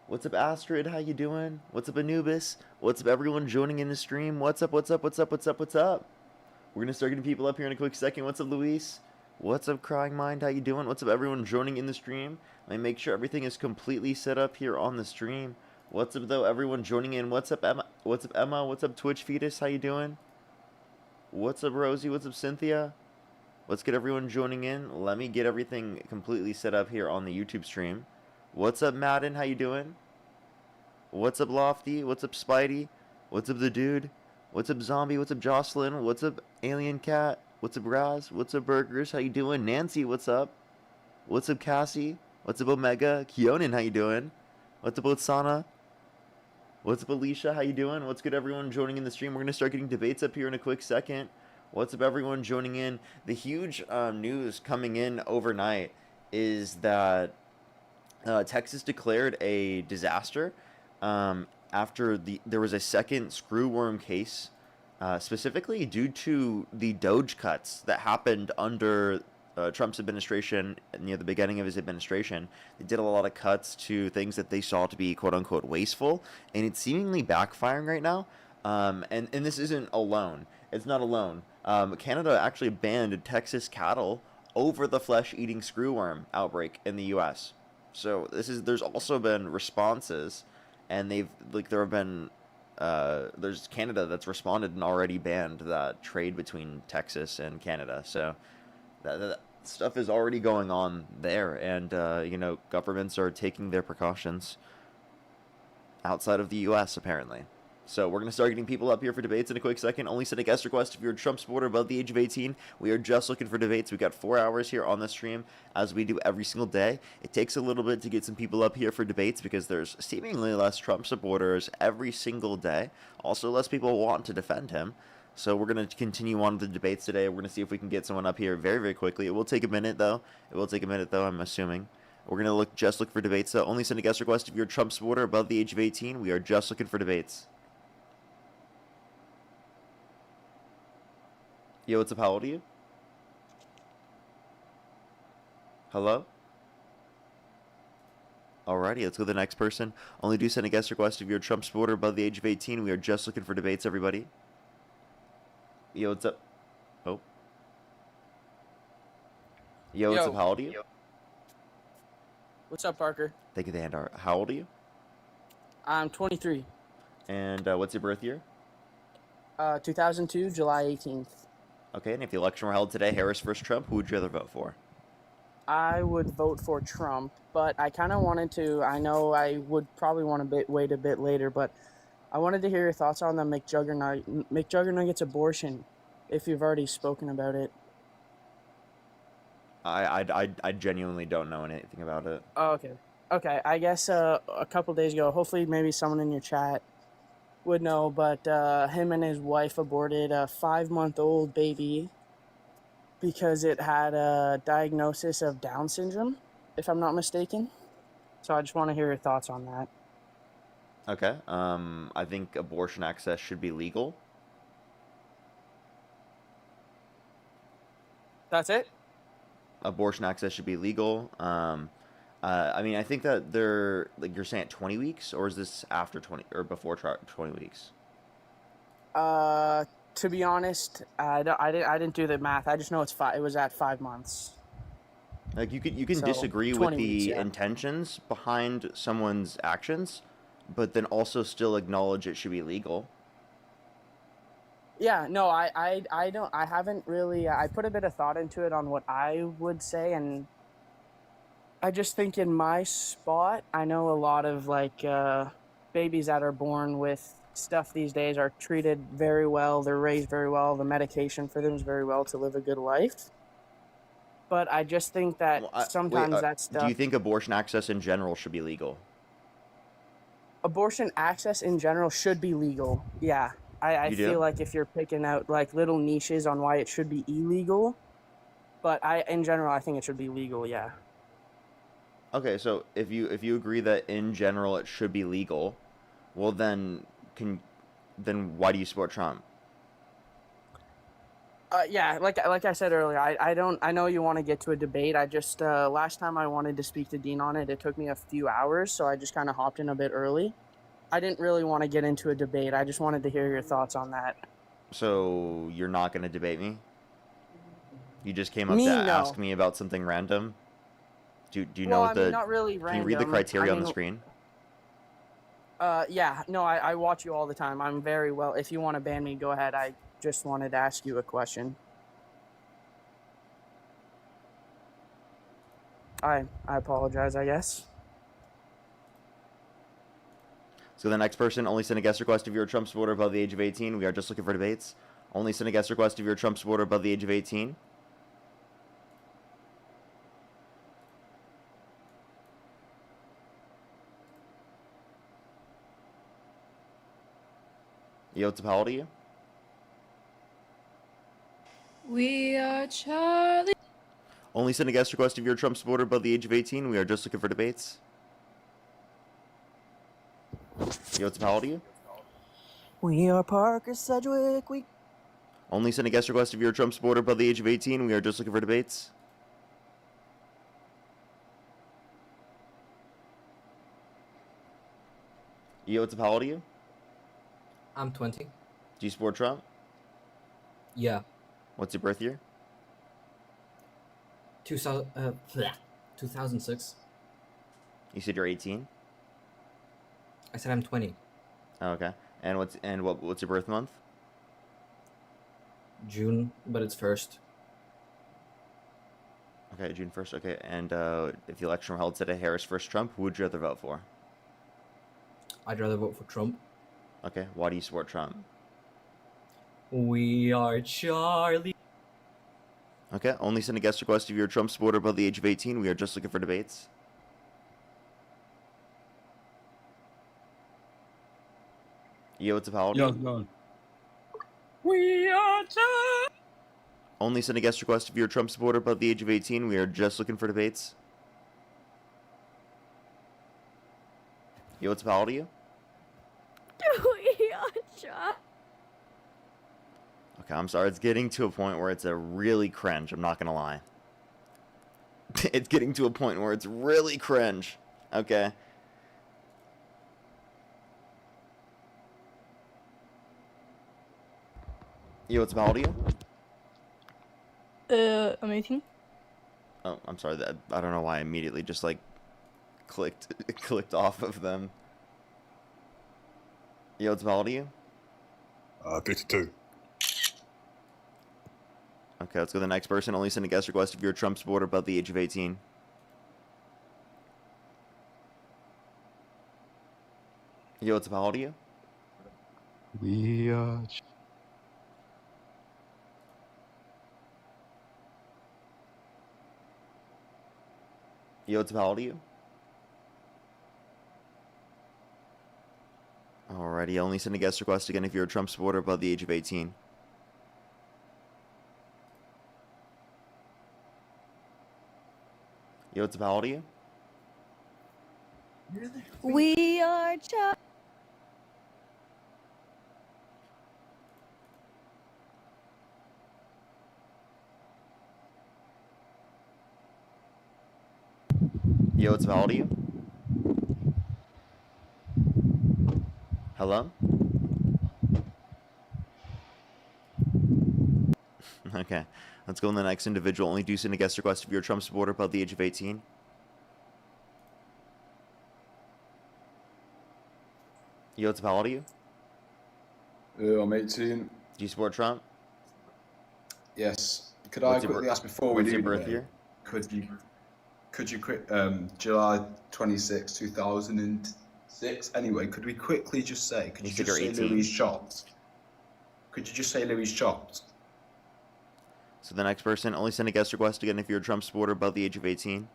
What's up, Astrid? How you doing? What's up, Anubis? What's up, everyone joining in the stream? What's up, what's up, what's up, what's up, what's up? We're gonna start getting people up here in a quick second. What's up, Luis? What's up, Crying Mind? How you doing? What's up, everyone joining in the stream? Let me make sure everything is completely set up here on the stream. What's up, though, everyone joining in? What's up, Emma? What's up, Emma? What's up, Twitch Fetus? How you doing? What's up, Rosie? What's up, Cynthia? Let's get everyone joining in. Let me get everything completely set up here on the YouTube stream. What's up, Madden? How you doing? What's up, Lofty? What's up, Spidey? What's up, the dude? What's up, Zombie? What's up, Jocelyn? What's up, Alien Cat? What's up, Raz? What's up, Burgers? How you doing? Nancy, what's up? What's up, Cassie? What's up, Omega? Keonan, how you doing? What's up, Otsana? What's up, Alicia? How you doing? What's good, everyone joining in the stream? We're gonna start getting debates up here in a quick second. What's up, everyone joining in? The huge news coming in overnight is that Texas declared a disaster after there was a second screwworm case, specifically due to the DOGE cuts that happened under Trump's administration near the beginning of his administration. They did a lot of cuts to things that they saw to be quote unquote wasteful, and it's seemingly backfiring right now. And this isn't alone. It's not alone. Canada actually banned Texas cattle over the flesh-eating screwworm outbreak in the U.S. So there's also been responses, and there have been there's Canada that's responded and already banned that trade between Texas and Canada. So that stuff is already going on there, and governments are taking their precautions outside of the U.S. apparently. So we're going to start getting people up here for debates in a quick second. Only send a guest request if you're a Trump supporter above the age of 18. We are just looking for debates. We've got 4 hours here on the stream, as we do every single day. It takes a little bit to get some people up here for debates because there's seemingly less Trump supporters every single day. Also, less people want to defend him. So we're going to continue on with the debates today. We're going to see if we can get someone up here very, very quickly. It will take a minute, though. I'm assuming. We're going to just look for debates, though. Only send a guest request if you're a Trump supporter above the age of 18. We are just looking for debates. Yo, what's up? How old are you? Hello? Alrighty, let's go to the next person. Only do send a guest request if you're a Trump supporter above the age of 18. We are just looking for debates, everybody. Yo, what's up? Oh. Yo, what's up? How old are you? Yo. What's up, Parker? Thank you, Dandar. How old are you? I'm 23. And what's your birth year? 2002, July 18th. Okay, and if the election were held today, Harris versus Trump, who would you rather vote for? I would vote for Trump, but I kind of wanted to, I know I would probably want to wait a bit later, but I wanted to hear your thoughts on the McJuggernuggets abortion, if you've already spoken about it. I genuinely don't know anything about it. Oh, okay. Okay, I guess a couple days ago, hopefully maybe someone in your chat would know, but him and his wife aborted a 5-month-old baby because it had a diagnosis of Down syndrome, if I'm not mistaken. So I just want to hear your thoughts on that. Okay. I think abortion access should be legal. That's it? Abortion access should be legal. I mean, I think that they're, like, you're saying at 20 weeks, or is this after 20 or before 20 weeks? To be honest, I didn't do the math. I just know it was at 5 months. Like, you can disagree with the intentions behind someone's actions, but then also still acknowledge it should be legal. Yeah, no, I haven't really, I put a bit of thought into it on what I would say, and I just think in my spot, I know a lot of, like, babies that are born with stuff these days are treated very well, they're raised very well, the medication for them is very well to live a good life. But I just think that sometimes that stuff... Do you think abortion access in general should be legal? Abortion access in general should be legal, yeah. I feel like if you're picking out, like, little niches on why it should be illegal, but in general, I think it should be legal, yeah. Okay, so if you agree that in general it should be legal, well then why do you support Trump? Yeah, like I said earlier, I know you want to get to a debate. I just last time I wanted to speak to Dean on it, it took me a few hours, so I just kind of hopped in a bit early. I didn't really want to get into a debate. I just wanted to hear your thoughts on that. So you're not going to debate me? You just came up to Me, ask no. me about something random? Do you know Well, what I mean, the... not really Can you read the random. I criteria on the mean, screen? yeah, no, I watch you all the time. I'm very well. If you want to ban me, go ahead. I just wanted to ask you a question. I apologize, I guess. So the next person, only send a guest request if you're a Trump supporter above the age of 18. We are just looking for debates. Only send a guest request if you're a Trump supporter above the age of 18. Yo, what's up? How old are you? We are Charlie. Only send a guest request if you're a Trump supporter above the age of 18. We are just looking for debates. Yo, what's up? How old are you? We are Parker Sedgwick. Only send a guest request if you're a Trump supporter above the age of 18. We are just looking for debates. Yo, what's up? How old are you? I'm 20. Do you support Trump? Yeah. What's your birth year? 2006. You said you're 18. I said I'm 20. Oh, okay. And what's your birth month? June, but it's first. Okay, June 1st. Okay, and if the election were held today, Harris versus Trump, who would you rather vote for? I'd rather vote for Trump. Okay, why do you support Trump? We are Charlie. Okay, only send a guest request if you're a Trump supporter above the age of 18. We are just looking for debates. Yo, what's up? How old are you? We are Charlie. Only send a guest request if you're a Trump supporter above the age of 18. We are just looking for debates. Yo, what's up? How old are you? We are Charlie. Okay, I'm sorry. It's getting to a point where it's a really cringe. I'm not gonna lie. It's getting to a point where it's really cringe. Okay. Yo, what's up? How old are you? I'm 18. Oh, I'm sorry. I don't know why I immediately just like clicked off of them. Yo, what's up? How old are you? 52. Okay, let's go to the next person. Only send a guest request if you're a Trump supporter above the age of 18. Yo, what's up? How old are you? We are. Yo, what's up? How old are you? Alrighty, only send a guest request again if you're a Trump supporter above the age of 18. Yo, what's up? How old are you? We are Charlie. Yo, what's up? How old are you? Hello? Okay, let's go on the next individual. Only do send a guest request if you're a Trump supporter above the age of 18. Yo, what's up? How old are you? I'm 18. Do you support Trump? Yes. Could What's I your quickly ask before we What's do your birth debate, year? Could you quick July 26, 2006? Anyway, could we quickly just say, could You you said just you're say 18. Louis chopped? Could you just say Louis chopped? So the next person, only send a guest request again if you're a Trump supporter above the age of 18.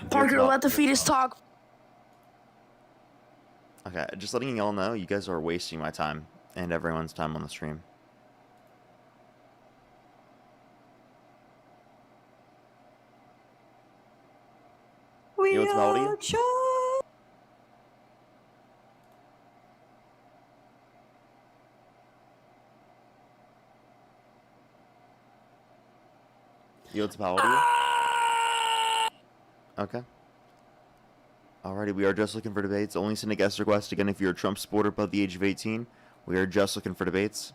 Parker, let the fetus talk. Okay, just letting y'all know, you guys are wasting my time and everyone's time on the stream. Yo, what's up? How old are you? Charlie. Yields of power to you? Okay. Alrighty, we are just looking for debates. Only send a guest request again if you're a Trump supporter above the age of 18. We are just looking for debates.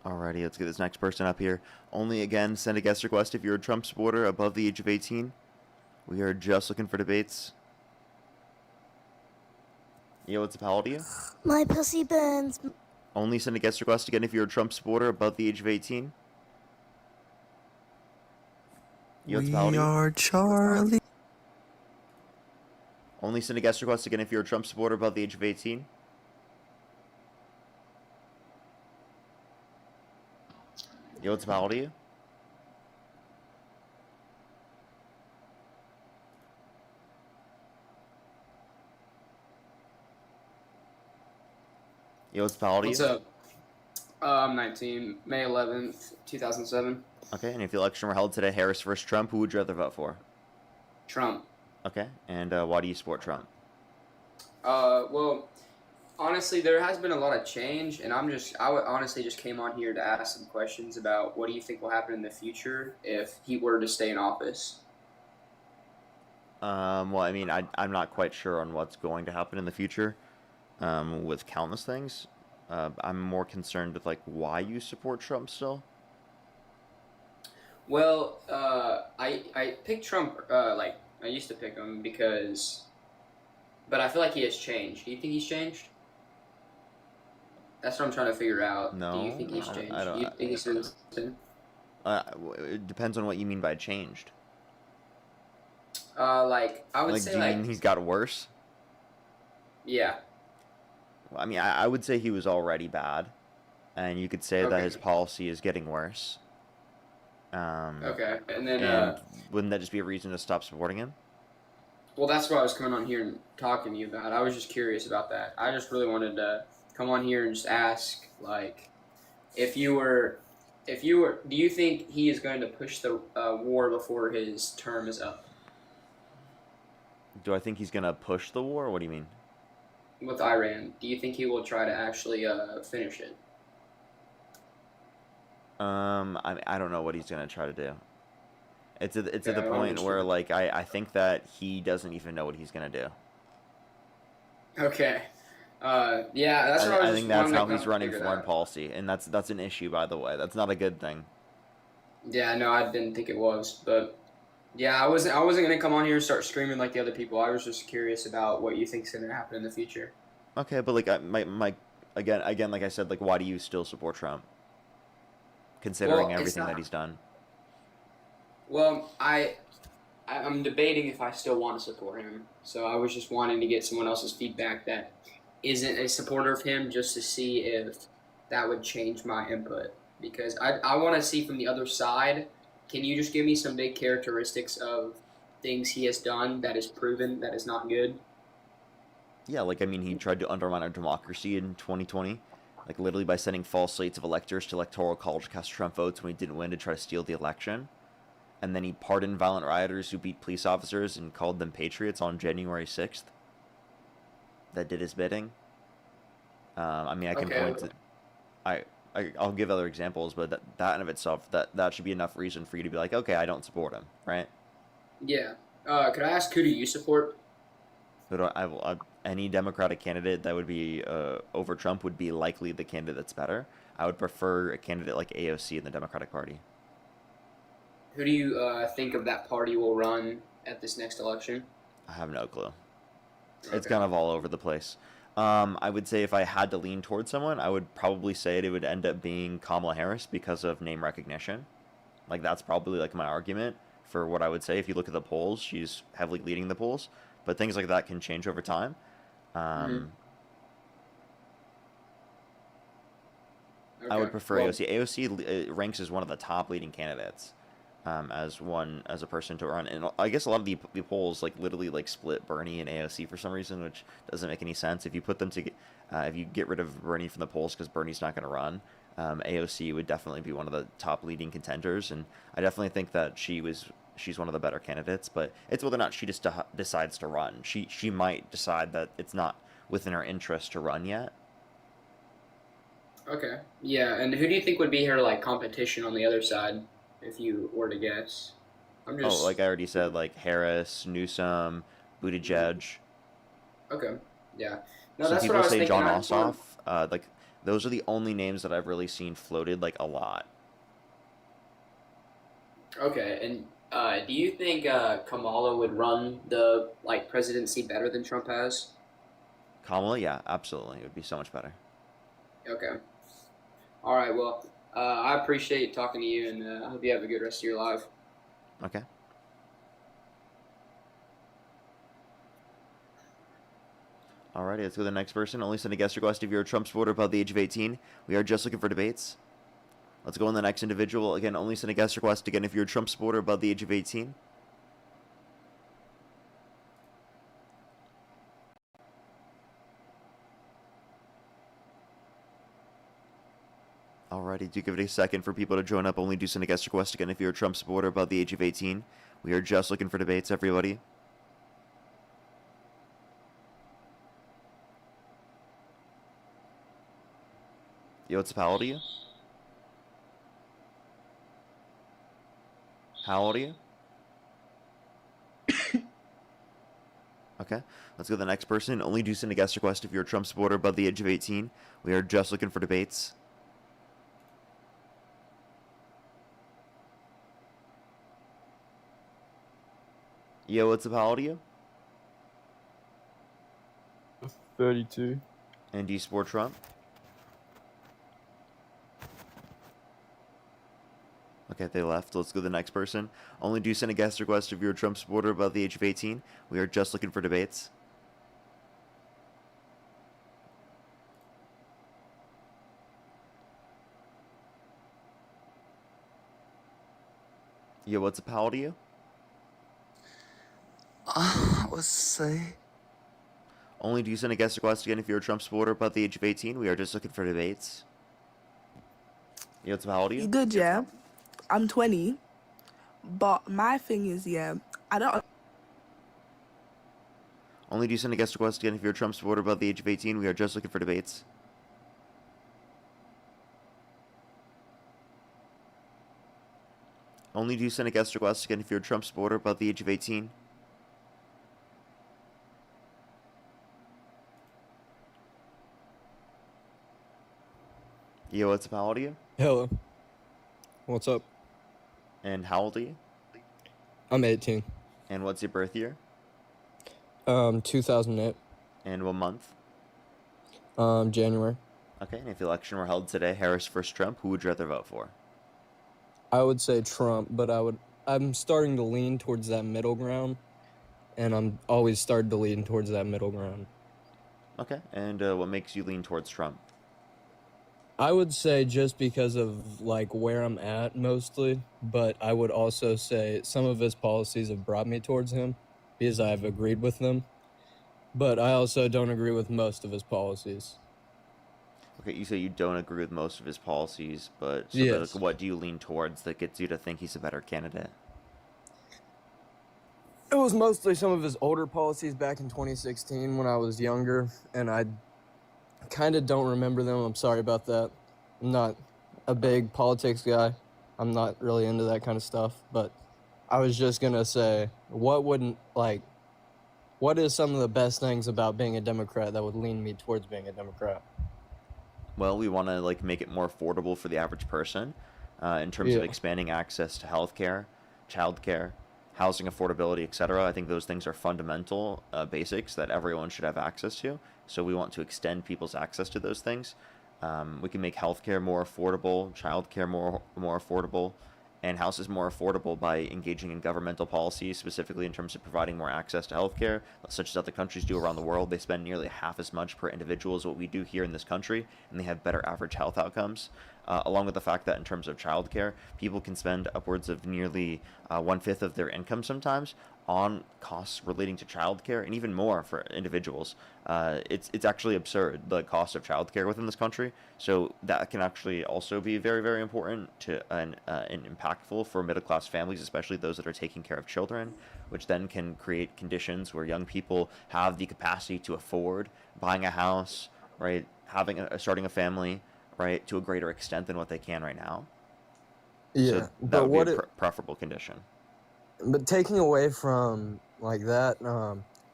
Alrighty, let's get this next person up here. Only again, send a guest request if you're a Trump supporter above the age of 18. We are just looking for debates. Yo, what's up, how old are you? My pussy burns. Only send a guest request again if you're a Trump supporter above the age of 18. Yo, what's up, how old We are you? are Charlie. Only send a guest request again if you're a Trump supporter above the age of 18. Yo, what's up, how old are you? Yo, what's up, how old are What's you? up? I'm 19, May 11th, 2007. Okay, and if the election were held today, Harris versus Trump, who would you rather vote for? Trump. Okay, and why do you support Trump? Well, honestly, there has been a lot of change, and I would honestly just came on here to ask some questions about what do you think will happen in the future if he were to stay in office? Well, I mean, I'm not quite sure on what's going to happen in the future, with countless things. I'm more concerned with, like, why you support Trump still. Well, I picked Trump, like, I used to pick him but I feel like he has changed. Do you think he's changed? That's what I'm trying to figure out. No, Do you think he's I changed? don't- Do you think he's been the same? It depends on what you mean by changed. Like, I would Like, say, do you like, mean he's got worse? yeah. Well, I mean, I would say he was already bad, and you could say that Okay. his policy is getting worse. Okay, and then, And wouldn't that just be a reason to stop supporting him? well, that's what I was coming on here and talking to you about. I was just curious about that. I just really wanted to come on here and just ask, like, if you were, do you think he is going to push the war before his term is up Do I think he's gonna push the war? What do you mean? with Iran? Do you think he will try to actually finish it? I don't know what he's gonna try to do. It's at Yeah, the I point where, understand. like, I think that he doesn't even know what he's gonna do. Okay. Yeah, that's what I was I just think that's wanting to how kind he's of running figure foreign that. policy, and that's an issue, by the way. That's not a good thing. Yeah, no, I didn't think it was, but yeah, I wasn't gonna come on here and start screaming like the other people. I was just curious about what you think's gonna happen in the future. Okay, but like my again, like I said, like, why do you still support Trump, considering Well, it's everything not. that he's done? Well, I'm debating if I still want to support him. So I was just wanting to get someone else's feedback that isn't a supporter of him, just to see if that would change my input. Because I want to see from the other side. Can you just give me some big characteristics of things he has done that is proven that is not good? Yeah, like, I mean, he tried to undermine our democracy in 2020, like, literally by sending false slates of electors to electoral college to cast Trump votes when he didn't win to try to steal the election. And then he pardoned violent rioters who beat police officers and called them patriots on January 6th. That did his bidding. I mean, I can Okay. point to, I'll give other examples, but that in of itself, that should be enough reason for you to be like, okay, I don't support him, right? Yeah. Could I ask, who do you support? But any Democratic candidate that would be over Trump would be likely the candidate that's better. I would prefer a candidate like AOC in the Democratic Party. Who do you think of that party will run at this next election? I have no clue. It's Okay. kind of all over the place. I would say if I had to lean towards someone, I would probably say it would end up being Kamala Harris because of name recognition. Like, that's probably, like, my argument for what I would say. If you look at the polls, she's heavily leading the polls, but things like that can change over time. Mhm. I would Okay. prefer Well, AOC. AOC ranks as one of the top leading candidates, as a person to run. And I guess a lot of the polls, like, literally, like, split Bernie and AOC for some reason, which doesn't make any sense. If you put them to, if you get rid of Bernie from the polls because Bernie's not going to run, AOC would definitely be one of the top leading contenders. And I definitely think that she was she's one of the better candidates, but it's whether or not she just decides to run. She might decide that it's not within her interest to run yet. Okay. Yeah, and who do you think would be her like competition on the other side, if you were to guess? I'm Oh, just like I already said, like Harris, Newsom, Buttigieg. okay. Yeah. No, Some that's what people I was say thinking. John I just want. Ossoff. Like those are the only names that I've really seen floated like a lot. Okay, and do you think Kamala would run the like presidency better than Trump has? Kamala, yeah, absolutely, it would be so much better. Okay. All right. Well, I appreciate talking to you, and I hope you have a good rest of your life. Okay. Alrighty, let's go to the next person. Only send a guest request if you're a Trump supporter above the age of 18. We are just looking for debates. Let's go on the next individual. Again, only send a guest request again if you're a Trump supporter above the age of 18. Alrighty, do give it a second for people to join up. Only do send a guest request again if you're a Trump supporter above the age of 18. We are just looking for debates, everybody. Yo, what's up? How old are you? How old are you? Okay, let's go to the next person. Only do send a guest request if you're a Trump supporter above the age of 18. We are just looking for debates. Yo, what's up? How old are you? 32. And do you support Trump? Okay, they left. Let's go to the next person. Only do send a guest request if you're a Trump supporter above the age of 18. We are just looking for debates. Yo, what's up? How old are you? Let's say Only do send a guest request again if you're a Trump supporter above the age of 18. We are just looking for debates. Yo, what's up? How old are you? Good, yeah. I'm 20. But my thing is, yeah, I don't. Only do send a guest request again if you're a Trump supporter above the age of 18. We are just looking for debates. Only do send a guest request again if you're a Trump supporter above the age of 18. Yo, what's up? How old are you? Hello. What's up? And how old are you? I'm 18. And what's your birth year? 2008. And what month? January. Okay, and if the election were held today, Harris versus Trump, who would you rather vote for? I would say Trump, but I'm starting to lean towards that middle ground, and I'm always started to lean towards that middle ground. Okay, and what makes you lean towards Trump? I would say just because of like where I'm at mostly, but I would also say some of his policies have brought me towards him because I've agreed with them. But I also don't agree with most of his policies. Okay, you say you don't agree with most of his policies, but so Yes. what do you lean towards that gets you to think he's a better candidate? It was mostly some of his older policies back in 2016 when I was younger, and I kind of don't remember them. I'm sorry about that. I'm not a big politics guy. I'm not really into that kind of stuff, but I was just going to say, what is some of the best things about being a Democrat that would lean me towards being a Democrat? Well, we want to make it more affordable for the average person, in terms of Yeah. expanding access to healthcare, childcare, housing affordability, etc. I think those things are fundamental basics that everyone should have access to. So we want to extend people's access to those things. We can make healthcare more affordable, childcare more affordable, and houses more affordable by engaging in governmental policies, specifically in terms of providing more access to healthcare, such as other countries do around the world. They spend nearly half as much per individual as what we do here in this country, and they have better average health outcomes. along with the fact that in terms of childcare, people can spend upwards of nearly 1/5 of their income sometimes on costs relating to childcare, and even more for individuals. It's actually absurd, the cost of childcare within this country. So that can actually also be very, very important to and impactful for middle class families, especially those that are taking care of children, which then can create conditions where young people have the capacity to afford buying a house, right, having starting a family, right, to a greater extent than what they can right now. Yeah, So that but would what be a it, preferable condition. but taking away from like that,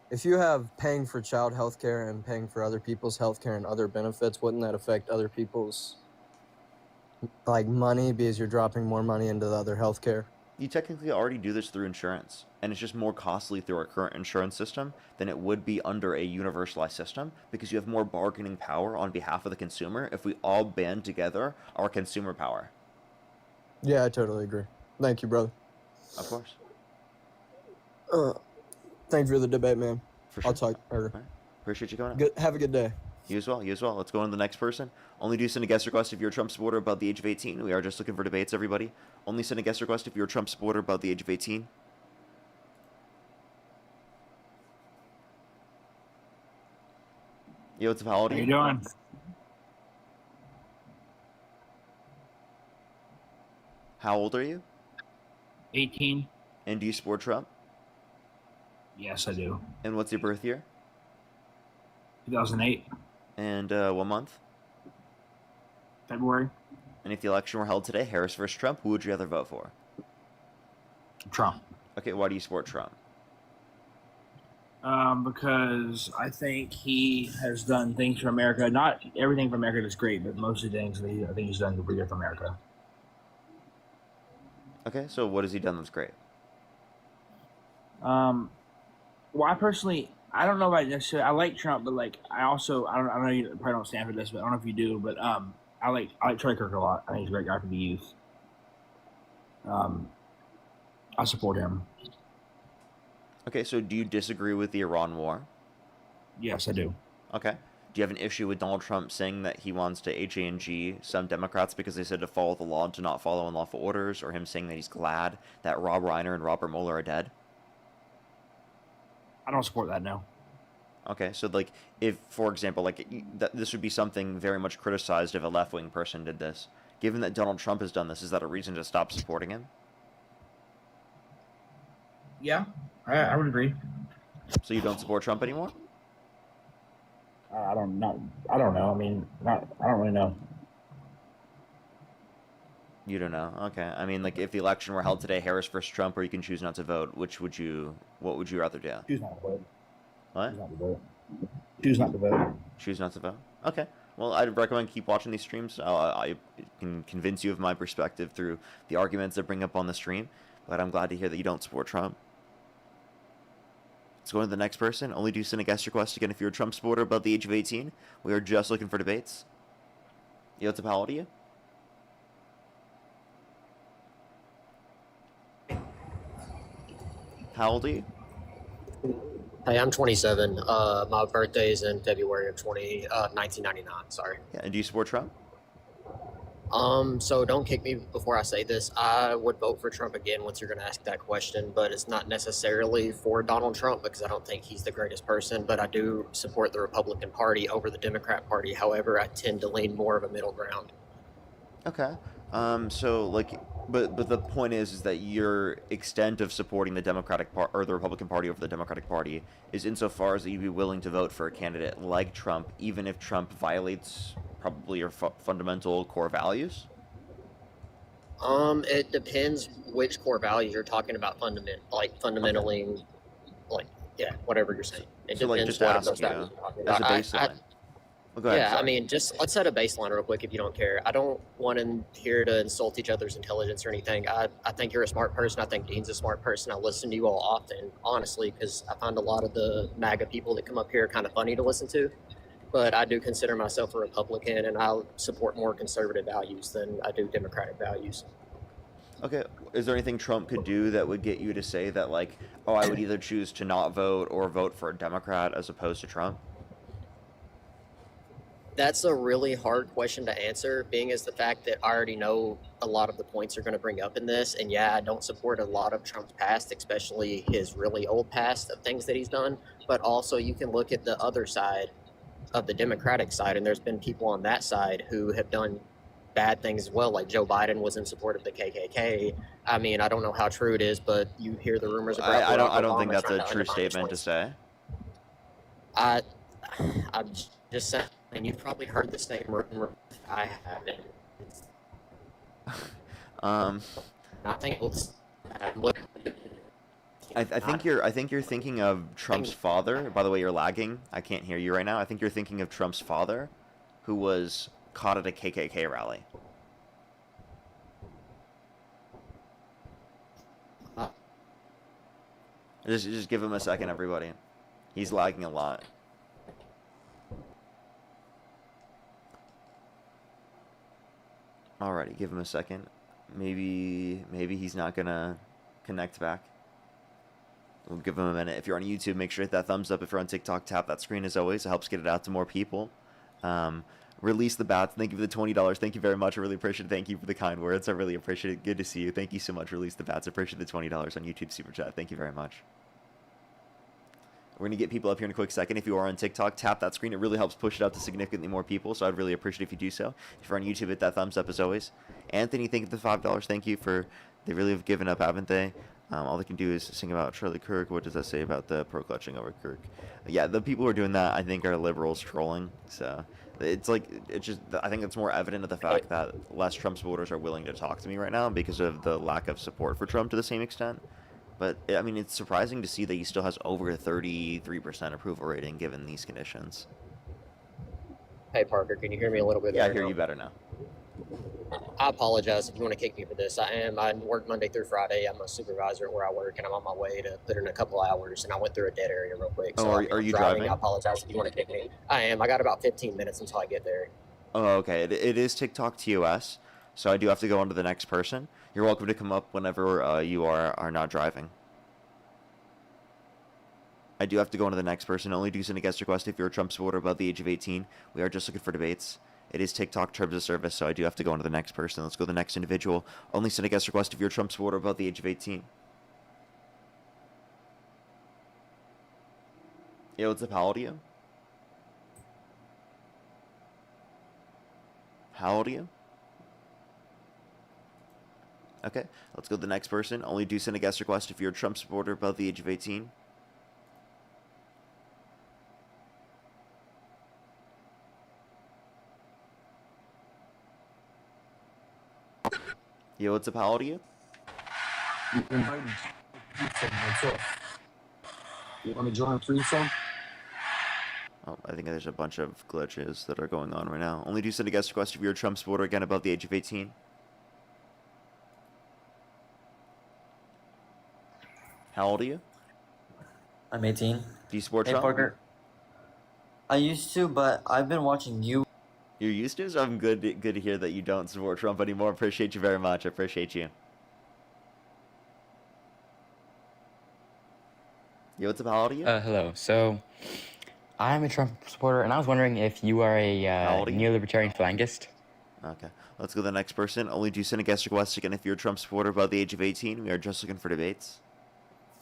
if you have paying for child health care and paying for other people's health care and other benefits, wouldn't that affect other people's like money because you're dropping more money into the other health care? You technically already do this through insurance, and it's just more costly through our current insurance system than it would be under a universalized system, because you have more bargaining power on behalf of the consumer if we all band together our consumer power. Yeah, I totally agree. Thank you, brother. Of course. Thank you for the debate, man. For sure. I'll talk later. All right. Appreciate you going up. Good. Have a good day. You as well. You as well. Let's go on to the next person. Only do send a guest request if you're a Trump supporter above the age of 18. We are just looking for debates, everybody. Only send a guest request if you're a Trump supporter above the age of 18. Yo, what's up? How old are you? doing? How old are you? 18. And do you support Trump? Yes, I do. And what's your birth year? 2008, And what month? February. And if the election were held today, Harris versus Trump, who would you rather vote for? Trump. Okay, why do you support Trump? Because I think he has done things for America. Not everything for America is great, but most of the things that I think he's done pretty good for America. Okay, so what has he done that's great? Well, I personally, I don't know about necessarily. I like Trump, but like I know you probably don't stand for this, but I don't know if you do. But I like Charlie Kirk a lot. I think he's a great guy for the youth. I support him. Okay, so do you disagree with the Iran war? Yes, I do. Okay. Do you have an issue with Donald Trump saying that he wants to HA&G some Democrats because they said to follow the law and to not follow unlawful orders, or him saying that he's glad that Rob Reiner and Robert Mueller are dead? I don't support that, no. Okay, so like if, for example, like this would be something very much criticized if a left-wing person did this. Given that Donald Trump has done this, is that a reason to stop supporting him? Yeah, I would agree. So you don't support Trump anymore? I don't know. I mean, I don't really know. You don't know. Okay. I mean, like if the election were held today, Harris versus Trump, or you can choose not to vote, what would you rather do? Choose not to vote. What? Choose not to vote. Choose not to vote. Choose not to vote. Okay. Well, I'd recommend keep watching these streams. I can convince you of my perspective through the arguments I bring up on the stream, but I'm glad to hear that you don't support Trump. Let's go on to the next person. Only do send a guest request again if you're a Trump supporter above the age of 18. We are just looking for debates. Yo, what's up? How old are you? How old are you? Hey, I'm 27. My birthday is in February of 1999. Sorry. Yeah, and do you support Trump? So don't kick me before I say this. I would vote for Trump again once you're going to ask that question, but it's not necessarily for Donald Trump because I don't think he's the greatest person, but I do support the Republican Party over the Democrat Party. However, I tend to lean more of a middle ground. Okay. So like, but the point is that your extent of supporting the Democratic Party or the Republican Party over the Democratic Party is insofar as that you'd be willing to vote for a candidate like Trump, even if Trump violates probably your fundamental core values. It depends which core values you're talking about. Fundamentally, Okay. like yeah, whatever you're saying. It So like, depends just what ask those you values you're talking as a about. baseline. Well, go ahead, Yeah, I sorry. mean, just let's set a baseline real quick if you don't care. I don't want in here to insult each other's intelligence or anything. I think you're a smart person. I think Dean's a smart person. I listen to you all often, honestly, because I find a lot of the MAGA people that come up here kind of funny to listen to. But I do consider myself a Republican, and I support more conservative values than I do Democratic values. Okay, is there anything Trump could do that would get you to say that, like, oh, I would either choose to not vote or vote for a Democrat as opposed to Trump? That's a really hard question to answer, being as the fact that I already know a lot of the points you're going to bring up in this. And yeah, I don't support a lot of Trump's past, especially his really old past of things that he's done. But also, you can look at the other side of the Democratic side, and there's been people on that side who have done bad things as well. Like Joe Biden was in support of the KKK. I mean, I don't know how true it is, but you hear the rumors about I don't think Obama that's trying a to true undermine his statement to choice. say. I'm just saying, and you've probably heard the same rumor I have. Um, I think it's look. I think you're thinking of Trump's father. By the way, you're lagging. I can't hear you right now. I think you're thinking of Trump's father, who was caught at a KKK rally. Just give him a second, everybody. He's lagging a lot. Alrighty, give him a second. Maybe he's not gonna connect back. We'll give him a minute. If you're on YouTube, make sure to hit that thumbs up. If you're on TikTok, tap that screen as always. It helps get it out to more people. Release the bats. Thank you for the $20. Thank you very much. I really appreciate it. Thank you for the kind words. I really appreciate it. Good to see you. Thank you so much. Release the bats. I appreciate the $20 on YouTube Super Chat. Thank you very much. We're going to get people up here in a quick second. If you are on TikTok, tap that screen. It really helps push it out to significantly more people, so I'd really appreciate it if you do so. If you're on YouTube, hit that thumbs up as always. Anthony, thank you for the $5. Thank you for... They really have given up, haven't they? All they can do is sing about Charlie Kirk. What does that say about the pro-clutching over Kirk? Yeah, the people who are doing that, I think, are liberals trolling. So it's like, it's just, I think it's more evident of the fact that less Trump supporters are willing to talk to me right now because of the lack of support for Trump to the same extent. But, I mean, it's surprising to see that he still has over a 33% approval rating given these conditions. Hey, Parker, can you hear me a little bit better? Yeah, I hear you better now. I apologize if you want to kick me for this. I work Monday through Friday. I'm a supervisor at where I work, and I'm on my way to put in a couple hours, and I went through a dead area real quick. Oh, So are you driving? I apologize if you want to kick me. I am. I got about 15 minutes until I get there. Oh, okay. It is TikTok TOS, so I do have to go on to the next person. You're welcome to come up whenever you are not driving. I do have to go on to the next person. Only do send a guest request if you're a Trump supporter above the age of 18. We are just looking for debates. It is TikTok terms of service, so I do have to go on to the next person. Let's go to the next individual. Only send a guest request if you're a Trump supporter above the age of 18. Yo, what's up? How old are you? How old are you? Okay, let's go to the next person. Only do send a guest request if you're a Trump supporter above the age of 18. Yo, what's up? How old are you? You want to join threesome? Oh, I think there's a bunch of glitches that are going on right now. Only do send a guest request if you're a Trump supporter, again, above the age of 18. How old are you? I'm 18. Do you support Hey, Trump? Parker. I used to, but I've been watching you. You're used to? So I'm good to hear that you don't support Trump anymore. Appreciate you very much. I appreciate you. Yo, what's up? How old are you? Hello. So, I'm a Trump supporter, and I was wondering if you are a How old are you? neo-libertarian phalangist. Okay. Let's go to the next person. Only do send a guest request again if you're a Trump supporter above the age of 18. We are just looking for debates.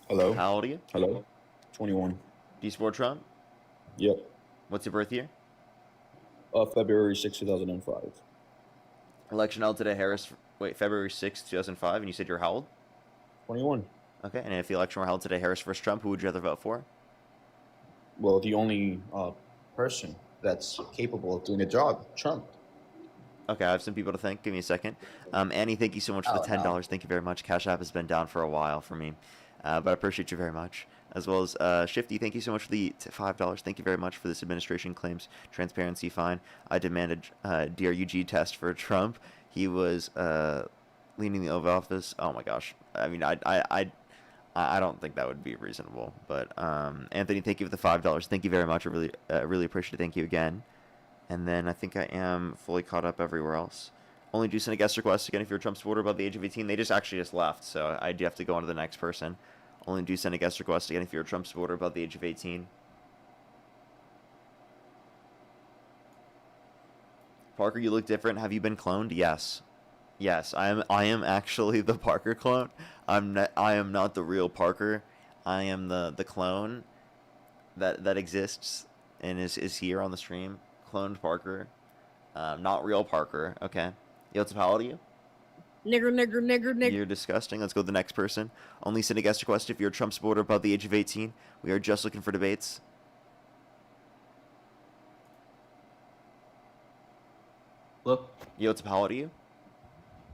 Hello. How old are you? Hello. 21. Do you support Trump? Yep. What's your birth year? February 6, 2005. Election held today, February 6th, 2005, and you said you're how old? 21. Okay, and if the election were held today, Harris versus Trump, who would you rather vote for? Well, the only person that's capable of doing the job, Trump. Okay, I have some people to thank. Give me a second. Annie, thank you so much for the $10. no. Thank you very much. Cash App has been down for a while for me, but I appreciate you very much. As well as Shifty, thank you so much for the $5. Thank you very much for this administration claims transparency fine. I demanded DRUG test for Trump. He was leaning the Oval Office. Oh my gosh. I mean, I don't think that would be reasonable. But Anthony, thank you for the $5. Thank you very much. I really appreciate it. Thank you again. And then I think I am fully caught up everywhere else. Only do send a guest request again if you're a Trump supporter above the age of 18. They just left, so I do have to go on to the next person. Only do send a guest request again if you're a Trump supporter above the age of 18. Parker, you look different. Have you been cloned? Yes. Yes, I am actually the Parker clone. I am not the real Parker. I am the clone that exists and is here on the stream. Cloned Parker. Not real Parker. Okay. Yo, what's up? How old are you? Nigger. You're disgusting. Let's go to the next person. Only send a guest request if you're a Trump supporter above the age of 18. We are just looking for debates. Look. Yo, what's up? How old are you?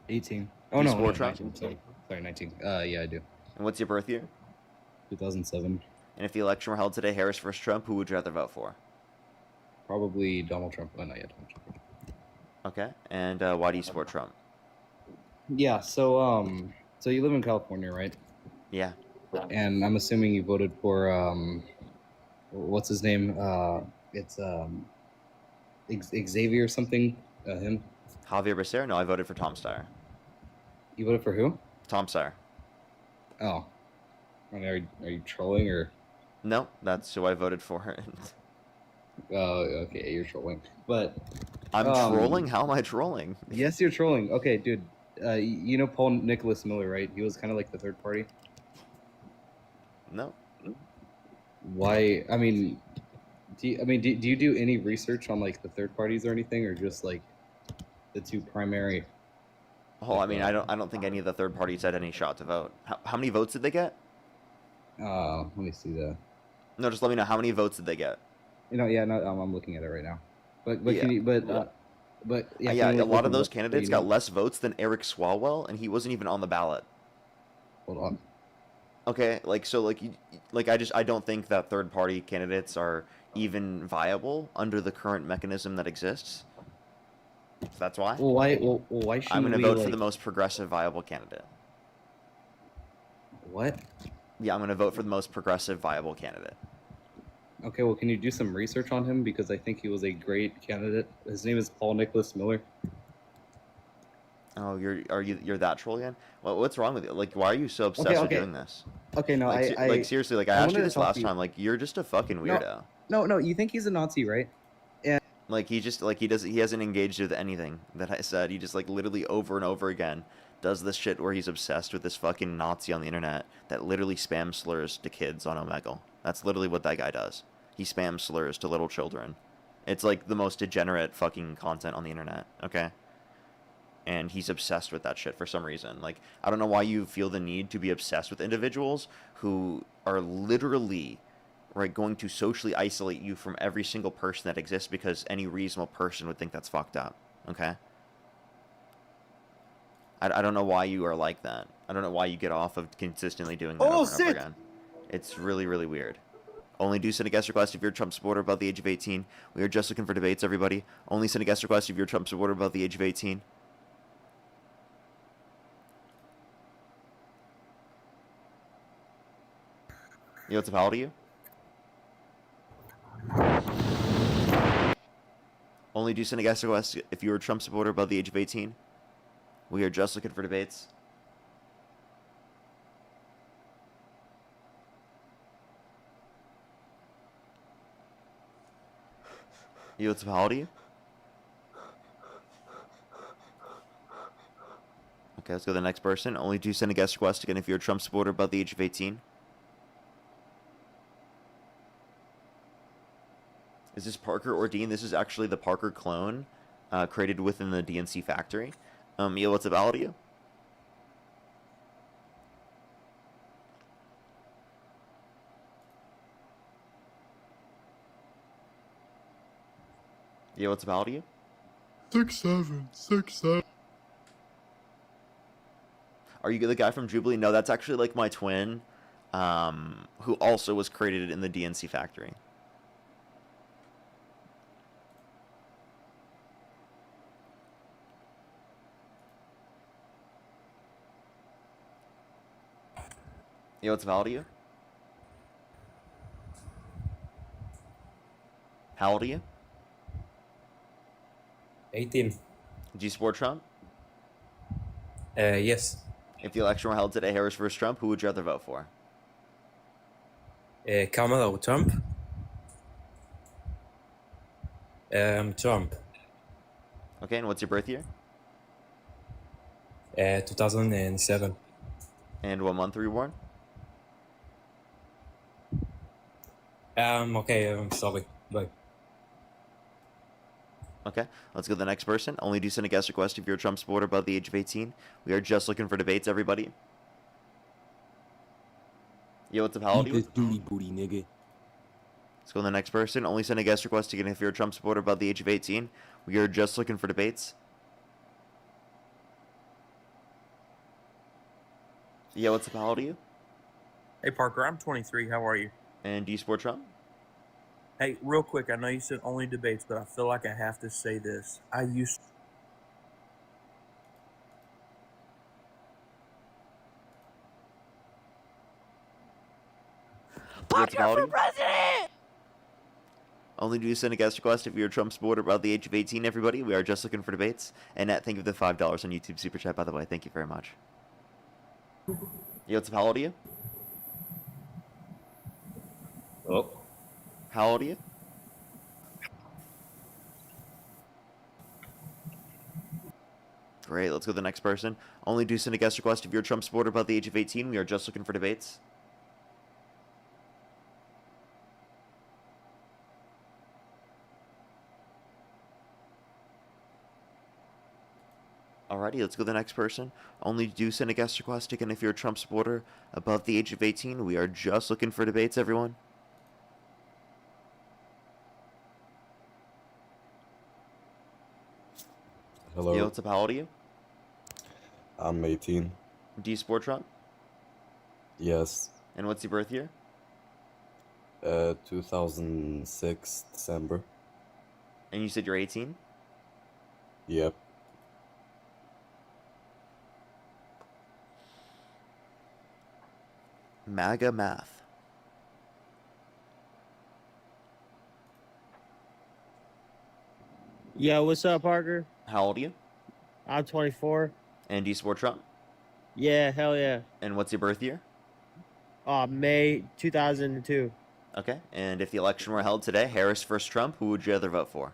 18. Do Oh you no, support no, Trump? 19. Sorry, 19. Yeah, I do. And what's your birth year? 2007. And if the election were held today, Harris versus Trump, who would you rather vote for? Probably Donald Trump. Oh, not yet. Donald Trump. Okay. And why do you support Trump? Yeah. So so you live in California, right? Yeah. And I'm assuming you voted for what's his name? It's Xavier something. Him. Javier Becerra? No, I voted for Tom Steyer. You voted for who? Tom Steyer. Oh. I mean, are you trolling or? No, that's who I voted for. Oh, okay, you're trolling. But I'm trolling? How am I trolling? Yes, you're trolling. Okay, dude. You know Paul Nicholas Miller, right? He was kind of like the third party. No. Why? I mean, do you do any research on like the third parties or anything, or just like the two primary? Oh, I mean, I don't think any of the third parties had any shot to vote. How many votes did they get? Let me see that. No, just let me know how many votes did they get. Yeah, no, I'm looking at it right now. But Yeah. can you, but Yeah, can you, a like, lot look of those up so candidates you got know? less votes than Eric Swalwell, and he wasn't even on the ballot. Hold on. Okay, I don't think that third party candidates are even viable under the current mechanism that exists. So that's why. Well, why? Well, why shouldn't I'm going to we, vote for like- the most progressive viable candidate. What? Yeah, I'm going to vote for the most progressive viable candidate. Okay, well, can you do some research on him because I think he was a great candidate. His name is Paul Nicholas Miller. Oh, you're that troll again? Well, what's wrong with you? Like, why are you so obsessed with okay. doing this? Okay, no, like seriously, like I I asked wanted you to this talk last to you. time. Like, you're just a fucking weirdo. No, you think he's a Nazi, right? And Like he hasn't engaged with anything that I said. He just like literally over and over again does this shit where he's obsessed with this fucking Nazi on the internet that literally spams slurs to kids on Omegle. That's literally what that guy does. He spams slurs to little children. It's like the most degenerate fucking content on the internet, okay? And he's obsessed with that shit for some reason. Like, I don't know why you feel the need to be obsessed with individuals who are literally, right, going to socially isolate you from every single person that exists because any reasonable person would think that's fucked up, okay? I don't know why you are like that. I don't know why you get off of consistently doing that over and over again. It's really, really weird. Only do send a guest request if you're a Trump supporter above the age of 18. We are just looking for debates, everybody. Only send a guest request if you're a Trump supporter above the age of 18. Yo, what's up? How old are you? Only do send a guest request if you're a Trump supporter above the age of 18. We are just looking for debates. Yo, what's up? How old are you? Okay, let's go to the next person. Only do send a guest request again if you're a Trump supporter above the age of 18. Is this Parker or Dean? This is actually the Parker clone created within the DNC factory. Yo, what's up? How old are you? Yo, what's up? How old are you? 6'7". Are you the guy from Jubilee? No, that's actually like my twin, who also was created in the DNC factory. Yo, what's up? How old are you? How old are you? 18. Do you support Trump? Yes. If the election were held today, Harris versus Trump, who would you rather vote for? Kamala or Trump? Trump. Okay, and what's your birth year? 2007. And what month were you born? Okay, sorry. Bye. Okay, let's go to the next person. Only do send a guest request if you're a Trump supporter above the age of 18. We are just looking for debates, everybody. Yo, what's up, how old are you? Duty booty, nigga. Let's go to the next person. Only send a guest request again if you're a Trump supporter above the age of 18. We are just looking for debates. Yeah, what's up, how old are you? Hey Parker, I'm 23. How are you? And do you support Trump? Hey, real quick, I know you said only debates, but I feel like I have to say this. I used Parker for president! Only do send a guest request if you're a Trump supporter above the age of 18, everybody. We are just looking for debates. And Nat, thank you for the $5 on YouTube Super Chat, by the way. Thank you very much. Yo, what's up, how old are you? Oh. How old are you? Great, let's go to the next person. Only do send a guest request if you're a Trump supporter above the age of 18. We are just looking for debates. Alrighty, let's go to the next person. Only do send a guest request again if you're a Trump supporter above the age of 18. We are just looking for debates, everyone. Hello. Yo, what's up, how old are you? I'm 18. Do you support Trump? Yes. And what's your birth year? 2006 December. And you said you're 18? Yep. MAGA math. Yo, what's up, Parker? How old are you? I'm 24. And do you support Trump? Yeah, hell yeah. And what's your birth year? May 2002. Okay. And if the election were held today, Harris versus Trump, who would you rather vote for?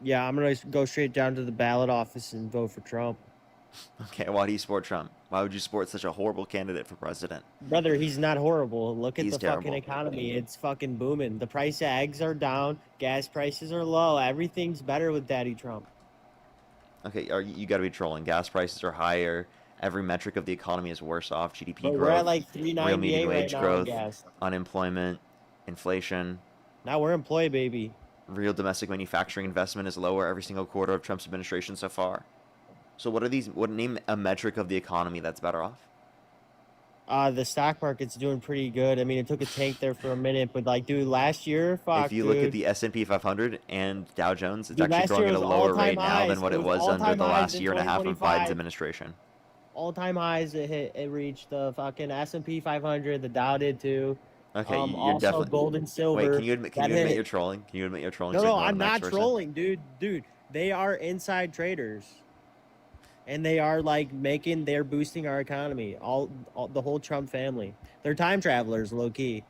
Yeah, I'm gonna go straight down to the ballot office and vote for Trump. Okay, why do you support Trump? Why would you support such a horrible candidate for president? Brother, he's not horrible. Look at He's the terrible. fucking economy. It's fucking booming. The price of eggs are down. Gas prices are low. Everything's better with Daddy Trump. Okay, you got to be trolling. Gas prices are higher. Every metric of the economy is worse off. GDP But growth, we're at like real $3.98 median right wage now on growth, gas. unemployment, inflation. Now we're employed, baby. Real domestic manufacturing investment is lower every single quarter of Trump's administration so far. So what are these? What name a metric of the economy that's better off? The stock market's doing pretty good. I mean, it took a tank there for a minute, but like, dude, last year, fuck, If you dude. look at the S&P 500 and Dow Jones, it's Dude, actually last growing year at a was lower rate all-time now than highs. what It it was was under all-time the highs last in year and a half of 2025. Biden's administration. All-time highs it reached. The fucking S&P 500, the Dow did too. Okay, you're Also definitely. gold and silver. Wait, can you admit that you're hit. trolling? Can you admit you're trolling? No, so we no, can go on I'm to the next not person? trolling, dude. Dude, they are inside traders, and they are like they're boosting our economy. All the whole Trump family. They're time travelers, low key.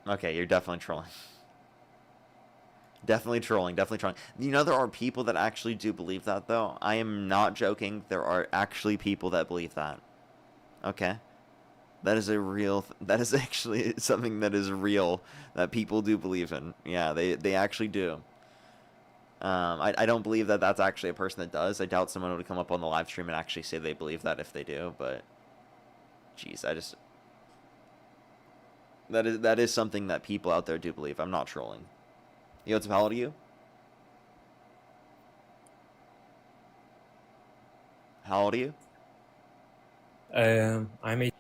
Okay, you're definitely trolling. Definitely trolling. Definitely trolling. You know, there are people that actually do believe that, though. I am not joking. There are actually people that believe that. Okay? That is a real... that is actually something that is real that people do believe in. Yeah, they actually do. I don't believe that that's actually a person that does. I doubt someone would come up on the live stream and actually say they believe that if they do, but... Jeez, I just... That is something that people out there do believe. I'm not trolling. Yo, what's up, how old are you? How old are you? I'm 8.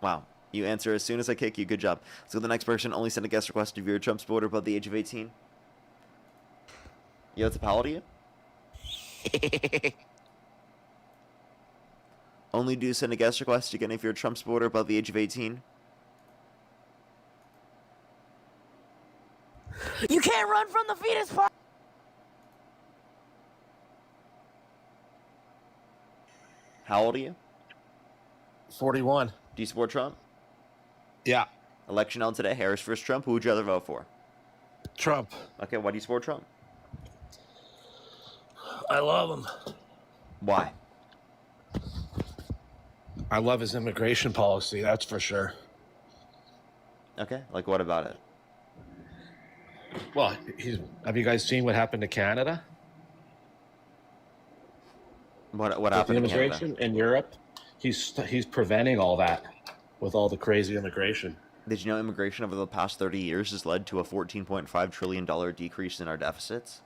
Wow. You answer as soon as I kick you. Good job. So the next person, only send a guest request if you're a Trump supporter above the age of 18. Yo, what's up, how old are you? Only do send a guest request again if you're a Trump supporter above the age of 18. You can't run from the fetus part. How old are you? 41. Do you support Trump? Yeah. Election held today, Harris versus Trump. Who would you rather vote for? Trump. Okay, why do you support Trump? I love him. Why? I love his immigration policy, that's for sure. Okay, like what about it? Well, have you guys seen what happened to Canada? What With the happened in Canada? immigration in Europe? He's preventing all that with all the crazy immigration. Did you know immigration over the past 30 years has led to a $14.5 trillion decrease in our deficits?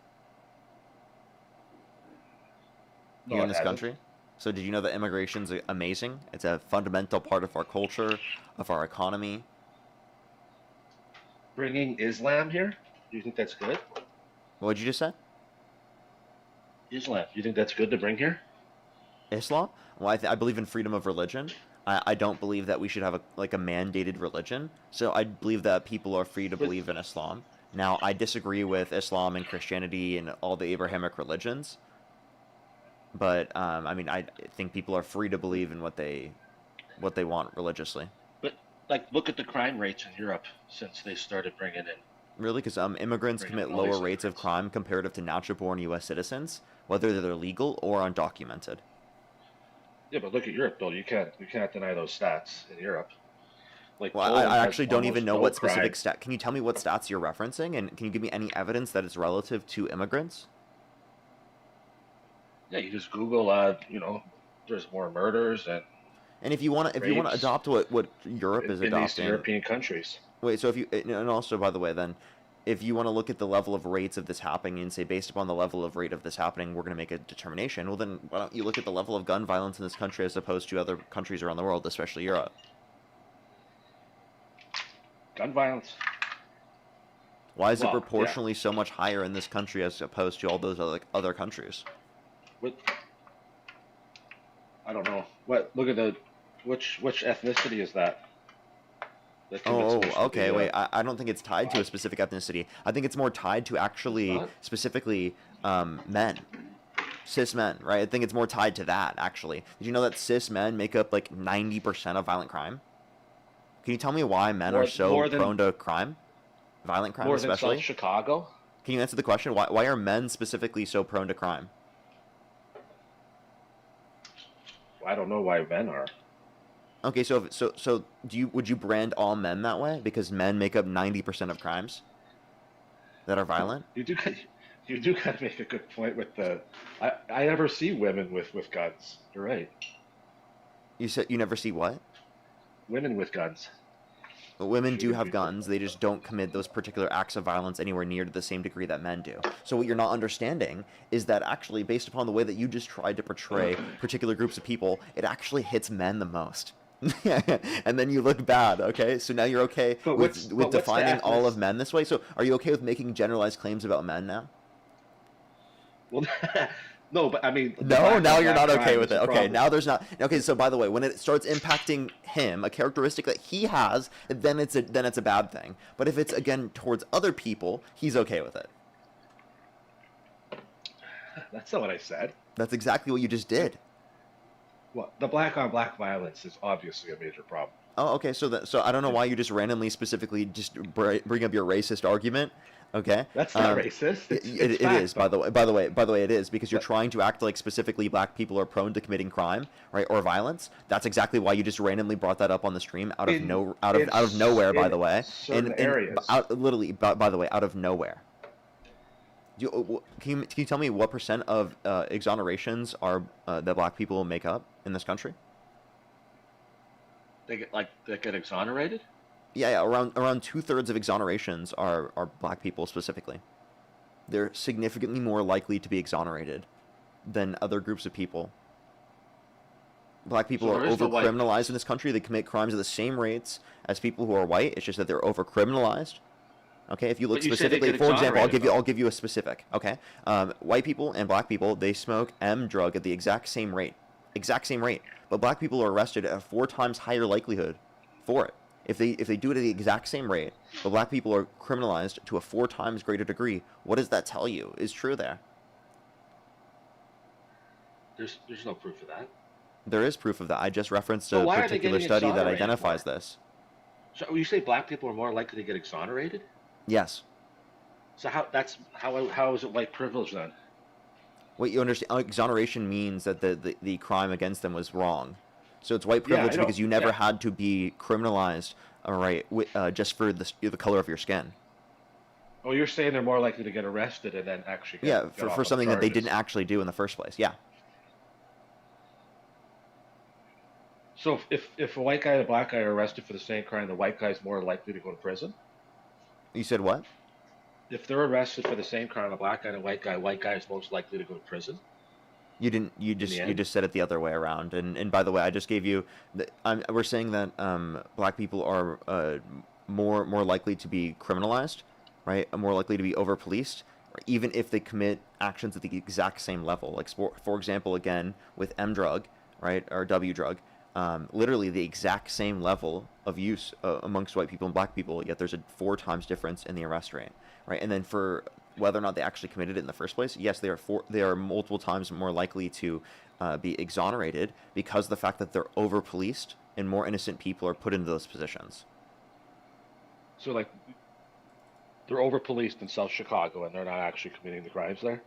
No, Here it in this hasn't. country? So did you know that immigration's amazing? It's a fundamental part of our culture, of our economy. Bringing Islam here? Do you think that's good? What did you just say? Islam. Do you think that's good to bring here? Islam? Well, I believe in freedom of religion. I don't believe that we should have a mandated religion. So I believe that people are free to believe in Islam. Now, I disagree with Islam and Christianity and all the Abrahamic religions. But, I mean, I think people are free to believe in what they want religiously. But, like, look at the crime rates in Europe since they started bringing in. Really? Because immigrants commit all these lower rates of crime comparative to natural-born U.S. citizens, whether they're legal or undocumented. Yeah, but look at Europe, though. You can't deny those stats in Europe. Like, Well, Poland I has actually don't even almost know no what specific crime. stat. Can you tell me what stats you're referencing, and can you give me any evidence that it's relative to immigrants? Yeah, you just Google, there's more murders And if you want to rapes adopt what Europe is in these adopting, European countries. wait. So if you and also by the way, then if you want to look at the level of rates of this happening and say based upon the level of rate of this happening, we're going to make a determination. Well, then why don't you look at the level of gun violence in this country as opposed to other countries around the world, especially Europe? Gun violence. Why is it Well, yeah. proportionally so much higher in this country as opposed to all those other countries? I don't know. Look at which ethnicity is that? That commits Oh, most of the, okay. Wait, I don't think it's tied to a specific ethnicity. I think it's more tied to actually specifically men, cis men, right? I think it's more tied to that actually. Did you know that cis men make up like 90% of violent crime? Can you tell me why men are so prone to crime, violent crime more especially? than South Chicago. Can you answer the question? Why are men specifically so prone to crime? I don't know why men are. Okay, so would you brand all men that way because men make up 90% of crimes that are violent? You do kind of make a good point with the. I never see women with guns. You're right. You said you never see what? Women with guns. But women do have guns. They just don't commit those particular acts of violence anywhere near to the same degree that men do. So what you're not understanding is that actually, based upon the way that you just tried to portray particular groups of people, it actually hits men the most. And then you look bad, okay? So now you're okay with defining all of men this way? So are you okay with making generalized claims about men now? Well, no, but I mean. No, now you're not okay with it. Okay, now there's not. Okay, so by the way, when it starts impacting him, a characteristic that he has, then it's a bad thing. But if it's again towards other people, he's okay with it. That's not what I said. That's exactly what you just did. Well, the black on black violence is obviously a major problem. Oh, okay. So I don't know why you just randomly, specifically, just bring up your racist argument. Okay. That's not racist. It is, by the way, it is because you're trying to act like specifically black people are prone to committing crime, right, or violence. That's exactly why you just randomly brought that up on the stream out of nowhere, by the way. Literally, by the way, out of nowhere. Can you tell me what percent of exonerations are that black people make up in this country? They get exonerated? Yeah, around 2/3 of exonerations are black people specifically. They're significantly more likely to be exonerated than other groups of people. Black people are over-criminalized in this country. They commit crimes at the same rates as people who are white. It's just that they're over-criminalized. Okay, if you look specifically, for example, I'll give you a specific. Okay, white people and black people, they smoke M drug at the exact same rate, but black people are arrested at a 4 times higher likelihood for it. If they do it at the exact same rate, but black people are criminalized to a 4 times greater degree, what does that tell you is true there? There's no proof of that. There is proof of that. I just referenced a particular study that identifies this. So you say black people are more likely to get exonerated? Yes. So how is it white privilege then? What you understand, exoneration means that the crime against them was wrong. So it's white Yeah, I privilege know. because you never Yeah. had to be criminalized, all right, just for the color of your skin. Oh, you're saying they're more likely to get arrested and then actually get, Yeah, get for off on something that they charges. didn't actually do in the first place. Yeah. So if a white guy and a black guy are arrested for the same crime, the white guy's more likely to go to prison? You said what? If they're arrested for the same crime, a black guy and a white guy is most likely to go to prison? You didn't. You In the just end? said it the other way around. And by the way, I just gave you. We're saying that black people are more likely to be criminalized, right? More likely to be over policed, even if they commit actions at the exact same level. Like for example, again with M drug, right, or W drug, literally the exact same level of use amongst white people and black people. Yet there's a 4 times difference in the arrest rate, right? And then for whether or not they actually committed it in the first place, yes, they are multiple times more likely to be exonerated because of the fact that they're over policed and more innocent people are put into those positions. So like, they're over policed in South Chicago and they're not actually committing the crimes there?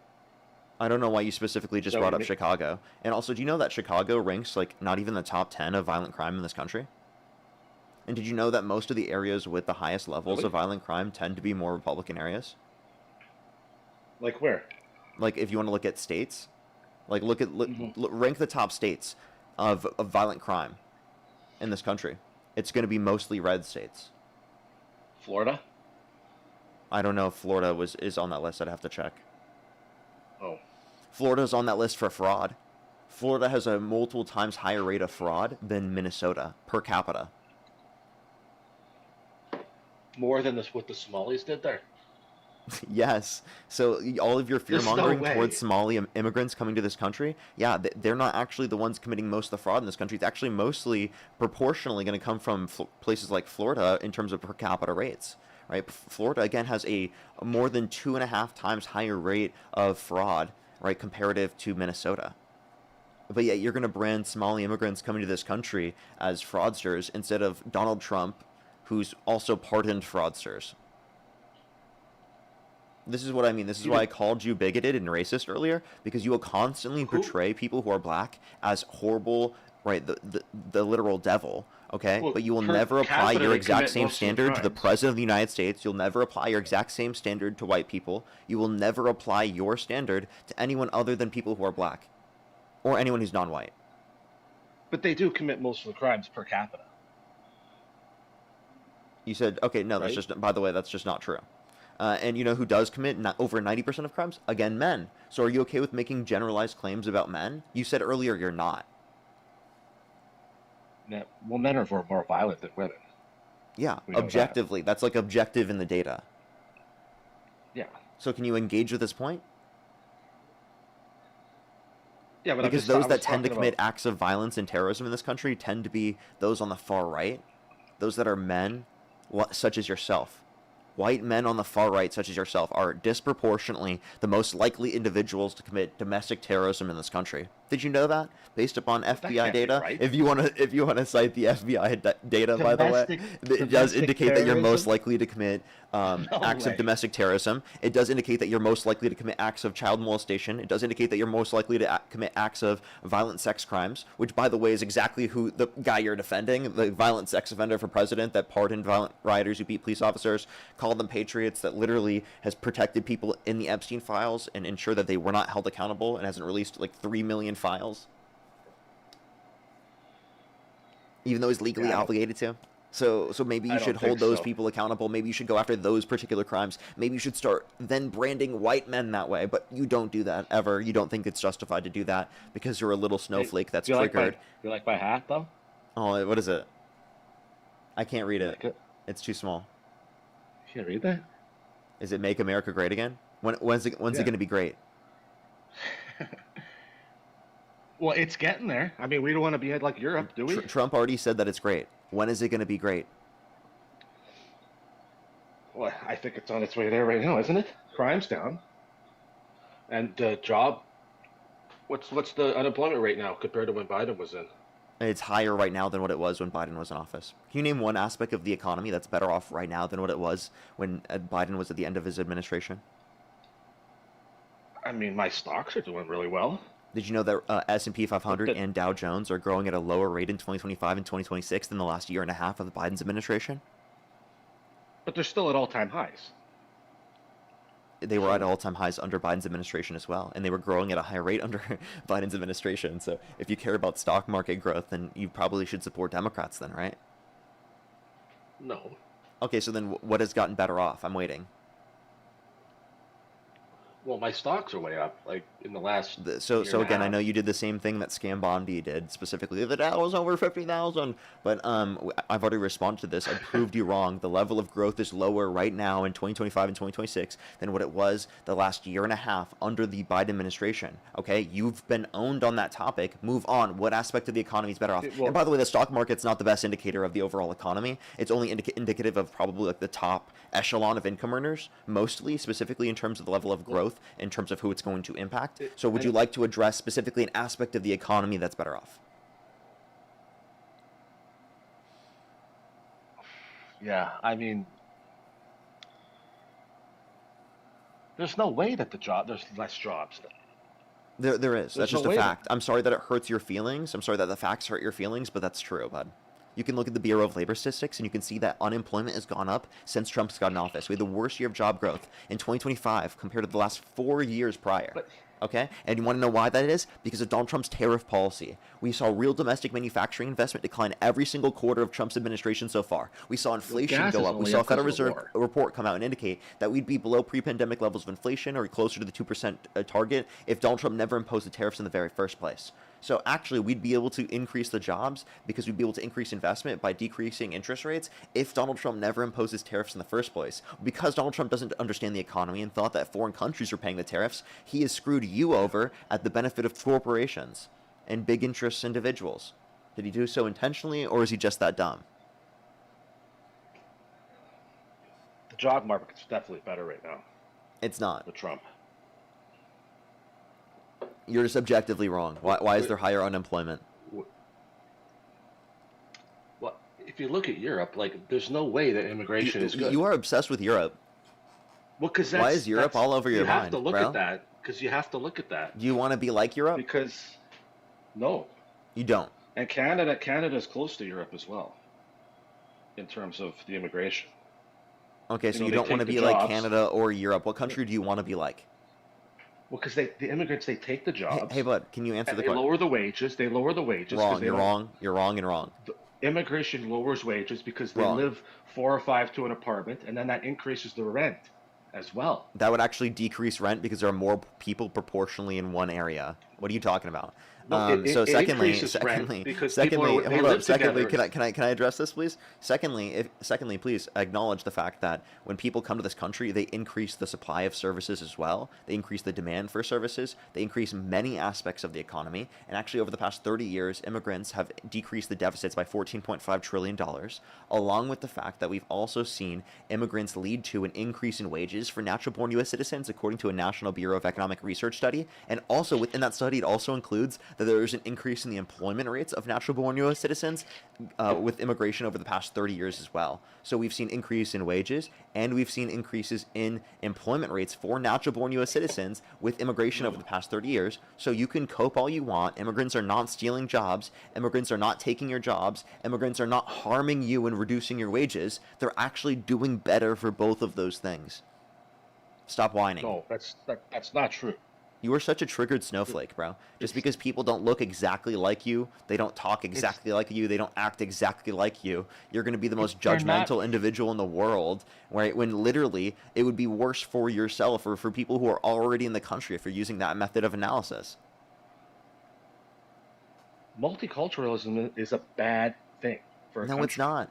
I don't know why you specifically just that brought what up you mean? Chicago. And also, do you know that Chicago ranks like not even the top 10 of violent crime in this country? And did you know that most of the areas with the highest levels Really? of violent crime tend to be more Republican areas? Like where? Like if you want to look at states, like rank the top states of violent crime in this country. It's going to be mostly red states. Florida? I don't know if Florida is on that list. I'd have to check. Oh. Florida's on that list for fraud. Florida has a multiple times higher rate of fraud than Minnesota per capita. More than what the Somalis did there? Yes. So all of your There's no fear-mongering way. towards Somali immigrants coming to this country, yeah, they're not actually the ones committing most of the fraud in this country. It's actually mostly proportionally going to come from places like Florida in terms of per capita rates, right? Florida, again, has a more than 2.5 times higher rate of fraud, right, comparative to Minnesota. But yet you're going to brand Somali immigrants coming to this country as fraudsters instead of Donald Trump, who's also pardoned fraudsters. This is what I mean. This is why I called you bigoted and racist earlier, because you will constantly portray people who are black as horrible, right? The literal devil, okay? Well, but you will per never apply capita, your they exact commit same most of the standard to the crimes. president of the United States. You'll never apply your exact same standard to white people. You will never apply your standard to anyone other than people who are black or anyone who's non-white. But they do commit most of the crimes per capita. You said, okay, no, that's Right? just, by the way, that's just not true. And you know who does commit over 90% of crimes? Again, men. So are you okay with making generalized claims about men? You said earlier you're not. Yeah, well, men are more violent than women. Yeah, We know that. objectively. That's like objective in the data. Yeah. So can you engage with this point? Yeah, but I'm Because just- I those that was tend to talking commit about- acts of violence and terrorism in this country tend to be those on the far right. Those that are men, such as yourself. White men on the far right, such as yourself, are disproportionately the most likely individuals to commit domestic terrorism in this country. Did you know that? Based upon FBI can't be data, right. if you want to cite the FBI data, by the way, Domestic- it does domestic indicate that you're most terrorism? likely to commit acts way. of domestic terrorism. It does indicate that you're most likely to commit acts of child molestation. It does indicate that you're most likely to commit acts of violent sex crimes, which, by the way, is exactly who the guy you're defending, the violent sex offender for president that pardoned violent rioters who beat police officers, called them patriots, that literally has protected people in the Epstein files and ensured that they were not held accountable and hasn't released like 3 million files, even though he's legally Yeah, I don't- obligated to. So maybe you I should don't hold think those so. people accountable. Maybe you should go after those particular crimes. Maybe you should start then branding white men that way. But you don't do that ever. You don't think it's justified to do that because you're a little snowflake that's you like triggered. you like my hat though? Oh, what is it? I can't read it. Like it? It's too small. You can't read that? Is it "Make America Great Again"? When's it Yeah. going to be great? Well, it's getting there. I mean, we don't want to be like Europe, do we? Trump already said that it's great. When is it going to be great? Well, I think it's on its way there right now, isn't it? Crime's down, and job. What's the unemployment rate now compared to when Biden was in? It's higher right now than what it was when Biden was in office. Can you name one aspect of the economy that's better off right now than what it was when Biden was at the end of his administration? I mean, my stocks are doing really well. Did you know that S&P 500 But- and Dow Jones are growing at a lower rate in 2025 and 2026 than the last year and a half of Biden's administration? But they're still at all-time highs. They were at all-time highs under Biden's administration as well, and they were growing at a higher rate under Biden's administration. So if you care about stock market growth, then you probably should support Democrats then, right? No. Okay, so then what has gotten better off? I'm waiting. Well, my stocks are way up, like in the last. So year and a again, I half. know you did the same thing that Scam Bondi did, specifically the Dow was over 50,000. But I've already responded to this. I proved you wrong. The level of growth is lower right now in 2025 and 2026 than what it was the last year and a half under the Biden administration. Okay, you've been owned on that topic. Move on. What aspect of the economy is better off? Well- And by the way, the stock market's not the best indicator of the overall economy. It's only indicative of probably like the top echelon of income earners, mostly, specifically in terms of the level of growth, in terms of who it's going to impact. So would you like to address specifically an aspect of the economy that's better off? Yeah, I mean, there's no way that there's less jobs. There is. There's That's just no a way that- fact. I'm sorry that it hurts your feelings. I'm sorry that the facts hurt your feelings, but that's true, bud. You can look at the Bureau of Labor Statistics, and you can see that unemployment has gone up since Trump's got in office. We had the worst year of job growth in 2025 compared to the last 4 years prior. Okay? And you want to know why that is? Because of Donald Trump's tariff policy. We saw real domestic manufacturing investment decline every single quarter of Trump's administration so far. We saw inflation gas go is up. We only saw a up 'cause Federal of the Reserve war. report come out and indicate that we'd be below pre-pandemic levels of inflation or closer to the 2% target if Donald Trump never imposed the tariffs in the very first place. So actually, we'd be able to increase the jobs because we'd be able to increase investment by decreasing interest rates if Donald Trump never imposes tariffs in the first place. Because Donald Trump doesn't understand the economy and thought that foreign countries are paying the tariffs, he has screwed you over at the benefit of corporations and big interest individuals. Did he do so intentionally, or is he just that dumb? The job market's definitely better right now It's not. with Trump. You're just objectively wrong. Why is there higher unemployment? Well, if you look at Europe, like, there's no way that immigration is good. You are obsessed with Europe. Well, because Why is Europe all over your You have mind, to look bro? at that because you have to look at that Do you want to be like Europe? because no, You don't. and Canada's close to Europe as well in terms of the immigration. Okay, so know, you they don't want to take be the like jobs. Canada or Europe. What country do you want to be like? Well, because the immigrants, they take the jobs. Hey, bud, can you answer and the they question? lower the wages. They lower the wages. 'cause Wrong. they You're don't- wrong. You're wrong and wrong. Immigration lowers wages because they Wrong. live 4 or 5 to an apartment, and then that increases the rent as well. That would actually decrease rent because there are more people proportionally in one area. What are you talking about? No, it secondly, increases rent secondly, because people secondly, are- they hold live up. Secondly, together. can I address this, please? Secondly, please acknowledge the fact that when people come to this country, they increase the supply of services as well. They increase the demand for services. They increase many aspects of the economy. And actually, over the past 30 years, immigrants have decreased the deficits by $14.5 trillion, along with the fact that we've also seen immigrants lead to an increase in wages for natural-born U.S. citizens, according to a National Bureau of Economic Research study. And also within that study, it also includes that there is an increase in the employment rates of natural-born U.S. citizens with immigration over the past 30 years as well. So we've seen increase in wages, and we've seen increases in employment rates for natural-born U.S. citizens with immigration over the past 30 years. So you can cope all you want. Immigrants are not stealing jobs. Immigrants are not taking your jobs. Immigrants are not harming you and reducing your wages. They're actually doing better for both of those things. Stop whining. No, that's not true. You are such a triggered snowflake, bro. Just because people don't look exactly like you, they don't talk exactly like you, they don't act exactly like you, you're going to be the most They're not- judgmental individual in the world, right? When literally it would be worse for yourself or for people who are already in the country if you're using that method of analysis. Multiculturalism is a bad thing for a No, country. it's not.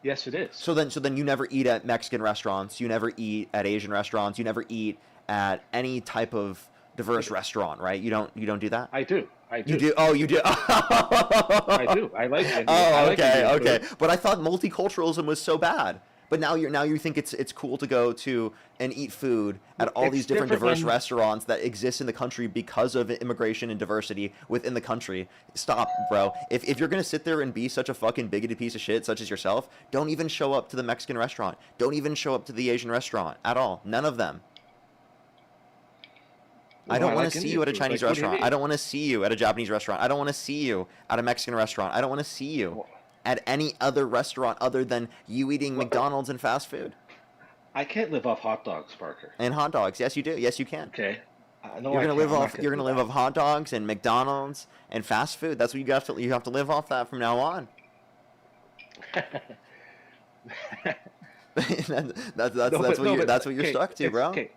Yes, it is. So then you never eat at Mexican restaurants, you never eat at Asian restaurants, you never eat at any type of diverse restaurant, right? You don't do that? I do. You do? Oh, you do? I do. I like Indian. Oh, I like okay, Indian okay. food. But I thought multiculturalism was so bad. But now you think it's cool to go to and eat food at all It's these different different diverse when- restaurants that exist in the country because of immigration and diversity within the country. Stop, bro. If you're gonna sit there and be such a fucking bigoted piece of shit, such as yourself, don't even show up to the Mexican restaurant. Don't even show up to the Asian restaurant at all. None of them. I don't I want like to see Indian you at a food. Chinese Like, what do you restaurant. mean? I don't want to see you at a Japanese restaurant. I don't want to see you at a Mexican restaurant. I don't want to see you at any other restaurant other than you eating McDonald's and fast food. I can't live off hot dogs, Parker. And hot dogs. Yes, you do. Yes, you can. Okay. No, You're I gonna can't. live I'm not off. gonna You're do gonna live that. off hot dogs and McDonald's and fast food. That's what you have to. You have to live off that from now on. That's what you're stuck to, bro. Okay.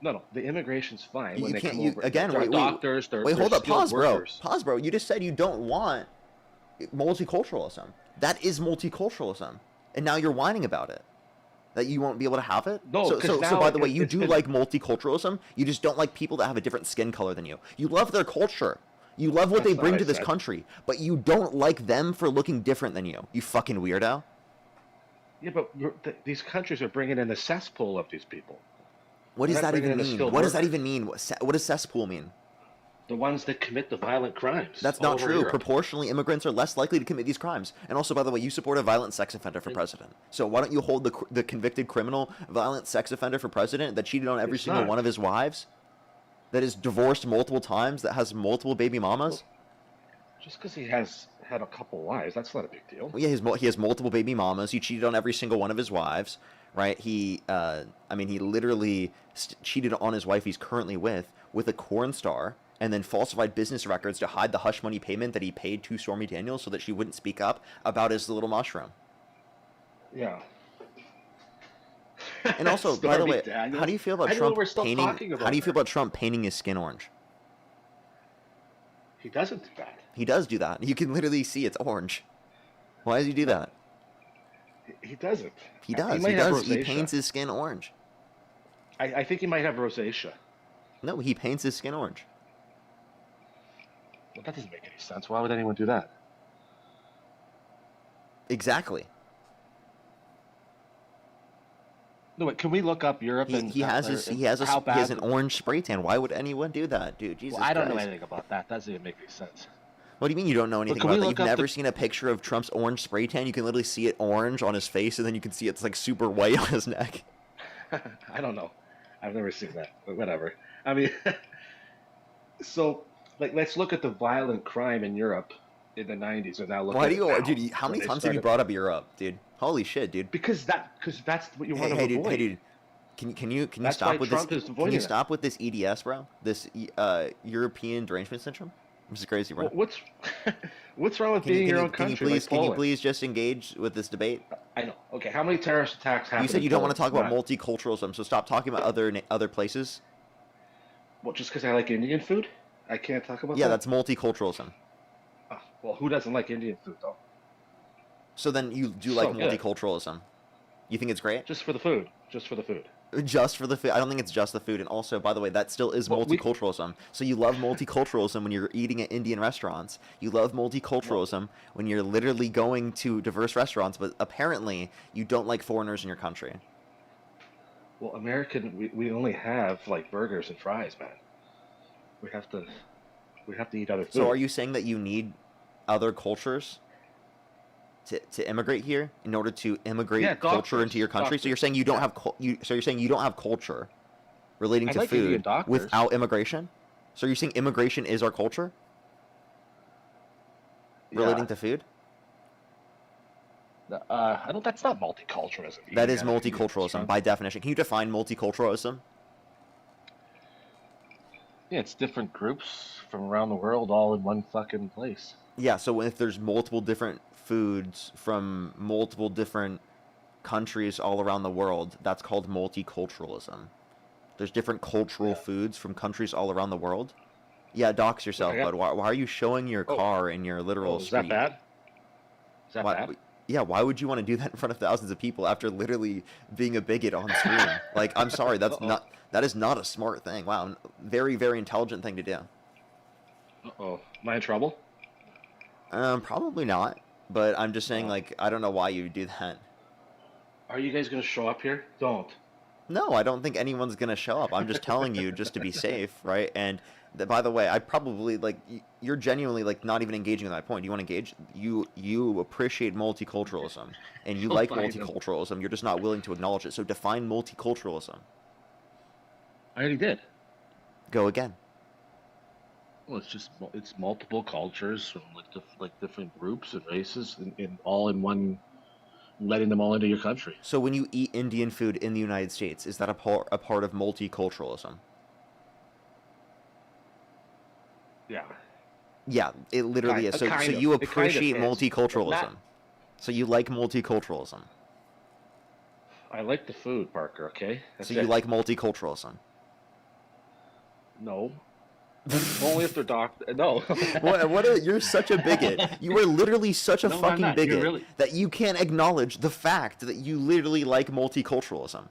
No. The immigration's fine when You they can't. come You over. again. They're Wait. doctors. They're Hold up. skilled Pause, bro. workers. Pause, bro. You just said you don't want multiculturalism. That is multiculturalism, and now you're whining about it. That you won't be able to have it? No, so 'cause now by the way, you it's do been- like multiculturalism. You just don't like people that have a different skin color than you. You love their culture. You love what That's they not bring what to I this said. country, but you don't like them for looking different than you. You fucking weirdo. Yeah, but these countries are bringing in the cesspool of these people. What does They're not that even bringing in the mean? skilled What does that workers. even mean? What does cesspool mean? The ones that commit the violent crimes. That's all not over true. Europe. Proportionally, immigrants are less likely to commit these crimes. And also, by the way, you support a violent sex offender for president. So why don't you hold the convicted criminal, violent sex offender for president that cheated on every It's single not. one of his wives, that is divorced multiple times, that has multiple baby mamas? Just because he has had a couple wives, that's not a big deal. Well, yeah, he has multiple baby mamas. He cheated on every single one of his wives, right? He literally cheated on his wife he's currently with a corn star, and then falsified business records to hide the hush money payment that he paid to Stormy Daniels so that she wouldn't speak up about his little mushroom. Yeah. And also, by the Stormy way, Daniels. how do you feel about I know Trump we're still painting? talking about How do you her. feel about Trump painting his skin orange? He doesn't do that. He does do that. You can literally see it's orange. Why does he do that? He doesn't. He does. might He have does. He rosacea. paints his skin orange. I think he might have rosacea. No, he paints his skin orange. Well, that doesn't make any sense. Why would anyone do that? Exactly. No, wait, can we look up Europe and He has an orange spray tan. Why would anyone do that, dude? Jesus Well, I don't know Christ. anything about that. That doesn't even make any sense. What do you mean you don't know anything can about we that? look You've up never the- seen a picture of Trump's orange spray tan? You can literally see it orange on his face, and then you can see it's like super white on his neck. I don't know. I've never seen that, but whatever. I mean, so like let's look at the violent crime in Europe in the 90s, and now look. Why at do you, it now. dude? How So many they times have you started- brought up Europe, dude? Holy shit, dude. Because that's what you want to Dude, avoid. hey, dude. Can you That's stop why with Trump this? is Can avoiding you it. stop with this EDS, bro? This European derangement syndrome. This is crazy, bro. What's what's wrong with being your own country? Can you like please just engage with this debate? I know. Okay, how many terrorist attacks happened? You said in you don't want to talk Poland? about multiculturalism, so stop talking about other places. Well, just because I like Indian food, I can't talk about Yeah, that. that's multiculturalism. Well, who doesn't like Indian food though? So then you do So like good. multiculturalism. You think it's great? Just for the food. Just for the food. Just for the food. I don't think it's just the food. And also, by the way, that still is multiculturalism. So you love multiculturalism when you're eating at Indian restaurants. You love multiculturalism when you're literally going to diverse restaurants, but apparently you don't like foreigners in your country. Well, American, we only have like burgers and fries, man. We have to eat other food. So are you saying that you need other cultures to immigrate here in order to immigrate Yeah, culture doctors, into your country? So doctors. you're saying you don't have so you're saying you don't have culture relating I to like Indian food doctors. without immigration? So you're saying immigration is our culture relating Yeah. to food? I don't. That's not multiculturalism. That is eating at Indian multiculturalism restaurants. by definition. Can you define multiculturalism? Yeah, it's different groups from around the world all in one fucking place. Yeah, so if there's multiple different foods from multiple different countries all around the world, that's called multiculturalism. There's different cultural foods from countries all around the world. Yeah, dox yourself, Okay. bud. Why are you showing your car in your literal Is street? that bad? Is that Why, bad? Yeah, why would you want to do that in front of thousands of people after literally being a bigot on screen? Like, I'm sorry, that is not a smart thing. Wow, very, very intelligent thing to do. Uh-oh. Am I in trouble? Probably not. But I'm just saying, like, I don't know why you would do that. Are you guys gonna show up here? Don't. No, I don't think anyone's gonna show up. I'm just telling you, just to be safe, right? And by the way, I probably like you're genuinely like not even engaging with my point. Do you want to engage? You appreciate multiculturalism and you like Fine. multiculturalism. You're just not willing to acknowledge it. So define multiculturalism. I already did. Go again. Well, it's just it's multiple cultures from like different groups and races, in all in one, letting them all into your country. So when you eat Indian food in the United States, is that a part of multiculturalism? Yeah. Yeah, it literally is. So you appreciate multiculturalism. So you like multiculturalism. I like the food, Parker. Okay. So you like multiculturalism. No. Only if they're No. You're such a bigot. You are literally such a No, I'm fucking not. You're bigot really- that you can't acknowledge the fact that you literally like multiculturalism.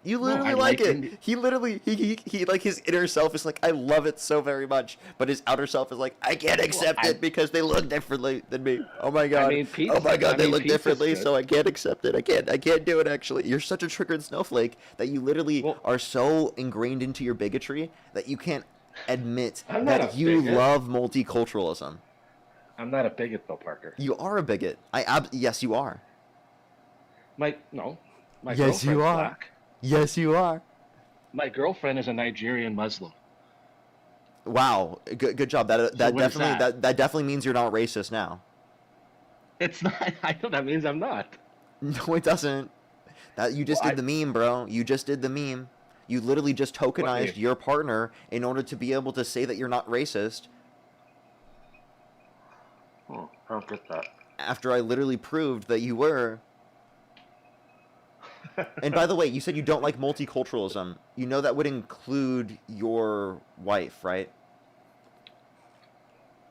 You literally I like it. Indi- He literally he like his inner self is like, I love it so very much, but his outer self is like, I can't accept it because they look differently than me. Oh my god. Oh my god, they look differently, so I can't accept it. I can't do it actually. You're such a triggered snowflake that you literally are so ingrained into your bigotry that you can't admit I'm not that a you bigot. love multiculturalism. I'm not a bigot though, Parker. You are a bigot. Yes, you are. My Yes, girlfriend's you are. black. Yes, you are. My girlfriend is a Nigerian Muslim. Wow, good job. That what is definitely that? that definitely means you're not racist now. It's not. I know that means I'm not. No, it doesn't. That you just did the meme, bro. You just did the meme. You literally just tokenized meme? your partner in order to be able to say that you're not racist. Oh, I don't get that. After I literally proved that you were. And by the way, you said you don't like multiculturalism. You know that would include your wife, right?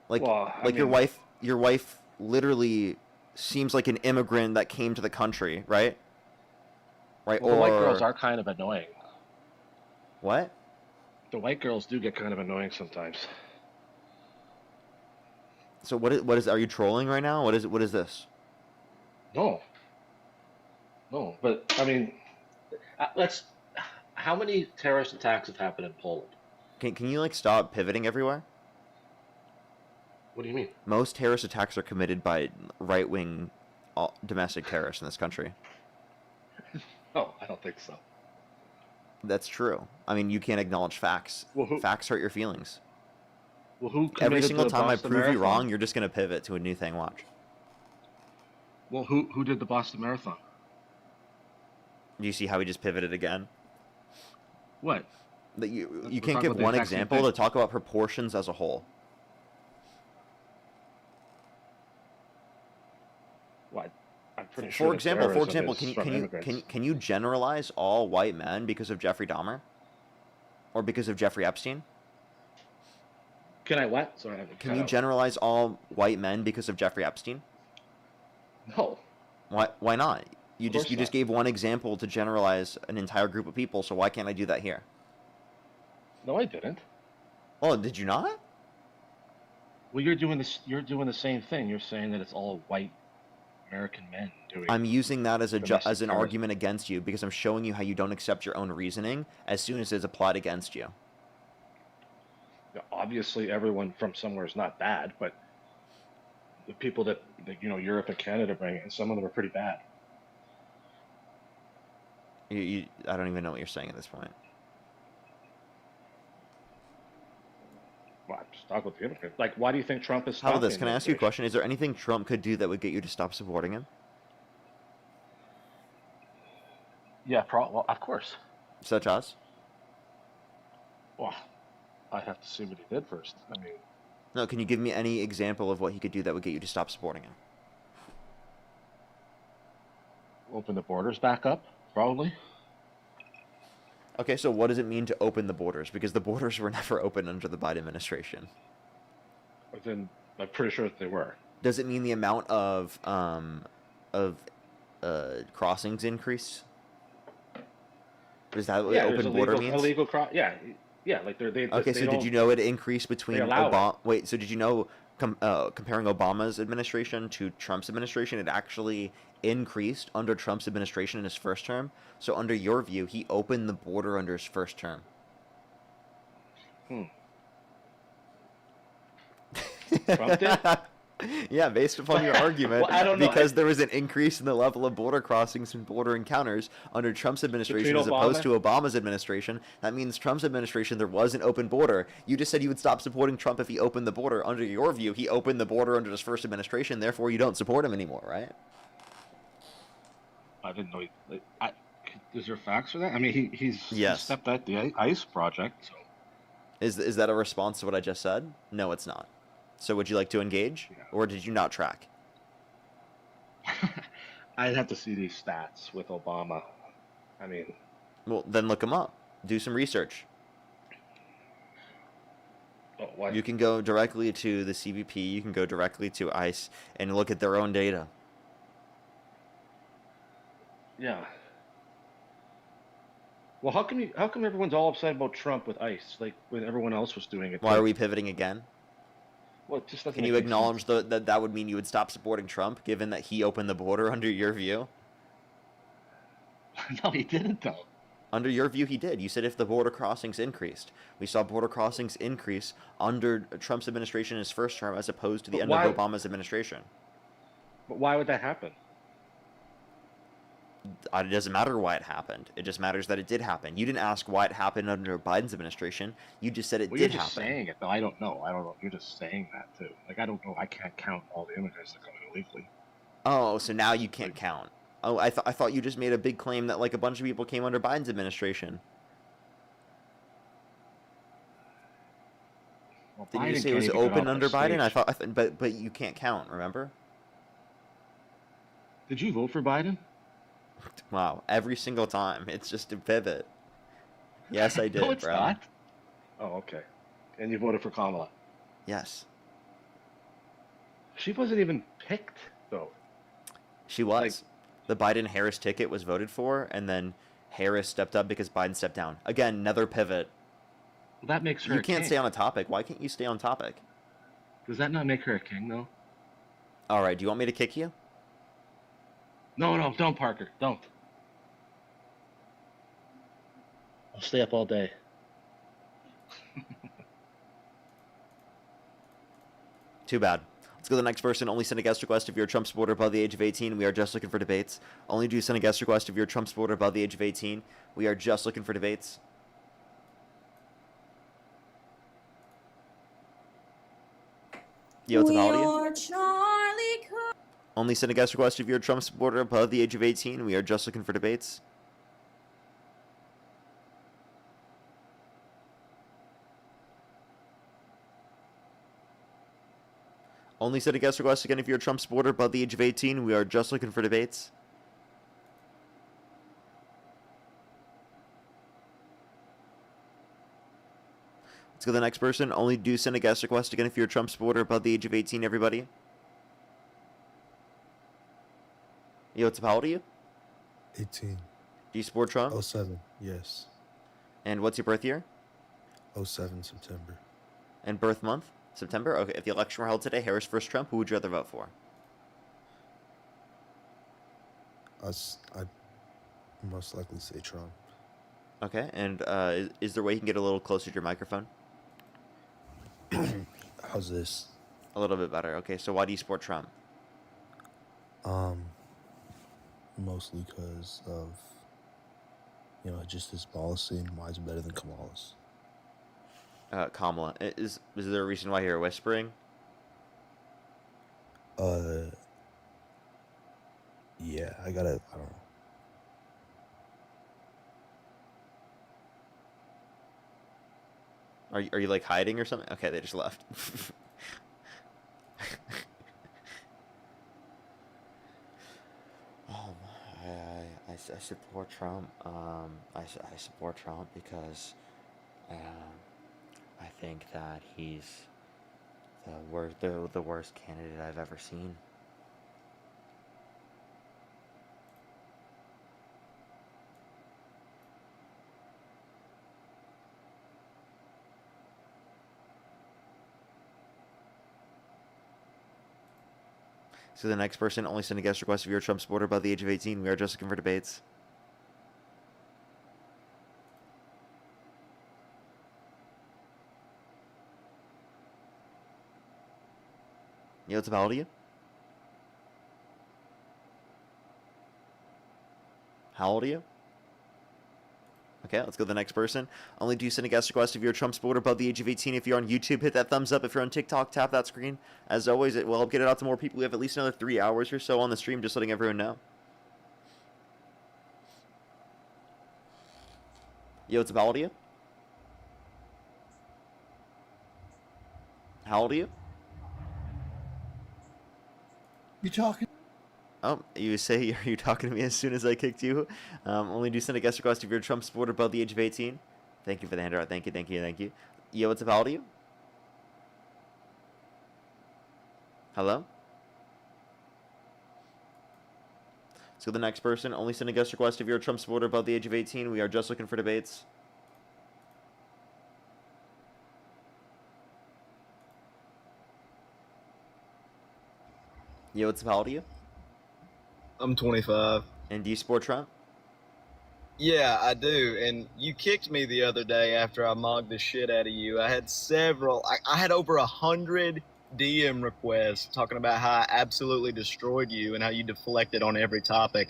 Like, Well, I your mean- wife literally seems like an immigrant that came to the country, right? Right? Well, the white girls are kind of annoying. What? The white girls do get kind of annoying sometimes. So what is? Are you trolling right now? What is this? No. No, but I mean, let's. How many terrorist attacks have happened in Poland? Can you like stop pivoting everywhere? What do you mean? Most terrorist attacks are committed by right-wing domestic terrorists in this country. No, I don't think so. That's true. I mean, you can't acknowledge facts. Well, Facts hurt your feelings. Well, who Every committed single the time I Boston prove you Marathon? wrong, you're just gonna pivot to a new thing. Watch. Well, who did the Boston Marathon? Do you see how he just pivoted again? What? That you We're can't talking give about the one exact same example thing. to talk about proportions as a whole. What? I'm pretty sure. For that example, terrorism is can from you immigrants. can you generalize all white men because of Jeffrey Dahmer, or because of Jeffrey Epstein? Can I what? Sorry. I Can you generalize all white men because of Jeffrey Epstein? No. Why not? You Of course just gave one example to generalize an entire group of people, so why can't I do that here? No, I didn't. Oh, did you not? Well, you're doing this. You're doing the same thing. You're saying that it's all white American men doing. I'm using that as domestic as an terrorism. argument against you because I'm showing you how you don't accept your own reasoning as soon as it's applied against you. Yeah, obviously, everyone from somewhere is not bad, but the people that Europe and Canada bring in, some of them are pretty bad. I don't even know what you're saying at this point. Well, I'm just talking about the immigrants. Like, why do you think Trump is How about stopping this? Can I ask you a immigration? question? Is there anything Trump could do that would get you to stop supporting him? Yeah, well, of course. Such as? Well, I'd have to see what he did first. I mean, No, can you give me any example of what he could do that would get you to stop supporting him? open the borders back up, probably. Okay, so what does it mean to open the borders? Because the borders were never open under the Biden administration. But then I'm pretty sure that they were. Does it mean the amount of crossings increase? Is that what Yeah, open there's border means? illegal cross. Yeah, yeah. Like they. Okay, so did you know it increased between allow Obama? Wait, so did you know comparing Obama's administration to Trump's administration, it actually increased under Trump's administration in his first term? So under your view, he opened the border under his first term. Trump did? Yeah, based upon your argument, Well, I don't know. because there was an increase in the level of border crossings and border encounters under Trump's administration as opposed to Obama's administration. That means Trump's administration, there was an open border. You just said you would stop supporting Trump if he opened the border. Under your view, he opened the border under his first administration, therefore you don't support him anymore, right? I didn't know. Is there facts for that? I mean, he Yes. stepped out the ICE project. So. Is that a response to what I just said? No, it's not. So would you like to engage, or did you not track? I'd have to see these stats with Obama. I mean, well, then look them up. Do some research. Oh, what? You can go directly to the CBP. You can go directly to ICE and look at their own data. Yeah. Well, how come everyone's all upset about Trump with ICE, like when everyone else was doing it? Why are we pivoting again? Well, it just doesn't Can make you any acknowledge that that would mean you would stop supporting Trump, given that he opened the border under your view? No, he didn't, though. Under your view, he did. You said if the border crossings increased. We saw border crossings increase under Trump's administration in his first term as opposed to the end of Obama's administration. But why would that happen? It doesn't matter why it happened. It just matters that it did happen. You didn't ask why it happened under Biden's administration. You just said it Well, did you're just happen. saying it, though. I don't know. You're just saying that, too. Like, I don't know. I can't count all the immigrants that come in illegally. Oh, so now you can't count. Oh, I thought you just made a big claim that like a bunch of people came under Biden's administration. Well, Didn't you Biden say it was can't even get open off under the Biden? stage. But you can't count. Remember? Did you vote for Biden? Wow, every single time. It's just a pivot. Yes, I did, No, it's bro. not. Oh, okay. And you voted for Kamala. Yes. She wasn't even picked, though. She was. The Biden-Harris ticket was voted for, and then Harris stepped up because Biden stepped down. Again, another pivot. Well, that makes her You a can't king. stay on a topic. Why can't you stay on topic? Does that not make her a king, though? All right, do you want me to kick you? No, don't, Parker. Don't. I'll stay up all day. Too bad. Let's go to the next person. Only send a guest request if you're a Trump supporter above the age of 18. We are just looking for debates. Only do send a guest request if you're a Trump supporter above the age of 18. We are just looking for debates. Yo, what's up, Howdy? Only send a guest request if you're a Trump supporter above the age of 18. We are just looking for debates. Only send a guest request again if you're a Trump supporter above the age of 18. We are just looking for debates. Let's go to the next person. Only do send a guest request again if you're a Trump supporter above the age of 18, everybody. Yo, what's up? How old are you? 18. Do you support Trump? 07, yes. And what's your birth year? 07 September. And birth month? September? Okay, if the election were held today, Harris versus Trump, who would you rather vote for? I'd most likely say Trump. Okay, and is there a way you can get a little closer to your microphone? How's this? A little bit better. Okay, so why do you support Trump? Mostly because of, just his policy and why it's better than Kamala's. Kamala. Is there a reason why you're whispering? Yeah, I don't know. Are you like hiding or something? Okay, they just left. I support Trump. I support Trump because I think that he's the worst candidate I've ever seen. So the next person, only send a guest request if you're a Trump supporter above the age of 18. We are just looking for debates. Yo, what's up? How old are you? How old are you? Okay, let's go to the next person. Only do send a guest request if you're a Trump supporter above the age of 18. If you're on YouTube, hit that thumbs up. If you're on TikTok, tap that screen. As always, it will help get it out to more people. We have at least another 3 hours or so on the stream, just letting everyone know. Yo, what's up? How old are you? How old are you? You talking? Oh, you say are you talking to me as soon as I kicked you? Only do send a guest request if you're a Trump supporter above the age of 18. Thank you for the handout. Thank you, thank you, thank you. Yo, what's up? How old are you? Hello? Let's go to the next person. Only send a guest request if you're a Trump supporter above the age of 18. We are just looking for debates. Yo, what's up? How old are you? I'm 25. And do you support Trump? Yeah, I do. And you kicked me the other day after I mogged the shit out of you. I had several. I had over 100 DM requests talking about how I absolutely destroyed you and how you deflected on every topic.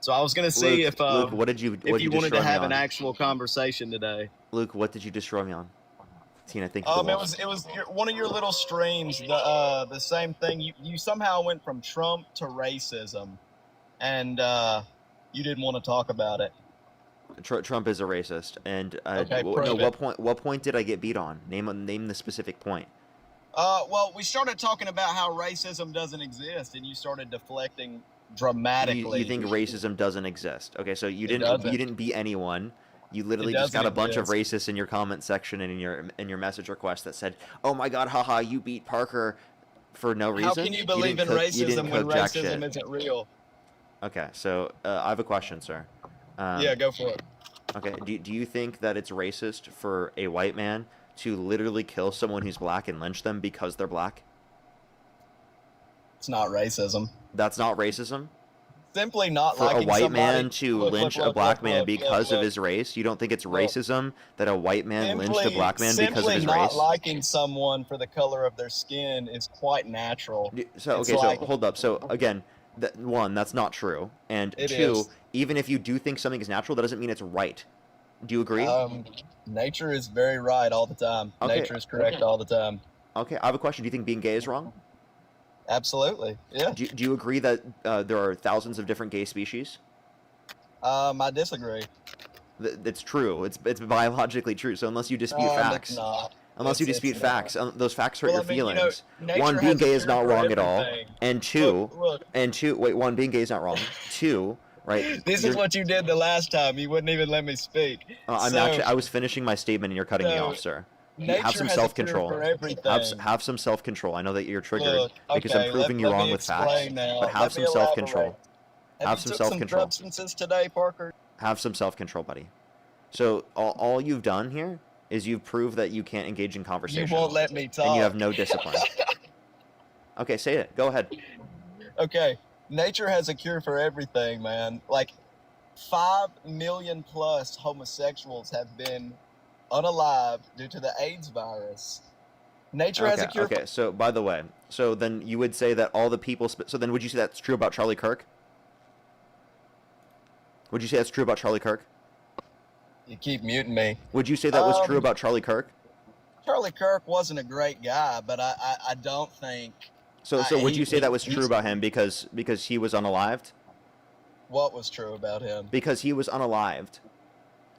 So I was gonna see Luke, Luke, what did you wanted to have an on? actual conversation today. Luke, what did you destroy me on? Tina, thank you. It was one of your little streams. The same thing. You somehow went from Trump to racism, and you didn't want to talk about it. Trump is a racist, and Okay, what point did I get beat on? Name the specific point. Well, we started talking about how racism doesn't exist, and you started deflecting dramatically. You think racism doesn't exist? Okay, so you didn't beat anyone. You literally just got a bunch of racists in your comment section and in your message request that said, "Oh my God, haha, you beat Parker for no reason." How can you believe in racism when racism isn't real? Okay, so I have a question, sir. Yeah, go for it. Okay, do you think that it's racist for a white man to literally kill someone who's black and lynch them because they're black? It's not racism. That's not racism? Simply not for liking a white somebody. man to lynch a black man because of his race? You don't think it's racism that a white man lynched a black man because of his Simply not race? liking someone for the color of their skin is quite natural. So It's okay, like- so hold up. So again, one, that's not true, and It two, is. even if you do think something is natural, that doesn't mean it's right. Do you agree? Nature is very right all the time. Okay. Nature is correct all the time. Okay, I have a question. Do you think being gay is wrong? Absolutely. Yeah. Do you agree that there are thousands of different gay species? I disagree. It's true. It's biologically true. So unless you dispute It's facts, not. unless you It's dispute not. facts, those facts hurt Well, your I mean, you know, feelings. nature One, being has a gay is cure not for wrong at all, everything. and two, Look. wait, one, being gay is not wrong. Two, right? This is what you did the last time. You wouldn't even let me speak. I was finishing my statement and you're cutting me So, off, sir. nature Have some has a cure self-control. for everything. Have some self-control. I know that you're triggered Look, because okay, I'm proving you let wrong me with facts, explain now. but have Let some me self-control. elaborate. Have you some took self-control. some substances today, Parker? Have some self-control, buddy. So all you've done here is you've proved that you can't engage in conversation. You won't let me talk. And you have no discipline. Okay, say it. Go ahead. Okay, nature has a cure for everything, man. Like, 5 million plus homosexuals have been unalive due to the AIDS virus. Nature has a cure. Okay. So by the way, so then you would say that all the people. So then would you say that's true about Charlie Kirk? Would you say that's true about Charlie Kirk? You keep muting me. Would you say that was true about Charlie Kirk? Charlie Kirk wasn't a great guy, but I don't think. So would you say that was true about him because he was unalived? What was true about him? Because he was unalived.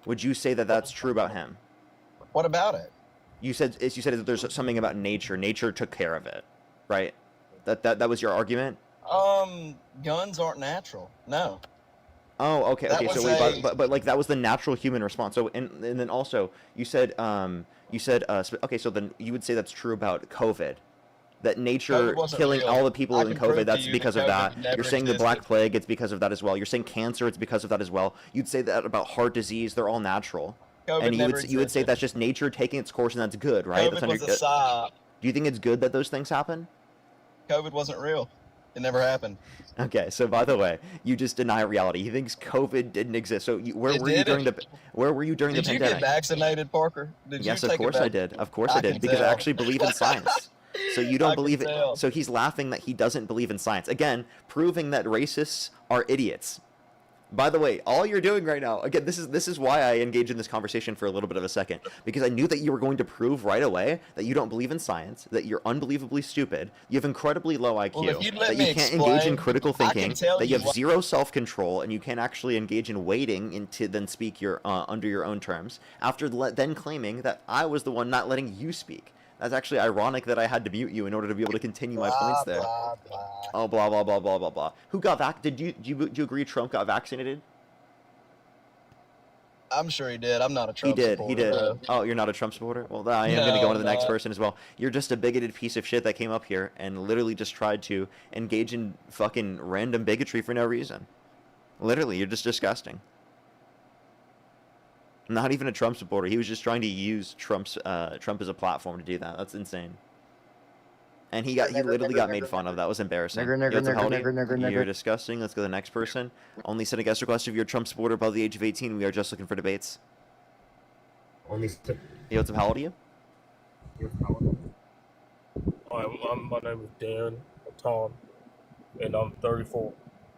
Would you say that that's true about him? What about it? You said that there's something about nature. Nature took care of it, right? That was your argument. Guns aren't natural. No. Oh, okay, That okay. So was wait, but like that was the natural human response. So and then also you said okay. So then you would say that's true about COVID, that nature COVID wasn't killing real. all the people I in can prove COVID. to That's you because that of COVID that. never You're saying the existed. Black Plague. It's because of that as well. You're saying cancer. It's because of that as well. You'd say that about heart disease. They're all natural. COVID And you never would say existed. that's just nature taking its course, and that's good, right? COVID That's was a psyop. Do you think it's good that those things happen? COVID wasn't real. It never happened. Okay, so by the way, you just deny reality. He thinks COVID didn't exist. So where It were you during didn't. the Did you pandemic? get vaccinated, Parker? Did Yes, you of take a course I did. Of course I I did can because I tell. actually believe in science. So you don't I can believe it. tell. So he's laughing that he doesn't believe in science. Again, proving that racists are idiots. By the way, all you're doing right now, again, this is why I engaged in this conversation for a little bit of a second, because I knew that you were going to prove right away that you don't believe in science, that you're unbelievably stupid, you have incredibly low IQ, Well, if you'd let that me you can't engage in explain, critical I can thinking, tell that you you have what- zero self-control, and you can't actually engage in waiting to then speak your under your own terms, after then claiming that I was the one not letting you speak. That's actually ironic that I had to mute you in order to be able to continue my points there. Blah, blah. Oh, blah, blah, blah, blah, blah, blah. Who got do you agree Trump got vaccinated? I'm sure he did. I'm not a He Trump did, supporter. he did. though. Oh, you're not a Trump supporter? Well, I am going to go No, on to the next not. person as well. You're just a bigoted piece of shit that came up here and literally just tried to engage in fucking random bigotry for no reason. Literally, you're just disgusting. Not even a Trump supporter. He was just trying to use Trump as a platform to do that. That's insane. And he literally got made fun of. That was embarrassing. Nigger, nigger, Yo, what's up, nigger, Howdy? nigger, nigger, You're nigger. disgusting. Let's go to the next person. Only send a guest request if you're a Trump supporter above the age of 18. We are just looking for debates. Only Yo, what's up? How old are you? my name is Dan Tom, and I'm 34.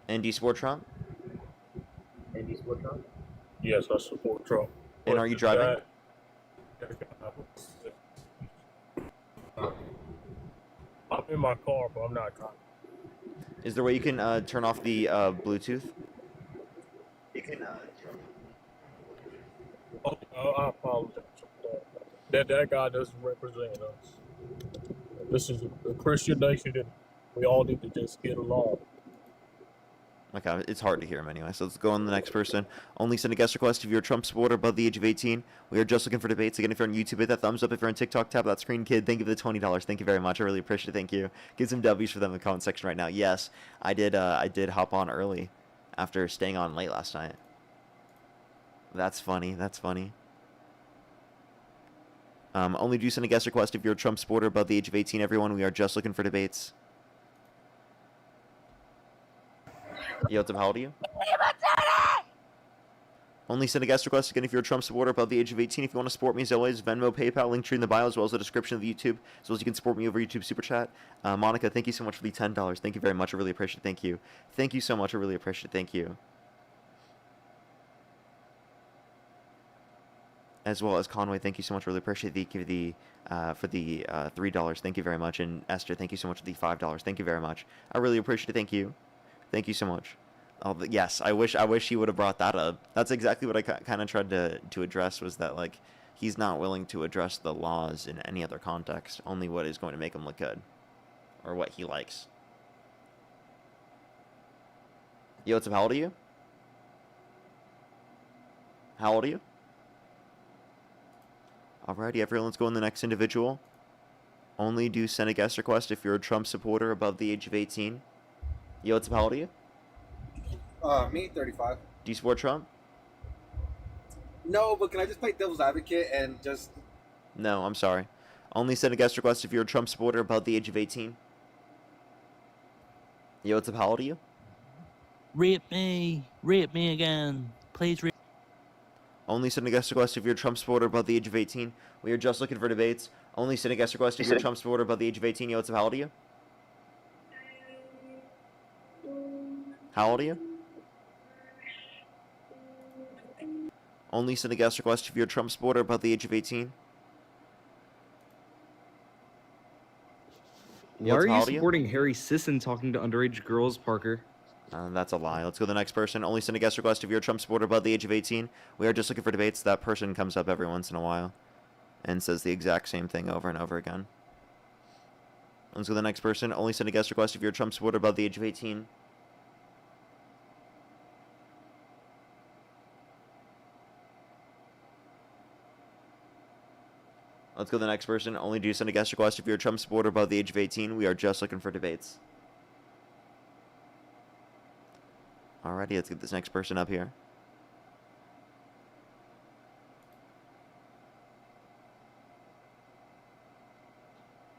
And do you support Trump? Yes, I support Trump. And are you driving? I'm in my car, but I'm not driving. Is there a way you can turn off the Bluetooth? Oh, I apologize. That guy doesn't represent us. This is a Christian nation, and we all need to just get along. Okay, it's hard to hear him anyway, so let's go on to the next person. Only send a guest request if you're a Trump supporter above the age of 18. We are just looking for debates. Again, if you're on YouTube, hit that thumbs up. If you're on TikTok, tap that screen, kid. Thank you for the $20. Thank you very much. I really appreciate it. Thank you. Get some W's for them in the comment section right now. Yes, I did hop on early after staying on late last night. That's funny. That's funny. Only do send a guest request if you're a Trump supporter above the age of 18. Everyone, we are just looking for debates. Yo, what's up? How old are you? Only send a guest request again if you're a Trump supporter above the age of 18. If you want to support me, as always, Venmo, PayPal, link tree in the bio, as well as the description of the YouTube, as well as you can support me over YouTube Super Chat. Monica, thank you so much for the $10. Thank you very much. I really appreciate it. Thank you. Thank you so much. I really appreciate it. Thank you. As well as Conway, thank you so much. Really appreciate the for the $3. Thank you very much. And Esther, thank you so much for the $5. Thank you very much. I really appreciate it. Thank you. Thank you so much. Oh, yes, I wish he would have brought that up. That's exactly what I kind of tried to address, was that, like, he's not willing to address the laws in any other context, only what is going to make him look good, or what he likes. Yo, what's up? How old are you? How old are you? Alrighty, everyone, let's go on the next individual. Only do send a guest request if you're a Trump supporter above the age of 18. Yo, what's up? How old are you? Me, 35. Do you support Trump? No, but can I just play devil's advocate and just... No, I'm sorry. Only send a guest request if you're a Trump supporter above the age of 18. Yo, what's up? How old are you? Rip me again. Please rip. Only send a guest request if you're a Trump supporter above the age of 18. We are just looking for debates. Only send a guest request if you're a Trump supporter above the age of 18. Yo, what's up? How old are you? How old are you? Only send a guest request if you're a Trump supporter above the age of 18. Why are you supporting Harry Sisson talking to underage girls, Parker? That's a lie. Let's go to the next person. Only send a guest request if you're a Trump supporter above the age of 18. We are just looking for debates. That person comes up every once in a while and says the exact same thing over and over again. Let's go to the next person. Only send a guest request if you're a Trump supporter above the age of 18. Let's go to the next person. Only do send a guest request if you're a Trump supporter above the age of 18. We are just looking for debates. Alrighty, let's get this next person up here.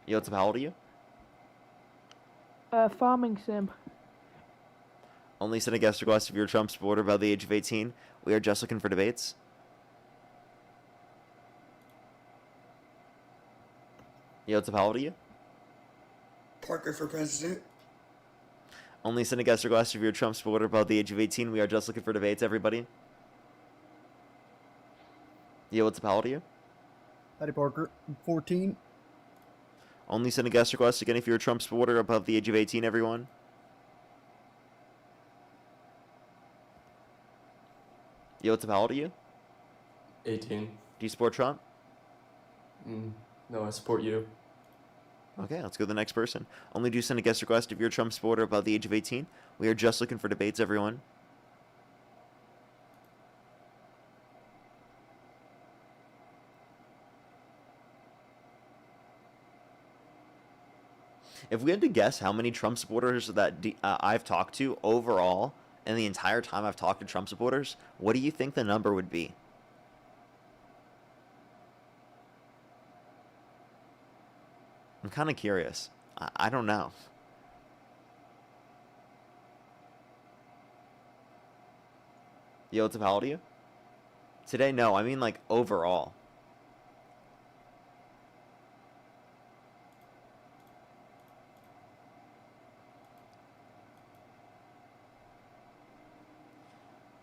Yo, what's up? How old are you? Farming sim. Only send a guest request if you're a Trump supporter above the age of 18. We are just looking for debates. Yo, what's up? How old are you? Parker for president. Only send a guest request if you're a Trump supporter above the age of 18. We are just looking for debates, everybody. Yo, what's up? How old are you? Howdy, Parker. I'm 14. Only send a guest request again if you're a Trump supporter above the age of 18, everyone. Yo, what's up? How old are you? 18. Do you support Trump? No, I support you. Okay, let's go to the next person. Only do send a guest request if you're a Trump supporter above the age of 18. We are just looking for debates, everyone. If we had to guess how many Trump supporters that I've talked to overall, and the entire time I've talked to Trump supporters, what do you think the number would be? I'm kind of curious. I don't know. Yo, what's up? How old are you? Today, no. I mean, like, overall.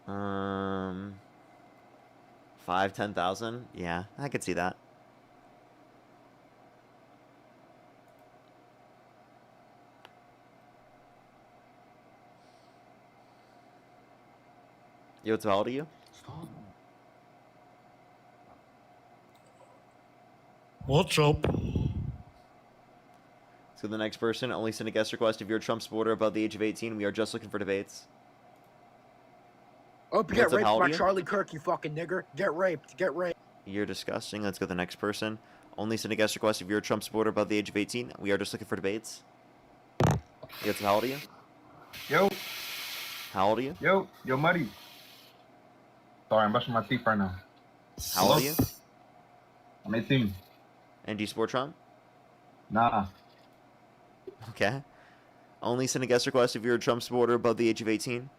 Um, 10,000? Yeah, I could see that. Yo, what's up? How old are you? What's up? So the next person, only send a guest request if you're a Trump supporter above the age of 18. We are just looking for debates. Hope you What's get up? How raped old by are you? Charlie Kirk, you fucking nigger. Get raped. Get raped. You're disgusting. Let's go to the next person. Only send a guest request if you're a Trump supporter above the age of 18. We are just looking for debates. Yo, what's up? How old are you? Yo, How old are you? yo, Muddy. Sorry, I'm brushing my teeth right now. How old are you? I'm 18. And do you support Trump? Nah. Okay. Only send a guest request if you're a Trump supporter above the age of 18.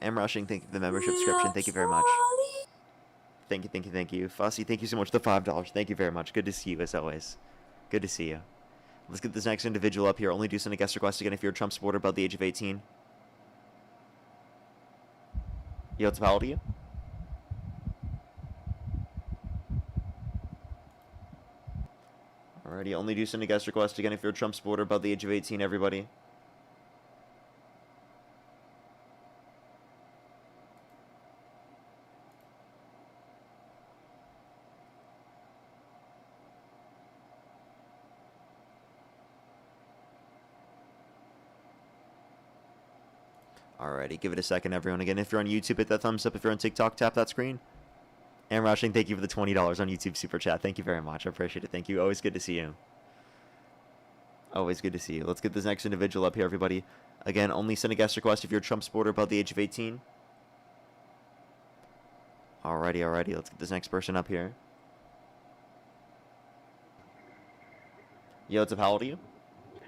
M. Rushing, thank you for the membership subscription. Thank you very much. Thank you, thank you, thank you. Fossey, thank you so much for the $5. Thank you very much. Good to see you, as always. Good to see you. Let's get this next individual up here. Only do send a guest request again if you're a Trump supporter above the age of 18. Yo, what's up? How old are you? Alrighty, only do send a guest request again if you're a Trump supporter above the age of 18, everybody. Alrighty, give it a second, everyone. Again, if you're on YouTube, hit that thumbs up. If you're on TikTok, tap that screen. And Rushing, thank you for the $20 on YouTube Super Chat. Thank you very much. I appreciate it. Thank you. Always good to see you. Always good to see you. Let's get this next individual up here, everybody. Again, only send a guest request if you're a Trump supporter above the age of 18. Alrighty. Let's get this next person up here. Yo, what's up? How old are you?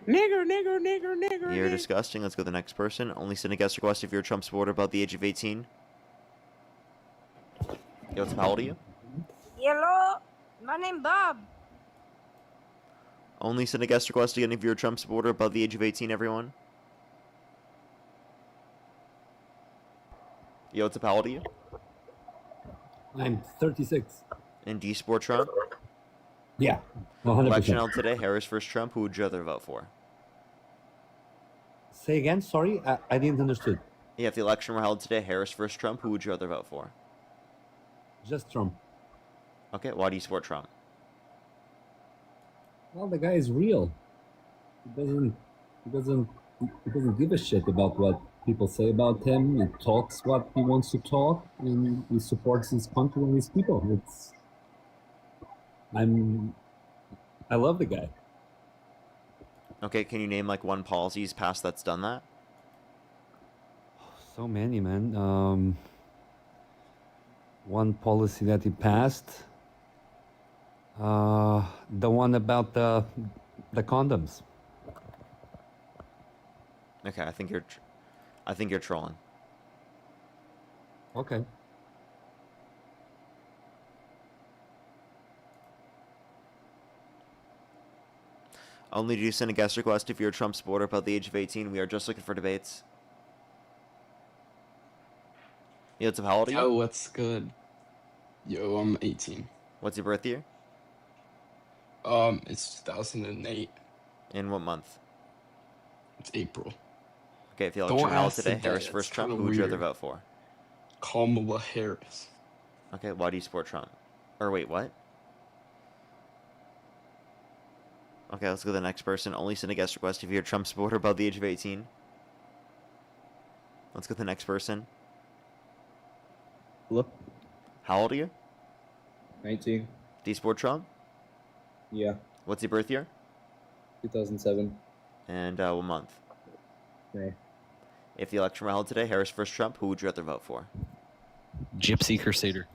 Nigger. You're disgusting. Let's go to the next person. Only send a guest request if you're a Trump supporter above the age of 18. Yo, what's up? How old are you? Hello, my name Bob. Only send a guest request again if you're a Trump supporter above the age of 18, everyone. Yo, what's up? How old are you? I'm 36. And do you support Trump? Yeah, 100%. Election held today, Harris versus Trump. Who would you rather vote for? Say again, sorry, I didn't understood. Yeah, if the election were held today, Harris versus Trump, who would you rather vote for? Just Trump. Okay, why do you support Trump? Well, the guy is real. He doesn't give a shit about what people say about him. He talks what he wants to talk, and he supports his country and his people. I love the guy. Okay, can you name like one policy he's passed that's done that? So many, man. One policy that he passed. The one about the condoms. Okay, I think you're trolling. Okay. Only do send a guest request if you're a Trump supporter above the age of 18. We are just looking for debates. Yo, what's up? How old are you? Yo, what's good? Yo, I'm 18. What's your birth year? It's 2008. In what month? It's April. Okay, if the Don't election were held ask today, the Harris day, versus it's Trump, kinda who would you rather weird. vote for? Kamala Harris. Okay, why do you support Trump? Or wait, what? Okay, let's go to the next person. Only send a guest request if you're a Trump supporter above the age of 18. Let's go to the next person. Hello? How old are you? 19. Do you support Trump? Yeah. What's your birth year? 2007. And what month? May. If the election were held today, Harris versus Trump, who would you rather vote for? Gypsy Crusader.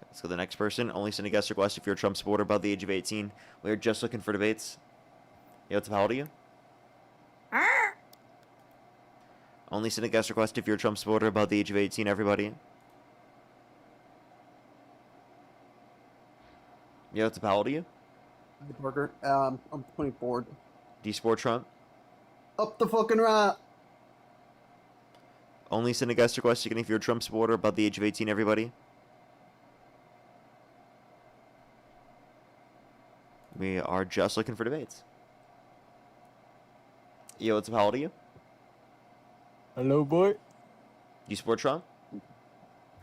Let's go to the next person. Only send a guest request if you're a Trump supporter above the age of 18. We are just looking for debates. Yo, what's up? How old are you? Only send a guest request if you're a Trump supporter above the age of 18, everybody. Yo, what's up? How old are you? Parker. I'm 24. Do you support Trump? Up the fucking right. Only send a guest request again if you're a Trump supporter above the age of 18, everybody. We are just looking for debates. Yo, what's up? How old are you? Hello, boy. Do you support Trump?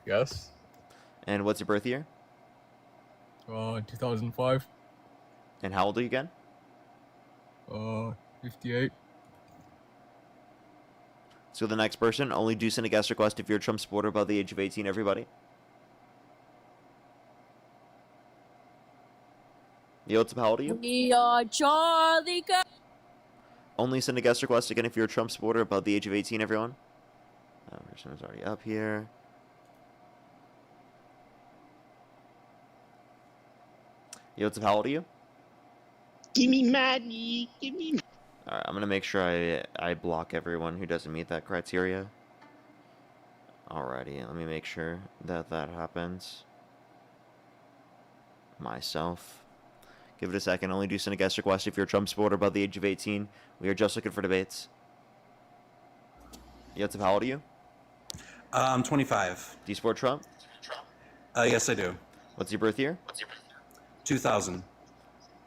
Yes. And what's your birth year? 2005. And how old are you again? 58. So the next person, only do send a guest request if you're a Trump supporter above the age of 18, everybody. Yo, what's up? How old are you? We are Charlie Girl. Only send a guest request again if you're a Trump supporter above the age of 18, everyone. Person is already up here. Yo, what's up? How old are you? Give me money. Give me. Alright, I'm gonna make sure I block everyone who doesn't meet that criteria. Alrighty, let me make sure that happens. Myself. Give it a second. Only do send a guest request if you're a Trump supporter above the age of 18. We are just looking for debates. Yo, what's up? How old are you? I'm 25. Do you support Trump? Yes, I do. What's your birth year? 2000.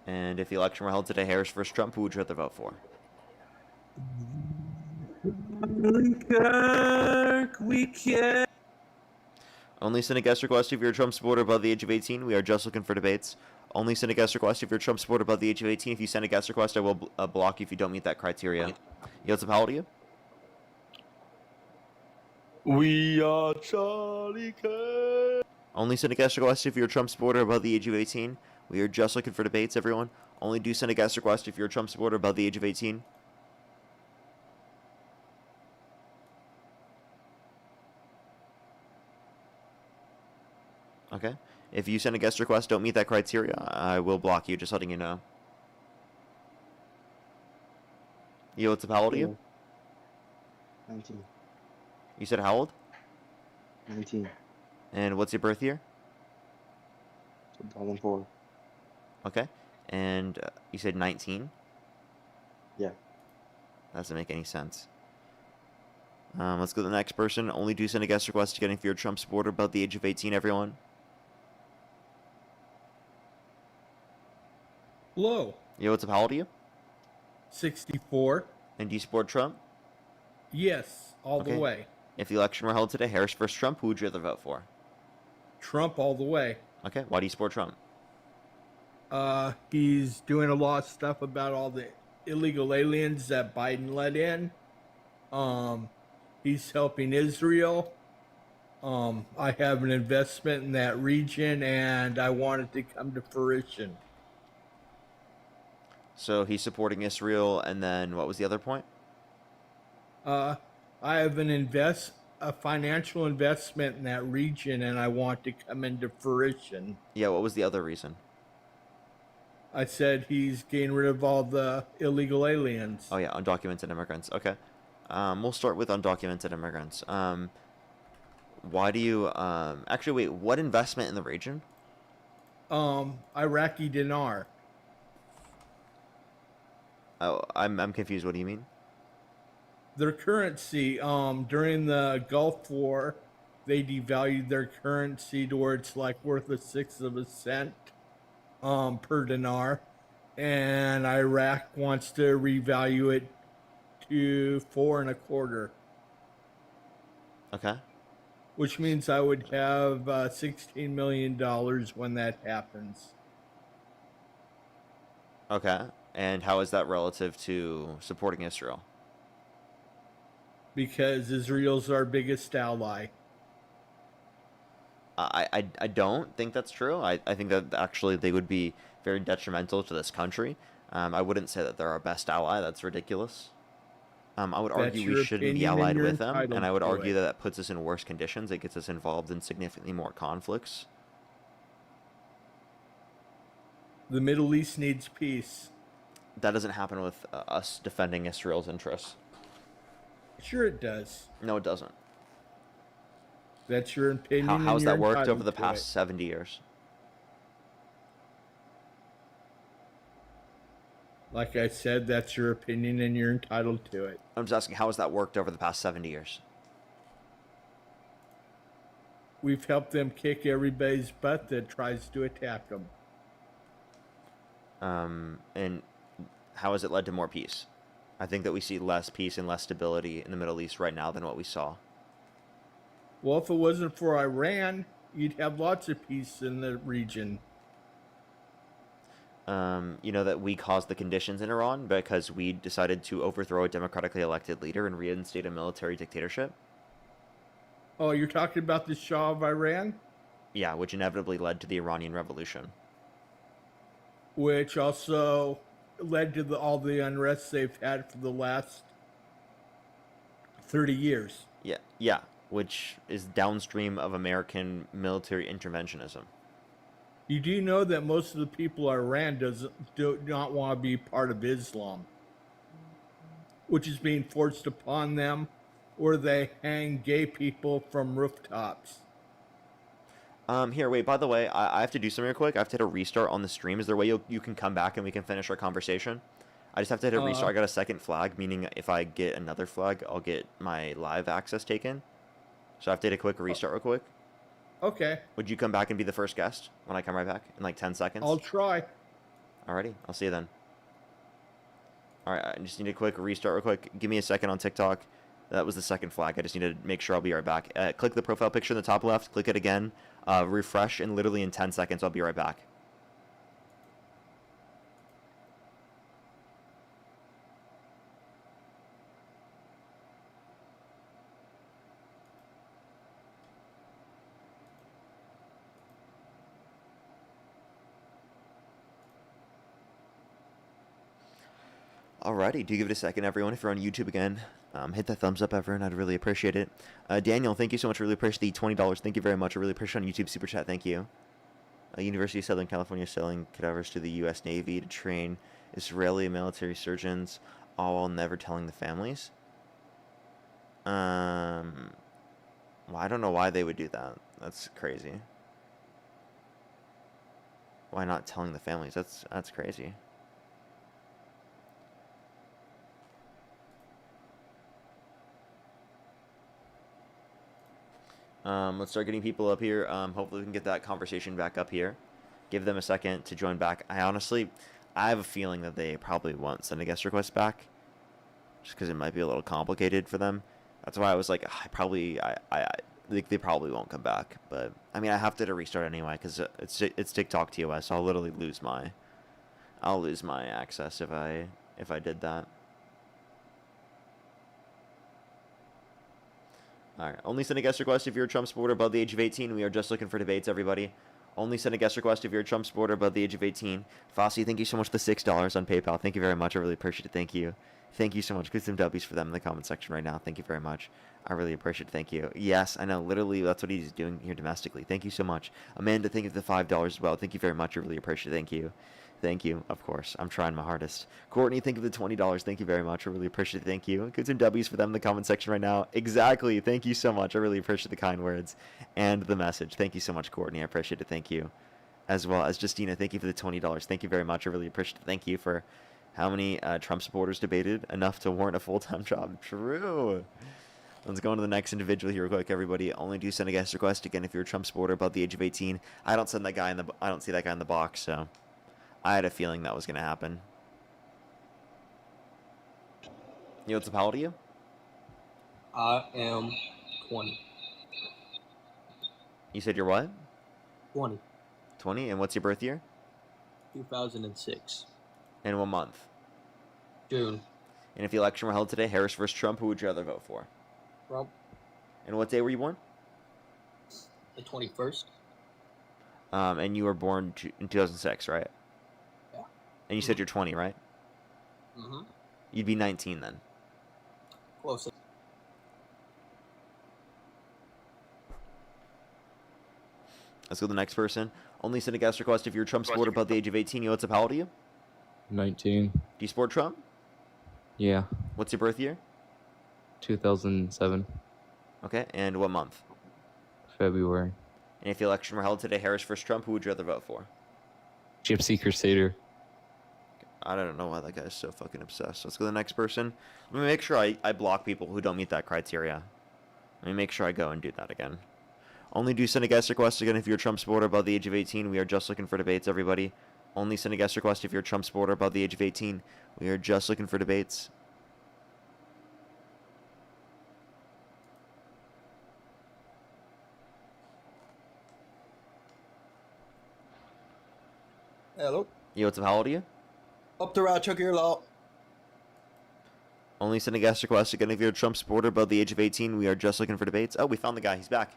And if the election were held today, Harris versus Trump, who would you rather vote for? Kirk, we can. Only send a guest request if you're a Trump supporter above the age of 18. We are just looking for debates. Only send a guest request if you're a Trump supporter above the age of 18. If you send a guest request, I will block you if you don't meet that criteria. Yo, what's up? How old are you? We are Charlie Kirk. Only send a guest request if you're a Trump supporter above the age of 18. We are just looking for debates, everyone. Only do send a guest request if you're a Trump supporter above the age of 18. Okay. If you send a guest request, don't meet that criteria, I will block you, just letting you know. Yo, what's up? How old are you? 19. You said how old? 19. And what's your birth year? 2004. Okay. And you said 19? Yeah. That doesn't make any sense. Let's go to the next person. Only do send a guest request again if you're a Trump supporter above the age of 18, everyone. Hello. Yo, what's up? How old are you? 64. And do you support Trump? Yes, all the way. If the election were held today, Harris versus Trump, who would you rather vote for? Trump all the way. Okay. Why do you support Trump? He's doing a lot of stuff about all the illegal aliens that Biden let in. He's helping Israel. I have an investment in that region, and I want it to come to fruition. So he's supporting Israel, and then what was the other point? I have a financial investment in that region, and I want to come into fruition. Yeah, what was the other reason? I said he's getting rid of all the illegal aliens. Oh yeah, undocumented immigrants. Okay. We'll start with undocumented immigrants. Why do you actually wait, what investment in the region? Iraqi dinar. Oh, I'm confused. What do you mean? Their currency, during the Gulf War, they devalued their currency to where it's like worth a sixth of a cent per dinar, and Iraq wants to revalue it to 4.25. Okay. Which means I would have $16 million when that happens. Okay. And how is that relative to supporting Israel? Because Israel's our biggest ally. I don't think that's true. I think that actually they would be very detrimental to this country. I wouldn't say that they're our best ally. That's ridiculous. I would argue we shouldn't be allied with them, and I would argue that that puts us in worse conditions. It gets us involved in significantly more conflicts. The Middle East needs peace. That doesn't happen with us defending Israel's interests. Sure it does. No, it doesn't. That's your opinion. How's and that you're worked over entitled the to past it. 70 years? Like I said, that's your opinion and you're entitled to it. I'm just asking, how has that worked over the past 70 years? We've helped them kick everybody's butt that tries to attack them. And how has it led to more peace? I think that we see less peace and less stability in the Middle East right now than what we saw. Well, if it wasn't for Iran, you'd have lots of peace in the region. You know that we caused the conditions in Iran because we decided to overthrow a democratically elected leader and reinstate a military dictatorship? Oh, you're talking about the Shah of Iran? Yeah, which inevitably led to the Iranian Revolution. Which also led to all the unrest they've had for the last 30 years. Yeah, which is downstream of American military interventionism. You do know that most of the people of Iran do not want to be part of Islam, which is being forced upon them, or they hang gay people from rooftops. Here, wait, by the way, I have to do something real quick. I have to hit a restart on the stream. Is there a way you can come back and we can finish our conversation? I just have to hit a restart. I got a second flag, meaning if I get another flag, I'll get my live access taken. So I have to hit a quick restart real quick. Okay. Would you come back and be the first guest when I come right back in like 10 seconds? I'll try. Alrighty, I'll see you then. Alright, I just need a quick restart real quick. Give me a second on TikTok. That was the second flag. I just need to make sure I'll be right back. Click the profile picture in the top left. Click it again. Refresh, and literally in 10 seconds, I'll be right back. Alrighty, do give it a second, everyone. If you're on YouTube again, hit that thumbs up, everyone. I'd really appreciate it. Daniel, thank you so much. I really appreciate the $20. Thank you very much. I really appreciate it on YouTube Super Chat. Thank you. University of Southern California selling cadavers to the U.S. Navy to train Israeli military surgeons, all while never telling the families. Well, I don't know why they would do that. That's crazy. Why not telling the families? That's crazy. Let's start getting people up here. Hopefully we can get that conversation back up here. Give them a second to join back. I have a feeling that they probably won't send a guest request back, just because it might be a little complicated for them. That's why I was like, I think they probably won't come back. But I mean, I have to restart anyway because it's TikTok TOS. So I'll literally lose my access if I did that. Alright, only send a guest request if you're a Trump supporter above the age of 18. We are just looking for debates, everybody. Only send a guest request if you're a Trump supporter above the age of 18. Fossey, thank you so much for the $6 on PayPal. Thank you very much. I really appreciate it. Thank you. Thank you so much. Put some W's for them in the comment section right now. Thank you very much. I really appreciate it. Thank you. Yes, I know. Literally, that's what he's doing here domestically. Thank you so much. Amanda, thank you for the $5 as well. Thank you very much. I really appreciate it. Thank you. Thank you, of course. I'm trying my hardest. Courtney, thank you for the $20. Thank you very much. I really appreciate it. Thank you. Put some W's for them in the comment section right now. Exactly. Thank you so much. I really appreciate the kind words and the message. Thank you so much, Courtney. I appreciate it. Thank you. As well as Justina, thank you for the $20. Thank you very much. I really appreciate it. Thank you for How many Trump supporters debated? Enough to warrant a full-time job. True. Let's go on to the next individual here real quick, everybody. Only do send a guest request. Again, if you're a Trump supporter above the age of 18. I don't see that guy in the box, so I had a feeling that was going to happen. Yo, what's up? How old are you? I am 20. You said you're what? 20. 20? And what's your birth year? 2006. And what month? June. And if the election were held today, Harris versus Trump, who would you rather vote for? Trump. And what day were you born? The 21st. And you were born in 2006, right? Yeah. And you said you're 20, right? Mm-hmm. You'd be 19 then. Close. Let's go to the next person. Only send a guest request if you're a Trump supporter above the age of 18. Yo, what's up? How old are you? 19. Do you support Trump? Yeah. What's your birth year? 2007. Okay, and what month? February. And if the election were held today, Harris versus Trump, who would you rather vote for? Gypsy Crusader. I don't know why that guy's so fucking obsessed. Let's go to the next person. Let me make sure I block people who don't meet that criteria. Let me make sure I go and do that again. Only do send a guest request again if you're a Trump supporter above the age of 18. We are just looking for debates, everybody. Only send a guest request if you're a Trump supporter above the age of 18. We are just looking for debates. Hello. Yo, what's up? How old are you? Up the route, Chuck your law. Only send a guest request again if you're a Trump supporter above the age of 18. We are just looking for debates. Oh, we found the guy. He's back.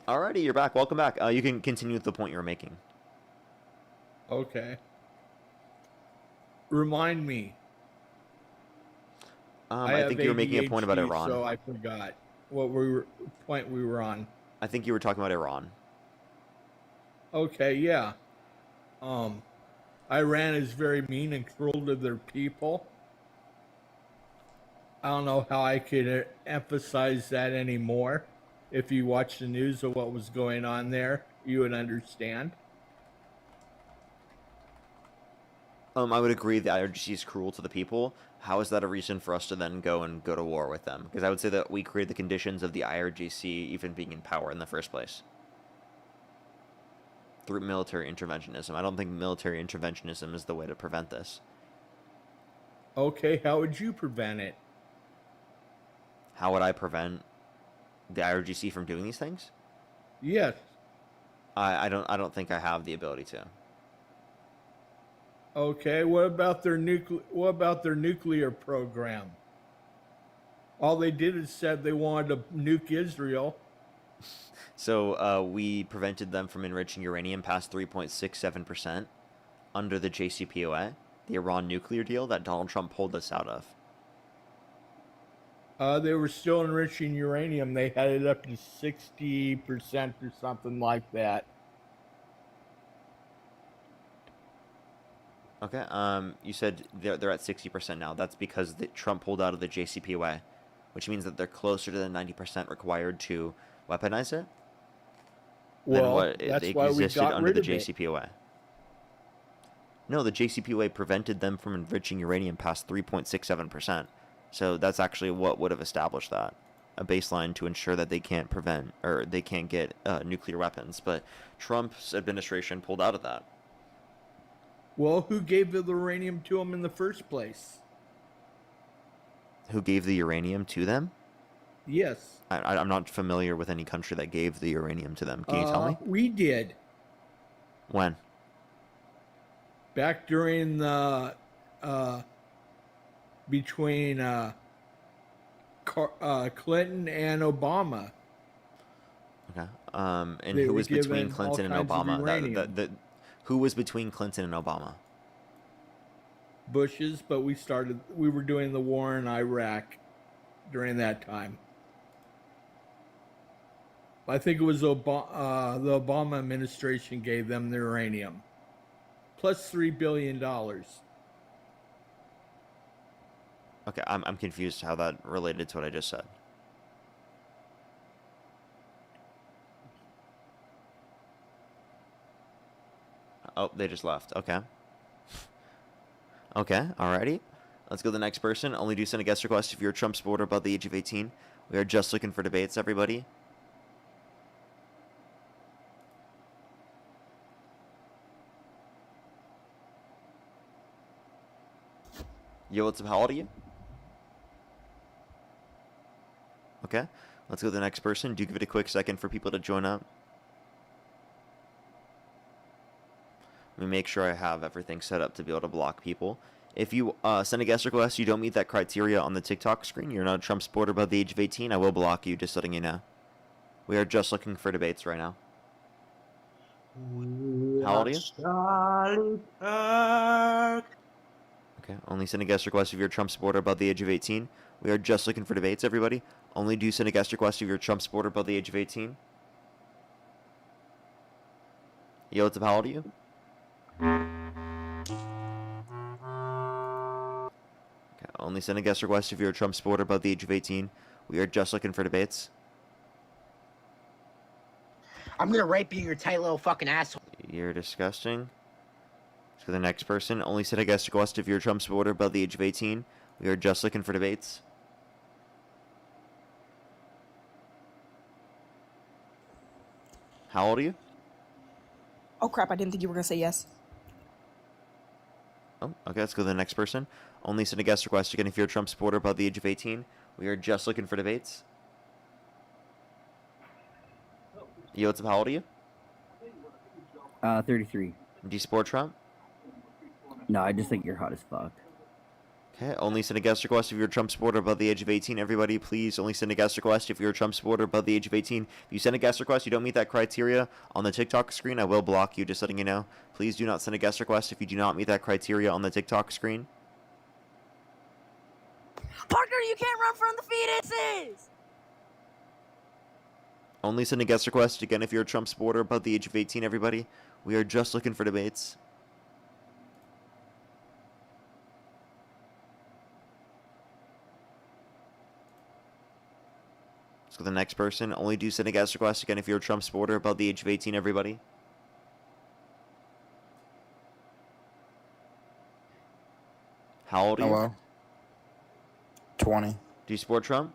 Alrighty, you're back. Welcome back. You can continue with the point you were making. Okay. Remind me. I think you were making a point about ADHD, Iran. So I forgot what point we were on. I think you were talking about Iran. Okay, yeah. Iran is very mean and cruel to their people. I don't know how I could emphasize that anymore. If you watch the news of what was going on there, you would understand. I would agree the IRGC is cruel to the people. How is that a reason for us to then go to war with them? Because I would say that we create the conditions of the IRGC even being in power in the first place. Through military interventionism. I don't think military interventionism is the way to prevent this. Okay, how would you prevent it? How would I prevent the IRGC from doing these things? Yes. I don't think I have the ability to. Okay, what about their nuclear program? All they did is said they wanted to nuke Israel. So we prevented them from enriching uranium past 3.67% under the JCPOA, the Iran nuclear deal that Donald Trump pulled us out of. They were still enriching uranium. They had it up to 60% or something like that. Okay. You said they're at 60% now. That's because Trump pulled out of the JCPOA, which means that they're closer to the 90% required to weaponize it. Well, what that's they why we existed got under rid the of it. JCPOA. No, the JCPOA prevented them from enriching uranium past 3.67%. So that's actually what would have established that, a baseline to ensure that they can't prevent or they can't get nuclear weapons. But Trump's administration pulled out of that. Well, who gave the uranium to them in the first place? Who gave the uranium to them? Yes. I'm not familiar with any country that gave the uranium to them. Can you tell me? We did. When? Back during the between Clinton and Obama. Okay. And They who were was between given all Clinton and kinds of Obama? uranium. Who was between Clinton and Obama? Bush's, but we were doing the war in Iraq during that time. I think it was the Obama administration gave them the uranium. Plus $3 billion. Okay, I'm confused how that related to what I just said. Oh, they just left. Okay. Okay, alrighty. Let's go to the next person. Only do send a guest request if you're a Trump supporter above the age of 18. We are just looking for debates, everybody. Yo, what's up? How old are you? Okay, let's go to the next person. Do give it a quick second for people to join up. Let me make sure I have everything set up to be able to block people. If you send a guest request, you don't meet that criteria on the TikTok screen, you're not a Trump supporter above the age of 18, I will block you, just letting you know. We are just looking for debates right now. How old are you? Charlie Kirk. Okay, only send a guest request if you're a Trump supporter above the age of 18. We are just looking for debates, everybody. Only do send a guest request if you're a Trump supporter above the age of 18. Yo, what's up? How old are you? Okay, only send a guest request if you're a Trump supporter above the age of 18. We are just looking for debates. I'm gonna rape you, you tight little fucking asshole. You're disgusting. Let's go to the next person. Only send a guest request if you're a Trump supporter above the age of 18. We are just looking for debates. How old are you? Oh crap, I didn't think you were gonna say yes. Oh, okay, let's go to the next person. Only send a guest request again if you're a Trump supporter above the age of 18. We are just looking for debates. Yo, what's up? How old are you? 33. Do you support Trump? No, I just think you're hot as fuck. Okay, only send a guest request if you're a Trump supporter above the age of 18. Everybody, please only send a guest request if you're a Trump supporter above the age of 18. If you send a guest request, you don't meet that criteria on the TikTok screen, I will block you, just letting you know. Please do not send a guest request if you do not meet that criteria on the TikTok screen. Partner, you can't run from the fetuses! Only send a guest request again if you're a Trump supporter above the age of 18, everybody. We are just looking for debates. Let's go to the next person. Only do send a guest request again if you're a Trump supporter above the age of 18, everybody. How old are you? Hello. 20. Do you support Trump?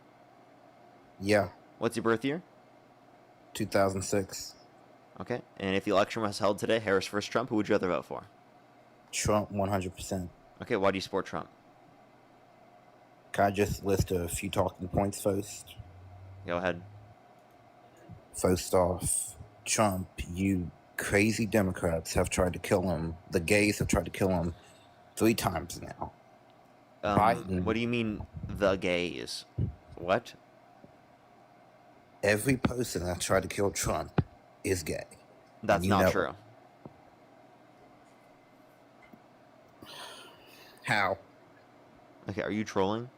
Yeah. What's your birth year? 2006. Okay. And if the election was held today, Harris versus Trump, who would you rather vote for? Trump 100%. Okay, why do you support Trump? Can I just list a few talking points first? Go ahead. First off, Trump, you crazy Democrats have tried to kill him. The gays have tried to kill him 3 times now. Biden. What do you mean, the gays? What? Every person that tried to kill Trump is gay. That's not true. How? Okay, are you trolling?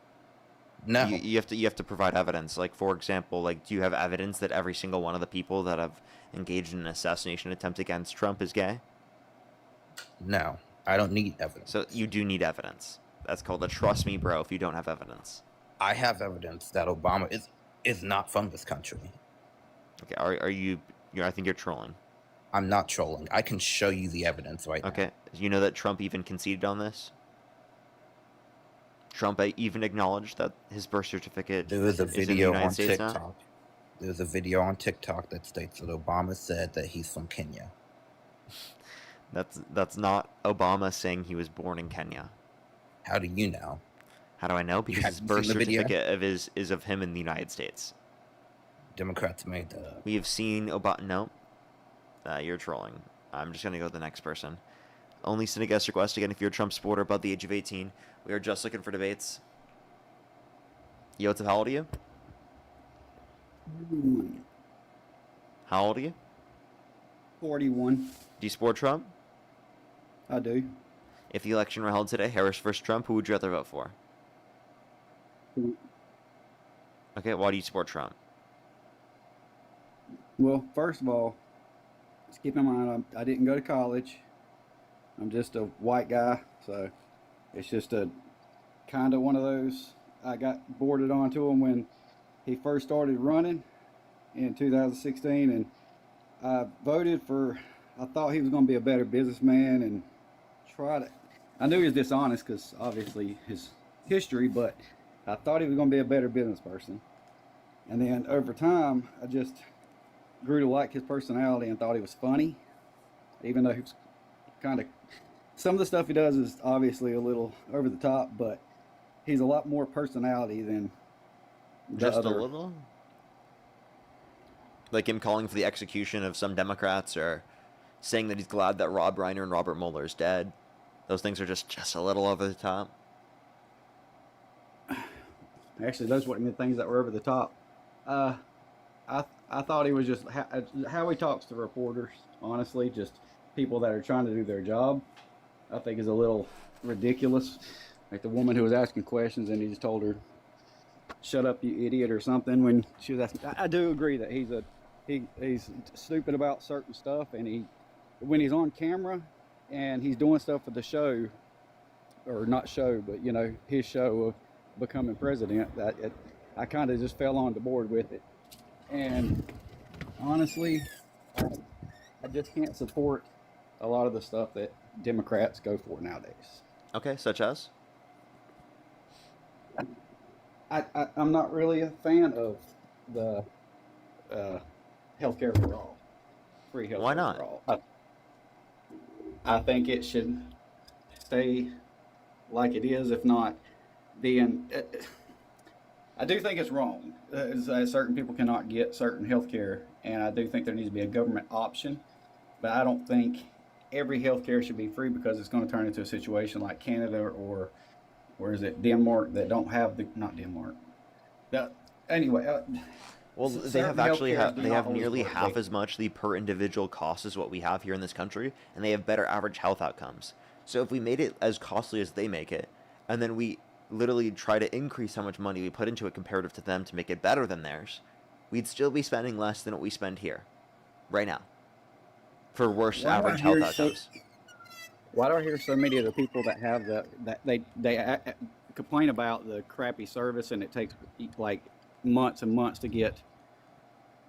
No. You have to provide evidence. Like, for example, like, do you have evidence that every single one of the people that have engaged in an assassination attempt against Trump is gay? No, I don't need evidence. So you do need evidence. That's called a trust me, bro. If you don't have evidence, I have evidence that Obama is not from this country. Okay, are you? I think you're trolling. I'm not trolling. I can show you the evidence right now. Okay, you know that Trump even conceded on this. Trump even acknowledged that his birth certificate There was a is in the video United on States TikTok. now. There's a video on TikTok that states that Obama said that he's from Kenya. That's not Obama saying he was born in Kenya. How do you know? How do I know? Because his haven't birth seen the video? certificate is of him in the United States. Democrats made that up. We have seen Obama. No, you're trolling. I'm just gonna go to the next person. Only send a guest request again if you're a Trump supporter above the age of 18. We are just looking for debates. Yo, what's up? How old are you? How old are you? 41. Do you support Trump? I do. If the election were held today, Harris versus Trump, who would you rather vote for? Okay, why do you support Trump? Well, first of all, just keep in mind, I didn't go to college. I'm just a white guy, so it's just a kind of one of those. I got boarded onto him when he first started running in 2016, and I voted for I thought he was going to be a better businessman and try to. I knew he was dishonest because obviously his history, but I thought he was going to be a better business person. And then over time, I just grew to like his personality and thought he was funny, even though he was kind of. Some of the stuff he does is obviously a little over the top, but he's a lot more personality than Just a little? Like him calling for the execution of some Democrats, or saying that he's glad that Rob Reiner and Robert Mueller is dead. Those things are just a little over the top. Actually, those weren't the things that were over the top. I thought he was just how he talks to reporters. Honestly, just people that are trying to do their job. I think is a little ridiculous. Like the woman who was asking questions and he just told her, "Shut up, you idiot," or something when she was asking. I do agree that he's stupid about certain stuff, and when he's on camera and he's doing stuff for the show, or not show, but his show of becoming president, I kind of just fell on the board with it. And honestly, I just can't support a lot of the stuff that Democrats go for nowadays. Okay, such as? I'm not really a fan of the healthcare for all, free healthcare. Why not? For all. I think it should stay like it is, if not being. I do think it's wrong. Certain people cannot get certain health care, and I do think there needs to be a government option. But I don't think every health care should be free, because it's going to turn into a situation like Canada or is it Denmark that don't have not Denmark. Anyway. Well, they have nearly half as much the per individual cost as what we have here in this country, and they have better average health outcomes. So if we made it as costly as they make it, and then we literally try to increase how much money we put into it comparative to them to make it better than theirs, we'd still be spending less than what we spend here right now for worse average health outcomes. Why do I hear so many of the people that have they complain about the crappy service, and it takes like months and months to get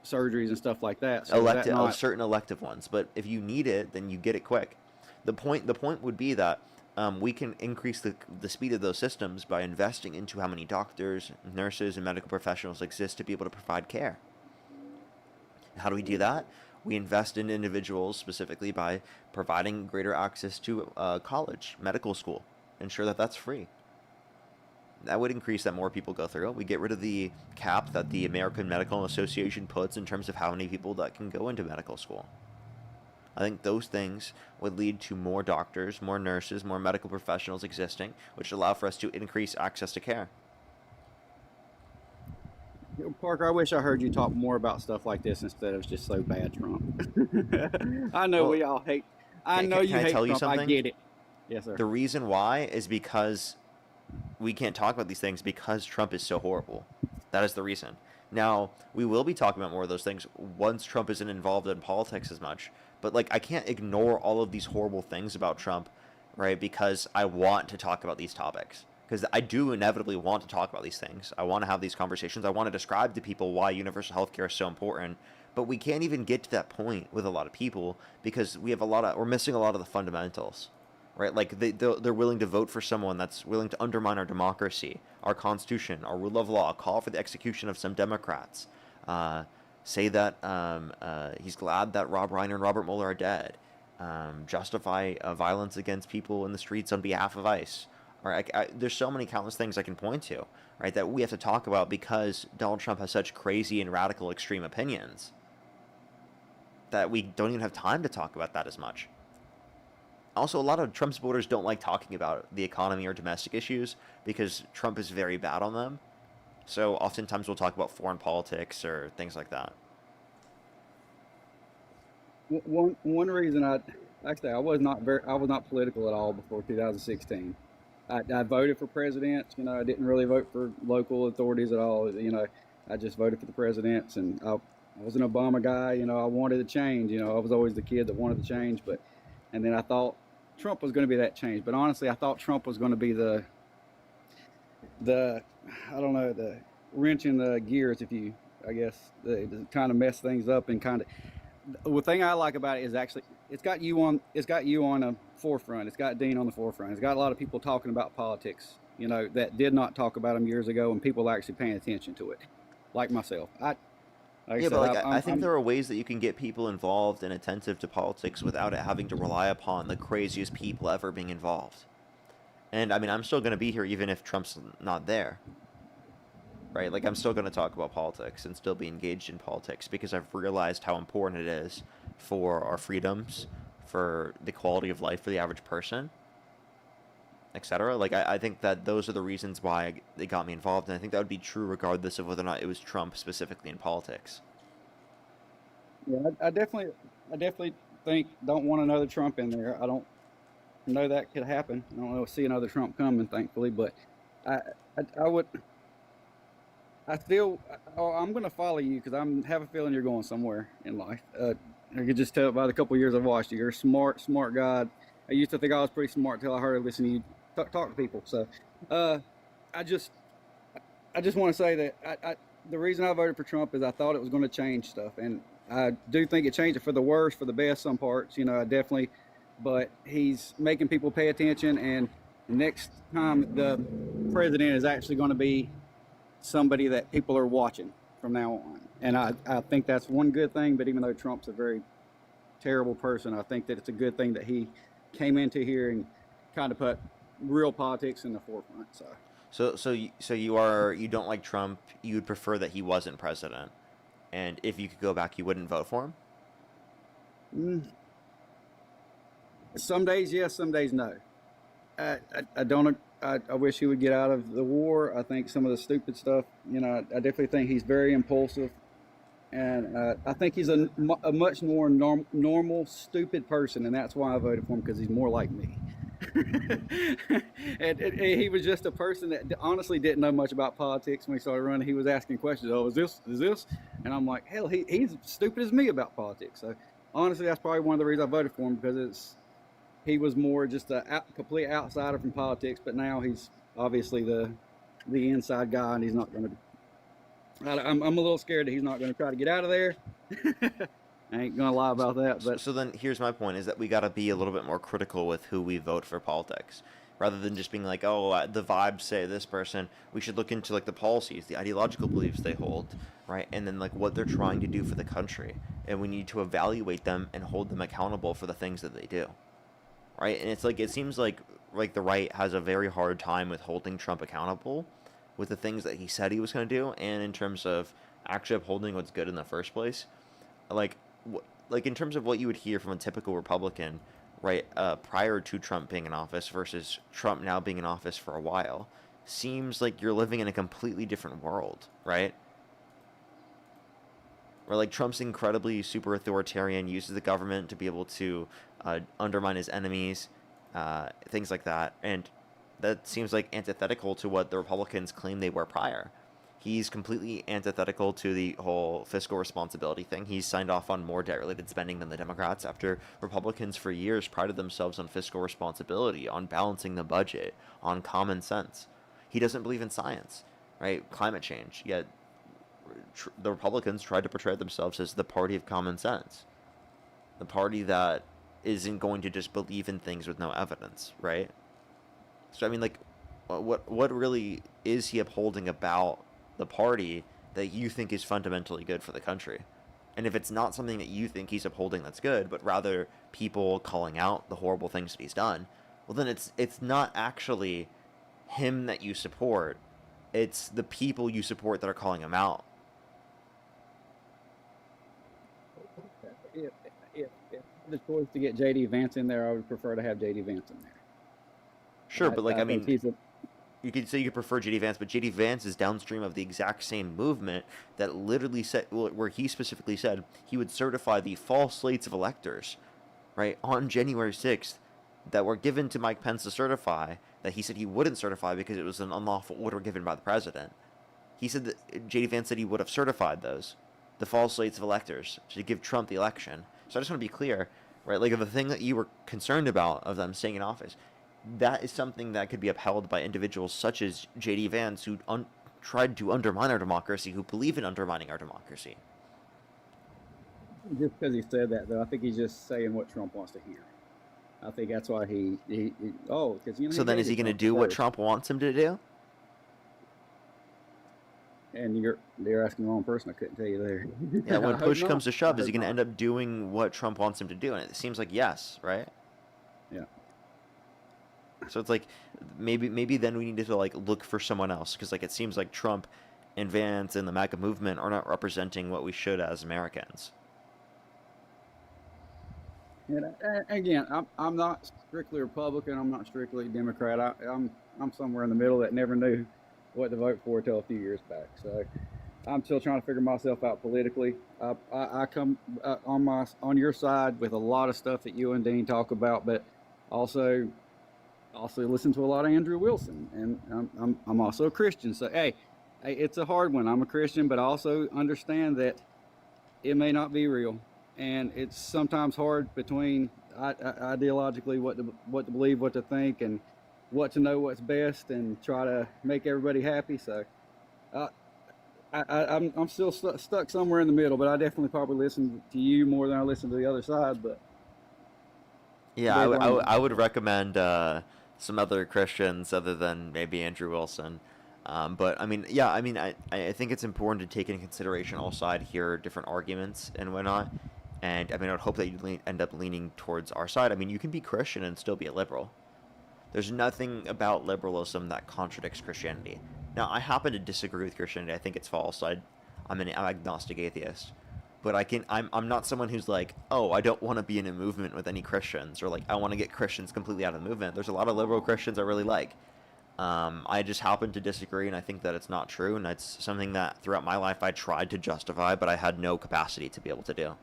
surgeries and stuff like that? So certain elective ones, but if you need it, then you get it quick. The point would be that we can increase the speed of those systems by investing into how many doctors, nurses, and medical professionals exist to be able to provide care. How do we do that? We invest in individuals specifically by providing greater access to college, medical school, ensure that that's free. That would increase that more people go through. We get rid of the cap that the American Medical Association puts in terms of how many people that can go into medical school. I think those things would lead to more doctors, more nurses, more medical professionals existing, which allow for us to increase access to care. Parker, I wish I heard you talk more about stuff like this instead of just so bad Trump. I know we all hate. I know you hate Trump. I get it. Yes, sir. The reason why is because we can't talk about these things because Trump is so horrible. That is the reason. Now, we will be talking about more of those things once Trump isn't involved in politics as much. But, I can't ignore all of these horrible things about Trump, right, because I want to talk about these topics. Because I do inevitably want to talk about these things. I want to have these conversations. I want to describe to people why universal health care is so important. But we can't even get to that point with a lot of people because we're missing a lot of the fundamentals, right? They're willing to vote for someone that's willing to undermine our democracy, our constitution, our rule of law, call for the execution of some Democrats, say that he's glad that Rob Reiner and Robert Mueller are dead, justify violence against people in the streets on behalf of ICE. There's so many countless things I can point to, right, that we have to talk about because Donald Trump has such crazy and radical extreme opinions that we don't even have time to talk about that as much. Also, a lot of Trump supporters don't like talking about the economy or domestic issues because Trump is very bad on them. So oftentimes we'll talk about foreign politics or things like that. One reason I was not political at all before 2016. I voted for presidents. I didn't really vote for local authorities at all. I just voted for the presidents, and I was an Obama guy. I wanted a change. I was always the kid that wanted to change. And then I thought Trump was going to be that change. But honestly, I thought Trump was going to be the wrench in the gears, the kind of mess things up and kind of. the thing I like about it is actually it's got you on a forefront. It's got Dean on the forefront. It's got a lot of people talking about politics, that did not talk about them years ago, and people are actually paying attention to it, like myself. I think there are ways that you can get people involved and attentive to politics without it having to rely upon the craziest people ever being involved. And I mean, I'm still going to be here even if Trump's not there. Right? Like, I'm still going to talk about politics and still be engaged in politics because I've realized how important it is for our freedoms, for the quality of life for the average person, etc. Like, I think that those are the reasons why they got me involved, and I think that would be true regardless of whether or not it was Trump specifically in politics. Yeah, I definitely don't want another Trump in there. I don't know that could happen. I don't know, see another Trump coming, thankfully, but I'm going to follow you because I have a feeling you're going somewhere in life. I could just tell by the couple of years I've watched you. You're a smart guy. I used to think I was pretty smart until I heard listen to you talk to people. So, I just want to say that the reason I voted for Trump is I thought it was going to change stuff, and I do think it changed it for the worse, for the best. Some parts, I definitely, but he's making people pay attention, and the next time the president is actually going to be somebody that people are watching from now on. And I think that's one good thing, but even though Trump's a very terrible person, I think that it's a good thing that he came into here and kind of put real politics in the forefront. So you don't like Trump, you would prefer that he wasn't president, and if you could go back, you wouldn't vote for him? Some days yes, some days no. I wish he would get out of the war. I think some of the stupid stuff, I definitely think he's very impulsive. And I think he's a much more normal, stupid person. And that's why I voted for him, because he's more like me. and he was just a person that honestly didn't know much about politics when he started running. He was asking questions. Oh, is this? And I'm like, hell, he's stupid as me about politics. So honestly, that's probably one of the reasons I voted for him, because he was more just a complete outsider from politics, but now he's obviously the inside guy, and he's not going to. I'm a little scared that he's not going to try to get out of there. I ain't going to lie about that. But so then here's my point: is that we got to be a little bit more critical with who we vote for politics, rather than just being like, oh, the vibes say this person. We should look into like the policies, the ideological beliefs they hold, right, and then like what they're trying to do for the country, and we need to evaluate them and hold them accountable for the things that they do. Right, and it's like it seems like the right has a very hard time with holding Trump accountable with the things that he said he was going to do, and in terms of actually upholding what's good in the first place. Like in terms of what you would hear from a typical Republican, right, prior to Trump being in office versus Trump now being in office for a while, seems like you're living in a completely different world, right? Where like Trump's incredibly super authoritarian, uses the government to be able to undermine his enemies, things like that, and that seems like antithetical to what the Republicans claim they were prior. He's completely antithetical to the whole fiscal responsibility thing. He's signed off on more debt-related spending than the Democrats, after Republicans for years prided themselves on fiscal responsibility, on balancing the budget, on common sense. He doesn't believe in science, right? Climate change, yet the Republicans tried to portray themselves as the party of common sense, the party that isn't going to just believe in things with no evidence, right? So I mean, like, what really is he upholding about the party that you think is fundamentally good for the country? And if it's not something that you think he's upholding that's good, but rather people calling out the horrible things that he's done, well then it's not actually him that you support, it's the people you support that are calling him out. If the choice to get J.D. Vance in there, I would prefer to have J.D. Vance in there. Sure, but like, I mean, you could say you could prefer J.D. Vance, but J.D. Vance is downstream of the exact same movement that literally said, where he specifically said he would certify the false slates of electors, right, on January 6th, that were given to Mike Pence to certify, that he said he wouldn't certify because it was an unlawful order given by the president. He said that J.D. Vance said he would have certified those, the false slates of electors, to give Trump the election. So I just want to be clear, right, like the thing that you were concerned about of them staying in office, that is something that could be upheld by individuals such as J.D. Vance, who tried to undermine our democracy, who believe in undermining our democracy. just because he said that, though. I think he's just saying what Trump wants to hear. I think that's why he because So then, is he going to do what Trump wants him to do? And you're asking the wrong person. I couldn't tell you there. Yeah, when I hope push not. comes to shove, I is he hope going to not. end up doing what Trump wants him to do? And it seems like yes, right? Yeah. So it's like maybe then we need to like look for someone else, because like it seems like Trump and Vance and the MAGA movement are not representing what we should as Americans. And again, I'm not strictly Republican. I'm not strictly Democrat. I'm somewhere in the middle that never knew what to vote for until a few years back. So I'm still trying to figure myself out politically. I come on your side with a lot of stuff that you and Dean talk about, but also listen to a lot of Andrew Wilson, and I'm also a Christian. So hey, it's a hard one. I'm a Christian, but I also understand that it may not be real. And it's sometimes hard between ideologically what to believe, what to think, and what to know what's best, and try to make everybody happy. So I'm still stuck somewhere in the middle, but I definitely probably listen to you more than I listen to the other side. But Yeah, I would recommend some other Christians other than maybe Andrew Wilson. But I mean, yeah, I mean, I think it's important to take into consideration all sides, hear different arguments and whatnot. And I mean, I would hope that you end up leaning towards our side. I mean, you can be Christian and still be a liberal. There's nothing about liberalism that contradicts Christianity. Now, I happen to disagree with Christianity. I think it's false. I'm agnostic atheist. But I'm not someone who's like, oh, I don't want to be in a movement with any Christians, or like I want to get Christians completely out of the movement. There's a lot of liberal Christians I really like. I just happen to disagree, and I think that it's not true, and it's something that throughout my life I tried to justify, but I had no capacity to be able to do.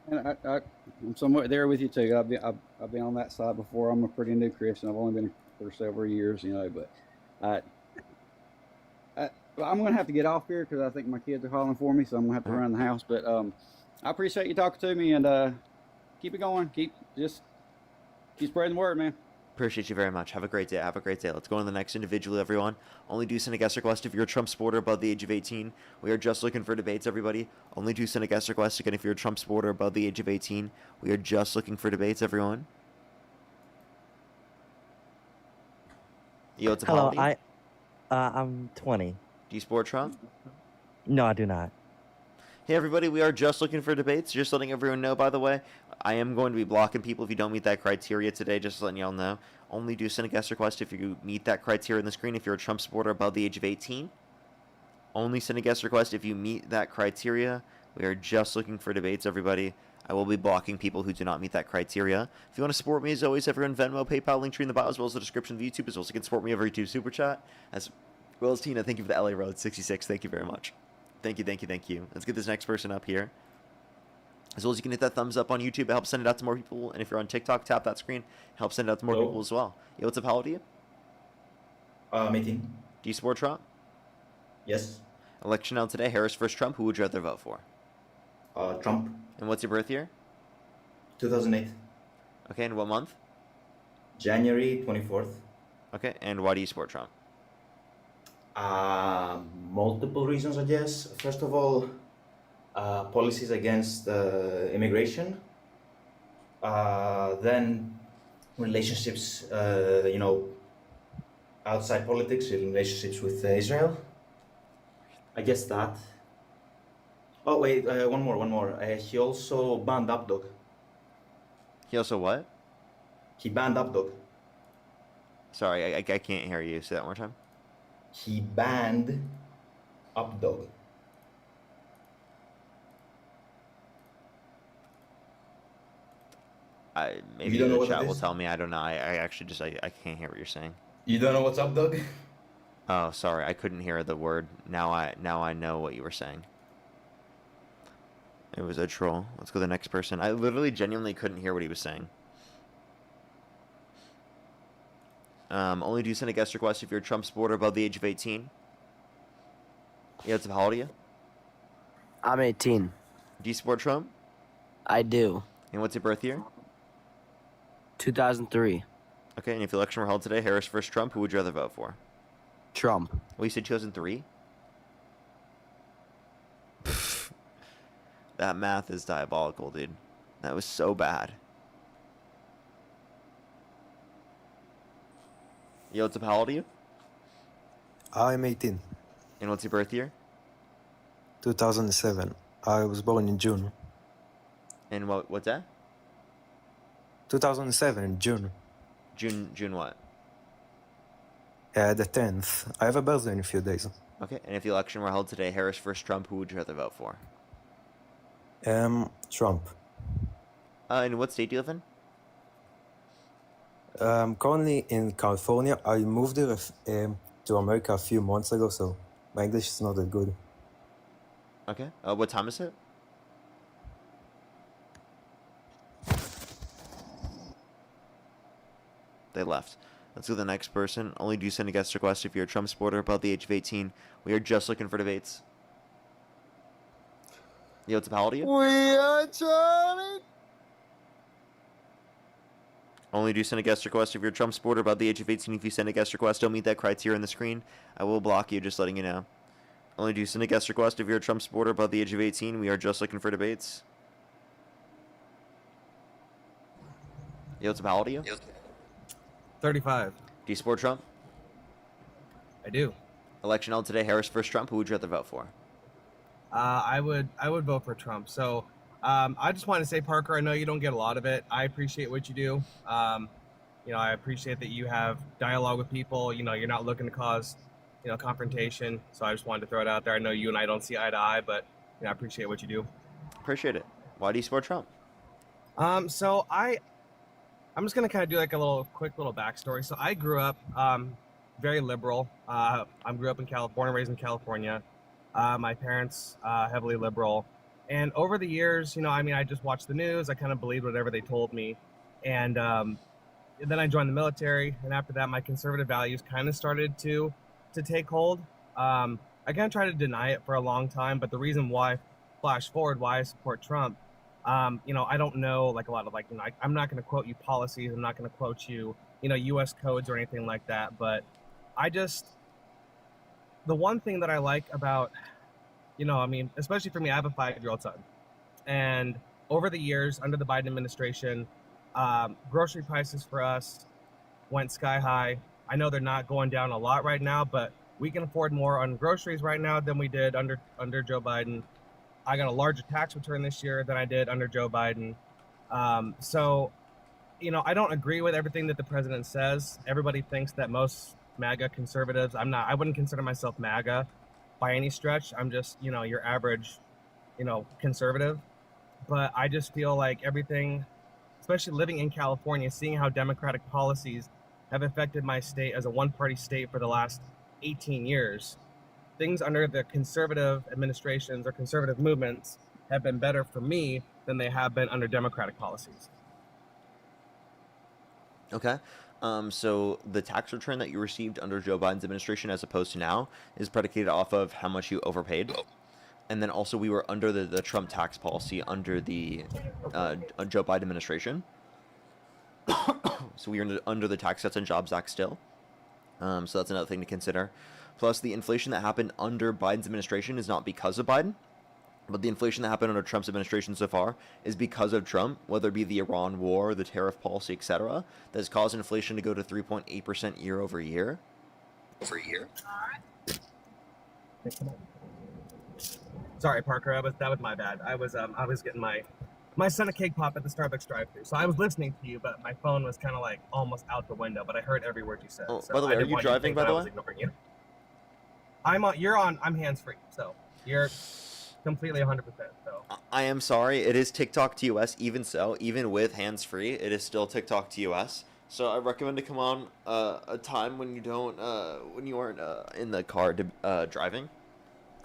And I'm somewhat there with you too. I've been on that side before. I'm a pretty new Christian. I've only been for several years, but I'm gonna have to get off here because I think my kids are calling for me, so I'm gonna have to run the house. But I appreciate you talking to me, and keep it going. Keep spreading the word, man. Appreciate you very much. Have a great day. Have a great day. Let's go on to the next individual, everyone. Only do send a guest request if you're a Trump supporter above the age of 18. We are just looking for debates, everybody. Only do send a guest request again if you're a Trump supporter above the age of 18. We are just looking for debates, everyone. Yo, it's a Hello, Polly. I'm 20. Do you support Trump? No, I do not. Hey everybody, we are just looking for debates. Just letting everyone know, by the way, I am going to be blocking people if you don't meet that criteria today, just letting y'all know. Only do send a guest request if you meet that criteria on the screen if you're a Trump supporter above the age of 18. Only send a guest request if you meet that criteria. We are just looking for debates, everybody. I will be blocking people who do not meet that criteria. If you want to support me, as always, everyone, Venmo, PayPal, link tree in the bio, as well as the description of the YouTube, as well as you can support me over YouTube Super Chat. As well as Tina, thank you for the LA Road 66. Thank you very much. Thank you, thank you, thank you. Let's get this next person up here. As well as you can hit that thumbs up on YouTube. It helps send it out to more people. And if you're on TikTok, tap that screen. It helps send it out to more people as well. Yo, what's up? How old are you? I'm 18. Do you support Trump? Yes. Election out today. Harris versus Trump. Who would you rather vote for? Trump. And what's your birth year? 2008. Okay, and what month? January 24th. Okay, and why do you support Trump? Multiple reasons, I guess. First of all, policies against immigration. Then relationships, outside politics, relationships with Israel. I guess that. Oh wait, one more. He also banned Updog. He also what? He banned Updog. Sorry, I can't hear you. Say that one more time. He banned Updog. Maybe the chat will tell me. I don't know. I actually just I can't hear what you're saying. You don't know what's Updog? Oh, sorry. I couldn't hear the word. Now I know what you were saying. It was a troll. Let's go to the next person. I literally genuinely couldn't hear what he was saying. Only do send a guest request if you're a Trump supporter above the age of 18. Yeah, how old are you? I'm 18. Do you support Trump? I do. And what's your birth year? 2003. Okay, and if the election were held today, Harris versus Trump, who would you rather vote for? Trump. Well, you said 2003? That math is diabolical, dude. That was so bad. Yo, what's up? How old are you? I'm 18. And what's your birth year? 2007. I was born in June. And what's that? 2007, June. June what? The 10th. I have a birthday in a few days. Okay, and if the election were held today, Harris versus Trump, who would you rather vote for? Trump. And what state do you live in? Currently in California. I moved there to America a few months ago, so my English is not that good. Okay. What time is it? They left. Let's go to the next person. Only do send a guest request if you're a Trump supporter above the age of 18. We are just looking for debates. Yo, what's up? How old are you? We are Charlie. Only do send a guest request if you're a Trump supporter above the age of 18. If you send a guest request, don't meet that criteria on the screen, I will block you, just letting you know. Only do send a guest request if you're a Trump supporter above the age of 18. We are just looking for debates. Yo, what's up? How old are you? 35. Do you support Trump? I do. Election held today, Harris versus Trump. Who would you rather vote for? I would vote for Trump. So I just want to say, Parker, I know you don't get a lot of it. I appreciate what you do. I appreciate that you have dialogue with people. You're not looking to cause, confrontation. So I just wanted to throw it out there. I know you and I don't see eye to eye, but I appreciate what you do. Appreciate it. Why do you support Trump? So I'm just gonna kind of do like a quick little backstory. So I grew up very liberal. I grew up born and raised in California. My parents heavily liberal, and over the years, I just watched the news. I kind of believed whatever they told me, and then I joined the military. And after that, my conservative values kind of started to take hold. I kind of tried to deny it for a long time, but the reason why, flash forward, why I support Trump. I don't know like a lot of I'm not going to quote you policies. I'm not going to quote you, U.S. codes or anything like that. But the one thing that I like about, especially for me, I have a 5-year-old son. And over the years, under the Biden administration, grocery prices for us went sky high. I know they're not going down a lot right now, but we can afford more on groceries right now than we did under Joe Biden. I got a larger tax return this year than I did under Joe Biden. So, I don't agree with everything that the president says. Everybody thinks that most MAGA conservatives, I wouldn't consider myself MAGA by any stretch. I'm just, your average, conservative. But I just feel like everything, especially living in California, seeing how Democratic policies have affected my state as a one-party state for the last 18 years. Things under the conservative administrations or conservative movements have been better for me than they have been under Democratic policies. Okay. So the tax return that you received under Joe Biden's administration as opposed to now is predicated off of how much you overpaid. And then also we were under the Trump tax policy under the Joe Biden administration. So we were under the Tax Cuts and Jobs Act still. So that's another thing to consider. Plus, the inflation that happened under Biden's administration is not because of Biden, but the inflation that happened under Trump's administration so far is because of Trump, whether it be the Iran war, the tariff policy, etc., that has caused inflation to go to 3.8% year over year. Sorry, Parker. That was my bad. I was getting my son a cake pop at the Starbucks drive-thru. So I was listening to you, but my phone was kind of like almost out the window. But I heard every word you said. Oh, so by the way, I are didn't you want driving? to think By that the I was way, ignoring you. I'm hands-free, so you're completely 100%. So I am sorry. It is TikTok TOS. Even so, even with hands-free, it is still TikTok TOS. So I recommend to come on a time when you don't, when you aren't in the car driving.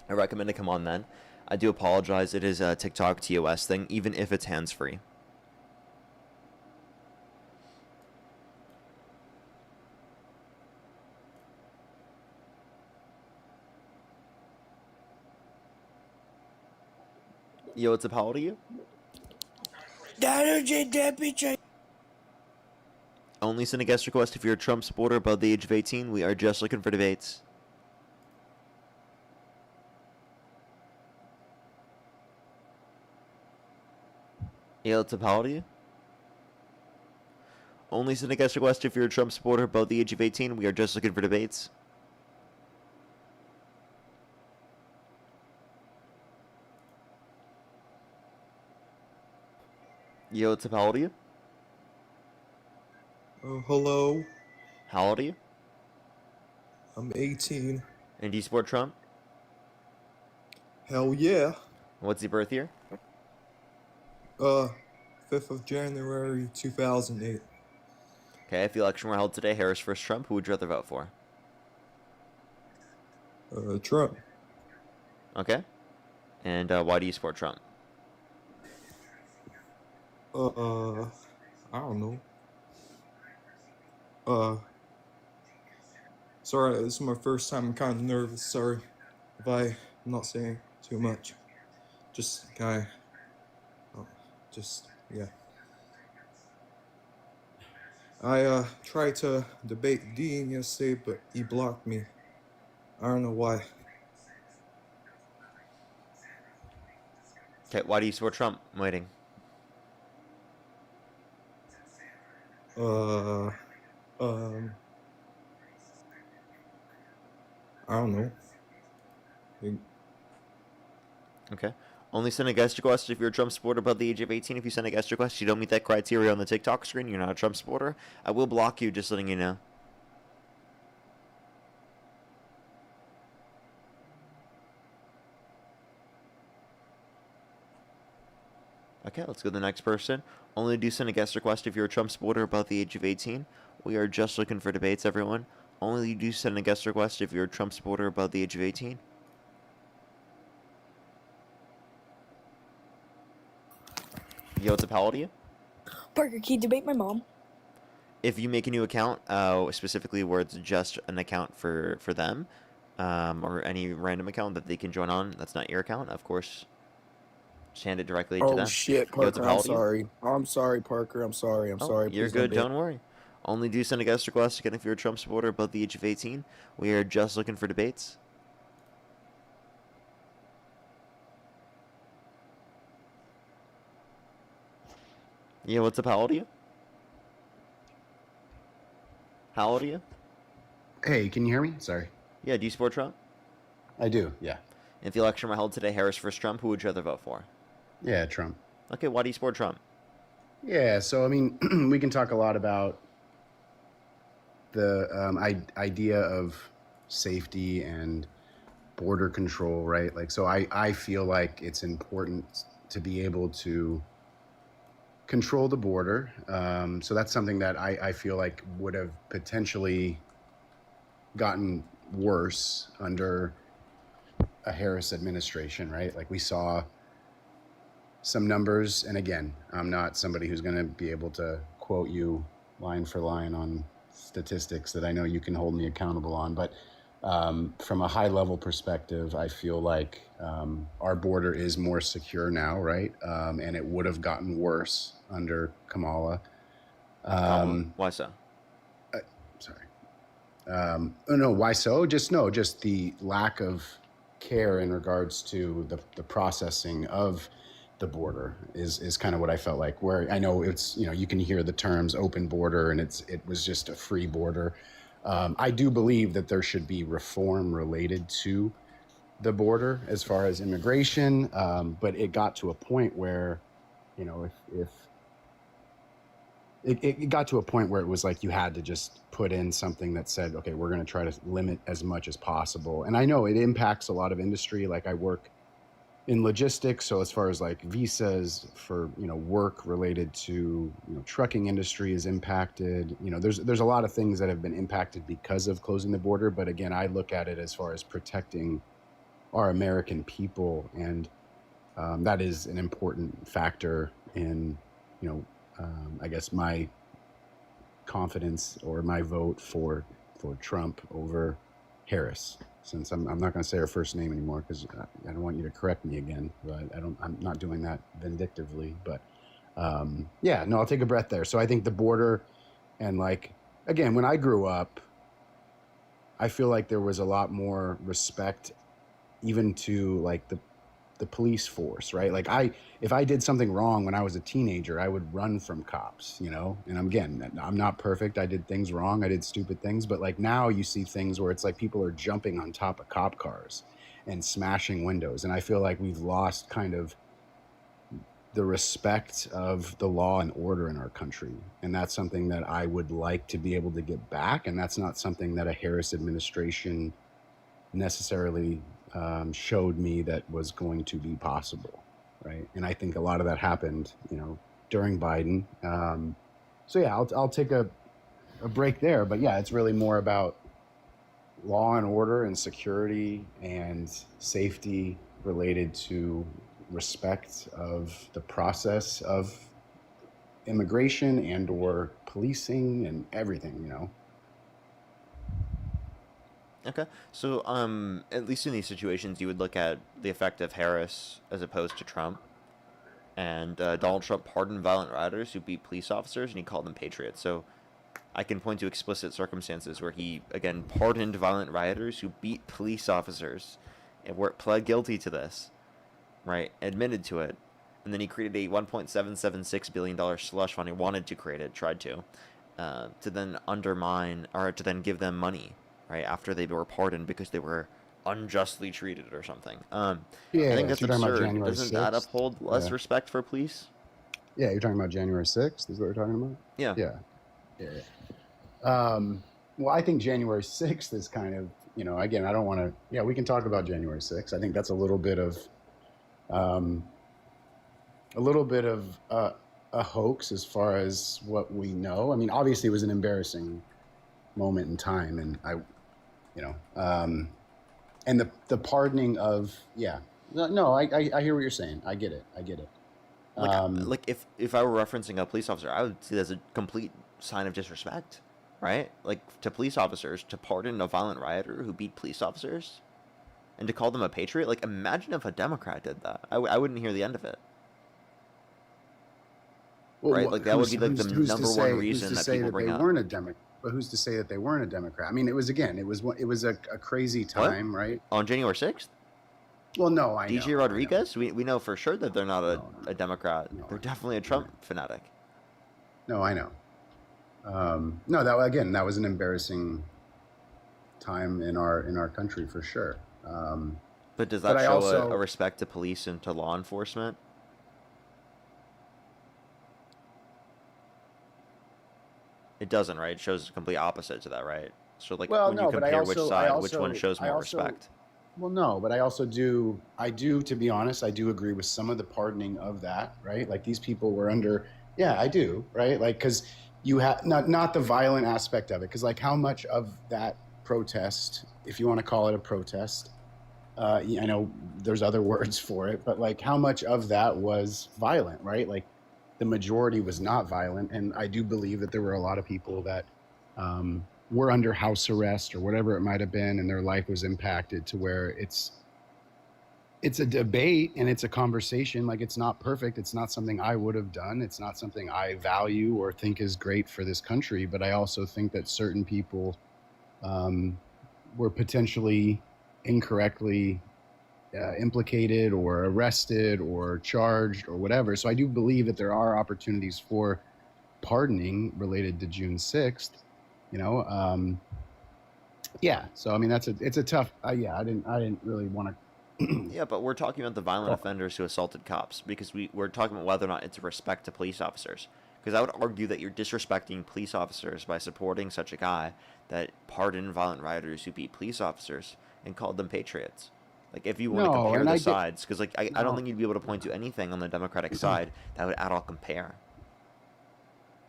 I recommend to come on then. I do apologize. It is a TikTok TOS thing, even if it's hands-free. Yo, what's up? How old are you? Only send a guest request if you're a Trump supporter above the age of 18. We are just looking for debates. Yeah, what's up? How old are you? Only send a guest request if you're a Trump supporter above the age of 18. We are just looking for debates. Yo, what's up? How old are you? Hello. How old are you? I'm 18. And do you support Trump? Hell yeah. What's your birth year? 5th of January 2008. Okay, if the election were held today, Harris versus Trump, who would you rather vote for? Trump. Okay. And why do you support Trump? I don't know. Sorry, this is my first time. I'm kind of nervous. Sorry if I'm not saying too much. Just yeah. I tried to debate Dean yesterday, but he blocked me. I don't know why. Okay, why do you support Trump? I'm waiting. I don't know. Okay. Only send a guest request if you're a Trump supporter above the age of 18. If you send a guest request, you don't meet that criteria on the TikTok screen, you're not a Trump supporter, I will block you, just letting you know. Okay, let's go to the next person. Only do send a guest request if you're a Trump supporter above the age of 18. We are just looking for debates, everyone. Only do send a guest request if you're a Trump supporter above the age of 18. Yo, what's up? How old are you? Parker, can you debate my mom? If you make a new account, specifically where it's just an account for them, or any random account that they can join on, that's not your account, of course, just hand it directly to them. Oh shit, Yo, what's up? Parker, How I'm old are you? sorry. I'm sorry, Parker. I'm sorry. I'm sorry. You're Please don't good, be. don't worry. Only do send a guest request again if you're a Trump supporter above the age of 18. We are just looking for debates. Yeah, what's up? How old are you? How old are you? Hey, can you hear me? Sorry. Yeah, do you support Trump? I do, yeah. If the election were held today, Harris versus Trump, who would you rather vote for? Yeah, Trump. Okay, why do you support Trump? Yeah, so I mean, we can talk a lot about the idea of safety and border control, right? Like, so I feel like it's important to be able to control the border. So that's something that I feel like would have potentially gotten worse under a Harris administration, right? Like we saw some numbers, and again, I'm not somebody who's going to be able to quote you line for line on statistics that I know you can hold me accountable on, but from a high level perspective, I feel like our border is more secure now, right? And it would have gotten worse under Kamala. Why so? No, why so? Just the lack of care in regards to the processing of the border is kind of what I felt like, where I know it's, you can hear the terms open border and it was just a free border. I do believe that there should be reform related to the border as far as immigration, but it got to a point where, if it got to a point where it was like you had to just put in something that said, okay, we're going to try to limit as much as possible. And I know it impacts a lot of industry. Like I work in logistics, so as far as like visas for work related to trucking industry is impacted. There's a lot of things that have been impacted because of closing the border. But again, I look at it as far as protecting our American people, and that is an important factor in I guess my confidence or my vote for Trump over Harris. Since I'm not going to say her first name anymore because I don't want you to correct me again, but I'm not doing that vindictively. But yeah, no, I'll take a breath there. So I think the border, and like again, when I grew up, I feel like there was a lot more respect, even to like the the police force, right? Like if I did something wrong when I was a teenager, I would run from cops, you know? And I'm not perfect. I did things wrong. I did stupid things, but like now you see things where it's like people are jumping on top of cop cars and smashing windows. And I feel like we've lost kind of the respect of the law and order in our country. And that's something that I would like to be able to get back. And that's not something that a Harris administration necessarily showed me that was going to be possible, right? And I think a lot of that happened, you know, during Biden. So yeah, I'll take a break there. But yeah, it's really more about law and order and security and safety related to respect of the process of immigration and or policing and everything, you know. Okay, so at least in these situations, you would look at the effect of Harris as opposed to Trump. And Donald Trump pardoned violent rioters who beat police officers, and he called them patriots. So I can point to explicit circumstances where he, again, pardoned violent rioters who beat police officers and pled guilty to this, right, admitted to it. And then he created a $1.776 billion slush fund. He wanted to create it, tried to then undermine, or to then give them money, right, after they were pardoned because they were unjustly treated or something. I think that's absurd. Doesn't that uphold less respect for police? Yeah, you're talking about January 6th is what you're talking about? Yeah. Well, I think January 6th is kind of, you know, again, I don't want to, yeah, we can talk about January 6th. I think that's a little bit of a hoax as far as what we know. I mean, obviously it was an embarrassing moment in time, and and the pardoning of, I hear what you're saying. I get it. Like if I were referencing a police officer, I would see it as a complete sign of disrespect, right? Like to police officers, to pardon a violent rioter who beat police officers, and to call them a patriot. Like imagine if a Democrat did that. I wouldn't hear the end of it. Well, right? Like that would be like the number one reason that people bring up. But who's to say that they weren't a Democrat? I mean, it was a crazy time, right? On January 6th? Well, no, I know. DJ Rodriguez? We know for sure that they're not a Democrat. They're definitely a Trump fanatic. No, I know. That was an embarrassing time in our country for sure. But does that show a respect to police and to law enforcement? It doesn't, right? It shows the complete opposite to that, right? So, like, when you compare which one shows more respect? Well, no, but I do, to be honest, I do agree with some of the pardoning of that, right? Like, these people were under, yeah, I do, right? Like, because you have, not the violent aspect of it, because, like, how much of that protest, if you want to call it a protest, I know there's other words for it, but, like, how much of that was violent, right? Like, the majority was not violent, and I do believe that there were a lot of people that were under house arrest or whatever it might have been, and their life was impacted to where it's a debate and it's a conversation. Like, it's not perfect. It's not something I would have done. It's not something I value or think is great for this country. But I also think that certain people were potentially incorrectly implicated or arrested or charged or whatever. So I do believe that there are opportunities for pardoning related to June 6th, you know? So I mean, it's a tough, I didn't really want to. Yeah, but we're talking about the violent offenders who assaulted cops, because we're talking about whether or not it's a respect to police officers. Because I would argue that you're disrespecting police officers by supporting such a guy that pardoned violent rioters who beat police officers and called them patriots. Like, if you want to compare the sides, because, like, I don't think you'd be able to point to anything on the Democratic side that would at all compare.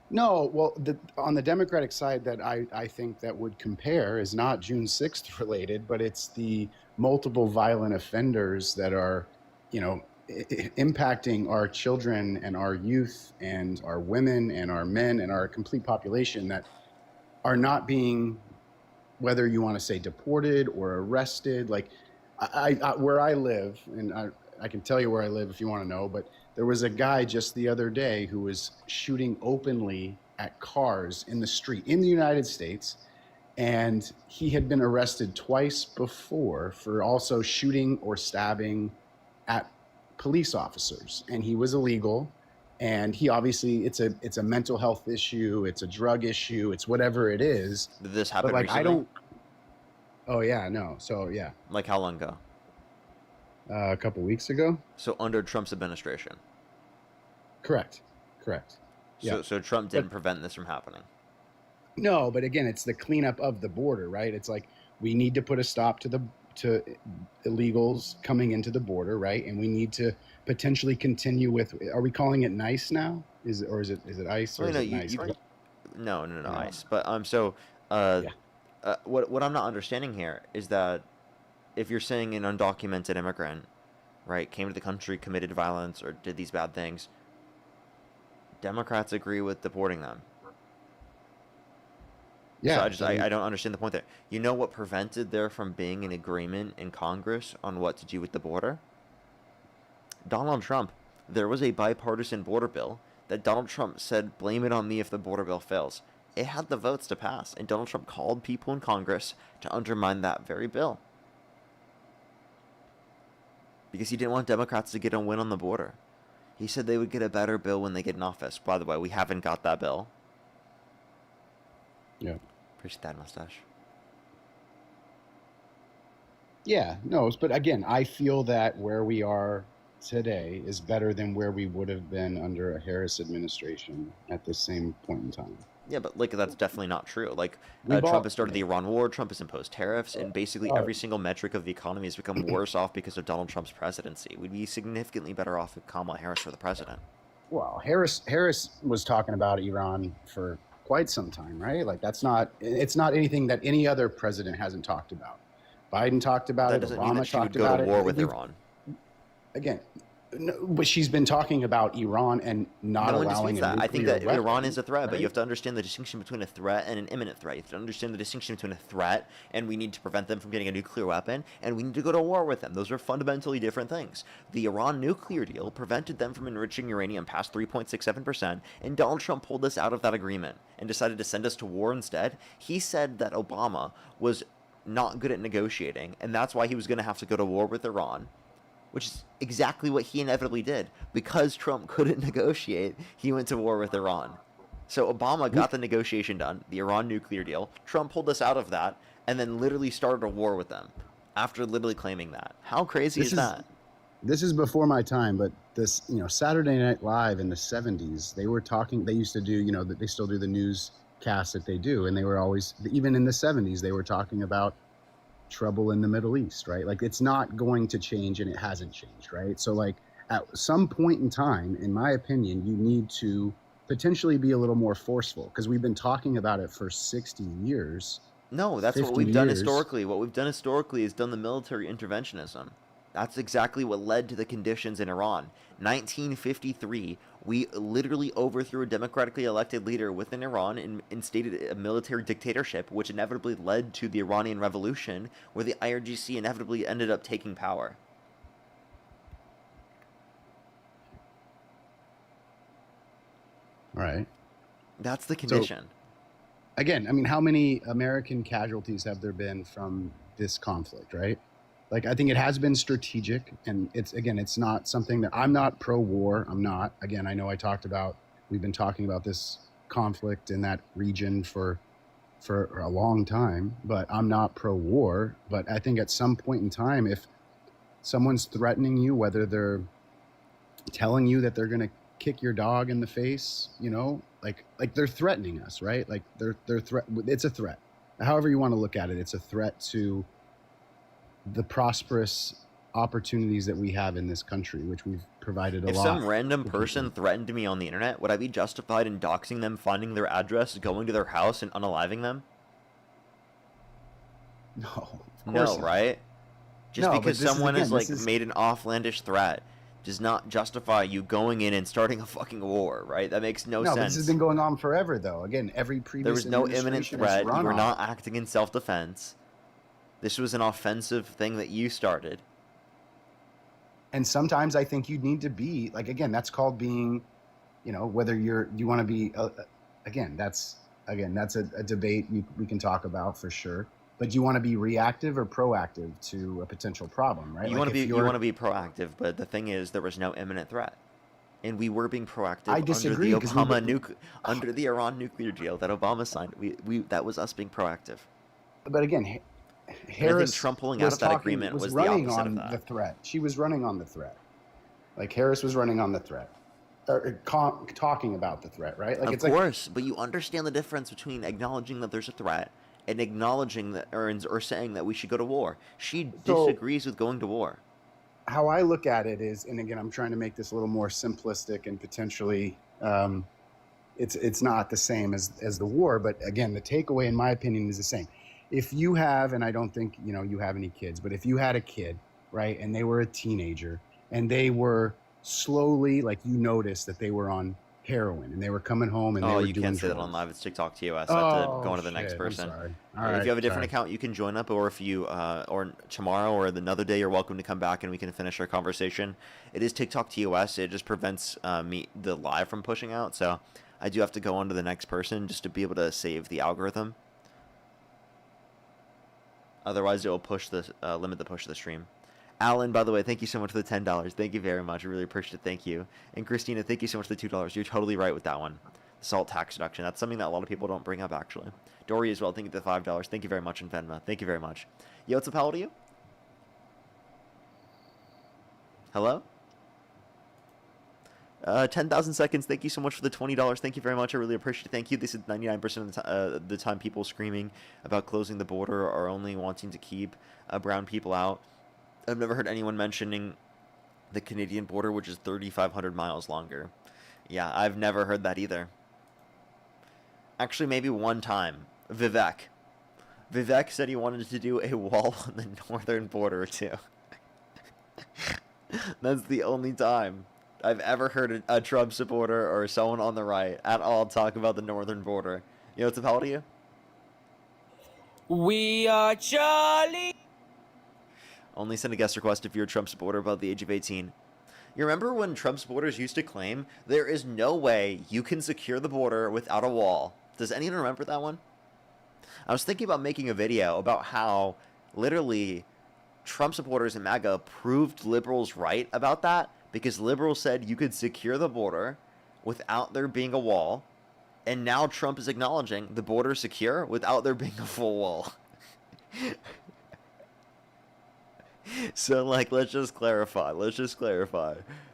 No, well, on the Democratic side that I think that would compare is not June 6th related, but it's the multiple violent offenders that are, you know, impacting our children and our youth and our women and our men and our complete population that are not being, whether you want to say deported or arrested. Like, I where I live, and I can tell you where I live if you want to know, but there was a guy just the other day who was shooting openly at cars in the street in the United States, and he had been arrested twice before for also shooting or stabbing at police officers, and he was illegal. And he obviously, it's a mental health issue, it's a drug issue, it's whatever it is. Did this happen But like, recently? I don't. Oh yeah, no. So yeah, Like how long ago? a couple weeks ago. So under Trump's administration. Correct. Yeah. So Trump didn't prevent this from happening. No, but again, it's the cleanup of the border, right? It's like we need to put a stop to illegals coming into the border, right? And we need to potentially continue with. Are we calling it NICE now? Is it ICE or Well, is no, it NICE? No, Yeah. ICE. But what I'm not understanding here is that if you're saying an undocumented immigrant, right, came to the country, committed violence, or did these bad things, Democrats agree with deporting them. Yeah. So I don't understand the point there. You know what prevented there from being an agreement in Congress on what to do with the border? Donald Trump. There was a bipartisan border bill that Donald Trump said, blame it on me if the border bill fails. It had the votes to pass, and Donald Trump called people in Congress to undermine that very bill. Because he didn't want Democrats to get a win on the border. He said they would get a better bill when they get in office. By the way, we haven't got that bill. Yeah. Appreciate that, mustache. Yeah, no, but again, I feel that where we are today is better than where we would have been under a Harris administration at the same point in time. Yeah, but like that's definitely not true. Like We Trump bought- has started the Iran war, Trump has imposed tariffs, and basically every single metric of the economy has become worse off because of Donald Trump's presidency. We'd be significantly better off if Kamala Harris were the president. Well, Harris was talking about Iran for quite some time, right? Like it's not anything that any other president hasn't talked about. Biden talked about That it. doesn't mean Obama that she would talked go about to it. war with Iran. Again, no, but she's been talking about Iran and not No one allowing disputes a that. I think nuclear that weapon, Iran is a threat, but you right? have to understand the distinction between a threat and an imminent threat. You have to understand the distinction between a threat and we need to prevent them from getting a nuclear weapon, and we need to go to war with them. Those are fundamentally different things. The Iran nuclear deal prevented them from enriching uranium past 3.67%, and Donald Trump pulled us out of that agreement and decided to send us to war instead. He said that Obama was not good at negotiating, and that's why he was going to have to go to war with Iran, which is exactly what he inevitably did. Because Trump couldn't negotiate, he went to war with Iran. So Obama got the negotiation done, the Iran nuclear deal. Trump pulled us out of that, and then literally started a war with them after literally claiming that. How crazy is that? This is before my time, but this, Saturday Night Live in the 70s, they used to do, they still do the newscast that they do, and they were always, even in the 70s, they were talking about trouble in the Middle East, right? Like it's not going to change, and it hasn't changed, right? So like at some point in time, in my opinion, you need to potentially be a little more forceful, because we've been talking about it for 60 years. No, that's what 50 we've done years. historically. What we've done historically is done the military interventionism. That's exactly what led to the conditions in Iran. 1953, we literally overthrew a democratically elected leader within Iran and instated a military dictatorship, which inevitably led to the Iranian Revolution, where the IRGC inevitably ended up taking power. Right. That's the condition. Again, I mean, how many American casualties have there been from this conflict, right? Like, I think it has been strategic, and it's not something that I'm not pro-war. I'm not. Again, I know we've been talking about this conflict in that region for a long time, but I'm not pro-war. But I think at some point in time, if someone's threatening you, whether they're telling you that they're going to kick your dog in the face, like they're threatening us, right? Like it's a threat. However you want to look at it, it's a threat to the prosperous opportunities that we have in this country, which we've provided a lot. If some random person threatened me on the internet, would I be justified in doxing them, finding their address, going to their house, and unaliving them? No, of course No, not. right? Just No, but because this is, someone again, has this is- made an offlandish threat does not justify you going in and starting a fucking war, right? That makes no But sense. this has been going on forever, though. Again, every previous There was no imminent administration has threat. You run were on not it. acting in self-defense. This was an offensive thing that you started. And sometimes I think you need to be like, again, that's called being, whether you want to be, again, that's a debate we can talk about for sure. But do you want to be reactive or proactive to a potential problem, right? You Like want to if be you want to be proactive, but the thing is, there was no imminent threat, and we were being proactive I disagree, under 'cause the we've Obama been- under the Iran nuclear deal that Obama signed. We that was us being proactive. But again, And I think Harris Trump pulling out was of that agreement was was the running opposite of on that. the threat. She was running on the threat. Like Harris was running on the threat, or talking about the threat, right? Like Of it's like course, but you understand the difference between acknowledging that there's a threat and acknowledging that, or saying that we should go to war. She So- disagrees with going to war. how I look at it is, and again, I'm trying to make this a little more simplistic and potentially, it's not the same as the war, but again, the takeaway, in my opinion, is the same. If you have, and I don't think you have any kids, but if you had a kid, right, and they were a teenager, and they were slowly, like you noticed that they were on heroin, and they were coming home and they Oh, were you doing can't say that drugs. on live. It's TikTok TOS. I have to Oh, go on to the next shit, I'm person. sorry. If Alright, you have a different sorry. account, you can join up, or if you, or tomorrow or another day, you're welcome to come back and we can finish our conversation. It is TikTok TOS. It just prevents the live from pushing out. So I do have to go on to the next person just to be able to save the algorithm. Otherwise, it will push the limit the push of the stream. Alan, by the way, thank you so much for the $10. Thank you very much. I really appreciate it. Thank you. And Christina, thank you so much for the $2. You're totally right with that one. The salt tax deduction. That's something that a lot of people don't bring up, actually. Dory as well. Thank you for the $5. Thank you very much, in Venmo. Thank you very much. Yo, what's up? How old are you? Hello? 10,000 seconds. Thank you so much for the $20. Thank you very much. I really appreciate it. Thank you. This is 99% of the time people screaming about closing the border or only wanting to keep brown people out. I've never heard anyone mentioning the Canadian border, which is 3,500 miles longer. Yeah, I've never heard that either. Actually, maybe one time. Vivek. Vivek said he wanted to do a wall on the northern border, too. That's the only time I've ever heard a Trump supporter or someone on the right at all talk about the northern border. You know, what's up? How old are you? We are Charlie. Only send a guest request if you're a Trump supporter above the age of 18. You remember when Trump supporters used to claim there is no way you can secure the border without a wall? Does anyone remember that one? I was thinking about making a video about how literally Trump supporters and MAGA proved liberals right about that, because liberals said you could secure the border without there being a wall, and now Trump is acknowledging the border is secure without there being a full wall. So, like, let's just clarify.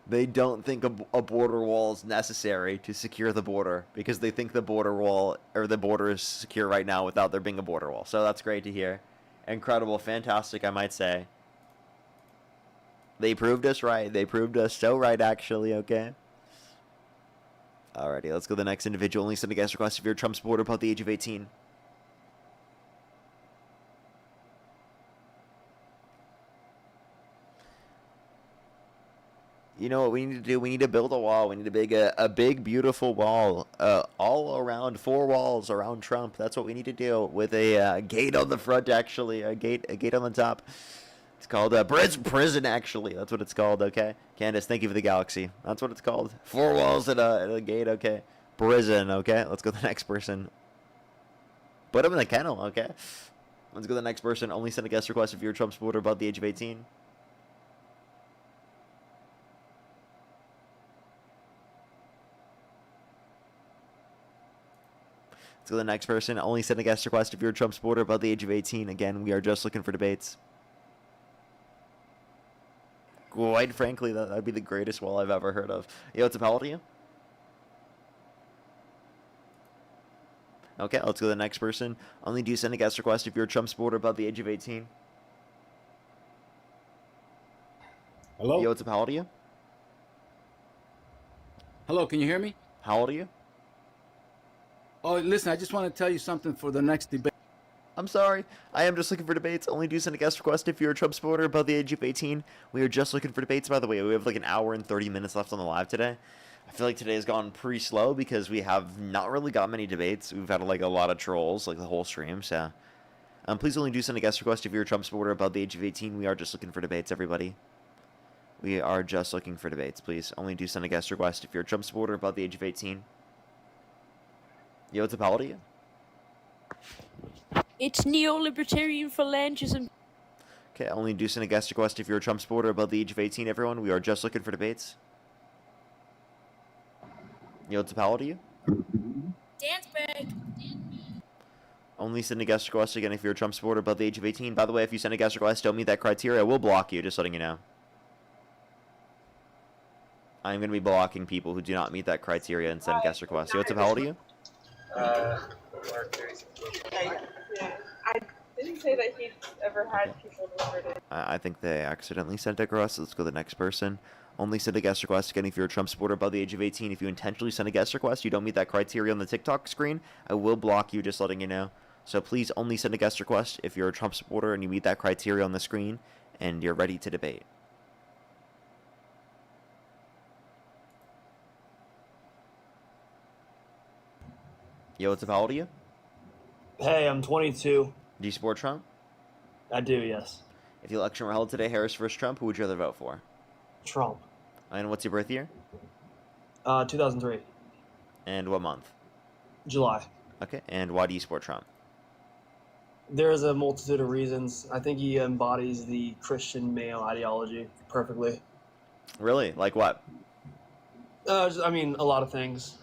They don't think a border wall is necessary to secure the border because they think the border wall or the border is secure right now without there being a border wall. So that's great to hear. Incredible, fantastic, I might say. They proved us right. They proved us so right, actually, okay? Alrighty, let's go to the next individual. Only send a guest request if you're a Trump supporter above the age of 18. You know what we need to do? We need to build a wall. We need to a big, beautiful wall, all around, 4 walls around Trump. That's what we need to do with a gate on the front, actually, a gate on the top. It's called prison, actually. That's what it's called. Okay, Candace, thank you for the galaxy. That's what it's called. 4 walls and a gate. Okay, prison. Okay, let's go to the next person. Put him in the kennel. Okay, let's go to the next person. Only send a guest request if you're a Trump supporter above the age of 18. Let's go to the next person. Only send a guest request if you're a Trump supporter above the age of 18. Again, we are just looking for debates. Quite frankly, that'd be the greatest wall I've ever heard of. Yo, what's up? How old are you? Okay, let's go to the next person. Only do send a guest request if you're a Trump supporter above the age of 18. Hello? Yo, what's up? How old are you? Hello, can you hear me? How old are you? Oh, listen, I just want to tell you something for the next debate. I'm sorry. I am just looking for debates. Only do send a guest request if you're a Trump supporter above the age of 18. We are just looking for debates, by the way. We have like an hour and 30 minutes left on the live today. I feel like today has gone pretty slow because we have not really got many debates. We've had like a lot of trolls, like the whole stream, so... please only do send a guest request if you're a Trump supporter above the age of 18. We are just looking for debates, everybody. We are just looking for debates, please. Only do send a guest request if you're a Trump supporter above the age of 18. Yo, what's up? How old are you? It's neo-libertarian phalangism. Okay, only do send a guest request if you're a Trump supporter above the age of 18, everyone. We are just looking for debates. Yield to Powell to you. Dance break. Only send a guest request again if you're a Trump supporter above the age of 18. By the way, if you send a guest request, don't meet that criteria, we'll block you, just letting you know. I'm going to be blocking people who do not meet that criteria and send guest requests. Yield to Powell to you. I didn't say that he'd ever had people delivered it. I think they accidentally sent a request. Let's go to the next person. Only send a guest request again if you're a Trump supporter above the age of 18. If you intentionally send a guest request, you don't meet that criteria on the TikTok screen, I will block you, just letting you know. So please only send a guest request if you're a Trump supporter and you meet that criteria on the screen and you're ready to debate. Yo, what's up? How old are you? Hey, I'm 22. Do you support Trump? I do, yes. If the election were held today, Harris versus Trump, who would you rather vote for? Trump. And what's your birth year? 2003. And what month? July. Okay, and why do you support Trump? There's a multitude of reasons. I think he embodies the Christian male ideology perfectly. Really? Like what? I mean, a lot of things.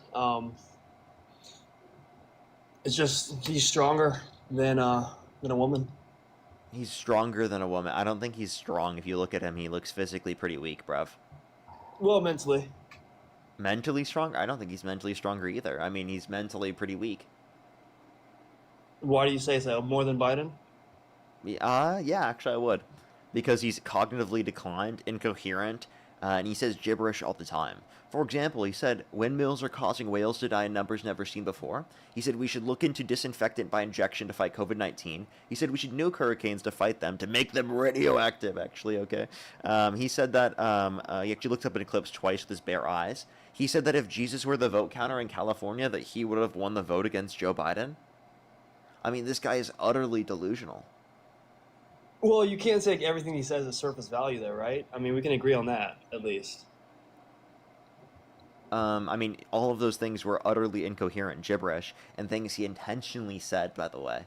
It's just he's stronger than a woman. He's stronger than a woman. I don't think he's strong. If you look at him, he looks physically pretty weak, bruv. Well, mentally. Mentally strong? I don't think he's mentally stronger either. I mean, he's mentally pretty weak. Why do you say so? More than Biden? Yeah, actually I would. Because he's cognitively declined, incoherent, and he says gibberish all the time. For example, he said, windmills are causing whales to die in numbers never seen before. He said we should look into disinfectant by injection to fight COVID-19. He said we should nuke hurricanes to fight them, to make them radioactive, actually, okay? He said that, he actually looked up an eclipse twice with his bare eyes. He said that if Jesus were the vote counter in California, that he would have won the vote against Joe Biden. I mean, this guy is utterly delusional. Well, you can't take everything he says as surface value, though, right? I mean, we can agree on that, at least. I mean, all of those things were utterly incoherent gibberish, and things he intentionally said, by the way.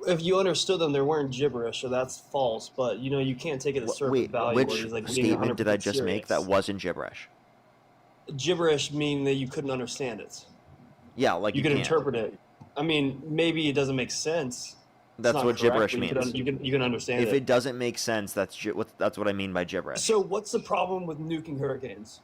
If you understood them, they weren't gibberish, so that's false. But, you know, you can't take it as surface value. Which where he's, like, statement did I 100% just make that wasn't gibberish? Gibberish meaning that you couldn't understand it. Yeah, like you could can't. interpret it. I mean, maybe it doesn't make sense. That's what gibberish but means. You can understand it. If it doesn't make sense, that's what I mean by gibberish. So what's the problem with nuking hurricanes?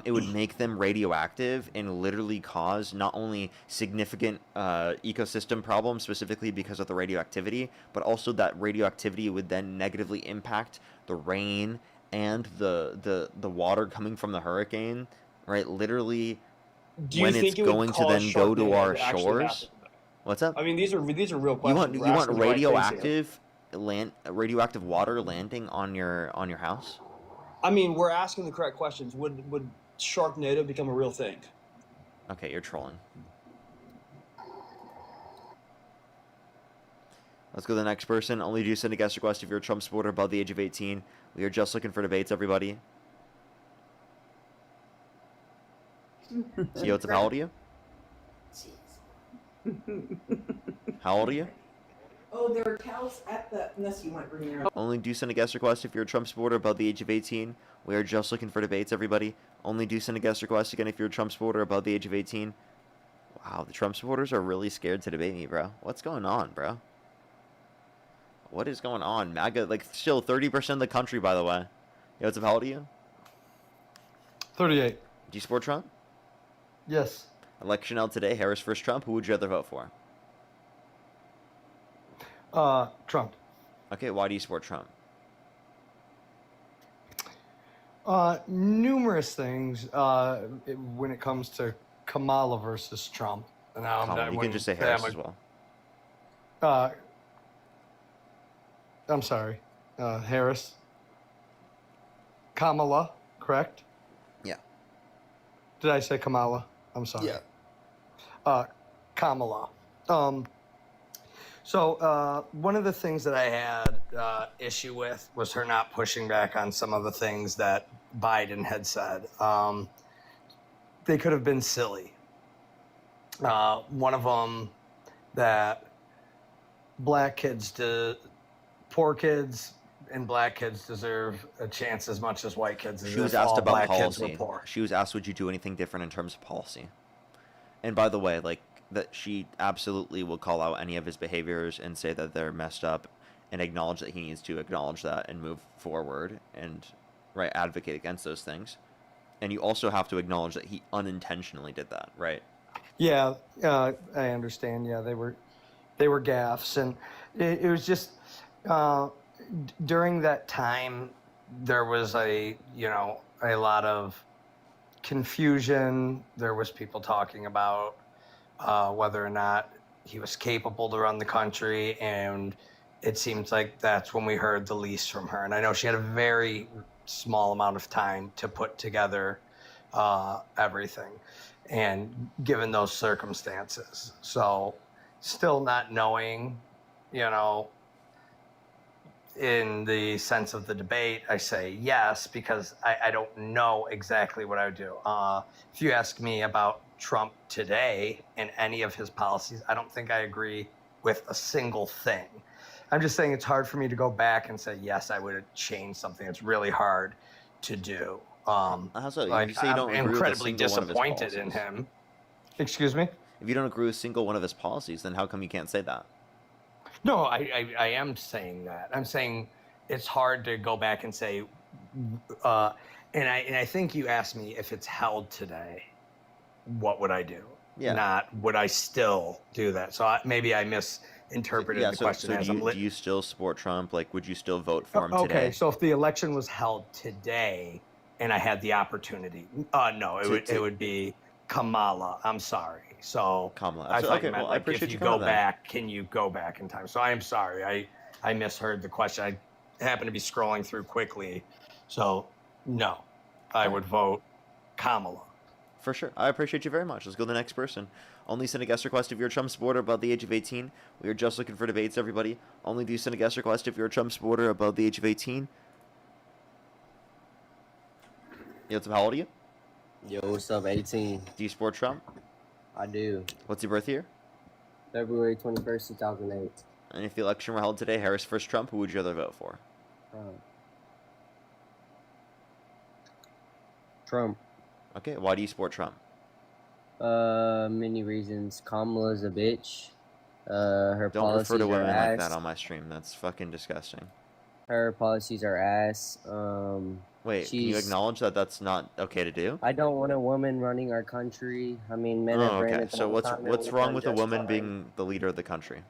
It would make them radioactive and literally cause not only significant ecosystem problems, specifically because of the radioactivity, but also that radioactivity would then negatively impact the rain and the water coming from the hurricane, right? Literally, when it's going to then go to our shores. What's up? I mean, these are real questions. You want radioactive radioactive water landing on your house? I mean, we're asking the correct questions. Would Sharknado become a real thing? Okay, you're trolling. Let's go to the next person. Only do send a guest request if you're a Trump supporter above the age of 18. We are just looking for debates, everybody. So, what's up? How old are you? How old are you? Oh, there are cows at the... Unless you want to bring your... Only do send a guest request if you're a Trump supporter above the age of 18. We are just looking for debates, everybody. Only do send a guest request again if you're a Trump supporter above the age of 18. Wow, the Trump supporters are really scared to debate me, bro. What's going on, bro? What is going on? MAGA, like, still 30% of the country, by the way. Yo, what's up? How old are you? 38. Do you support Trump? Yes. Election held today, Harris versus Trump. Who would you rather vote for? Trump. Okay, why do you support Trump? Numerous things when it comes to Kamala versus Trump. You can just say Harris as well. I'm sorry. Harris. Kamala, correct? Yeah. Did I say Kamala? I'm sorry. Yeah. Kamala. So one of the things that I had issue with was her not pushing back on some of the things that Biden had said. They could have been silly. One of them that poor kids and black kids deserve a chance as much as white kids. As She was if asked all about black kids were policy. poor. She was asked, would you do anything different in terms of policy? And by the way, like, that she absolutely will call out any of his behaviors and say that they're messed up and acknowledge that he needs to acknowledge that and move forward and, right, advocate against those things. And you also have to acknowledge that he unintentionally did that, right? Yeah, I understand. Yeah, they were gaffes, and it was just during that time there was a lot of confusion. There was people talking about whether or not he was capable to run the country, and it seems like that's when we heard the least from her. And I know she had a very small amount of time to put together everything, and given those circumstances, so still not knowing, in the sense of the debate, I say yes, because I don't know exactly what I would do. If you ask me about Trump today and any of his policies, I don't think I agree with a single thing. I'm just saying it's hard for me to go back and say, yes, I would have changed something. It's really hard to do. Also, you say you don't I'm agree with a incredibly single one of his disappointed in policies. him. Excuse me? If you don't agree with a single one of his policies, then how come you can't say that? No, I am saying that. I'm saying it's hard to go back and say, and I think you asked me if it's held today, what would I do? Yeah. Not would I still do that? So maybe I misinterpreted the question. So do you still support Trump? Like, would you still vote for him Okay, today? so if the election was held today and I had the opportunity, no, it would be Kamala. I'm sorry. So Kamala. I thought Okay, you meant, well, I like, appreciate if you you coming go then. back, can you go back in time? So I am sorry. I misheard the question. I happened to be scrolling through quickly. So no, I would vote Kamala. For sure. I appreciate you very much. Let's go to the next person. Only send a guest request if you're a Trump supporter above the age of 18. We are just looking for debates, everybody. Only do send a guest request if you're a Trump supporter above the age of 18. Yo, what's up? How old are you? Yo, what's up? 18. Do you support Trump? I do. What's your birth year? February 21st, 2008. And if the election were held today, Harris versus Trump, who would you rather vote for? Trump. Okay, why do you support Trump? Many reasons. Kamala's a bitch. Her Don't policies refer to women are like ass. that on my stream. That's fucking disgusting. Her policies are ass. Wait, can you acknowledge that that's not okay to do? I don't want a woman running our country. I mean, men have ran okay. it the So whole what's time and what's we've wrong done with a just woman fine. being the leader of the country?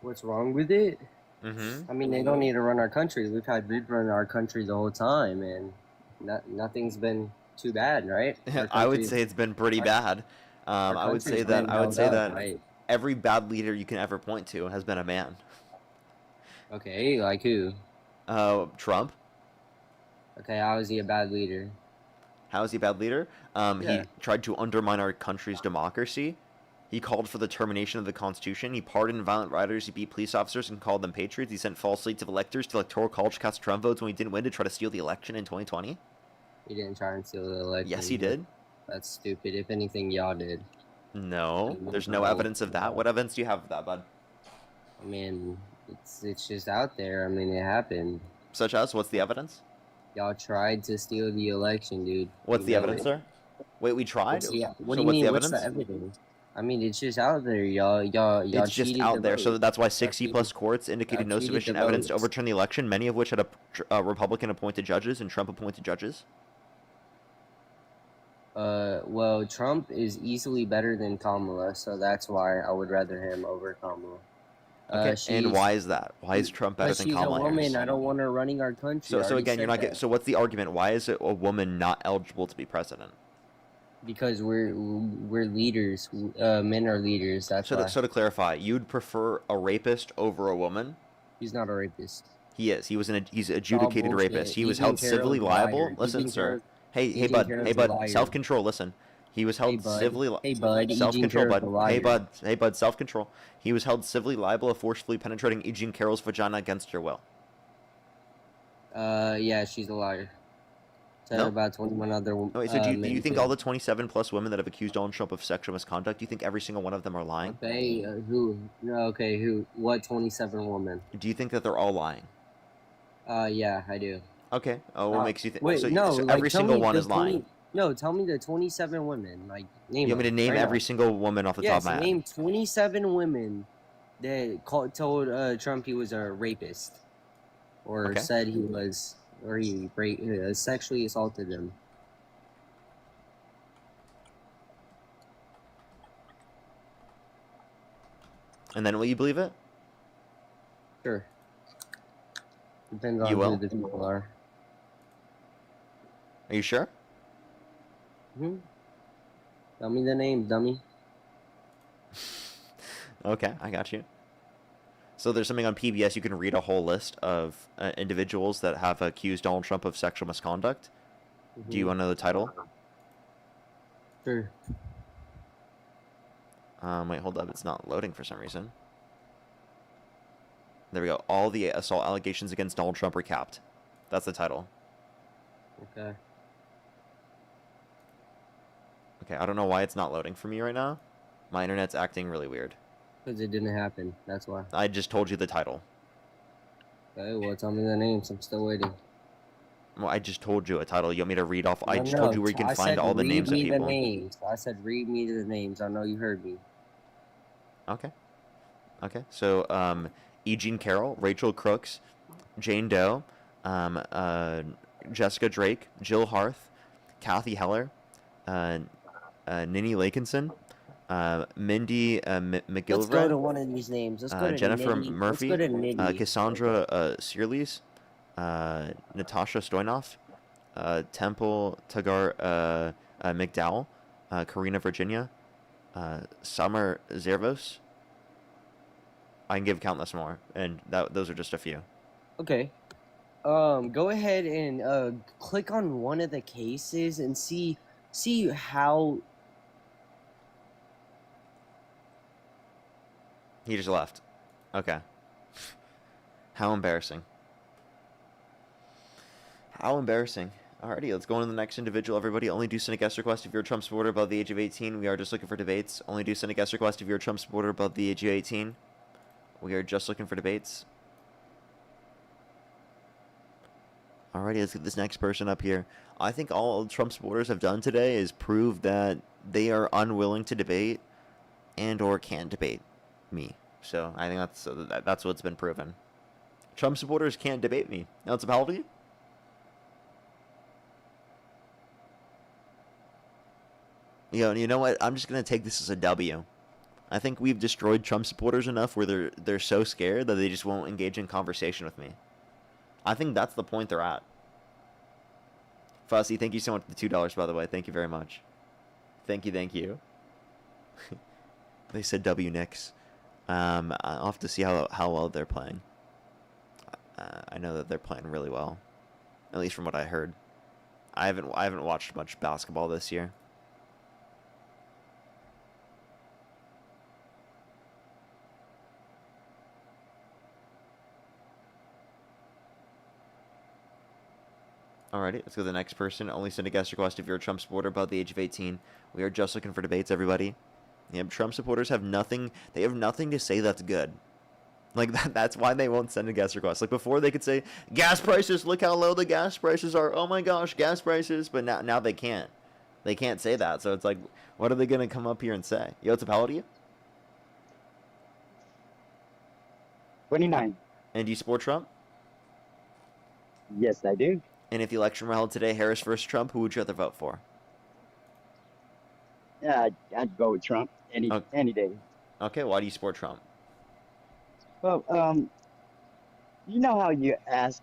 What's wrong with it? Mm-hmm. I mean, they don't need to run our country. We've had men run our country the whole time, and nothing's been too bad, right? Our I would country's- say it's been pretty bad. I would say country's that been I would held say up, that right? every bad leader you can ever point to has been a man. Okay, like who? Trump. Okay, how is he a bad leader? How is he a bad leader? He Yeah. tried to undermine our country's democracy. He called for the termination of the Constitution. He pardoned violent rioters. He beat police officers and called them patriots. He sent false leads of electors to electoral college to cast Trump votes when he didn't win to try to steal the election in 2020. He didn't try and steal the election. Yes, he did. That's stupid. If anything, y'all did. No, there's no evidence of that. What evidence do you have of that, bud? I mean, it's just out there. I mean, it happened. Such as? What's the evidence? Y'all tried to steal the election, dude. What's You the know evidence, it. sir? Wait, we tried? What So do you what's mean? the What's evidence? the evidence? I mean, it's just out there, y'all. It's just cheated out the there. So vote. that's why 60 plus courts indicated no cheated sufficient the evidence to votes. overturn the election, many of which had Republican appointed judges and Trump appointed judges. Well, Trump is easily better than Kamala, so that's why I would rather him over Kamala. Okay, and why is that? Why is Trump better Because than she's Kamala a woman. Harris? I don't want her running our country. I So already again, you're said not getting. that. So what's the argument? Why is it a woman not eligible to be president? Because we're leaders. Men are leaders. That's why. So to clarify, you'd prefer a rapist over a woman? He's not a rapist. He is. He's an adjudicated bullshit. rapist. He was Eugene held Carroll's civilly a liable. liar. Listen, Eugene sir. Carroll's- Hey, Eugene bud. Carroll's Hey, a bud. liar. Self-control. Listen. He was held bud. civilly. Hey, bud. Eugene Self-control, Carroll's bud. a liar. Hey, bud. Hey, bud. Self-control. He was held civilly liable of forcefully penetrating Eugene Carroll's vagina against her will. Yeah, she's a liar. Said No? about 21 other Oh, wait, so do you men think too. all the 27 plus women that have accused Donald Trump of sexual misconduct, do you think every single one of them are lying? Okay, who? No, okay, who? What 27 women? Do you think that they're all lying? Yeah, I do. Okay. Oh, what makes you think? Wait, So, no, so like every tell single me one the is lying. No, tell me the 27 women. Like name You want me to them name right every now. single woman off the top Yes, of my head? name 27 women that told Trump he was a rapist, or Okay. said he was, or he sexually assaulted them. And then will you believe it? Sure. Depends You on who will? the people are. Are you sure? Tell me the name, dummy. Okay, I got you. So there's something on PBS. You can read a whole list of individuals that have accused Donald Trump of sexual misconduct. Do you want to know the title? Sure. Wait, hold up. It's not loading for some reason. There we go. All the assault allegations against Donald Trump recapped. That's the title. Okay. Okay, I don't know why it's not loading for me right now. My internet's acting really weird. Because it didn't happen. That's why. I just told you the title. Okay, well, tell me the names. I'm still waiting. Well, I just told you a title. You want me to read off? I No, just told you where you can I find said all the names of read me people. the names. I said read me the names. I know you heard me. Okay. Okay. So, E. Jean Carroll, Rachel Crooks, Jane Doe, Jessica Drake, Jill Harth, Kathy Heller, Ninny Lakinson, Mindy McGilvray. Let's go to one of these names. Let's go to Jennifer Nitty. Murphy, Let's go to Nitty. Cassandra Searles, Natasha Stoynoff, Temple Tagar McDowell, Karina Virginia, Summer Zervos. I can give countless more, and those are just a few. Okay. Go ahead and click on one of the cases and see how. He just left. Okay. How embarrassing. How embarrassing. Alrighty, let's go on to the next individual, everybody. Only do send a guest request if you're a Trump supporter above the age of 18. We are just looking for debates. Only do send a guest request if you're a Trump supporter above the age of 18. We are just looking for debates. Alrighty, let's get this next person up here. I think all Trump supporters have done today is prove that they are unwilling to debate and or can't debate me. So I think that's what's been proven. Trump supporters can't debate me. Now it's a penalty. You know what? I'm just gonna take this as a W. I think we've destroyed Trump supporters enough where they're so scared that they just won't engage in conversation with me. I think that's the point they're at. Fussy, thank you so much for the $2, by the way. Thank you very much. Thank you. They said W Knicks. I'll have to see how well they're playing. I know that they're playing really well, at least from what I heard. I haven't watched much basketball this year. Alrighty, let's go to the next person. Only send a guest request if you're a Trump supporter above the age of 18. We are just looking for debates, everybody. Yeah, Trump supporters have nothing. They have nothing to say that's good. Like that's why they won't send a guest request. Like before, they could say gas prices. Look how low the gas prices are. Oh my gosh, gas prices. But now they can't. They can't say that. So it's like, what are they gonna come up here and say? Yo, it's a pal to you. 29. And do you support Trump? Yes, I do. And if the election were held today, Harris versus Trump, who would you rather vote for? Yeah, I'd go with Trump any day. Okay, why do you support Trump? Well, you know how you ask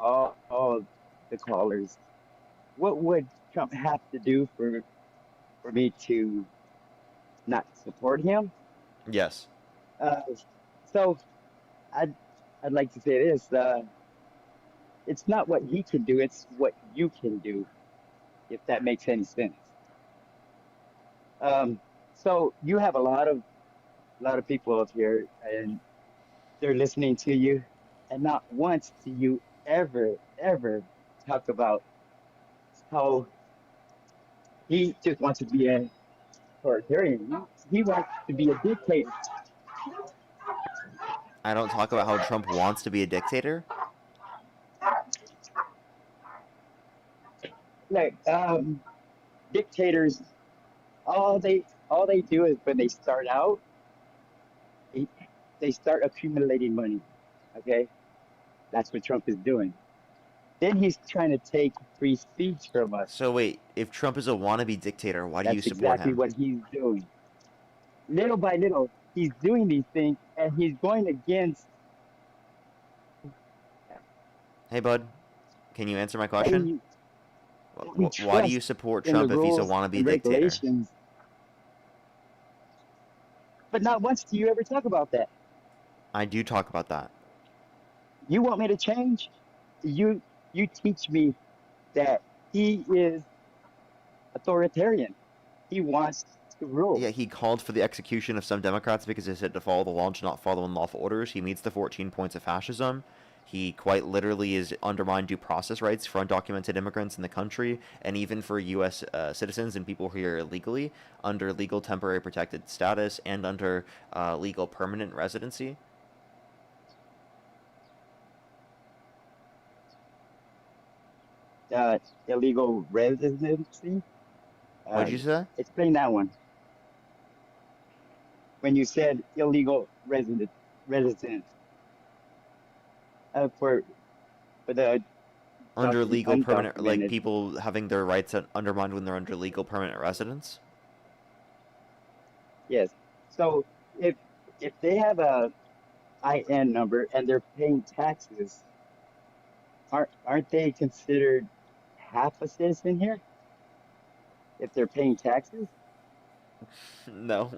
all the callers, what would Trump have to do for me to not support him? Yes. So I'd like to say this. It's not what he can do, it's what you can do, if that makes any sense. So you have a lot of people up here, and they're listening to you, and not once do you ever talk about how he just wants to be a authoritarian. He wants to be a dictator. I don't talk about how Trump wants to be a dictator. Like dictators, all they do is when they start out, they, they start accumulating money. Okay, that's what Trump is doing. Then he's trying to take free speech from us. So wait, if Trump is a wannabe dictator, why do you That's support exactly him? what he's doing. Little by little, he's doing these things, and he's going against. Hey, bud, can you answer my Hey, question? we Why do you trust support in the Trump if he's a rules wannabe and dictator? regulations. But not once do you ever talk about that. I do talk about that. You want me to change? You teach me that he is authoritarian. He wants to rule. Yeah, he called for the execution of some Democrats because they said to follow the law and to not follow unlawful orders. He meets the 14 points of fascism. He quite literally is undermined due process rights for undocumented immigrants in the country, and even for U.S. Citizens and people here illegally under legal temporary protected status and under legal permanent residency. Illegal residency. What'd you say? Explain that one. When you said illegal resident for the Under legal permanent, like undocumented. people having their rights undermined when they're under legal permanent residence. Yes. So if they have a IN number and they're paying taxes, aren't they considered half a citizen here? If they're paying taxes? No.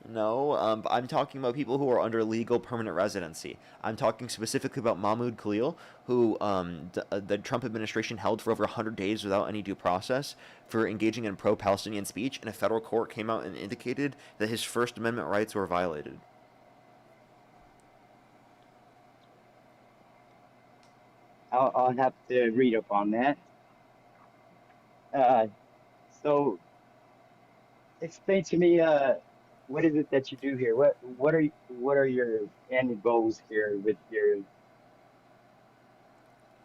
No, I'm talking about people who are under legal permanent residency. I'm talking specifically about Mahmoud Khalil, who the Trump administration held for over 100 days without any due process for engaging in pro-Palestinian speech, and a federal court came out and indicated that his First Amendment rights were violated. I'll have to read up on that. So explain to me, what is it that you do here? What are your end goals here with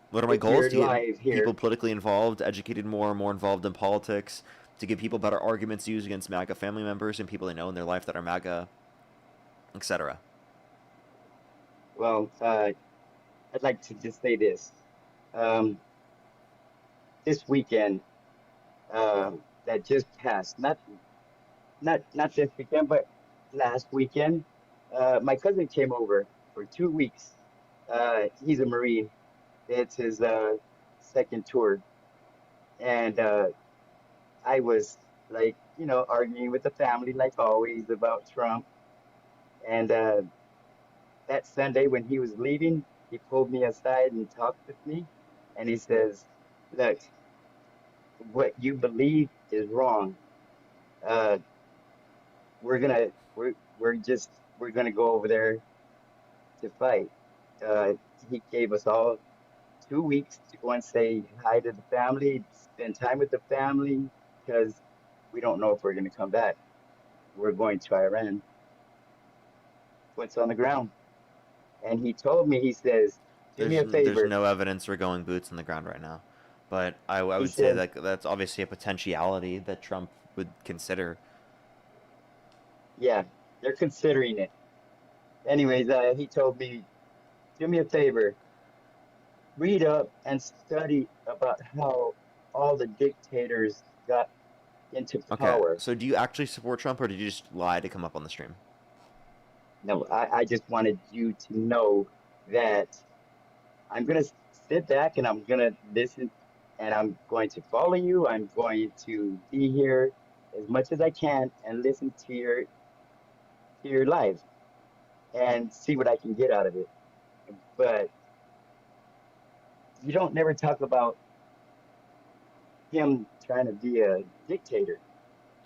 What are my goals? To life get here? people politically involved, educated more and more involved in politics, to give people better arguments to use against MAGA family members and people they know in their life that are MAGA, etc. Well, I'd like to just say this. This weekend that just passed, not this weekend, but last weekend, my cousin came over for 2 weeks. He's a Marine. It's his second tour. And I was like, arguing with the family like always about Trump. And that Sunday when he was leaving, he pulled me aside and talked with me. And he says, look, what you believe is wrong. We're gonna go over there to fight. He gave us all 2 weeks to go and say hi to the family, spend time with the family, because we don't know if we're gonna come back. We're going to Iran. What's on the ground? And he told me, he says, do me a favor. There's no evidence we're going boots on the ground right now. But I would say that that's obviously a potentiality that Trump would consider. Yeah, they're considering it. Anyways, he told me, do me a favor. Read up and study about how all the dictators got into power. Okay, so do you actually support Trump, or did you just lie to come up on the stream? No, I just wanted you to know that I'm going to sit back and I'm going to listen and I'm going to follow you. I'm going to be here as much as I can and listen to your live and see what I can get out of it. But you don't never talk about him trying to be a dictator.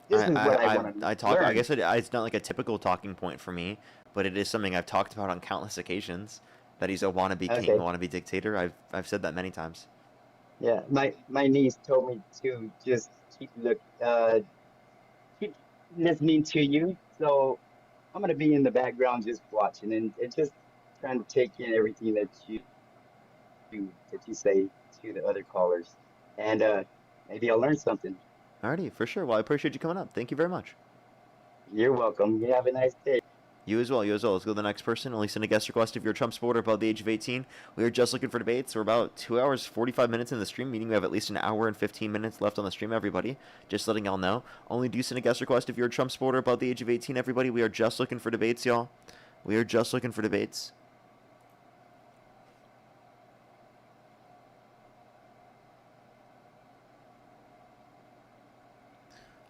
This is what I want to learn. I guess it's not like a typical talking point for me, but it is something I've talked about on countless occasions. That he's a wannabe king, a wannabe dictator. I've said that many times. Yeah, my niece told me to just keep listening to you. So I'm gonna be in the background just watching and just trying to take in everything that you say to the other callers. And maybe I'll learn something. Alrighty, for sure. Well, I appreciate you coming up. Thank you very much. You're welcome. You have a nice day. You as well, you as well. Let's go to the next person. Only send a guest request if you're a Trump supporter above the age of 18. We are just looking for debates. We're about 2 hours, 45 minutes in the stream, meaning we have at least an hour and 15 minutes left on the stream, everybody. Just letting y'all know. Only do send a guest request if you're a Trump supporter above the age of 18, everybody. We are just looking for debates, y'all. We are just looking for debates.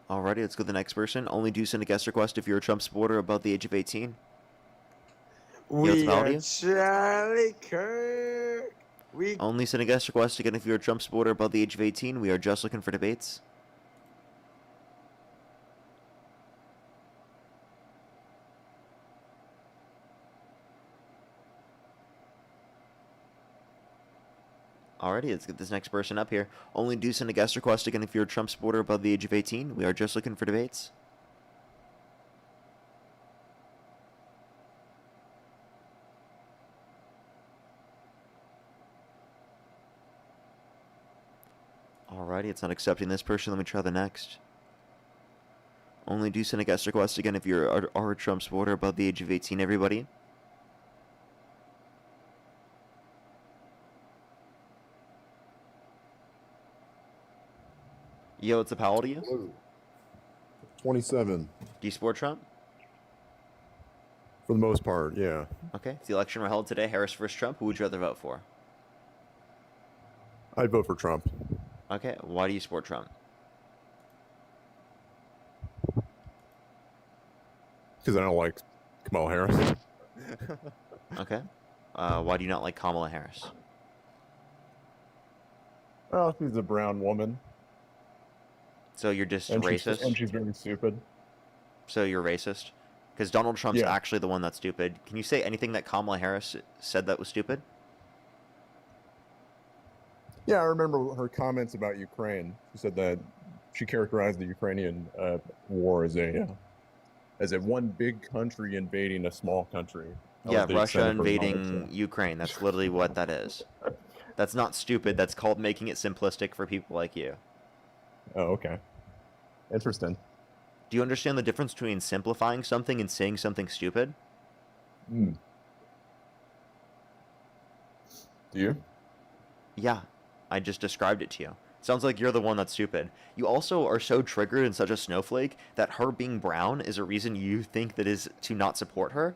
Alrighty, let's go to the next person. Only do send a guest request if you're a Trump supporter above the age of 18. We are Charlie Kirk. Only send a guest request again if you're a Trump supporter above the age of 18. We are just looking for debates. Alrighty, let's get this next person up here. Only do send a guest request again if you're a Trump supporter above the age of 18. We are just looking for debates. Alrighty, it's not accepting this person. Let me try the next. Only do send a guest request again if you're a Trump supporter above the age of 18, everybody. Yo, what's up? How old are you? Hello. 27. Do you support Trump? For the most part, yeah. Okay. If the election were held today, Harris versus Trump, who would you rather vote for? I'd vote for Trump. Okay. Why do you support Trump? Because I don't like Kamala Harris. Okay. Why do you not like Kamala Harris? Oh, she's a brown woman. So you're just And racist? and she's very stupid. So you're racist? Because Donald Trump's Yeah. actually the one that's stupid. Can you say anything that Kamala Harris said that was stupid? Yeah, I remember her comments about Ukraine. She said that she characterized the Ukrainian war as a one big country invading a small country. That Yeah, was the Russia extent of her invading comments, Ukraine. That's literally what that is. That's not stupid. That's called making it simplistic for people like you. Oh, okay. Interesting. Do you understand the difference between simplifying something and saying something stupid? Hmm. Do you? Yeah, I just described it to you. Sounds like you're the one that's stupid. You also are so triggered and such a snowflake that her being brown is a reason you think that is to not support her.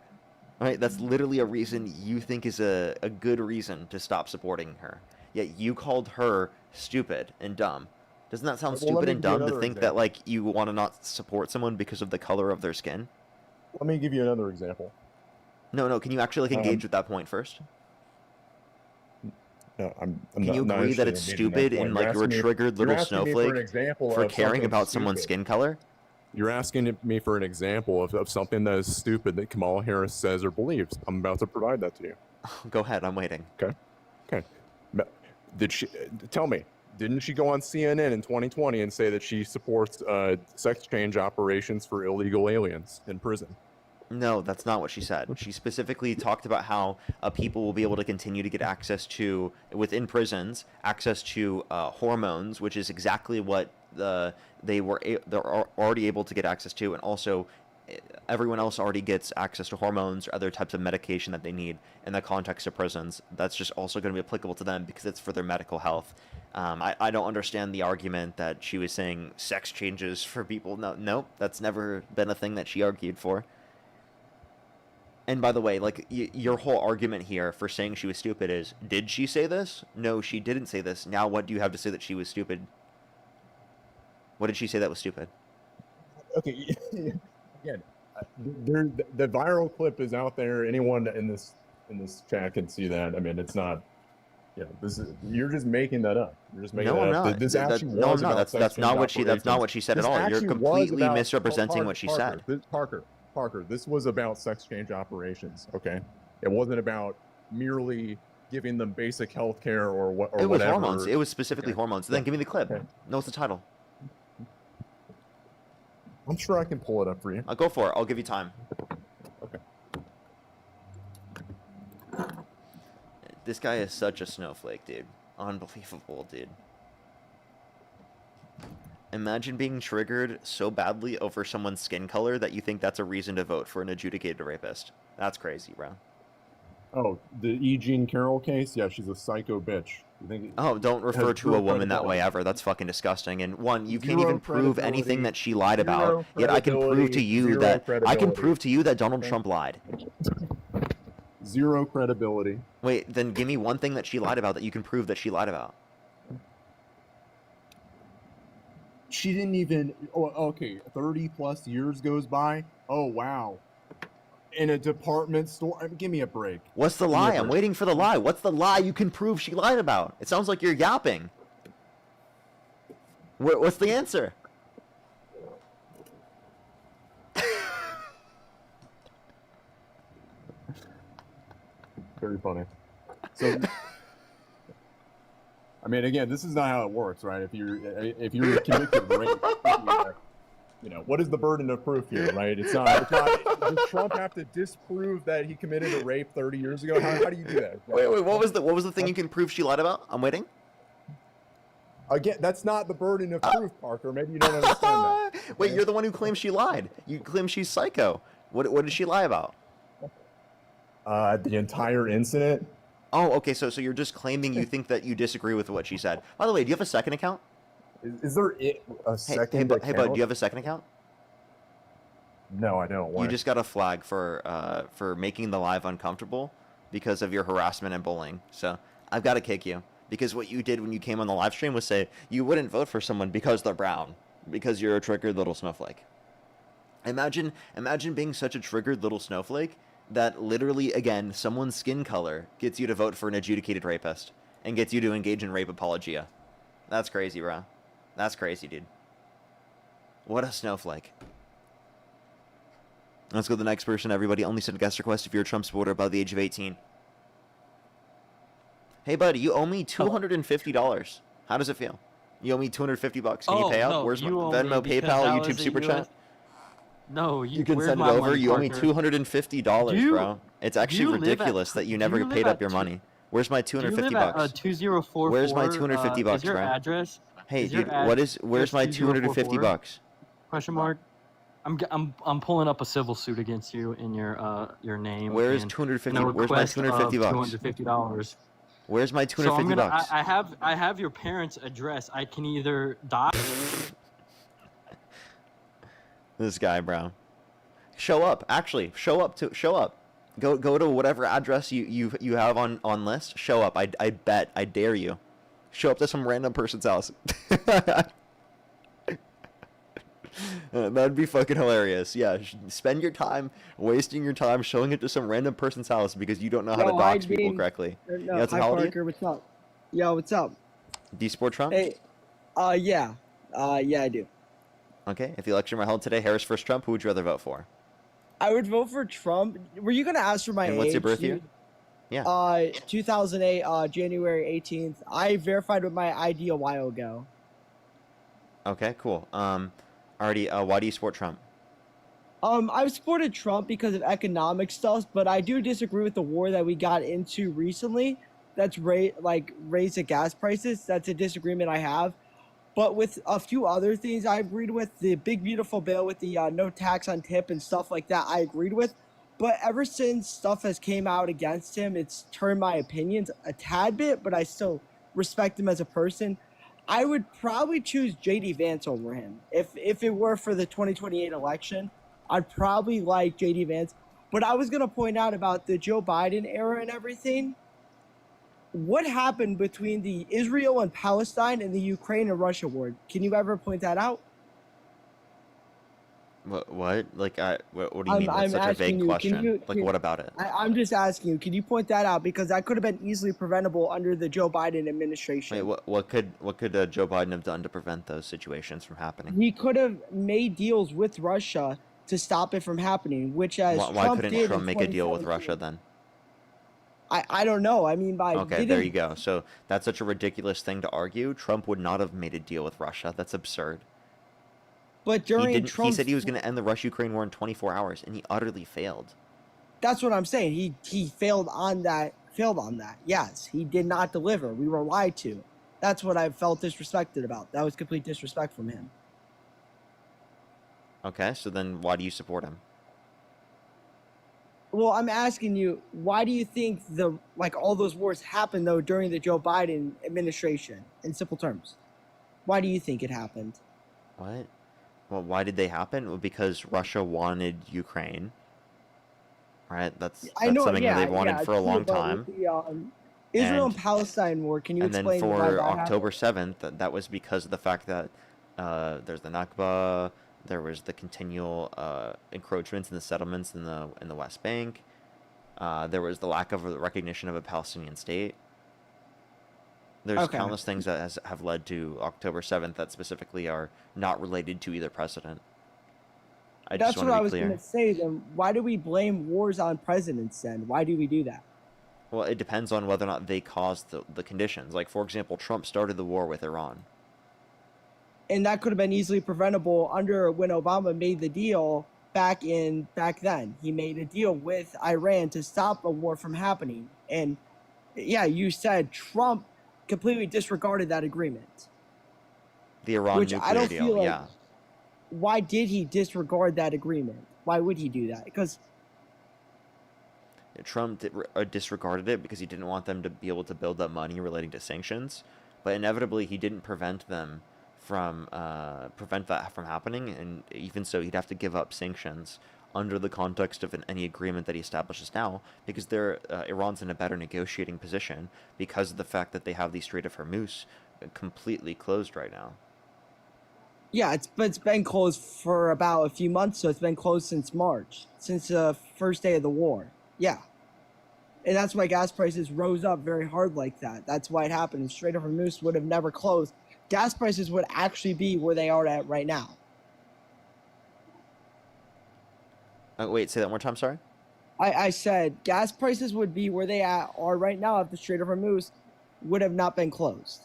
Right? That's literally a reason you think is a good reason to stop supporting her. Yet you called her stupid and dumb. Doesn't that sound Well, let stupid me and give you dumb to another think that, example. like, you want to not support someone because of the color of their skin? Let me give you another example. No, can you actually, like, engage with that point first? No, I'm Can not, you not agree that interested it's in making that stupid point. and, like, you're a triggered you're little asking me for snowflake an example for of caring something about someone's stupid. skin color? You're asking me for an example of something that is stupid that Kamala Harris says or believes. I'm about to provide that to you. Go ahead, I'm waiting. Okay. Did she tell me? Didn't she go on CNN in 2020 and say that she supports sex change operations for illegal aliens in prison? No, that's not what she said. She specifically talked about how people will be able to continue to get access to, within prisons, access to hormones, which is exactly what they're already able to get access to, and also everyone else already gets access to hormones or other types of medication that they need in the context of prisons. That's just also going to be applicable to them because it's for their medical health. I don't understand the argument that she was saying sex changes for people. No, that's never been a thing that she argued for. And by the way, like, your whole argument here for saying she was stupid is, did she say this? No, she didn't say this. Now what do you have to say that she was stupid? What did she say that was stupid? Okay, again, the viral clip is out there. Anyone in this chat can see that. I mean, it's not. You're just making that up. You're just making No, I'm that up. not. This actually No, I'm was not. about sex That's not change what she. That's not what she said at operations. all. This You're actually was completely about- misrepresenting what she said. Parker, this was about sex change operations. Okay, it wasn't about merely giving them basic health care or what or It was whatever. hormones. It was specifically hormones. Then give me the clip. Okay. No, what's the title? I'm sure I can pull it up for you. I'll go for it. I'll give you time. Okay. This guy is such a snowflake, dude. Unbelievable, dude. Imagine being triggered so badly over someone's skin color that you think that's a reason to vote for an adjudicated rapist. That's crazy, bro. Oh, the E. Jean Carroll case? Yeah, she's a psycho bitch. You think Oh, don't refer has to a zero woman that way credibility. ever. That's fucking disgusting. And one, you can't Zero even prove credibility. anything that she lied about. Zero Yet I can prove to credibility. you Zero that credibility. Donald Okay. Trump lied. Zero credibility. Wait, then give me one thing that she lied about that you can prove that she lied about. She didn't even. Oh, okay, 30 plus years goes by. Oh wow. In a department store. I mean, give me a break. What's the Give me a lie? I'm break. waiting for the lie. What's the lie you can prove she lied about? It sounds like you're yapping. What's the answer? Very funny. So, I mean, again, this is not how it works, right? If you're convicted of rape, you know, what is the burden of proof here, right? It's not. Does Trump have to disprove that he committed a rape 30 years ago? How do you do that? Wait, what was the thing you can prove she lied about? I'm waiting. Again, that's not the burden of proof, Parker. Maybe you don't understand that. Wait, you're the one who claims she lied. You claim she's psycho. What did she lie about? The entire incident. Oh, okay. So you're just claiming you think that you disagree with what she said. By the way, do you have a second account? Is there a second Hey, account? bud, do you have a second account? No, I don't. Why? You just got a flag for making the live uncomfortable because of your harassment and bullying. So I've got to kick you because what you did when you came on the live stream was say you wouldn't vote for someone because they're brown, because you're a triggered little snowflake. Imagine being such a triggered little snowflake that literally, again, someone's skin color gets you to vote for an adjudicated rapist and gets you to engage in rape apologia. That's crazy, bro. That's crazy, dude. What a snowflake. Let's go to the next person, everybody. Only send a guest request if you're a Trump supporter above the age of 18. Hey, buddy, you owe me $250. How does it feel? You owe me $250. Can you pay up? No, Where's my you owe me Venmo, because PayPal, that YouTube was a Super Chat? No, You can where's send it my over. money, You owe me Parker? $250, Do you- bro. It's actually do you live at ridiculous tw- that you do never you live paid up at your two- money. Where's my Do you $250? live at 2044? Where's my $250, is your bro? address? Hey, is your dude, ad- where's my address $250? 2044? Question mark. I'm pulling up a civil suit against you in your name. Where's and 250? a Where's my request of $250? $250. Where's my So I'm $250? gonna. I have your parents' address. I can either die. This guy, bro. Show up. Actually, show up. Go to whatever address you have on list. Show up. I bet. I dare you. Show up to some random person's house. That'd be fucking hilarious. Yeah, spend your time wasting your time showing it to some random person's house because you don't know how to dox people correctly. No, That's hi how old are you? Parker, what's up? Yo, what's up? Do you support Trump? Hey, yeah, I do. Okay. If the election were held today, Harris versus Trump, who would you rather vote for? I would vote for Trump. Were you gonna ask for my And age? what's your birth year? dude? Yeah. 2008, January 18th. I verified with my ID a while ago. Okay. Cool. Already. Why do you support Trump? I've supported Trump because of economic stuff, but I do disagree with the war that we got into recently. That's raised the gas prices. That's a disagreement I have. But with a few other things I agreed with, the big beautiful bill with the no tax on tip and stuff like that, I agreed with. But ever since stuff has came out against him, it's turned my opinions a tad bit, but I still respect him as a person. I would probably choose JD Vance over him. If it were for the 2028 election, I'd probably like JD Vance. But I was going to point out about the Joe Biden era and everything. What happened between the Israel and Palestine and the Ukraine and Russia war? Can you ever point that out? What? Like, what do you mean? That's such a vague question. What about it? I'm just asking you. Can you point that out? Because that could have been easily preventable under the Joe Biden administration. Wait, what could Joe Biden have done to prevent those situations from happening? He could have made deals with Russia to stop it from happening, which as Why Trump couldn't did Trump in make a deal with 2017. Russia then? I don't know. I mean, by Okay, there you go. So that's such a ridiculous thing to argue. Trump would not have made a deal with Russia. That's absurd. But He during didn't. He Trump's, said he was going to end the Russia-Ukraine war in 24 hours, and he utterly failed. that's what I'm saying. He failed on that. Failed on that. Yes, he did not deliver. We were lied to. That's what I felt disrespected about. That was complete disrespect from him. Okay, so then why do you support him? Well, I'm asking you, why do you think all those wars happened though during the Joe Biden administration? In simple terms, why do you think it happened? What? Well, why did they happen? Well, because Russia wanted Ukraine. Right? That's something that they've wanted for a long time. With the, Israel and Palestine war, can you and explain then why for that October happened? 7th, that was because of the fact that there's the Nakba, there was the continual encroachments in the settlements in the West Bank. There was the lack of recognition of a Palestinian state. There's countless things that have led to October 7th that specifically are not related to either president. That's what I was going to say. Then why do we blame wars on presidents then? Why do we do that? Well, it depends on whether or not they caused the conditions. Like, for example, Trump started the war with Iran. And that could have been easily preventable under when Obama made the deal back then. He made a deal with Iran to stop a war from happening. And yeah, you said Trump completely disregarded that agreement. The Iran nuclear deal, yeah. Why did he disregard that agreement? Why would he do that? Because Trump disregarded it because he didn't want them to be able to build up money relating to sanctions, but inevitably he didn't prevent that from happening, and even so, he'd have to give up sanctions under the context of any agreement that he establishes now, because Iran's in a better negotiating position because of the fact that they have the Strait of Hormuz completely closed right now. Yeah, it's been closed for about a few months, so it's been closed since March, since the first day of the war. Yeah. And that's why gas prices rose up very hard like that. That's why it happened. Strait of Hormuz would have never closed. Gas prices would actually be where they are at right now. Wait, say that one more time, sorry? I said gas prices would be where they are right now if the Strait of Hormuz would have not been closed.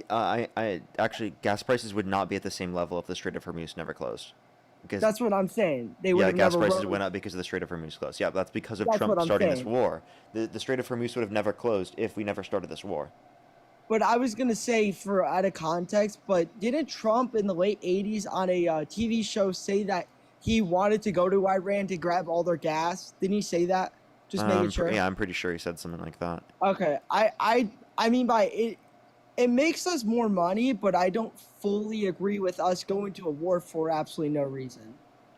I actually, gas prices would not be at the same level if the Strait of Hormuz never closed. Because, that's what I'm saying. They would have gas never prices went up because of the Strait of Hormuz closed. Yeah, that's because of Trump starting this war. The Strait of Hormuz would have never closed if we never started this war. But I was going to say, for out of context, but didn't Trump in the late 80s on a TV show say that he wanted to go to Iran to grab all their gas? Didn't he say that? Just making sure. Yeah, I'm pretty sure he said something like that. Okay. I mean, by it makes us more money, but I don't fully agree with us going to a war for absolutely no reason.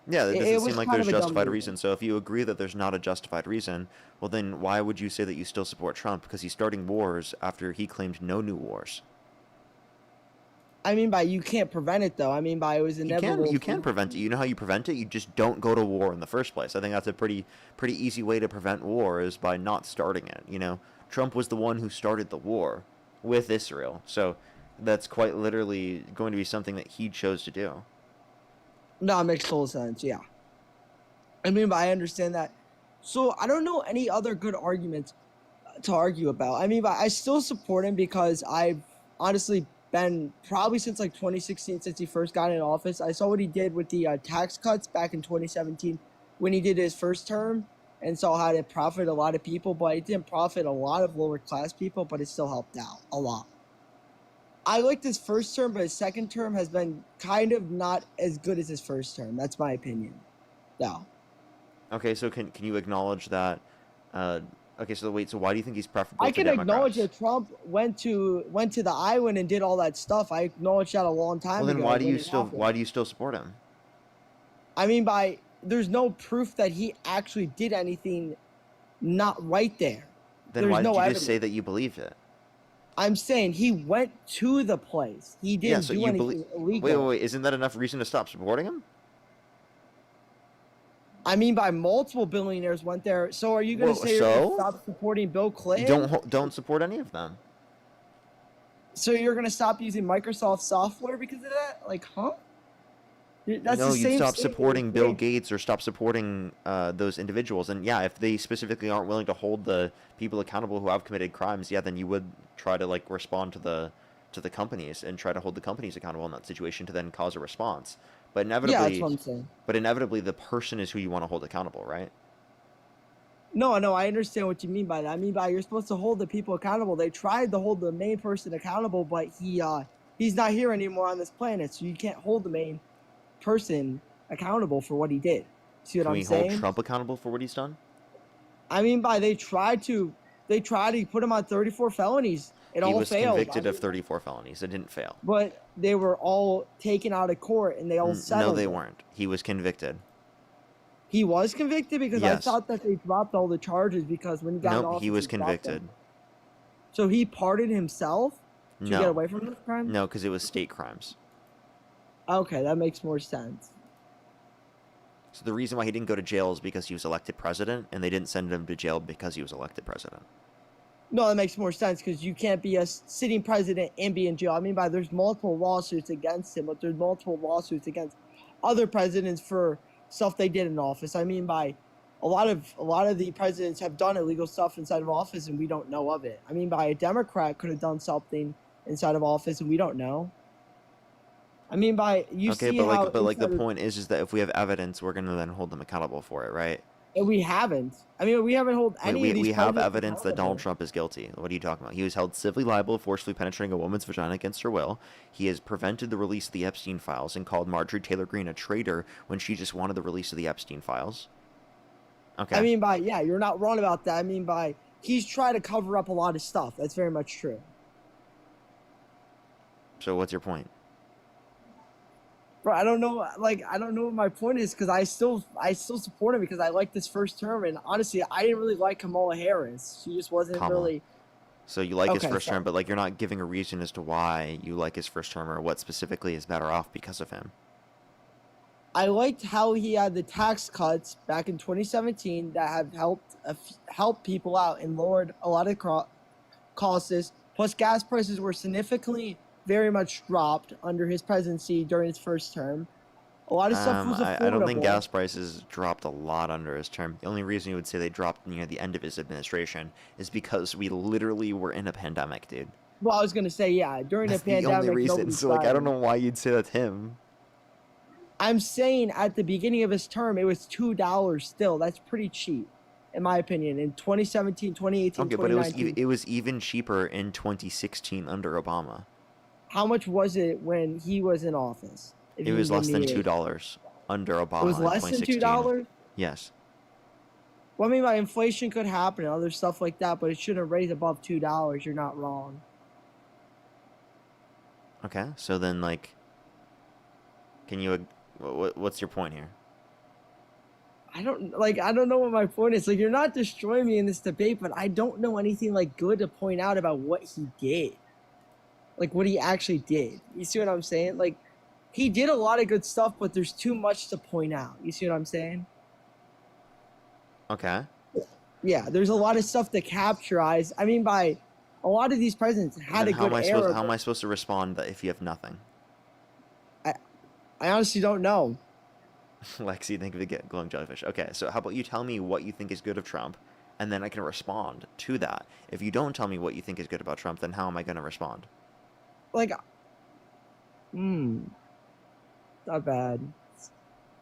Yeah, it doesn't seem like there's justified reason. So if you agree that there's not a justified reason, well then why would you say that you still support Trump? Because he's starting wars after he claimed no new wars. I mean by you can't prevent it though. I mean by it was inevitable. You can prevent it. You know how you prevent it? You just don't go to war in the first place. I think that's a pretty easy way to prevent war is by not starting it. You know, Trump was the one who started the war with Israel. So that's quite literally going to be something that he chose to do. No, it makes total sense, yeah. I mean, but I understand that. So I don't know any other good arguments to argue about. I mean, but I still support him because I've honestly been probably since like 2016, since he first got in office. I saw what he did with the tax cuts back in 2017 when he did his first term and saw how it profited a lot of people, but it didn't profit a lot of lower class people, but it still helped out a lot. I liked his first term, but his second term has been kind of not as good as his first term. That's my opinion. No. Okay, so can you acknowledge that? Okay, so wait. So why do you think he's preferable? I can acknowledge that Trump went to the island and did all that stuff. I acknowledged that a long time ago. Well, then why do you still support him? I mean, there's no proof that he actually did anything not right there. Then why did you just say that you believed it? I'm saying he went to the place. He didn't do anything illegal. Wait. Isn't that enough reason to stop supporting him? I mean, by multiple billionaires went there. So are you going to say you're going to stop supporting Bill Clinton? Don't support any of them. So you're going to stop using Microsoft software because of that? Like, huh? That's no, the you'd same stop statement supporting you Bill made. Gates or stop supporting those individuals. And yeah, if they specifically aren't willing to hold the people accountable who have committed crimes, yeah, then you would try to like respond to the companies and try to hold the companies accountable in that situation to then cause a response. But Yeah, that's what inevitably, I'm saying. the person is who you want to hold accountable, right? No, I understand what you mean by that. I mean by you're supposed to hold the people accountable. They tried to hold the main person accountable, but he's not here anymore on this planet, so you can't hold the main person accountable for what he did. See what Can I'm we hold saying? Trump accountable for what he's done? I mean by they tried to put him on 34 felonies. It He all was failed. convicted of 34 felonies. It didn't fail. But they were all taken out of court and they all No, settled. they it. weren't. He was convicted. He was convicted because I Yes. thought that they dropped all the charges because when he got in Nope, office, he was dropped them. convicted. So he pardoned himself to No. get away from this crime? No, because it was state crimes. Okay, that makes more sense. So the reason why he didn't go to jail is because he was elected president, and they didn't send him to jail because he was elected president. No, that makes more sense because you can't be a sitting president and be in jail. I mean by there's multiple lawsuits against him, but there's multiple lawsuits against other presidents for stuff they did in office. I mean by a lot of the presidents have done illegal stuff inside of office and we don't know of it. I mean by a Democrat could have done something inside of office and we don't know. I mean by you Okay, see but how like, the inside of- point is that if we have evidence, we're gonna then hold them accountable for it, right? and we haven't. I mean we haven't held any of these We have presidents evidence that accountable. Donald Trump is guilty. What are you talking about? He was held civilly liable, forcibly penetrating a woman's vagina against her will. He has prevented the release of the Epstein files and called Marjorie Taylor Greene a traitor when she just wanted the release of the Epstein files. Okay. I mean by yeah, you're not wrong about that. I mean by he's trying to cover up a lot of stuff. That's very much true. So what's your point? Bro, I don't know. Like, I don't know what my point is because I still support him because I like this first term, and honestly, I didn't really like Kamala Harris. She just wasn't Kamala. really. So you like his Okay, first sorry. term, but like you're not giving a reason as to why you like his first term or what specifically is better off because of him. I liked how he had the tax cuts back in 2017 that have helped people out and lowered a lot of costs. Plus, gas prices were significantly very much dropped under his presidency during his first term. A lot of stuff was affordable. I don't think gas prices dropped a lot under his term. The only reason you would say they dropped near the end of his administration is because we literally were in a pandemic, dude. Well, I was gonna say yeah. During That's the the pandemic, only reason. nobody's So like, I don't driving. know why you'd say that's him. I'm saying at the beginning of his term, it was $2 still. That's pretty cheap, in my opinion. In 2017, 2018, Okay, but it was 2019. even cheaper in 2016 under Obama. How much was it when he was in office? If It you was can less give than me a- $2 under Obama. It was in less than 2016. $2? Yes. Well, I mean, by inflation could happen and other stuff like that, but it shouldn't raise above $2. You're not wrong. Okay, so then like, can you? What's your point here? I don't know what my point is. Like, you're not destroying me in this debate, but I don't know anything like good to point out about what he did. Like what he actually did. You see what I'm saying? Like, he did a lot of good stuff, but there's too much to point out. You see what I'm saying? Okay. Yeah, there's a lot of stuff to capture eyes. I mean, by a lot of these presidents had Then a how good am I era. supposed? How am but I supposed to respond if you have nothing? I honestly don't know. Lexi, think of the glowing jellyfish. Okay, so how about you tell me what you think is good of Trump, and then I can respond to that. If you don't tell me what you think is good about Trump, then how am I going to respond? Like, not bad.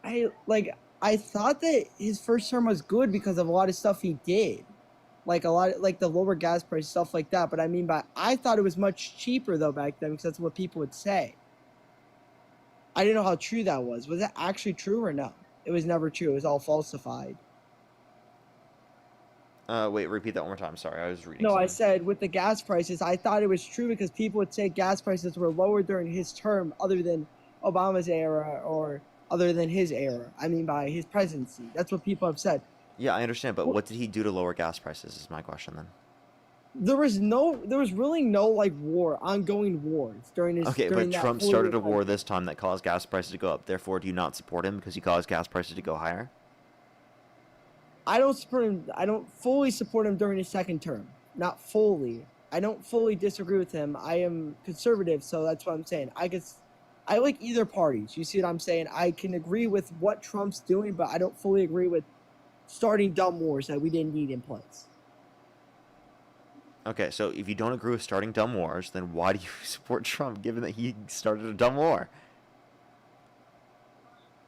I thought that his first term was good because of a lot of stuff he did. Like a lot, like the lower gas price, stuff like that. But I mean, I thought it was much cheaper though back then because that's what people would say. I didn't know how true that was. Was that actually true or no? It was never true. It was all falsified. Wait, repeat that one more time. Sorry, I was reading. No, I something. said with the gas prices, I thought it was true because people would say gas prices were lower during his term other than Obama's era or other than his era. I mean, by his presidency. That's what people have said. Yeah, I understand, but what did he do to lower gas prices? Is my question then. There was really no like ongoing wars during his. Okay, during but that Trump 4-year started a war presidency. this time that caused gas prices to go up. Therefore, do you not support him because he caused gas prices to go higher? I don't support him. I don't fully support him during his second term. Not fully. I don't fully disagree with him. I am conservative, so that's what I'm saying. I like either parties. You see what I'm saying? I can agree with what Trump's doing, but I don't fully agree with starting dumb wars that we didn't need in place. Okay, so if you don't agree with starting dumb wars, then why do you support Trump, given that he started a dumb war?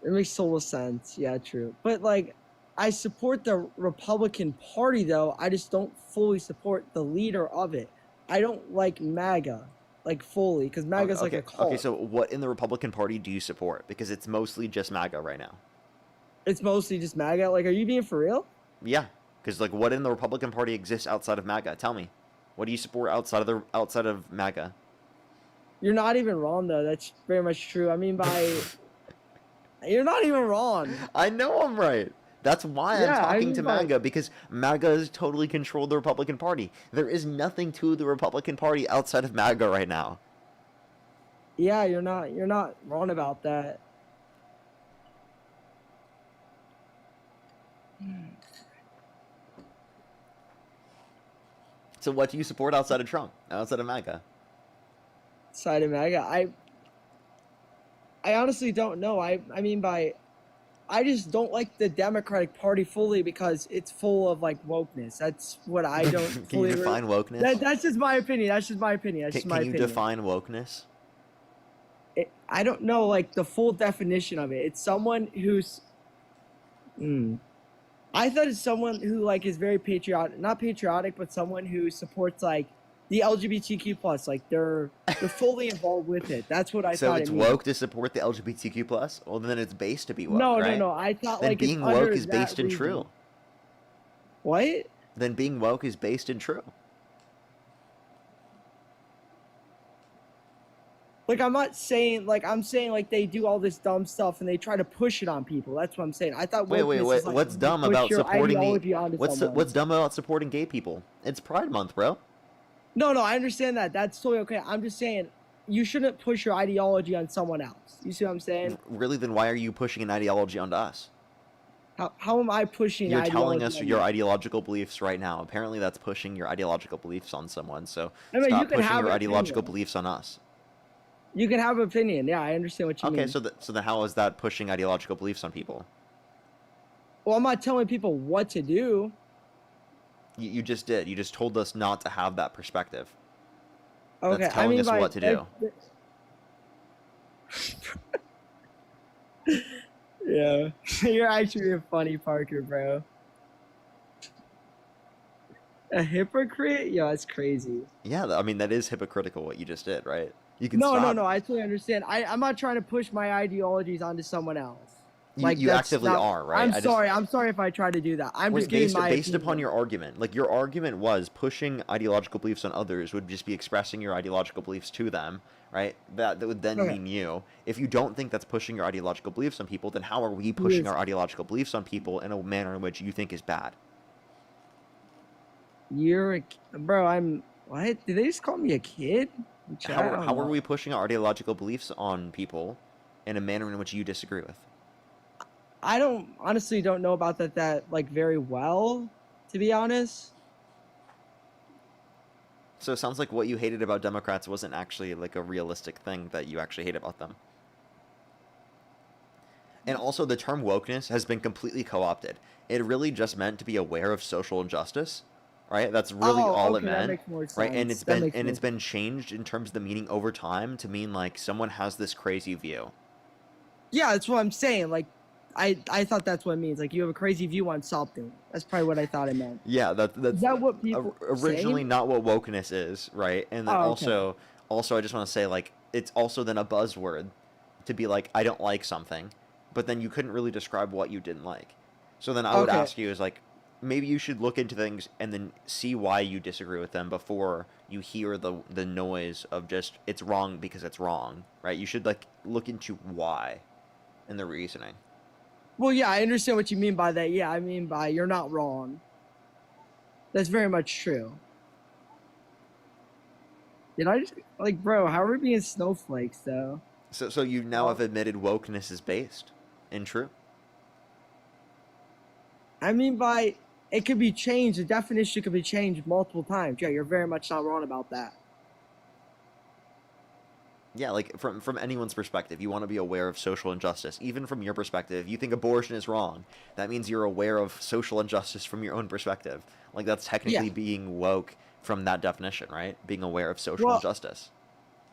It makes total sense. Yeah, true. But like, I support the Republican Party, though. I just don't fully support the leader of it. I don't like MAGA, like fully, because MAGA's like a cult. Okay, so what in the Republican Party do you support? Because it's mostly just MAGA right now. It's mostly just MAGA. Like, are you being for real? Yeah, because like, what in the Republican Party exists outside of MAGA? Tell me, what do you support outside of MAGA? You're not even wrong, though. That's very much true. I mean, you're not even wrong. I know I'm right. That's why I'm talking to MAGA, because MAGA has totally controlled the Republican Party. There is nothing to the Republican Party outside of MAGA right now. Yeah, you're not wrong about that. So what do you support outside of Trump, outside of MAGA? Side of MAGA, I honestly don't know. I just don't like the Democratic Party fully because it's full of like wokeness. That's what I don't. Can fully you define wokeness? That's just my opinion. That's just my opinion. Can you define wokeness? I don't know like the full definition of it. It's someone who's. I thought it's someone who like is very patriotic, not patriotic, but someone who supports like the LGBTQ plus, like they're fully involved with it. That's what I thought. So it's woke to support the LGBTQ plus. Well, then it's based to be woke. No, right? no. I thought then like being it's woke under is based that in reason. true. What? Then being woke is based in true. Like I'm saying like they do all this dumb stuff and they try to push it on people. That's what I'm saying. I thought. Wait. wokeness is, like, What's you dumb push about your supporting ideology onto someone. What's dumb about supporting gay people? It's Pride Month, bro. No, I understand that. That's totally okay. I'm just saying you shouldn't push your ideology on someone else. You see what I'm saying? Really? Then why are you pushing an ideology onto us? How am I pushing? You're telling ideology us on your you? ideological beliefs right now. Apparently, that's pushing your ideological beliefs on someone. So I mean, you stop can pushing have your an ideological opinion. beliefs on us. You can have an opinion. Yeah, I understand what you mean. Okay, so then how is that pushing ideological beliefs on people? Well, I'm not telling people what to do. You just did. You just told us not to have that perspective. Okay, That's telling us what to do. Yeah, you're actually a funny Parker, bro. A hypocrite? Yo, that's crazy. Yeah, I mean, that is hypocritical what you just did, right? You can No, stop. I totally understand. I'm not trying to push my ideologies onto someone else. You that's actively not- are, right? I'm sorry if I try to do that. I'm just giving my based opinion. upon your argument. Like, your argument was pushing ideological beliefs on others would just be expressing your ideological beliefs to them, right? That would then Okay. mean you. If you don't think that's pushing your ideological beliefs on people, then how are we pushing Yes. our ideological beliefs on people in a manner in which you think is bad? Bro, what? Did they just call me a kid? How are we pushing our ideological beliefs on people in a manner in which you disagree with? I honestly don't know about that like very well, to be honest. So it sounds like what you hated about Democrats wasn't actually like a realistic thing that you actually hate about them. And also the term wokeness has been completely co-opted. It really just meant to be aware of social injustice, right? That's really all it okay, that meant. makes more Right? And sense. it's That been makes and more it's been changed in terms of the meaning over time to mean like someone has this crazy view. Yeah, that's what I'm saying. Like, I thought that's what it means. Like, you have a crazy view on something. That's probably what I thought it meant. Yeah, that's Is that what people originally saying? not what wokeness is, right? And then Oh, okay. also I just want to say like it's also then a buzzword to be like I don't like something, but then you couldn't really describe what you didn't like. So then I would Okay. ask you is like maybe you should look into things and then see why you disagree with them before you hear the noise of just it's wrong because it's wrong, right? You should like look into why and the reasoning. Well, yeah, I understand what you mean by that. Yeah, I mean by you're not wrong. That's very much true. Did I just like, bro? How are we being snowflakes though? So you now have admitted wokeness is based in true. I mean by it could be changed. The definition could be changed multiple times. Yeah, you're very much not wrong about that. Yeah, like from anyone's perspective, you want to be aware of social injustice. Even from your perspective, you think abortion is wrong. That means you're aware of social injustice from your own perspective. Like that's technically Yeah. being woke from that definition, right? Being aware of social Well, injustice.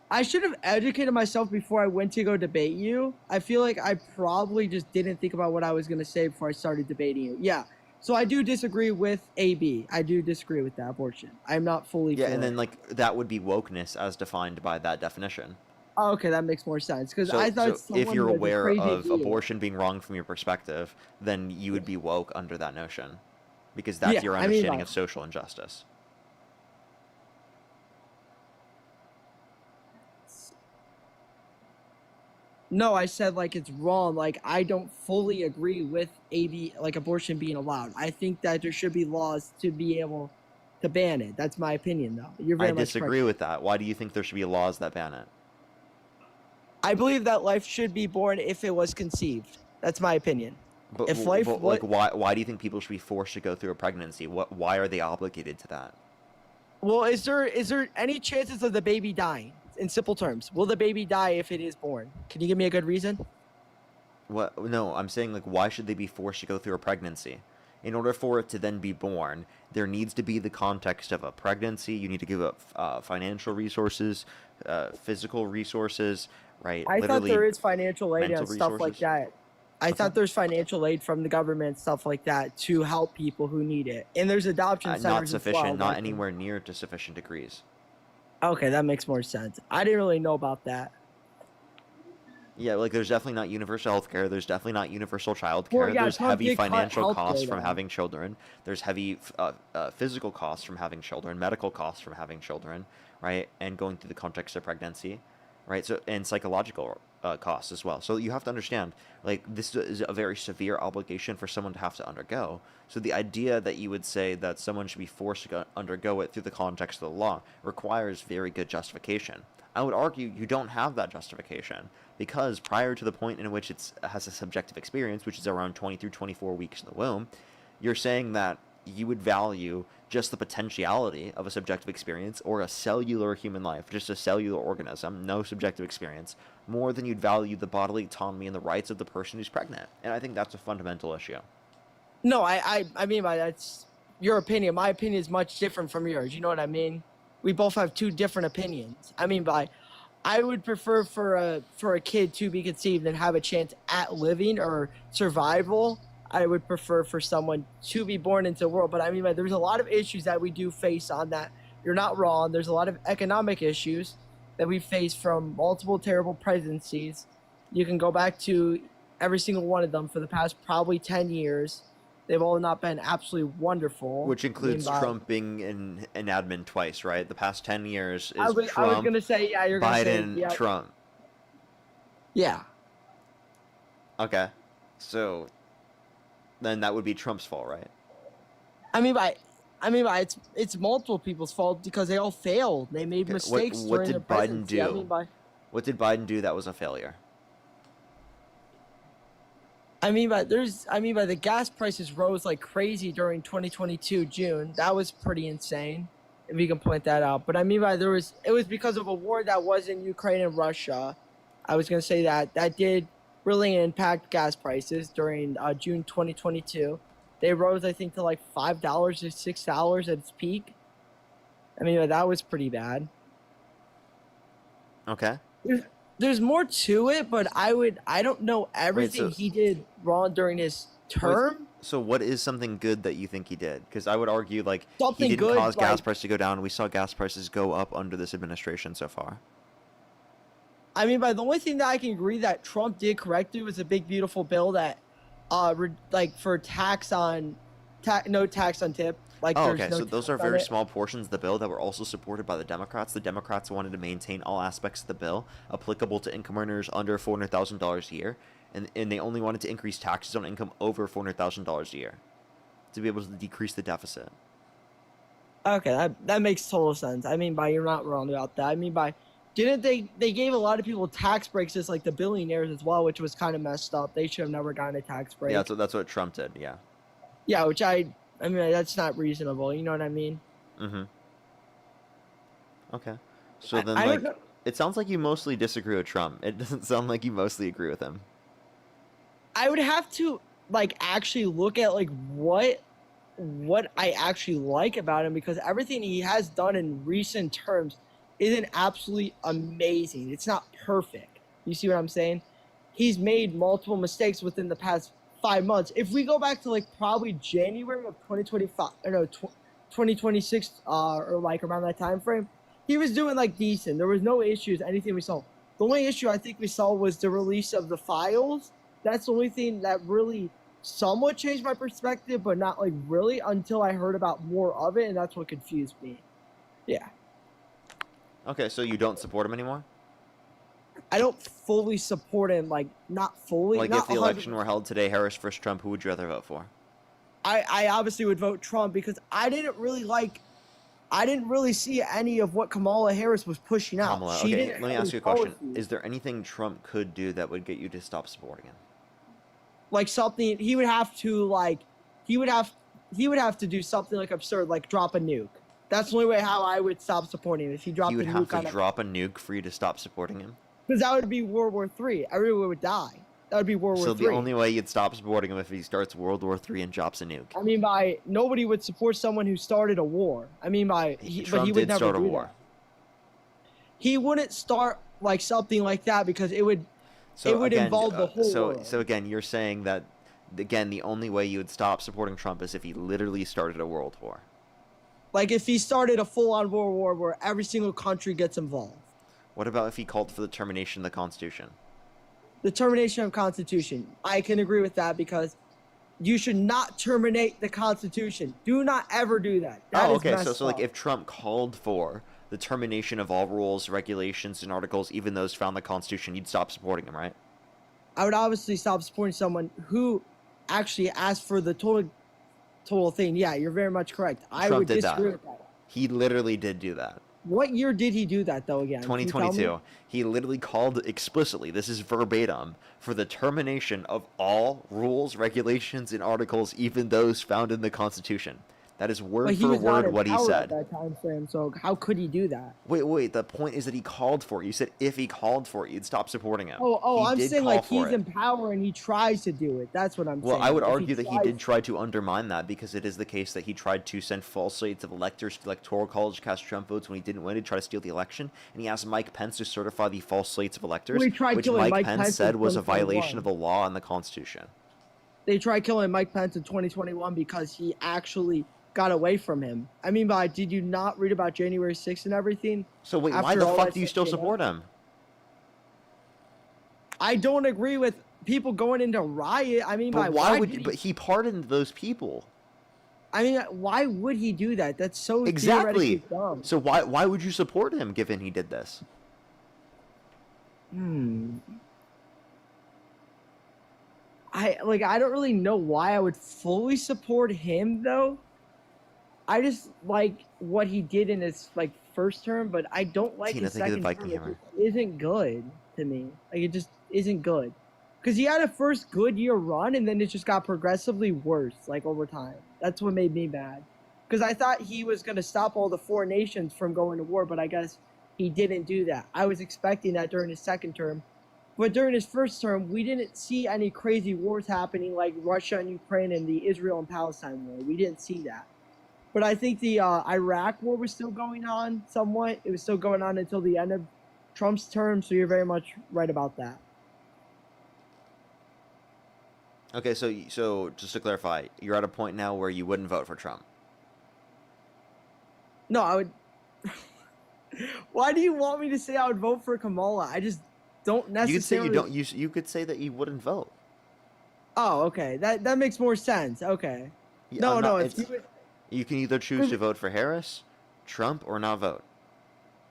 I should have educated myself before I went to go debate you. I feel like I probably just didn't think about what I was going to say before I started debating you. Yeah. So I do disagree with AB. I do disagree with that abortion. I'm not fully Yeah, for and it. then like that would be wokeness as defined by that definition. Oh, okay, that makes more sense because So, I thought so if someone you're with a aware crazy of idea. abortion being wrong from your perspective, then you would be woke under that notion, because that's Yeah, your I mean, understanding like- of social injustice. No, I said like it's wrong. Like I don't fully agree with AB like abortion being allowed. I think that there should be laws to be able to ban it. That's my opinion, though. You're very I much disagree correct. with that. Why do you think there should be laws that ban it? I believe that life should be born if it was conceived. That's my opinion. But, If life like, why do you think people should be forced to go through a pregnancy? Why are they obligated to that? Well, is there any chances of the baby dying? In simple terms, will the baby die if it is born? Can you give me a good reason? What? No, I'm saying like, why should they be forced to go through a pregnancy? In order for it to then be born, there needs to be the context of a pregnancy. You need to give up financial resources, physical resources, right? I thought there is financial aid mental and stuff like resources. that. I thought there's financial aid from the government, stuff like that, to help people who need it. And there's adoption centers Not as sufficient, well, not like- anywhere near to sufficient degrees. Okay, that makes more sense. I didn't really know about that. Yeah, like there's definitely not universal health care. There's definitely not universal child care. Well, yeah, There's Trump heavy did cut financial healthcare costs from down. having children. There's heavy physical costs from having children, medical costs from having children, right? And going through the context of pregnancy, right? So and psychological costs as well. So you have to understand, like this is a very severe obligation for someone to have to undergo. So the idea that you would say that someone should be forced to undergo it through the context of the law requires very good justification. I would argue you don't have that justification because prior to the point in which it has a subjective experience, which is around 20 through 24 weeks in the womb, you're saying that you would value just the potentiality of a subjective experience or a cellular human life, just a cellular organism, no subjective experience, more than you'd value the bodily autonomy and the rights of the person who's pregnant. And I think that's a fundamental issue. No, I mean by that's your opinion. My opinion is much different from yours. You know what I mean? We both have two different opinions. I mean by I would prefer for a kid to be conceived and have a chance at living or survival. I would prefer for someone to be born into the world. But I mean by there's a lot of issues that we do face on that. You're not wrong. There's a lot of economic issues that we face from multiple terrible presidencies. You can go back to every single one of them for the past probably 10 years. They've all not been absolutely wonderful. Which includes I mean, by- Trump being an admin twice, right? The past 10 years is I was Trump, gonna say, yeah, you're gonna say, Biden, yeah. Trump. Yeah. Okay. So then that would be Trump's fault, right? I mean by it's multiple people's fault because they all failed. They made Okay, mistakes what during did their Biden presidency. I do? mean by What did Biden do that was a failure? I mean by the gas prices rose like crazy during 2022 June. That was pretty insane. If you can point that out. But I mean by it was because of a war that was in Ukraine and Russia. I was gonna say that did really impact gas prices during June 2022. They rose, I think, to like $5 to $6 at its peak. I mean, that was pretty bad. Okay. There's more to it, but I don't know everything so- he did wrong during his term. So what is something good that you think he did? Because I would argue like Something he didn't good, cause gas like- prices to go down. We saw gas prices go up under this administration so far. I mean, by the only thing that I can agree that Trump did correctly was a big beautiful bill that, like for no tax on tip. Like Oh, there's okay. no So those are tax on very it. small portions of the bill that were also supported by the Democrats. The Democrats wanted to maintain all aspects of the bill applicable to income earners under $400,000 a year, and they only wanted to increase taxes on income over $400,000 a year to be able to decrease the deficit. Okay, that makes total sense. I mean, you're not wrong about that. I mean, didn't they gave a lot of people tax breaks, just like the billionaires as well, which was kind of messed up. They should have never gotten a tax break. Yeah, that's what Trump did. Yeah. Yeah, which I mean, that's not reasonable. You know what I mean? Mm-hmm. Okay. So then, I like, don't It sounds like you mostly disagree with Trump. It doesn't sound like you mostly agree with him. I would have to like actually look at like what I actually like about him, because everything he has done in recent terms isn't absolutely amazing. It's not perfect. You see what I'm saying? He's made multiple mistakes within the past 5 months. If we go back to like probably January of 2025, or no, 2026, or like around that time frame, he was doing like decent. There was no issues, anything we saw. The only issue I think we saw was the release of the files. That's the only thing that really somewhat changed my perspective, but not like really until I heard about more of it, and that's what confused me. Yeah. Okay, so you don't support him anymore? I don't fully support him, like not fully. Like, not if the 100%. election were held today, Harris versus Trump, who would you rather vote for? I obviously would vote Trump, because I didn't really see any of what Kamala Harris was pushing out. Kamala. She Okay, didn't let me have ask you a any question. policies. Is there anything Trump could do that would get you to stop supporting him? Like something he would have to do something like absurd, like drop a nuke. That's the only way how I would stop supporting him, if he dropped He a would have nuke on to it. drop a nuke for you to stop supporting him? Because that would be World War III. Everyone would die. That would be World War So III. the only way you'd stop supporting him if he starts World War III and drops a nuke. I mean, by nobody would support someone who started a war. I mean, but Trump he would did never start a do war. that. He wouldn't start like something like that, because it would involve the whole world. So again, you're saying that the only way you would stop supporting Trump is if he literally started a world war. Like if he started a full-on world war where every single country gets involved. What about if he called for the termination of the Constitution? The termination of Constitution. I can agree with that, because you should not terminate the Constitution. Do not ever do that. That is okay. messed So like up. if Trump called for the termination of all rules, regulations, and articles, even those found in the Constitution, you'd stop supporting him, right? I would obviously stop supporting someone who actually asked for the total thing. Yeah, you're very much correct. I Trump would did disagree that. with that. He literally did do that. What year did he do that, though, again? Can you tell me? 2022. He literally called explicitly, this is verbatim, for the termination of all rules, regulations, and articles, even those found in the Constitution. That is word But he for was not word in what he power said. at that time frame, so how could he do that? Wait. The point is that he called for it. You said if he called for it, you'd stop supporting him. Oh, He I'm did saying call like for he's it. in power and he tries to do it. That's what I'm Well, saying. I would If argue that he tries- did try to undermine that, because it is the case that he tried to send false slates of electors to the Electoral College to cast Trump votes when he didn't win, to try to steal the election, and he asked Mike Pence to certify the false slates of electors, Well, he tried which killing Mike Mike Pence Pence said in was a violation 2021. of the law and the Constitution. They tried killing Mike Pence in 2021 because he actually got away from him. I mean, but did you not read about January 6th and everything? So wait, why After the all fuck that do you stuff still came out? support him? I don't agree with people going into riot. I mean, But why why would? did he- But he pardoned those people. I mean, why would he do that? That's so Exactly. theoretically dumb. So why would you support him given he did this? I don't really know why I would fully support him though. I just like what he did in his first term, but I don't like Tina, his think of the second Viking term. It hammer. just isn't good to me. Like it just isn't good. Because he had a first good year run and then it just got progressively worse over time. That's what made me mad. Because I thought he was gonna stop all the foreign nations from going to war, but I guess he didn't do that. I was expecting that during his second term. But during his first term, we didn't see any crazy wars happening like Russia and Ukraine and the Israel and Palestine war. We didn't see that. But I think the Iraq war was still going on somewhat. It was still going on until the end of Trump's term, so you're very much right about that. Okay, so just to clarify, you're at a point now where you wouldn't vote for Trump. No, I would... Why do you want me to say I would vote for Kamala? I just don't necessarily... You could say you don't. You could say that you wouldn't vote. Oh, okay. That makes more sense. Okay. Yeah, No, it's- if you would... You can either choose to vote for Harris, Trump, or not vote.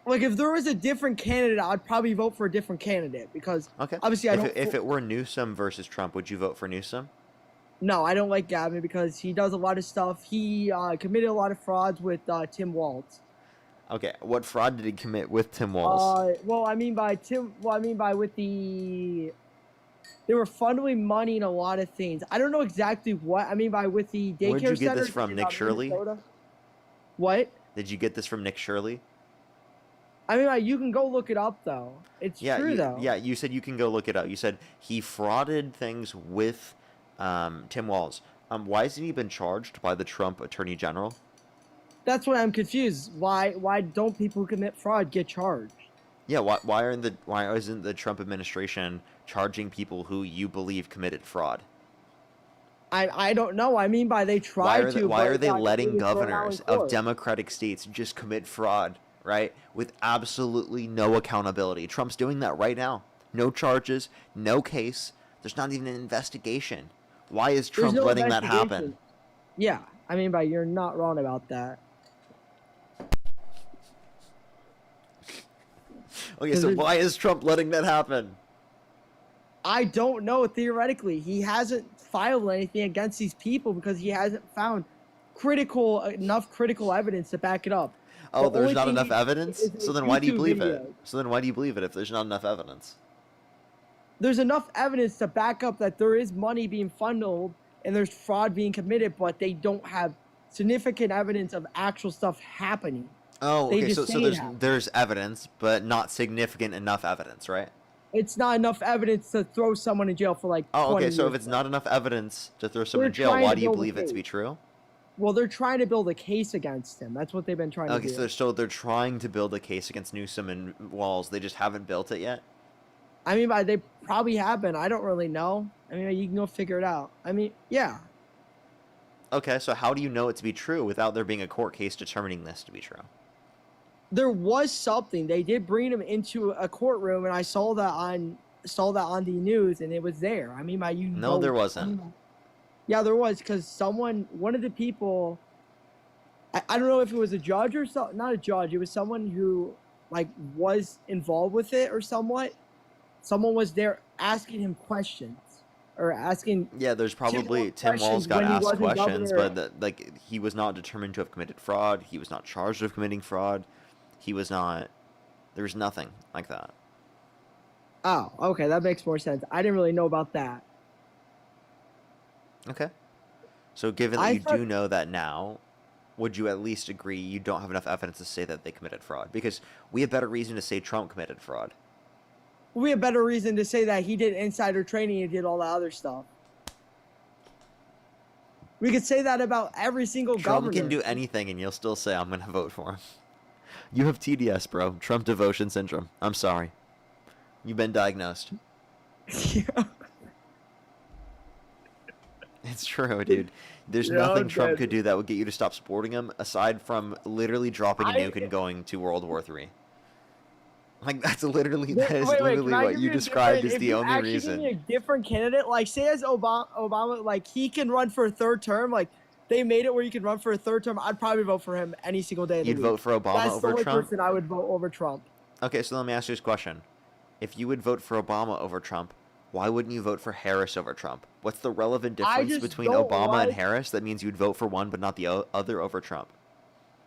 Like, if there was a different candidate, I'd probably vote for a different candidate because Okay. obviously If it were Newsom versus Trump, would you vote for Newsom? No, I don't like Gavin because he does a lot of stuff. He committed a lot of frauds with Tim Walz. Okay, what fraud did he commit with Tim Walz? They were funneling money in a lot of things. I don't know exactly what I mean by with the daycare Where'd you get this centers from, in, Nick Shirley? Minnesota. What? Did you get this from Nick Shirley? I mean, like, you can go look it up though. It's true though. Yeah, you said you can go look it up. You said he frauded things with Tim Walz. Why hasn't he been charged by the Trump Attorney General? That's why I'm confused. Why don't people who commit fraud get charged? Yeah, why isn't the Trump administration charging people who you believe committed fraud? I don't know. I mean by they try to. Why are but they not letting really thrown out in governors of court. Democratic states just commit fraud, right? With absolutely no accountability. Trump's doing that right now. No charges, no case. There's not even an investigation. Why is There's Trump no letting that happen? investigation. Yeah, I mean by you're not wrong about that. Okay, so why is Trump letting that happen? I don't know. Theoretically, he hasn't filed anything against these people because he hasn't found enough critical evidence to back it up. Oh, The there's only not thing enough he- evidence? is a So then why do you YouTube believe video. it? So then why do you believe it if there's not enough evidence? There's enough evidence to back up that there is money being funneled and there's fraud being committed, but they don't have significant evidence of actual stuff happening. Oh, They okay, just so say it happened. there's evidence, but not significant enough evidence, right? It's not enough evidence to throw someone in jail for like 20 Oh, okay, so if years. it's not enough evidence to throw someone They're in jail, trying why to do you build a believe it to case. be true? Well, they're trying to build a case against him. That's what they've been trying Okay, to do. so they're trying to build a case against Newsom and Walz. They just haven't built it yet? I mean, they probably have been. I don't really know. I mean, you can go figure it out. I mean, yeah. Okay, so how do you know it to be true without there being a court case determining this to be true? There was something. They did bring him into a courtroom, and I saw that on the news, and it was there. I mean, No, there wasn't. Yeah, there was, because one of the people, I don't know if it was a judge or not a judge. It was someone who like was involved with it or somewhat. Someone was there asking him questions or asking. Yeah, there's probably Tim Walz questions got when he asked wasn't questions, governor. but he was not determined to have committed fraud. He was not charged with committing fraud. He was not. There was nothing like that. Oh, okay, that makes more sense. I didn't really know about that. Okay. So given that I you thought- do know that now, would you at least agree you don't have enough evidence to say that they committed fraud? Because we have better reason to say Trump committed fraud. We have better reason to say that he did insider trading and did all the other stuff. We could say that about every single Trump governor. can do anything and you'll still say, I'm going to vote for him. You have TDS, bro. Trump devotion syndrome. I'm sorry. You've been diagnosed. It's true, dude. There's Yeah, nothing I'm Trump dead. could do that would get you to stop supporting him, aside from literally dropping a nuke and going to World War III. Like, that is Wait, literally can I what give you a described as different- if the you only actually give me a reason. different candidate, like say as Obama, like he can run for a third term, like they made it where you can run for a third term. I'd probably vote for him any single day of the You'd week. vote for Obama That's over the only Trump? person I would vote over Trump. Okay, so let me ask you this question. If you would vote for Obama over Trump, why wouldn't you vote for Harris over Trump? What's the relevant I difference just between don't Obama like- and Harris that means you'd vote for one but not the other over Trump?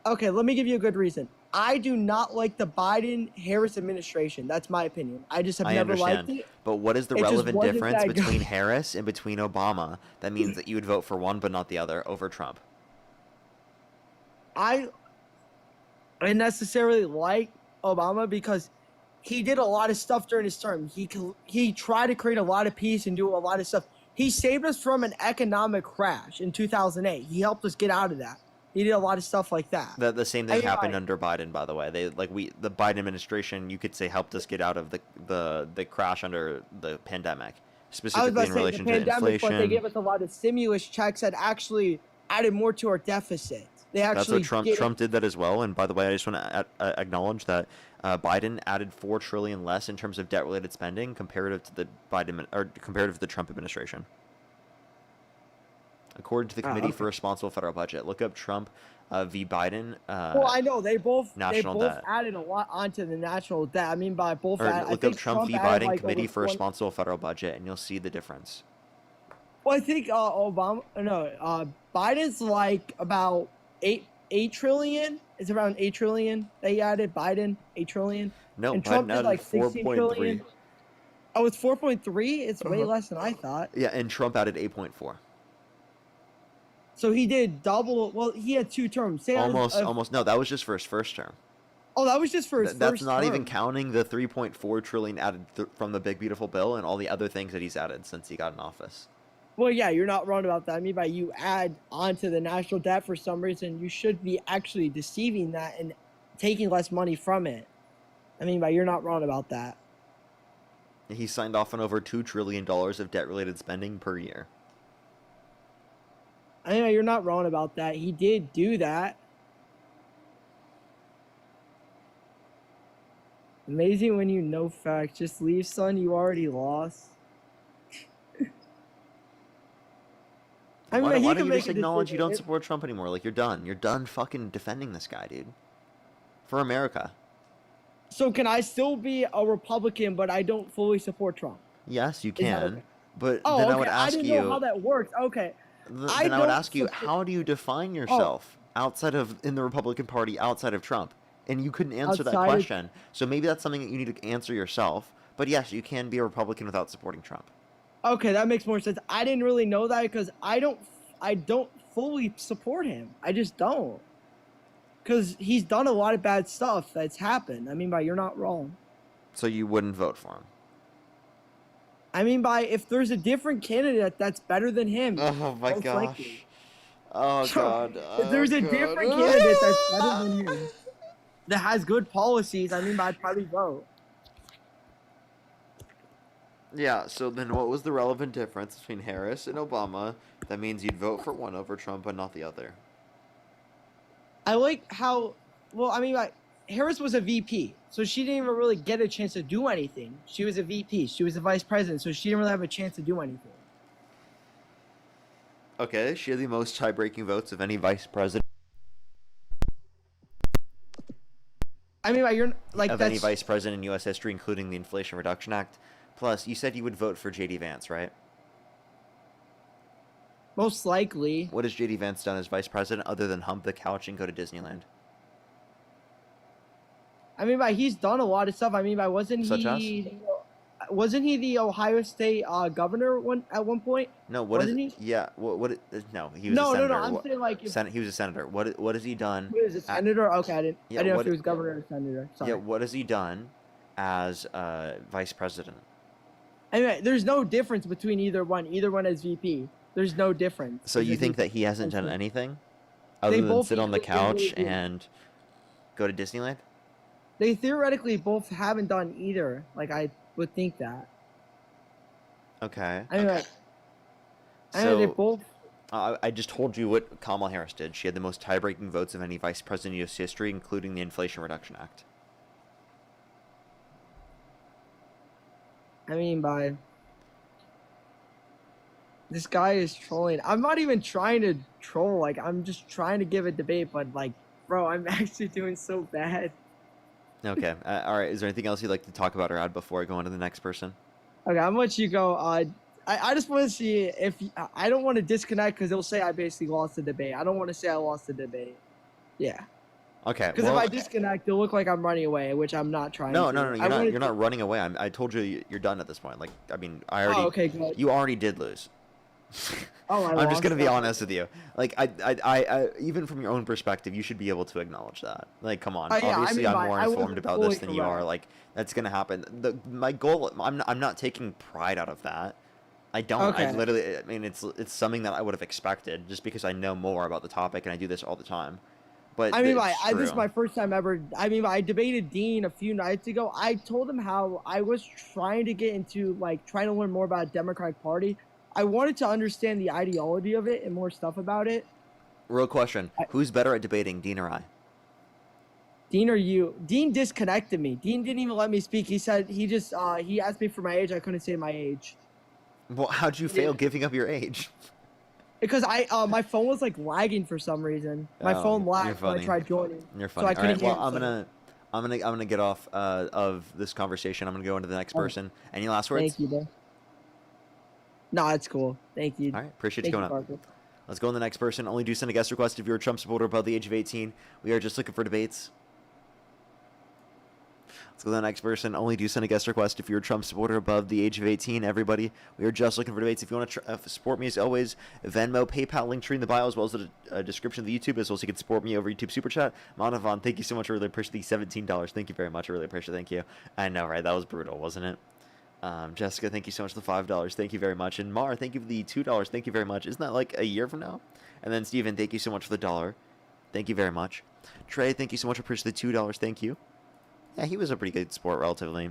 Okay, let me give you a good reason. I do not like the Biden-Harris administration. That's my opinion. I just have I never understand. liked it. But what is the It just relevant wasn't difference that good. between Harris and between Obama that means that you would vote for one but not the other over Trump? I necessarily like Obama because he did a lot of stuff during his term. He tried to create a lot of peace and do a lot of stuff. He saved us from an economic crash in 2008. He helped us get out of that. He did a lot of stuff like that. The same I thing mean, happened like- under Biden, by the way. The Biden administration, you could say, helped us get out of the crash under the pandemic, I was specifically about in to say relation the to pandemic, but they inflation. gave us a lot of stimulus checks that actually added more to our deficit. They That's actually what Trump did that as well. And by the way, I just want to acknowledge that Biden added $4 trillion less in terms of debt-related spending comparative to the Trump administration. According to the Committee for Responsible Federal Budget, look up Trump v. Biden. Well, I know they both national debt. added a lot onto the national debt. I mean, by both. Or I look up think Trump v. added, Biden like, Committee over for 20 Responsible Federal Budget, and you'll see the difference. Well, I think Biden's like about 8 trillion. It's around 8 trillion that he added. Biden 8 trillion. No, and Biden Trump did added like 16 4.3. trillion. Oh, it's 4.3. It's way less than I thought. Yeah, and Trump added 8.4. So he did double. Well, he had 2 terms. Say Almost. No, that was just for his first term. Oh, that was just for his That's first not even term. counting the 3.4 trillion added from the big beautiful bill and all the other things that he's added since he got in office. Well, yeah, you're not wrong about that. I mean, by you add onto the national debt for some reason, you should be actually deceiving that and taking less money from it. I mean, by you're not wrong about that. He signed off on over $2 trillion of debt-related spending per year. I mean, you're not wrong about that. He did do that. Amazing when you know facts. Just leave, son. You already lost. I mean, Why he don't can you make just a acknowledge you decision. don't support Trump anymore? Like, you're done. You're done fucking defending this guy, dude. For America. So can I still be a Republican, but I don't fully support Trump? Yes, you Is that can. okay? But Oh, then okay. I would ask didn't you... know how that works. Okay. Then I would don't ask you, support- how do you define yourself outside of in the Republican Party, outside of Trump? And you couldn't answer that Outside of- question. So maybe that's something that you need to answer yourself. But yes, you can be a Republican without supporting Trump. Okay, that makes more sense. I didn't really know that because I don't fully support him. I just don't. Because he's done a lot of bad stuff that's happened. I mean, by you're not wrong. So you wouldn't vote for him. I mean, by if there's a different candidate that's better than him. Oh my most gosh. likely. Oh So, god. if there's a different candidate that's better than him, that has good policies, I mean, I'd probably vote. Yeah, so then what was the relevant difference between Harris and Obama? That means you'd vote for one over Trump but not the other. I like how, well, I mean, like, Harris was a VP, so she didn't even really get a chance to do anything. She was a VP. She was a vice president, so she didn't really have a chance to do anything. Okay, she had the most tie-breaking votes of any vice president I mean, like, you're like of that's any vice president in U.S. history, including the Inflation Reduction Act. Plus, you said you would vote for J.D. Vance, right? most likely. What has J.D. Vance done as vice president other than hump the couch and go to Disneyland? I mean, by he's done a lot of stuff. I mean, by wasn't Such he the Ohio State governor at one point? No, what Wasn't is he? Yeah, no, he was No, a no, senator. no. I'm saying like if He was a senator. What has he done? he was a senator. Okay, I didn't know if he was governor or senator. Sorry. Yeah, what has he done as vice president? I mean, there's no difference between either one. Either one as VP. There's no difference. So you There's a think that he hasn't done anything other than sit on the couch and go to Disneyland? They theoretically both haven't done either. Like I would think that. Okay. I mean, like, So they both. I just told you what Kamala Harris did. She had the most tie-breaking votes of any vice president in U.S. history, including the Inflation Reduction Act. I mean, by this guy is trolling. I'm not even trying to troll. Like I'm just trying to give a debate, but like, bro, I'm actually doing so bad. Okay. All right. Is there anything else you'd like to talk about or add before I go on to the next person? Okay, I'm gonna let you go. I just want to see if I don't want to disconnect because they'll say I basically lost the debate. I don't want to say I lost the debate. Yeah. Okay. Because if I disconnect, it'll look like I'm running away, which I'm not trying No, to. no, no. You're not running away. I told you you're done at this point. Like, I mean, I already. Oh, okay, good. You already did lose. Oh, I'm just gonna be lost. honest with you. Like, I even from your own perspective, you should be able to acknowledge that. Like, come on. Yeah, I Obviously, mean, I'm more I informed wasn't about this fully than you are. correct. Like, that's gonna happen. My goal. I'm not taking pride out of that. I don't. I Okay. literally. I mean, it's something that I would have expected just because I know more about the topic and I do this all the time. But I mean, it's this is true. my first time ever. I mean, I debated Dean a few nights ago. I told him how I was trying to get into, like, trying to learn more about Democratic Party. I wanted to understand the ideology of it and more stuff about it. Real question: who's better at debating, Dean or I? Dean or you? Dean disconnected me. Dean didn't even let me speak. He said he just he asked me for my age. I couldn't say my age Well, how'd you fail giving up your age? because my phone was like lagging for some reason. My Oh, phone you're lagged when I funny. tried joining. You're So funny. I All couldn't right. Well, hear I'm gonna get off of this conversation. I'm gonna go into the next person. Any last words? Thank you, bro. No, it's cool. Thank you. All right. Appreciate you Thank coming up. Parker. Let's go on to the next person. Only do send a guest request if you're a Trump supporter above the age of 18. We are just looking for debates. Let's go to the next person. Only do send a guest request if you're a Trump supporter above the age of 18. Everybody, we are just looking for debates. If you want to support me, as always, Venmo, PayPal, link tree in the bio, as well as the description of the YouTube, as well as you can support me over YouTube Super Chat. Manavan, thank you so much. I really appreciate the $17. Thank you very much. I really appreciate it. Thank you. I know, right? That was brutal, wasn't it? Jessica, thank you so much for the $5. Thank you very much. And Mar, thank you for the $2. Thank you very much. Isn't that like a year from now? And then Steven, thank you so much for the $1. Thank you very much. Trey, thank you so much. I appreciate the $2. Thank you. Yeah, he was a pretty good sport, relatively.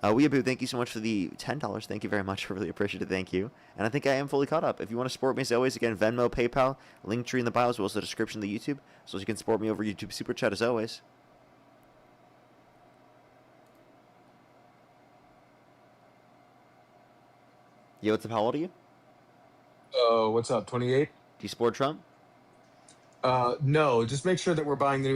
Weeaboo, thank you so much for the $10. Thank you very much. I really appreciate it. Thank you. And I think I am fully caught up. If you want to support me, as always, again, Venmo, PayPal, link tree in the bio, as well as the description of the YouTube, so you can support me over YouTube Super Chat, as always. Yo, what's up? How old are you? What's up, 28? Do you support Trump? No, just make sure that we're buying the new.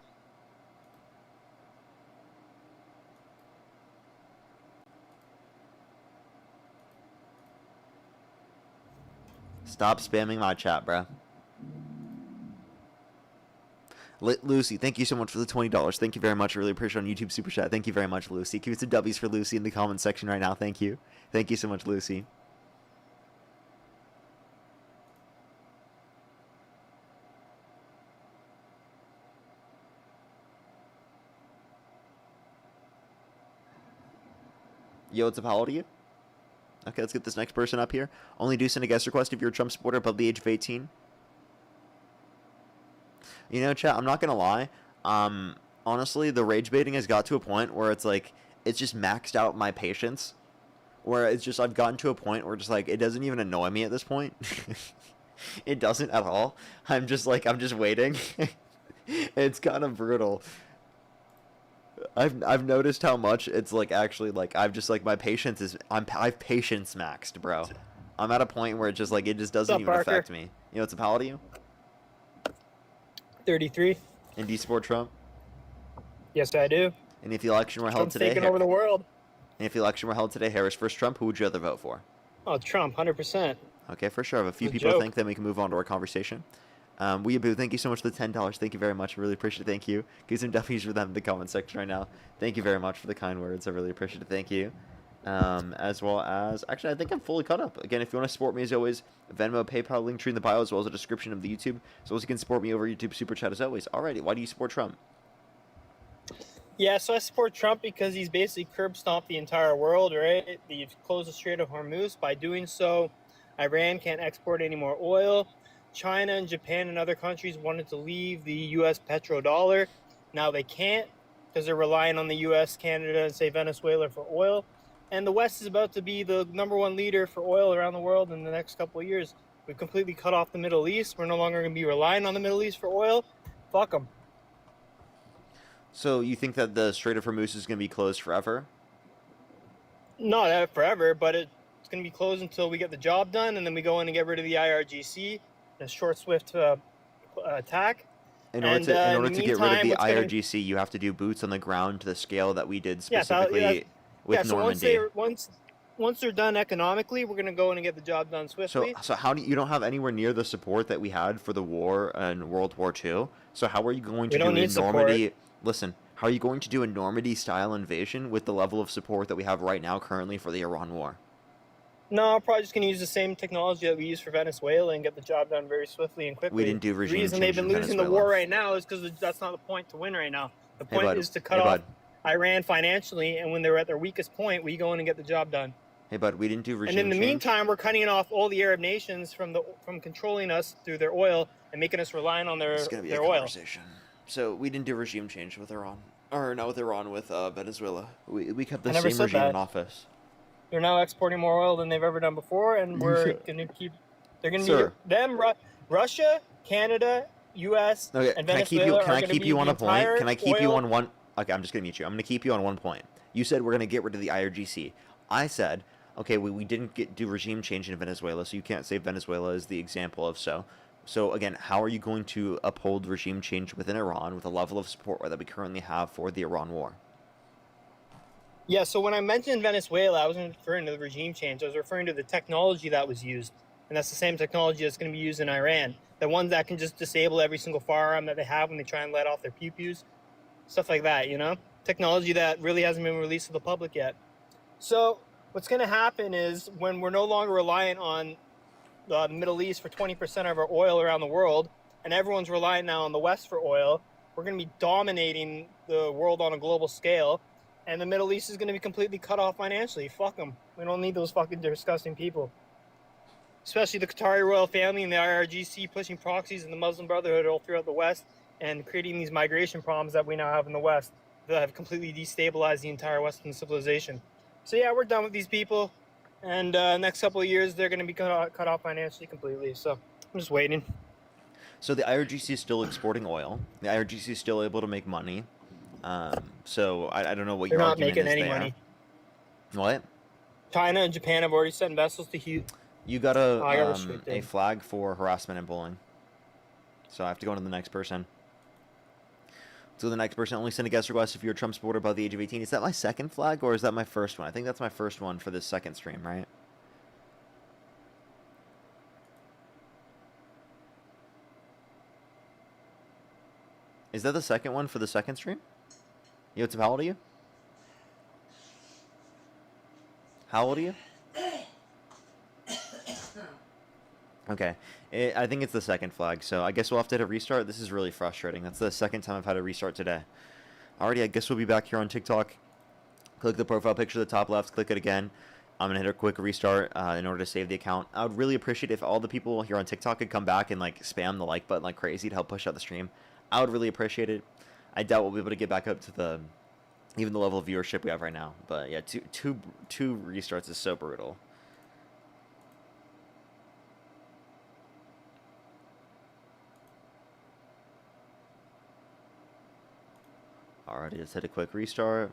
Stop spamming my chat, bruh. Lucy, thank you so much for the $20. Thank you very much. I really appreciate it on YouTube Super Chat. Thank you very much, Lucy. Keep it some W's for Lucy in the comment section right now. Thank you. Thank you so much, Lucy. Yo, what's up? How old are you? Okay, let's get this next person up here. Only do send a guest request if you're a Trump supporter above the age of 18. You know, chat, I'm not going to lie. Honestly, the rage baiting has got to a point where it's like, it's just maxed out my patience. Where it's just, I've gotten to a point where just like, it doesn't even annoy me at this point. It doesn't at all. I'm just waiting. It's kind of brutal. I've noticed how much it's like actually like I've just like my patience is I've patience maxed, bro. I'm at a point where it just doesn't even affect me. You know, what's up? How old are you? 33. And do you support Trump? Yes, I do. And if the election were held Trump's today, taking over the world. And if the election were held today, Harris versus Trump, who would you rather vote for? Oh, Trump, 100%. Okay, for sure. I have a few It's a people to joke. think, then we can move on to our conversation. Weeaboo, thank you so much for the $10. Thank you very much. I really appreciate it. Thank you. Give some W's for them in the comment section right now. Thank you very much for the kind words. I really appreciate it. Thank you. As well as, actually, I think I'm fully caught up. Again, if you want to support me, as always, Venmo, PayPal, link tree in the bio, as well as the description of the YouTube. So you can support me over YouTube Super Chat, as always. Alrighty, why do you support Trump? Yeah, so I support Trump because he's basically curb stomped the entire world, right? He's closed the Strait of Hormuz. By doing so, Iran can't export any more oil. China and Japan and other countries wanted to leave the U.S. petrodollar. Now they can't because they're relying on the U.S., Canada, and, say, Venezuela for oil. And the West is about to be the #1 leader for oil around the world in the next couple of years. We've completely cut off the Middle East. We're no longer going to be relying on the Middle East for oil. Fuck them. So you think that the Strait of Hormuz is going to be closed forever? Not forever, but it's going to be closed until we get the job done, and then we go in and get rid of the IRGC, a short, swift attack. In order to get rid of the IRGC, you have to do boots on the ground to the scale that we did specifically with Normandy. Once they're done economically, we're going to go in and get the job done swiftly. So how do you don't have anywhere near the support that we had for the war in World War II? So how are you going to do a Normandy? Listen, how are you going to do a Normandy-style invasion with the level of support that we have right now currently for the Iran war? No, I'm probably just going to use the same technology that we use for Venezuela and get the job done very swiftly and quickly. We didn't do regime change. The reason they've been losing the war right now is because that's not the point to win right now. The point is to cut off Iran financially, and when they're at their weakest point, we go in and get the job done. Hey, bud, we didn't do regime And in the change. meantime, we're cutting off all the Arab nations from controlling us through their oil and making us reliant on their oil. Conversation. So we didn't do regime change with Iran. Or not with Iran, with Venezuela. We kept the same regime in office. They're now exporting more oil than they've ever done before, and we're going to keep. They're going to be them. Russia, Canada, U.S. Okay, and Venezuela. Can I keep you on a point? Can I keep you on one? Okay, I'm just going to mute you. I'm going to keep you on one point. You said we're going to get rid of the IRGC. I said, okay, we didn't do regime change in Venezuela, so you can't say Venezuela is the example of so. So again, how are you going to uphold regime change within Iran with a level of support that we currently have for the Iran war? Yeah, so when I mentioned Venezuela, I wasn't referring to the regime change. I was referring to the technology that was used. And that's the same technology that's going to be used in Iran. The ones that can just disable every single firearm that they have when they try and let off their pew-pews. Stuff like that, you know? technology that really hasn't been released to the public yet. So what's going to happen is when we're no longer reliant on the Middle East for 20% of our oil around the world, and everyone's reliant now on the West for oil, we're going to be dominating the world on a global scale, and the Middle East is going to be completely cut off financially. Fuck them. We don't need those fucking disgusting people. Especially the Qatari royal family and the IRGC pushing proxies and the Muslim Brotherhood all throughout the West and creating these migration problems that we now have in the West that have completely destabilized the entire Western civilization. So yeah, we're done with these people, and next couple of years they're going to be cut off financially completely. So I'm just waiting. So the IRGC is still exporting oil. The IRGC is still able to make money. So I don't know what They're your not argument making is any there. money. What? China and Japan have already sent vessels to Houston. You got I got a restricted. flag for harassment and bullying. So I have to go on to the next person. So the next person, only send a guest request if you're a Trump supporter above the age of 18. Is that my second flag or is that my first one? I think that's my first one for this second stream, right? Is that the second one for the second stream? Yo, how old are you? How old are you? Okay, I think it's the second flag, so I guess we'll have to hit a restart. This is really frustrating. That's the second time I've had a restart today. Alrighty, I guess we'll be back here on TikTok. Click the profile picture at the top left, click it again. I'm going to hit a quick restart in order to save the account. I would really appreciate if all the people here on TikTok could come back and like spam the like button like crazy to help push out the stream. I would really appreciate it. I doubt we'll be able to get back up to even the level of viewership we have right now. But yeah, two restarts is so brutal. Alrighty, let's hit a quick restart.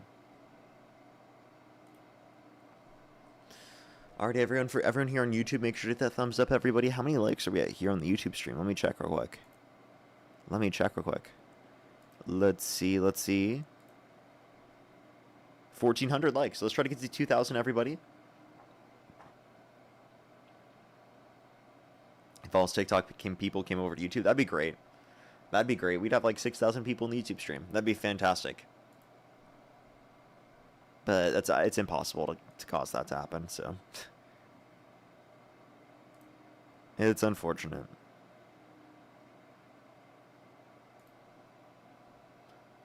Alrighty, everyone here on YouTube, make sure to hit that thumbs up, everybody. How many likes are we at here on the YouTube stream? Let me check real quick. Let's see. 1,400 likes. Let's try to get to 2,000, everybody. If all TikTok people came over to YouTube, that'd be great. That'd be great. We'd have like 6,000 people in the YouTube stream. That'd be fantastic. But it's impossible to cause that to happen, so. It's unfortunate.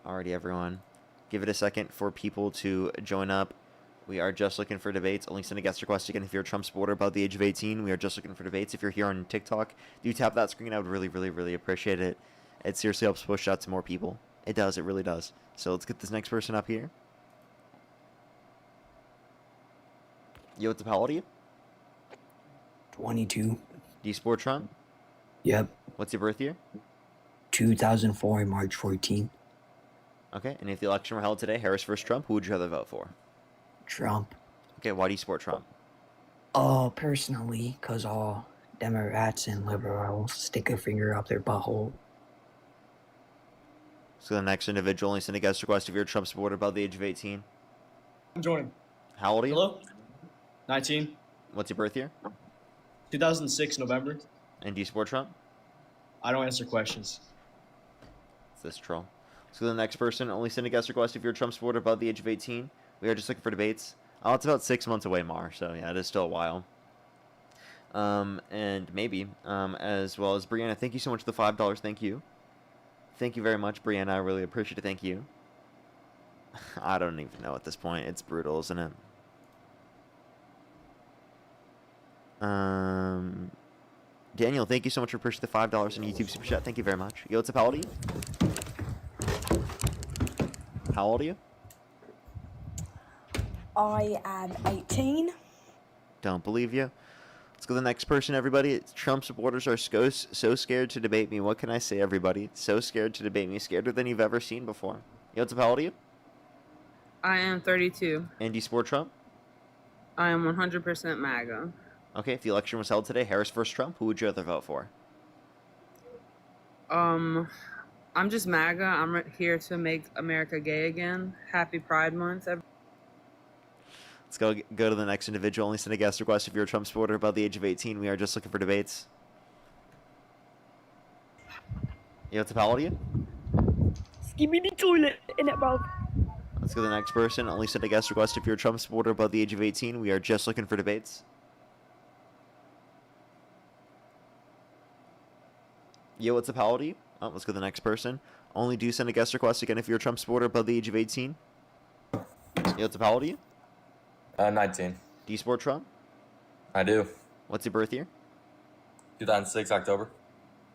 Alrighty, everyone. Give it a second for people to join up. We are just looking for debates. Only send a guest request again if you're a Trump supporter above the age of 18. We are just looking for debates. If you're here on TikTok, do tap that screen. I would really, really, really appreciate it. It seriously helps push out to more people. It does. It really does. So let's get this next person up here. Yo, what's up? How old are you? 22. Do you support Trump? Yep. What's your birth year? 2004, March 14th. Okay, and if the election were held today, Harris versus Trump, who would you rather vote for? Trump. Okay, why do you support Trump? Personally, because all Democrats and liberals stick a finger up their butthole. So the next individual, only send a guest request if you're a Trump supporter above the age of 18. I'm joining. How old are you? Hello? 19. What's your birth year? 2006, November. And do you support Trump? I don't answer questions. It's this troll. So the next person, only send a guest request if you're a Trump supporter above the age of 18. We are just looking for debates. Oh, it's about 6 months away, Mar, so yeah, it is still a while. And maybe, as well as Brianna, thank you so much for the $5. Thank you. Thank you very much, Brianna. I really appreciate it. Thank you. I don't even know at this point. It's brutal, isn't it? Daniel, thank you so much for pushing the $5 in YouTube Super Chat. Thank you very much. Yo, what's up? How old are you? How old are you? I am 18. Don't believe you. Let's go to the next person, everybody. Trump supporters are so scared to debate me. What can I say, everybody? So scared to debate me. Scarier than you've ever seen before. Yo, what's up? How old are you? I am 32. And do you support Trump? I am 100% MAGA. Okay, if the election was held today, Harris versus Trump, who would you rather vote for? I'm just MAGA. I'm here to make America gay again. Happy Pride Month. Let's go to the next individual. Only send a guest request if you're a Trump supporter above the age of 18. We are just looking for debates. Yo, what's up? How old are you? Give me the toilet in it, bro. Let's go to the next person. Only send a guest request if you're a Trump supporter above the age of 18. We are just looking for debates. Yo, what's up? How old are you? Oh, let's go to the next person. Only do send a guest request again if you're a Trump supporter above the age of 18. Yo, what's up? How old are you? 19. Do you support Trump? I do. What's your birth year? 2006, October.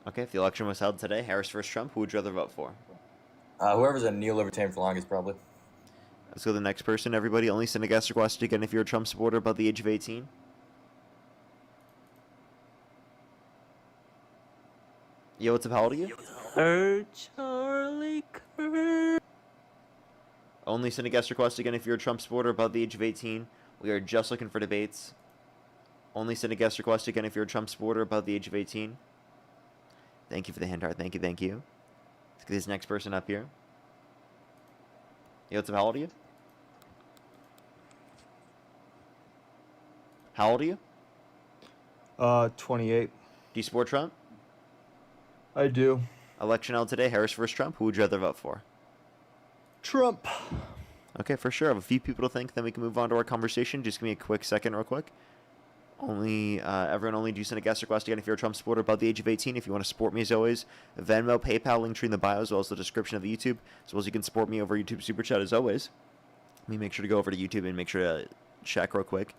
Okay, if the election was held today, Harris versus Trump, who would you rather vote for? Whoever's a neo-libertarian for longest, probably. Let's go to the next person. Everybody, only send a guest request again if you're a Trump supporter above the age of 18. Yo, what's up? How old are you? Charlie Kirk. Only send a guest request again if you're a Trump supporter above the age of 18. We are just looking for debates. Only send a guest request again if you're a Trump supporter above the age of 18. Thank you for the hand heart. Thank you, thank you. Let's get this next person up here. Yo, what's up? How old are you? How old are you? 28. Do you support Trump? I do. Election held today, Harris versus Trump. Who would you rather vote for? Trump. Okay, for sure. I have a few people to thank, then we can move on to our conversation. Just give me a quick second real quick. Everyone only do send a guest request again if you're a Trump supporter above the age of 18. If you want to support me as always, Venmo, PayPal, link tree in the bio, as well as the description of the YouTube, as well as you can support me over YouTube Super Chat as always. Let me make sure to go over to YouTube and make sure to check real quick.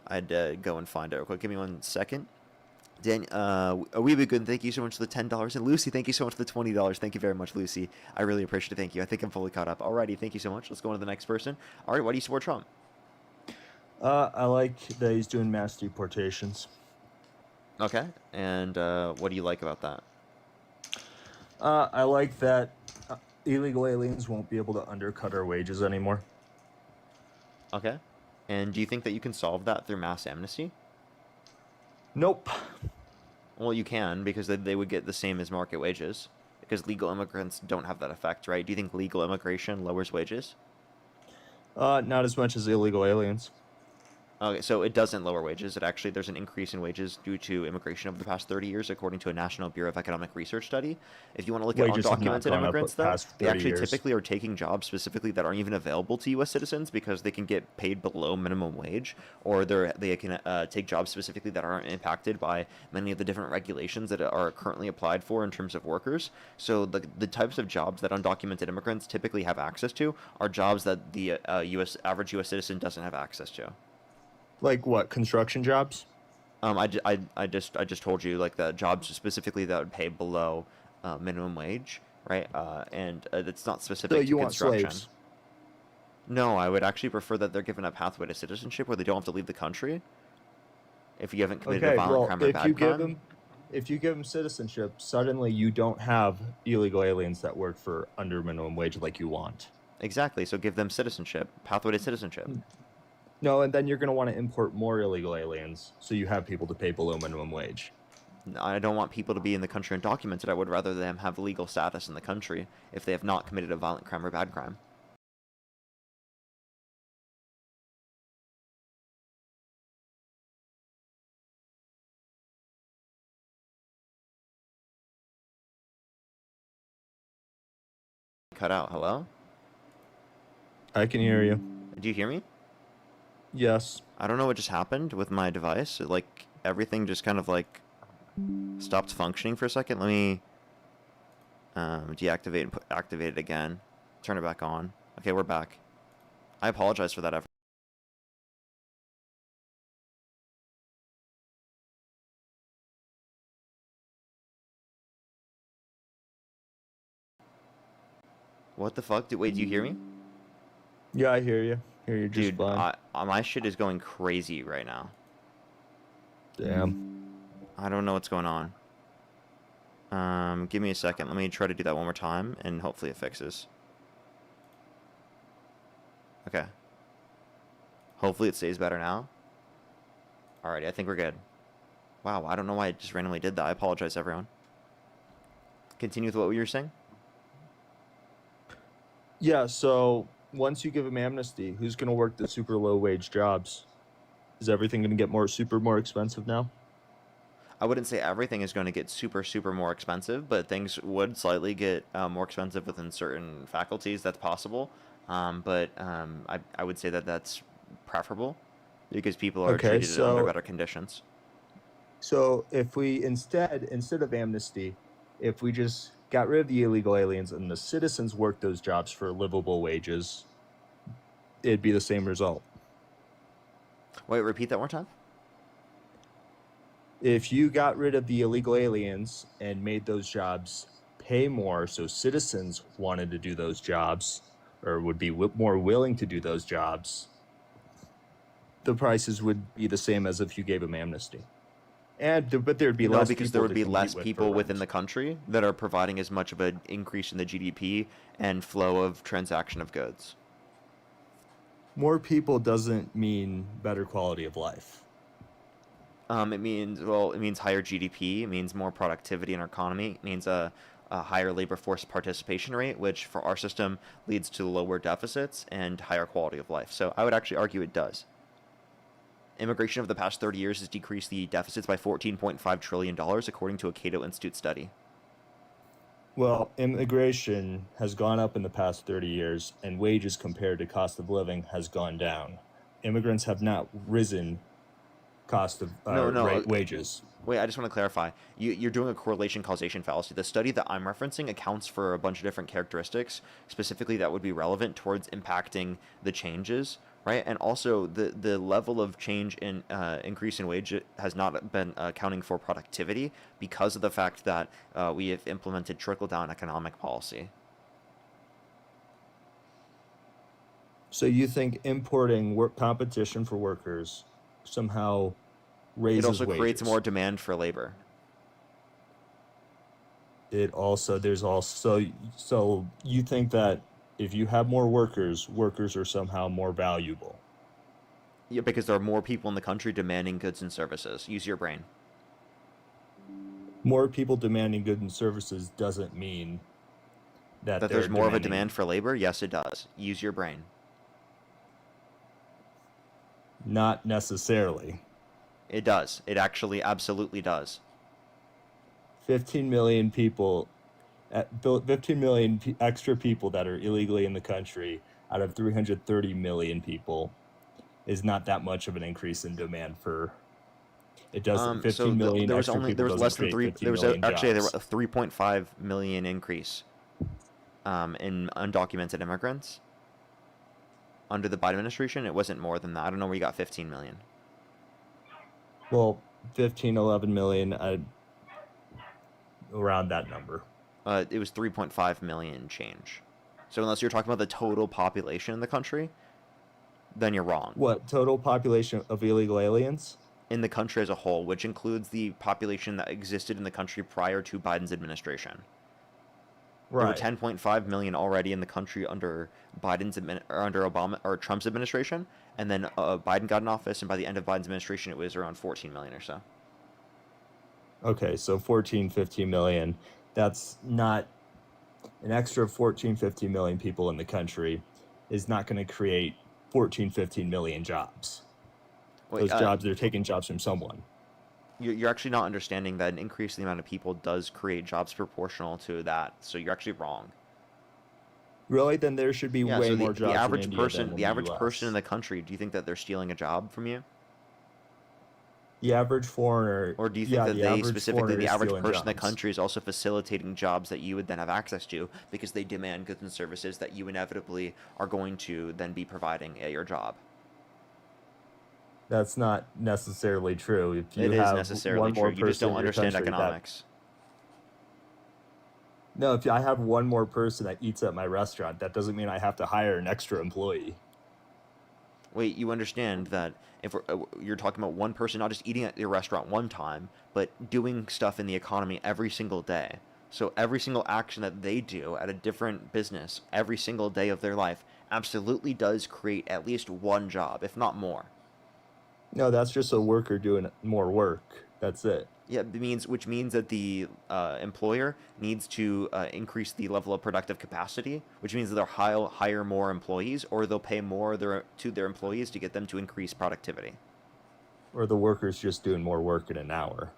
I'd go and find it real quick. Give me 1 second. Dan, we be good. Thank you so much for the $10. And Lucy, thank you so much for the $20. Thank you very much, Lucy. I really appreciate it. Thank you. I think I'm fully caught up. Alrighty, thank you so much. Let's go on to the next person. Alright, why do you support Trump? I like that he's doing mass deportations. Okay, and what do you like about that? I like that illegal aliens won't be able to undercut our wages anymore. Okay, and do you think that you can solve that through mass amnesty? Nope. Well, you can, because they would get the same as market wages, because legal immigrants don't have that effect, right? Do you think legal immigration lowers wages? Not as much as illegal aliens. Okay, so it doesn't lower wages. It actually, there's an increase in wages due to immigration over the past 30 years, according to a National Bureau of Economic Research study. If you want to look at Wages have not undocumented gone up immigrants, the though, past they 30 actually years. typically are taking jobs specifically that aren't even available to U.S. citizens because they can get paid below minimum wage, or they can take jobs specifically that aren't impacted by many of the different regulations that are currently applied for in terms of workers. So the types of jobs that undocumented immigrants typically have access to are jobs that the average U.S. citizen doesn't have access to. Like what? Construction jobs? I just told you like the jobs specifically that would pay below minimum wage, right? And it's not specific So to you want construction. slaves? No, I would actually prefer that they're given a pathway to citizenship where they don't have to leave the country if you haven't committed a violent crime or if bad you crime. give them, if you give them citizenship, suddenly you don't have illegal aliens that work for under minimum wage like you want. Exactly. So give them citizenship, pathway to citizenship. No, and then you're going to want to import more illegal aliens, so you have people to pay below minimum wage. I don't want people to be in the country undocumented. I would rather them have legal status in the country if they have not committed a violent crime or bad crime. Cut out. Hello? I can hear you. Do you hear me? Yes. I don't know what just happened with my device. Like, everything just kind of, like, stopped functioning for a second. Let me deactivate and activate it again. Turn it back on. Okay, we're back. I apologize for that effort. What the fuck? Wait, do you hear me? Yeah, I hear you. Hear you just Dude, fine. my shit is going crazy right now. Damn. I don't know what's going on. Give me a second. Let me try to do that one more time, and hopefully it fixes. Okay. Hopefully it stays better now. Alrighty, I think we're good. Wow, I don't know why I just randomly did that. I apologize, everyone. Continue with what you were saying? Yeah, so once you give them amnesty, who's going to work the super low wage jobs? Is everything going to get more expensive now? I wouldn't say everything is going to get super more expensive, but things would slightly get more expensive within certain faculties. That's possible. I would say that that's preferable because people are Okay, treated under so better conditions. so if we instead of amnesty, if we just got rid of the illegal aliens and the citizens worked those jobs for livable wages, it'd be the same result. Wait, repeat that one time. If you got rid of the illegal aliens and made those jobs pay more, so citizens wanted to do those jobs or would be more willing to do those jobs, the prices would be the same as if you gave them amnesty. But there'd be No, less because people there would to be compete less with people for within rent. the country that are providing as much of an increase in the GDP and flow of transaction of goods. More people doesn't mean better quality of life. It means higher GDP. It means more productivity in our economy. It means a higher labor force participation rate, which for our system leads to lower deficits and higher quality of life. So I would actually argue it does. Immigration of the past 30 years has decreased the deficits by $14.5 trillion, according to a Cato Institute study. Well, immigration has gone up in the past 30 years, and wages compared to cost of living has gone down. Immigrants have not risen cost of wages. Wait, I just want to clarify. You're doing a correlation causation fallacy. The study that I'm referencing accounts for a bunch of different characteristics, specifically that would be relevant towards impacting the changes, right? And also the level of change in increase in wage has not been accounting for productivity because of the fact that we have implemented trickle-down economic policy. So you think importing competition for workers somehow raises It also wages? creates more demand for labor. So you think that if you have more workers are somehow more valuable? Yeah, because there are more people in the country demanding goods and services. Use your brain. More people demanding goods and services doesn't mean that there's more of a demand for labor? Yes, it does. Use your brain. Not necessarily. It does. It actually absolutely does. 15 million people, 15 million extra people that are illegally in the country out of 330 million people is not that much of an increase in demand for. It doesn't. 15 million there was extra people less doesn't than create 3. There was 15 million actually jobs. a 3.5 million increase in undocumented immigrants under the Biden administration. It wasn't more than that. I don't know where you got 15 million. Well, 15, 11 million, around that number. It was 3.5 million change. So unless you're talking about the total population in the country, then you're wrong. What, total population of illegal aliens? In the country as a whole, which includes the population that existed in the country prior to Biden's administration. Right. There were 10.5 million already in the country under Trump's administration, and then Biden got in office, and by the end of Biden's administration, it was around 14 million or so. Okay, so 14, 15 million. That's not an extra 14, 15 million people in the country is not going to create 14, 15 million jobs. Wait, Those jobs, they're taking jobs from someone. You're actually not understanding that an increase in the amount of people does create jobs proportional to that. So you're actually wrong. Really? Then there should be way so more jobs the average in India person, than the in average US. person in the country, do you think that they're stealing a job from you? The average foreigner. Or do you think that they, specifically the average stealing person in the jobs. country, is also facilitating jobs that you would then have access to because they demand goods and services that you inevitably are going to then be providing at your job? That's not necessarily true. If you It is have necessarily one true. more You just person don't in your understand country economics. No, if I have one more person that eats at my restaurant, that doesn't mean I have to hire an extra employee. Wait, you understand that if you're talking about one person not just eating at your restaurant one time, but doing stuff in the economy every single day. So every single action that they do at a different business every single day of their life absolutely does create at least one job, if not more. No, that's just a worker doing more work. That's it. Yeah, which means that the employer needs to increase the level of productive capacity, which means that they'll hire more employees, or they'll pay more to their employees to get them to increase productivity. Or the worker's just doing more work in an hour.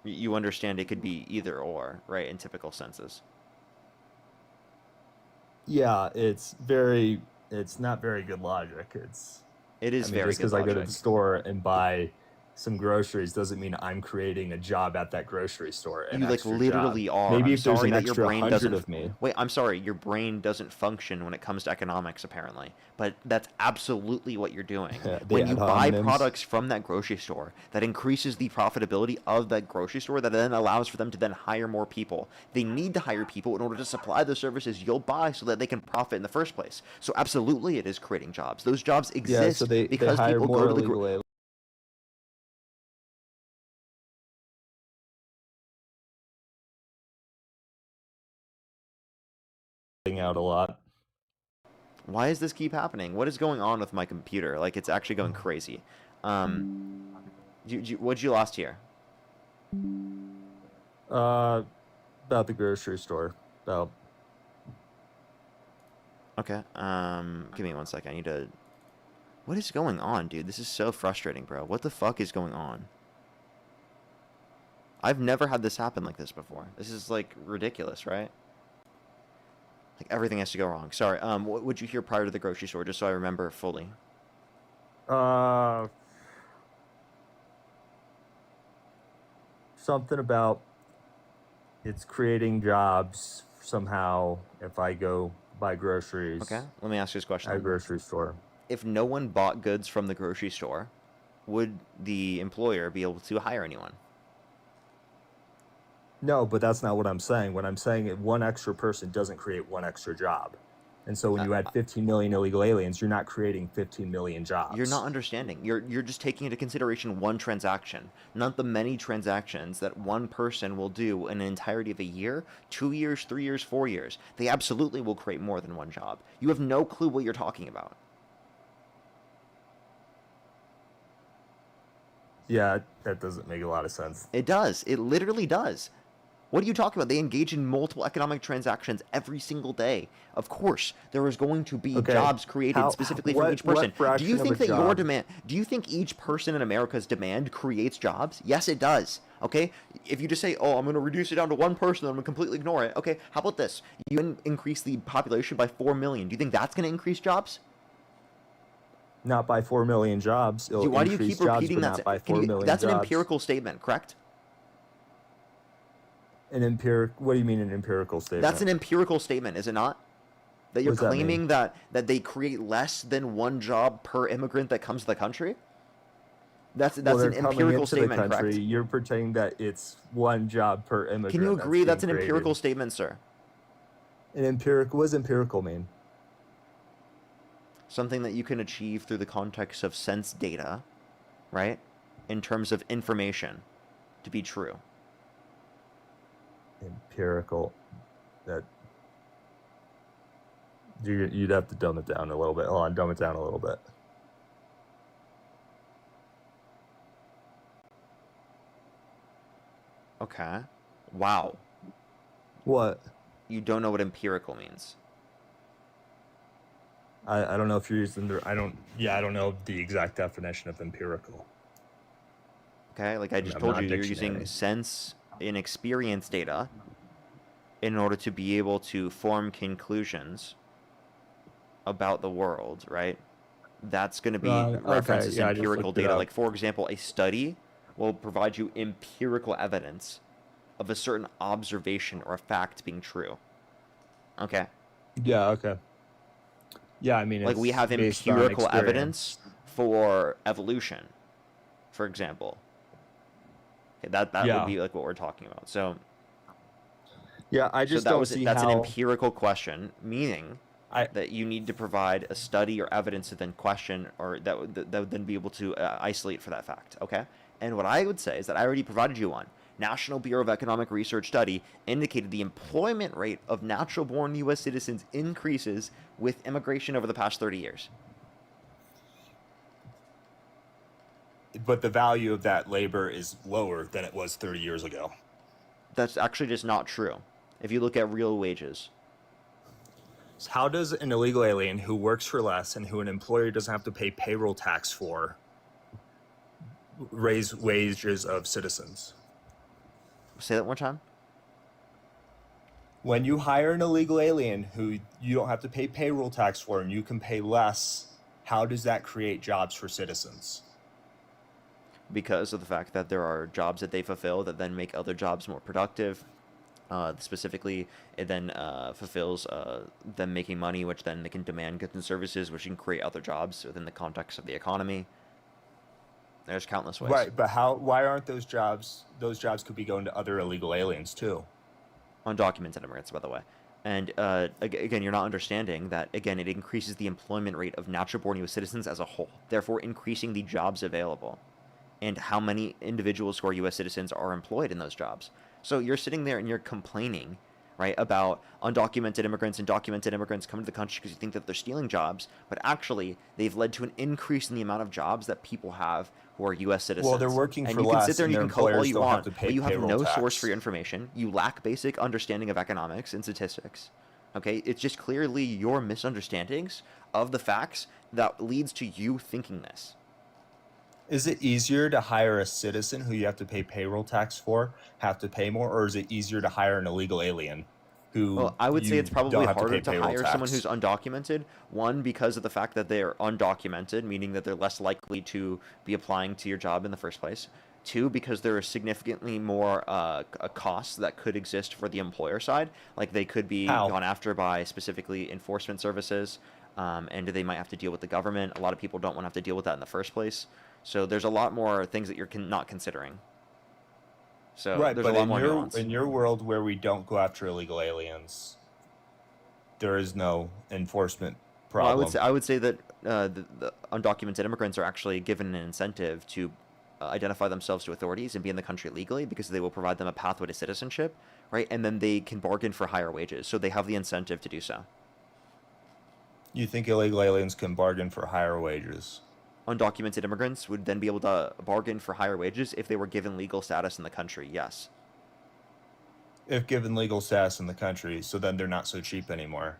You understand it could be either or, right, in typical senses. Yeah, it's not very good logic. It is I mean, very just good because I go to logic. the store and buy some groceries doesn't mean I'm creating a job at that grocery store. An You like extra literally job. are. Maybe I'm if there's sorry an that your extra brain 100 doesn't. of me. Wait, I'm sorry. Your brain doesn't function when it comes to economics, apparently. But that's absolutely what you're doing. They When you ad buy hominems. products from that grocery store, that increases the profitability of that grocery store. That then allows for them to then hire more people. They need to hire people in order to supply the services you'll buy, so that they can profit in the first place. So absolutely, it is creating jobs. Those jobs Yeah, exist so they because hire people more go to the illegal aliens out a lot. Why does this keep happening? What is going on with my computer? Like, it's actually going crazy. What'd you last hear? About the grocery store. Oh, Okay. Give me 1 second. I need to. What is going on, dude? This is so frustrating, bro. What the fuck is going on? I've never had this happen like this before. This is like ridiculous, right? Like everything has to go wrong. Sorry. What would you hear prior to the grocery store, just so I remember fully? something about it's creating jobs somehow if I go buy groceries Okay. Let me ask you this question. at a grocery store. If no one bought goods from the grocery store, would the employer be able to hire anyone? No, but that's not what I'm saying. What I'm saying is one extra person doesn't create one extra job. And so when you add 15 million illegal aliens, you're not creating 15 million jobs. You're not understanding. You're just taking into consideration one transaction, not the many transactions that one person will do in an entirety of a year, 2 years, 3 years, 4 years. They absolutely will create more than one job. You have no clue what you're talking about. Yeah, that doesn't make a lot of sense. It does. It literally does. What are you talking about? They engage in multiple economic transactions every single day. Of course, there is going to be Okay, jobs created specifically from each person. Do you fraction of think a that your job- demand, do you think each person in America's demand creates jobs? Yes, it does. Okay? If you just say, oh, I'm going to reduce it down to one person, I'm going to completely ignore it. Okay, how about this? You increase the population by 4 million. Do you think that's going to increase jobs? Not by 4 million jobs. It'll Why do you increase keep repeating jobs, that? but not by 4 million That's an jobs. empirical statement, correct? What do you mean an empirical statement? That's an empirical statement, is it not? That you're What does that mean? claiming that they create less than one job per immigrant that comes to the country? That's Well, an they're coming empirical into statement, the country. correct? You're pretending that it's one job per immigrant. Can you agree that's an being empirical created. statement, sir? An empirical. What does empirical mean? Something that you can achieve through the context of sense data, right? In terms of information to be true. Empirical. That you'd have to dumb it down a little bit. Hold on, dumb it down a little bit. Okay. Wow. What? You don't know what empirical means. I don't know if you're using the. I don't know the exact definition of empirical. Okay, like I just I'm told not you, you're dictionary. using sense and experience data in order to be able to form conclusions about the world, right? That's going to be Right, referenced okay, as yeah, I just empirical looked it data. up. Like, for example, a study will provide you empirical evidence of a certain observation or a fact being true. Okay? Yeah. Okay. Yeah, I mean, Like, we it's have based on empirical experience. evidence for evolution, for example. Okay, that Yeah. would be like what we're talking about. So, Yeah, I just so don't see that's an how. empirical question, meaning that you need to provide a study or evidence to then question, or that would then be able to isolate for that fact. Okay, and what I would say is that I already provided you one. National Bureau of Economic Research study indicated the employment rate of natural-born U.S. citizens increases with immigration over the past 30 years. But the value of that labor is lower than it was 30 years ago. That's actually just not true. If you look at real wages. So how does an illegal alien who works for less and who an employer doesn't have to pay payroll tax for raise wages of citizens? Say that one more time. When you hire an illegal alien who you don't have to pay payroll tax for and you can pay less, how does that create jobs for citizens? Because of the fact that there are jobs that they fulfill that then make other jobs more productive. Specifically, it then fulfills them making money, which then they can demand goods and services, which can create other jobs within the context of the economy. There's countless ways. Right, but why aren't those jobs could be going to other illegal aliens too? Undocumented immigrants, by the way. And again, you're not understanding that, again, it increases the employment rate of natural-born U.S. citizens as a whole, therefore increasing the jobs available and how many individuals who are U.S. citizens are employed in those jobs. So you're sitting there and you're complaining, right, about undocumented immigrants and documented immigrants coming to the country because you think that they're stealing jobs, but actually they've led to an increase in the amount of jobs that people have who are U.S. citizens. Well, they're working and for you can less, sit there and and you their can cope all employers you don't have want, to pay but you have payroll no tax. source for your information. You lack basic understanding of economics and statistics. Okay, it's just clearly your misunderstandings of the facts that leads to you thinking this. Is it easier to hire a citizen who you have to pay payroll tax for, have to pay more, or is it easier to hire an illegal alien who Well, I would say you it's probably don't have harder pay to payroll hire tax? someone who's undocumented. One, because of the fact that they're undocumented, meaning that they're less likely to be applying to your job in the first place. Two, because there are significantly more costs that could exist for the employer side. Like they could be How? gone after by specifically enforcement services, and they might have to deal with the government. A lot of people don't want to have to deal with that in the first place. So there's a lot more things that you're not considering. So Right, there's a but lot more nuance. in your world where we don't go after illegal aliens, there is no enforcement Well, problem. I would say that the undocumented immigrants are actually given an incentive to identify themselves to authorities and be in the country legally because they will provide them a pathway to citizenship, right? And then they can bargain for higher wages, so they have the incentive to do so. You think illegal aliens can bargain for higher wages? Undocumented immigrants would then be able to bargain for higher wages if they were given legal status in the country, yes. If given legal status in the country, so then they're not so cheap anymore.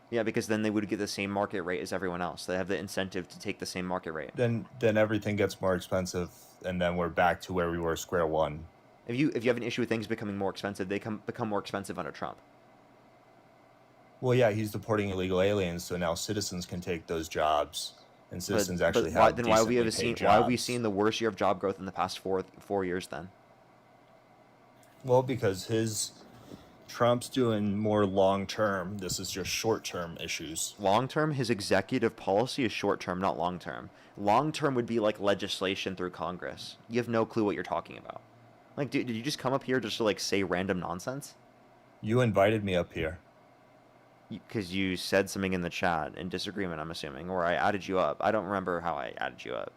Yeah, because then they would get the same market rate as everyone else. They have the incentive to take the same market rate. Then everything gets more expensive, and then we're back to where we were square one. If you have an issue with things becoming more expensive, they become more expensive under Trump. Well, yeah, he's deporting illegal aliens, so now citizens can take those jobs, and citizens actually have then why have we decently ever seen paid why have we jobs. seen the worst year of job growth in the past four years then? Well, because Trump's doing more long term. This is just short term issues. Long term, his executive policy is short term, not long term. Long term would be like legislation through Congress. You have no clue what you're talking about. Like, dude, did you just come up here just to like say random nonsense? You invited me up here. Because you said something in the chat in disagreement, I'm assuming, or I added you up. I don't remember how I added you up.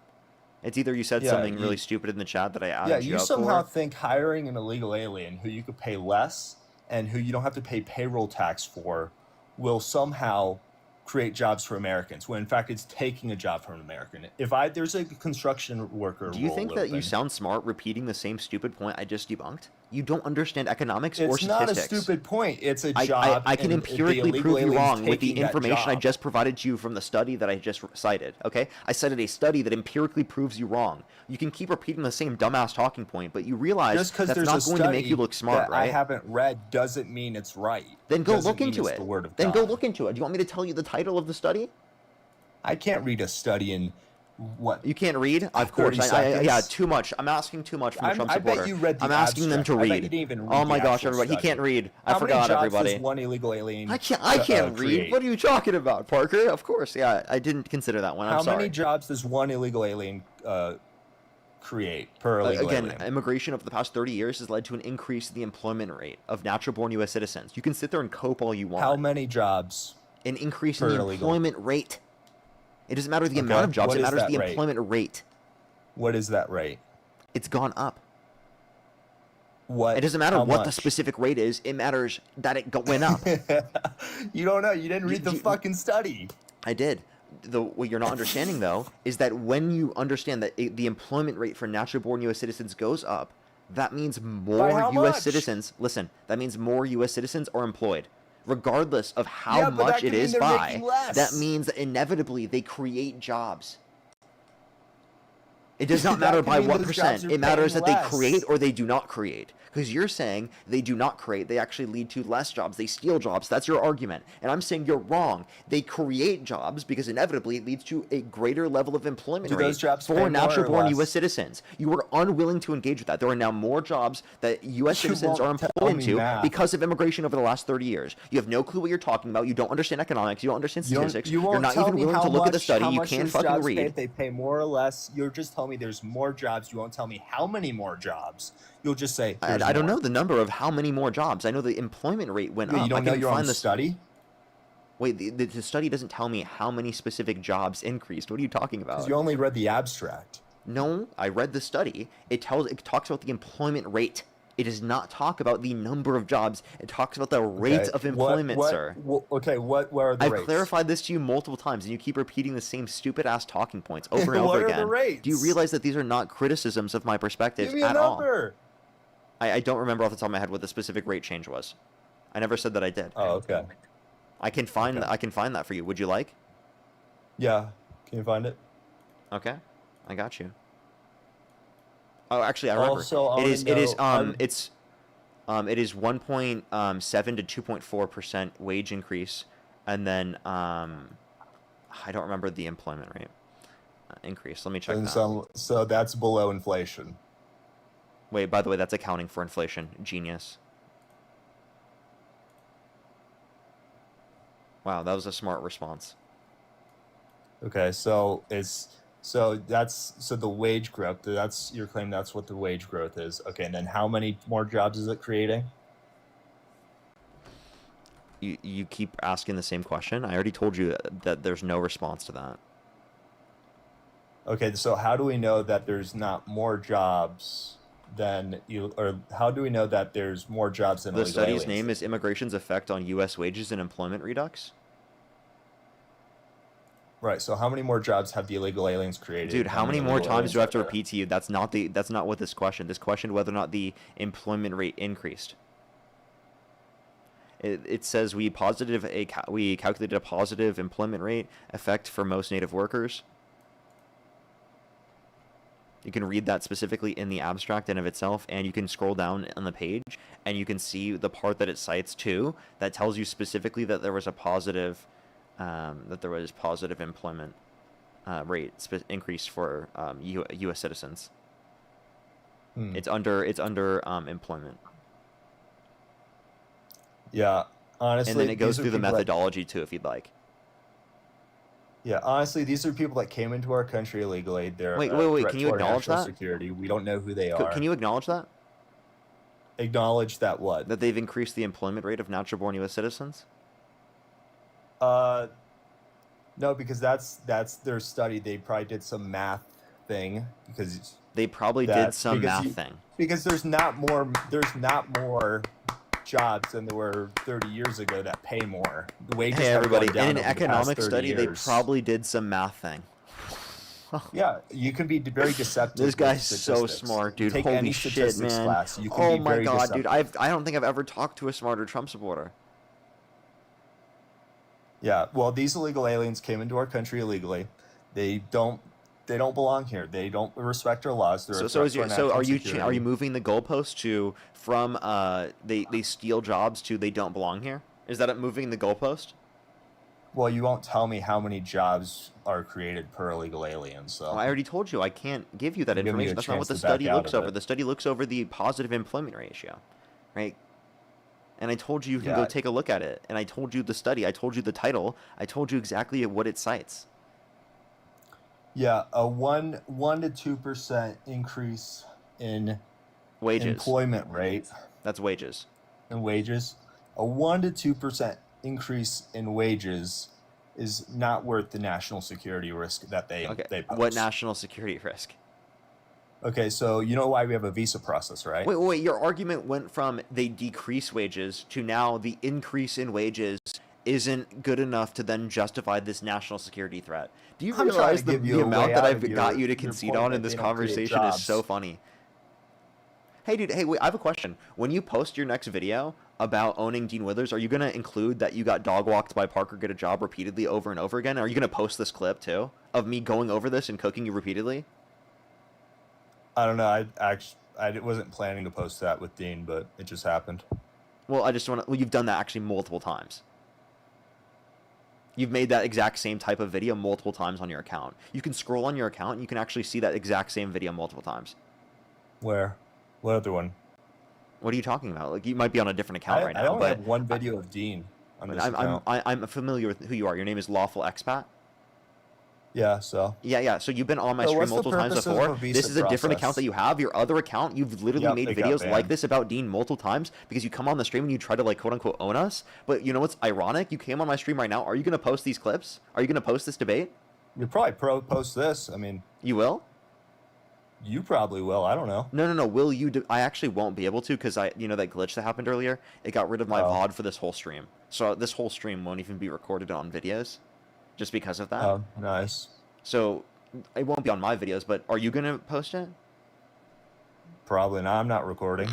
It's either you said something really stupid in the chat that I added you you up somehow for. think hiring an illegal alien who you could pay less and who you don't have to pay payroll tax for will somehow create jobs for Americans, when in fact it's taking a job from an American. If there's a construction worker Do you role think that you open, sound smart repeating the same stupid point I just debunked? You don't understand economics or it's not a statistics. stupid point. It's a I job. can and the empirically illegal prove you alien's wrong with the taking that information I job. just provided to you from the study that I just cited, okay? I cited a study that empirically proves you wrong. You can keep repeating the same dumbass talking point, but you realize Just because that's there's not a going to make study you look smart, that I right? haven't read doesn't mean it's right. Then go Doesn't look mean into it's it. The word of Then God. go look into it. Do you want me to tell you the title of the study? I can't read a study in what? You can't read? Of course. 30 Yeah, seconds? too much. I'm asking too much from a Trump I supporter. bet you read the I'm asking them to abstract. I bet read. you didn't even Oh read my the gosh, actual everybody. He study. can't read. I How forgot, many jobs everybody. does one illegal alien I can't read. create? What are you talking about, Parker? Of course. Yeah, I didn't consider that one. I'm How sorry. many jobs does one illegal alien create per illegal Again, alien? immigration over the past 30 years has led to an increase in the employment rate of natural-born U.S. citizens. You can sit there and cope all you want. How many jobs? An increase in per the illegal? employment rate. It doesn't matter the Okay, amount of jobs. what It is matters that the rate? employment rate. What is that rate? It's gone up. What? It doesn't matter How what the much? specific rate is. It matters that it went up. You don't know. You didn't read the fucking study. I did. What you're not understanding, though, is that when you understand that the employment rate for natural-born U.S. citizens goes up, that means more how U.S. much? citizens. Listen, that means more U.S. citizens are employed, regardless of how Yeah, but that much could it mean is they're by. making less. That means that inevitably they create jobs. It does not That matter could by mean what those percent. jobs are It matters paying that they less. create or they do not create. Because you're saying they do not create, they actually lead to less jobs, they steal jobs. That's your argument. And I'm saying you're wrong. They create jobs because inevitably it leads to a greater level of employment Do rate those jobs pay for more natural or born less? U.S. citizens. You are unwilling to engage with that. There are now more jobs that U.S. You citizens are won't tell employed me into math. because of immigration over the last 30 years. You have no clue what you're talking about. You don't understand economics. You don't understand statistics. You You're won't not tell even me willing how to look at the much- study. how You much can't those fucking jobs read. Pay, if they pay more or less. You're just telling me there's more jobs. You won't tell me how many more jobs. You'll just say, I "There's don't more." know the number of how many more jobs. I know the employment rate went Yeah, up. you don't I know can your own find the study? Wait, the study doesn't tell me how many specific jobs increased. What are you talking about? Because you only read the abstract. No, I read the study. It talks about the employment rate. It does not talk about the number of jobs. It talks about the rate Okay, of what- employment, what- sir. Okay, what are the I've rates? clarified this to you multiple times, and you keep repeating the same stupid-ass talking points over and What over are the again. rates? Do you realize that these are not criticisms of my perspectives Give me a at all? number. I don't remember off the top of my head what the specific rate change was. I never said that I did. Oh, okay. I can find Okay. I can find that for you. Would you like? Yeah. Can you find it? Okay, I got you. Oh, actually, I remember. Also, I it wanna is know- it is 1.7 to 2.4% wage increase, and then I don't remember the employment rate increase. Let me check And that. so that's below inflation. Wait, by the way, that's accounting for inflation. Genius. Wow, that was a smart response. Okay, so that's the wage growth. That's your claim. That's what the wage growth is. Okay, and then how many more jobs is it creating? You keep asking the same question. I already told you that there's no response to that. Okay, so how do we know that there's not more jobs than you, or how do we know that there's more jobs than The illegal study's aliens? name is Immigration's Effect on U.S. Wages and Employment Redux. Right. So how many more jobs have the illegal aliens created? Dude, how than many the more illegal times do I have to aliens out repeat to you? That's not what this question. This question whether or not the employment rate increased. It says we calculated a positive employment rate effect for most native workers. You can read that specifically in the abstract in of itself, and you can scroll down on the page, and you can see the part that it cites too, that tells you specifically that there was a positive, employment rate increase for U.S. citizens. Hmm. It's under employment. Yeah, honestly, And then it goes these are through the people that- methodology too, if you'd like. Yeah, honestly, these are people that came into our country illegally. They're Wait, a wait, threat can to you our acknowledge national that? security. We don't know who they are. Can you acknowledge that? Acknowledge that what? That they've increased the employment rate of natural-born U.S. citizens? No, because that's their study. They probably did some math thing because They probably did some math thing. Because there's not more jobs than there were 30 years ago that pay more. The wages Hey have everybody, gone down in an over the past economic 30 study, they years. probably did some math thing. Yeah, you can be very deceptive. This with guy's so statistics. smart, You dude. take Holy any shit, statistics man. class, you can Oh be my very god, dude. deceptive. I don't think I've ever talked to a smarter Trump supporter. Yeah, well, these illegal aliens came into our country illegally. They don't belong here. They don't respect our laws. They're a threat to our national Are security. you moving the goalpost to from they steal jobs to they don't belong here? Is that moving the goalpost? Well, you won't tell me how many jobs are created per illegal alien. So Well, I already told you I can't give you that I'm giving you information. a That's not what chance the to back study out looks of over. it. The study looks over the positive employment ratio, right? And I told you can Yeah. go take a look at it. And I told you the study. I told you the title. I told you exactly what it cites. yeah, a 1 to 2% increase in Wages. employment rate That's wages. and wages. A 1 to 2% increase in wages is not worth the national security risk that they pose. What national security risk? Okay, so you know why we have a visa process, right? Wait. Your argument went from they decrease wages to now the increase in wages isn't good enough to then justify this national security threat. Do you I'm trying realize to the give you a amount way that out I've of got your- you to your concede point on that in this they don't create conversation is so jobs. funny. Hey, dude. Hey, wait. I have a question. When you post your next video about owning Dean Withers, are you gonna include that you got dog walked by Parker Get a Job repeatedly over and over again? Are you gonna post this clip too of me going over this and cooking you repeatedly? I don't know. I wasn't planning to post that with Dean, but it just happened. Well, I just want to. Well, you've done that actually multiple times. You've made that exact same type of video multiple times on your account. You can scroll on your account and you can actually see that exact same video multiple times. Where? What other one? What are you talking about? Like, you might be on a different account right now. I only but have one video of Dean on this account. I'm familiar with who you are. Your name is Lawful Expat. Yeah, so. Yeah. So you've been on my So stream what's the multiple times purpose of before. a visa This is a different process? account that you have. Your other account, you've literally Yep, made it got videos like banned. this about Dean multiple times because you come on the stream and you try to, like, quote unquote own us. But you know what's ironic? You came on my stream right now. Are you going to post these clips? Are you going to post this debate? You'll probably post this. I mean, You will? you probably will. I don't know. No. Will you? I actually won't be able to because that glitch that happened earlier. It got rid of my Oh. VOD for this whole stream. So this whole stream won't even be recorded on videos, just because of that. Oh, nice. So it won't be on my videos. But are you gonna post it? Probably not. I'm not recording.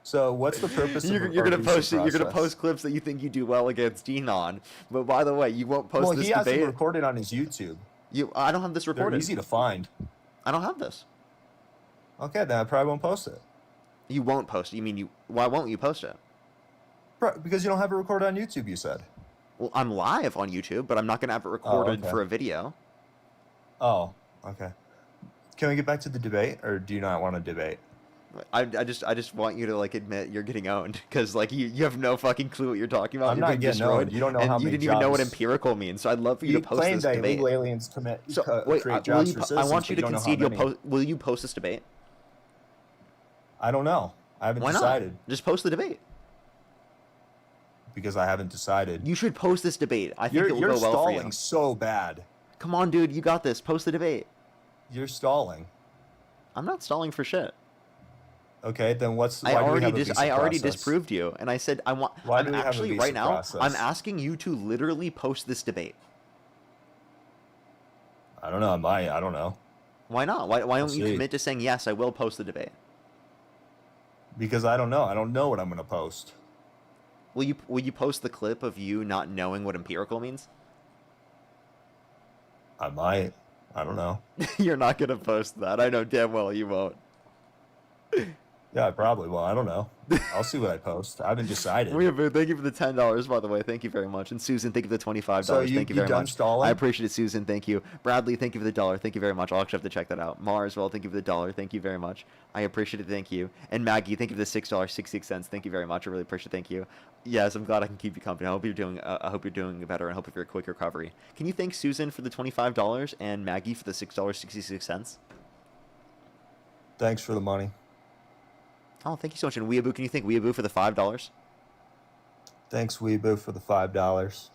So what's the purpose of You're our gonna visa post it. You're gonna process? post clips that you think you do well against Dean on. But by the way, you won't post Well, this he has debate. them recorded on his YouTube. I don't have this They're recorded. easy to find. I don't have this. Okay, then I probably won't post it. You won't post it. You mean you? Why won't you post it? Because you don't have it recorded on YouTube, you said. Well, I'm live on YouTube, but I'm not gonna have it recorded okay. for a video. Oh, okay. Can we get back to the debate, or do you not want to debate? I just want you to, like, admit you're getting owned because, like, you have no fucking clue what you're talking about. I'm You're not being getting destroyed, owned. You don't know and how you many didn't even know what jobs- empirical means. So I'd love for you to post claim this that debate. illegal aliens create Will jobs for you, citizens. I want you to but don't know how concede. many. Will you post this debate? I don't know. I haven't Why decided. not? Just post the debate. Because I haven't decided. You should post this debate. I think You're it will go well for you. stalling so bad. Come on, dude. You got this. Post the debate. You're stalling. I'm not stalling for shit. Okay, then what's? I why do we already have a visa I already process? disproved you, and I said I want. Why I'm do we have a actually visa right now. process? I'm asking you to literally post this debate. I don't know. I don't know. Why not? Why don't you see. commit to saying yes? I will post the debate. Because I don't know. I don't know what I'm going to post. Will you post the clip of you not knowing what empirical means? I might. I don't know. You're not gonna post that. I know damn well you won't. Yeah, I probably will. I don't know. I'll see what I post. I haven't decided. Weeaboo, thank you for the $10, by the way. Thank you very much. And Susan, thank you for the $25. So Thank you you very done much. stalling? I appreciate it, Susan. Thank you. Bradley, thank you for the $1. Thank you very much. I'll actually have to check that out. Mars, well, thank you for the $1. Thank you very much. I appreciate it. Thank you. And Maggie, thank you for the $6.66. Thank you very much. I really appreciate it. Thank you. Yes, I'm glad I can keep you company. I hope you're doing. I hope you're doing better, and I hope for a quick recovery. Can you thank Susan for the $25 and Maggie for the $6.66? Thanks for the money. Oh, thank you so much. And Weeaboo, can you thank Weeaboo for the $5? Thanks, Weeboo, for the $5.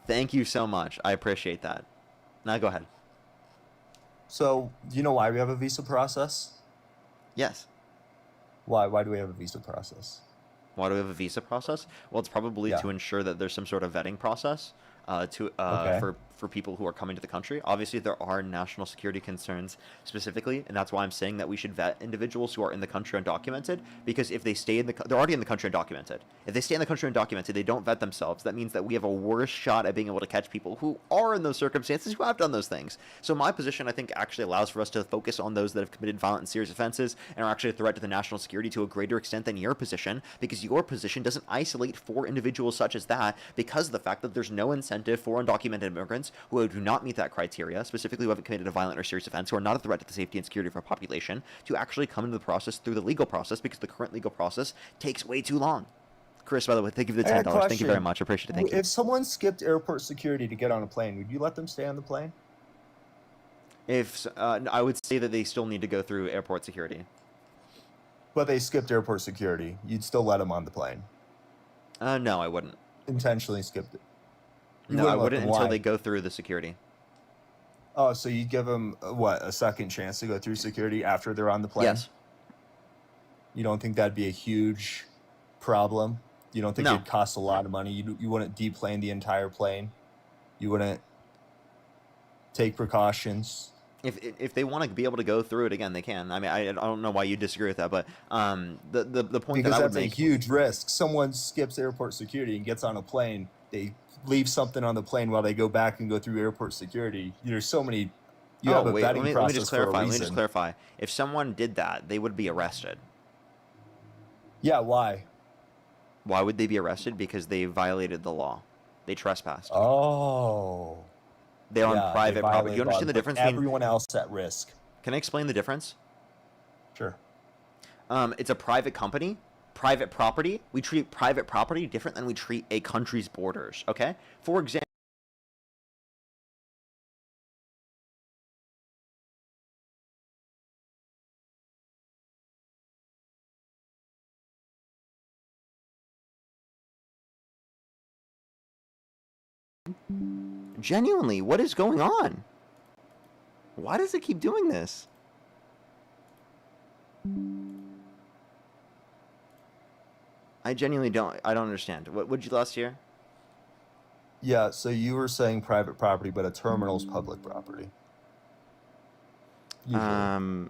Thank you so much. I appreciate that. Now go ahead. So, do you know why we have a visa process? Yes. Why? Why do we have a visa process? Why do we have a visa process? Well, it's probably Yeah. to ensure that there's some sort of vetting process Okay. for people who are coming to the country. Obviously, there are national security concerns specifically, and that's why I'm saying that we should vet individuals who are in the country undocumented, because if they stay they're already in the country undocumented. If they stay in the country undocumented, they don't vet themselves. That means that we have a worse shot at being able to catch people who are in those circumstances, who have done those things. So my position, I think, actually allows for us to focus on those that have committed violent and serious offenses and are actually a threat to the national security to a greater extent than your position, because your position doesn't isolate for individuals such as that, because of the fact that there's no incentive for undocumented immigrants who do not meet that criteria, specifically who haven't committed a violent or serious offense, who are not a threat to the safety and security of our population, to actually come into the process through the legal process, because the current legal process takes way too long. Chris, by the way, thank you for the I got a $10. Thank you question. very much. I appreciate it. Thank you. If someone skipped airport security to get on a plane, would you let them stay on the plane? If I would say that they still need to go through airport security. But they skipped airport security. You'd still let them on the plane. No, I wouldn't. Intentionally skipped it. You No, I let wouldn't them. until Why? they go through the security. Oh, so you'd give them, what, a second chance to go through security after they're on the plane? Yes. You don't think that'd be a huge problem? You don't think No. it'd cost a lot of money? You wouldn't deplane the entire plane? You wouldn't take precautions? If they want to be able to go through it again, they can. I mean, I don't know why you disagree with that, but the point Because that I would that's make. a huge risk. Someone skips airport security and gets on a plane. They leave something on the plane while they go back and go through airport security. There's so many You Oh have a wait, vetting let me process just for a clarify. Let me just reason. clarify. If someone did that, they would be arrested. Yeah, why? Why would they be arrested? Because they violated the law. They trespassed. Oh. They're on Yeah, they private property. Do you violated law understand the and put difference between? everyone else at risk. Can I explain the difference? Sure. It's a private company, private property. We treat private property different than we treat a country's borders. Okay. For example. Genuinely, what is going on? Why does it keep doing this? I genuinely don't. I don't understand. What would you last year? Yeah, so you were saying private property, but a terminal's public property. Usually.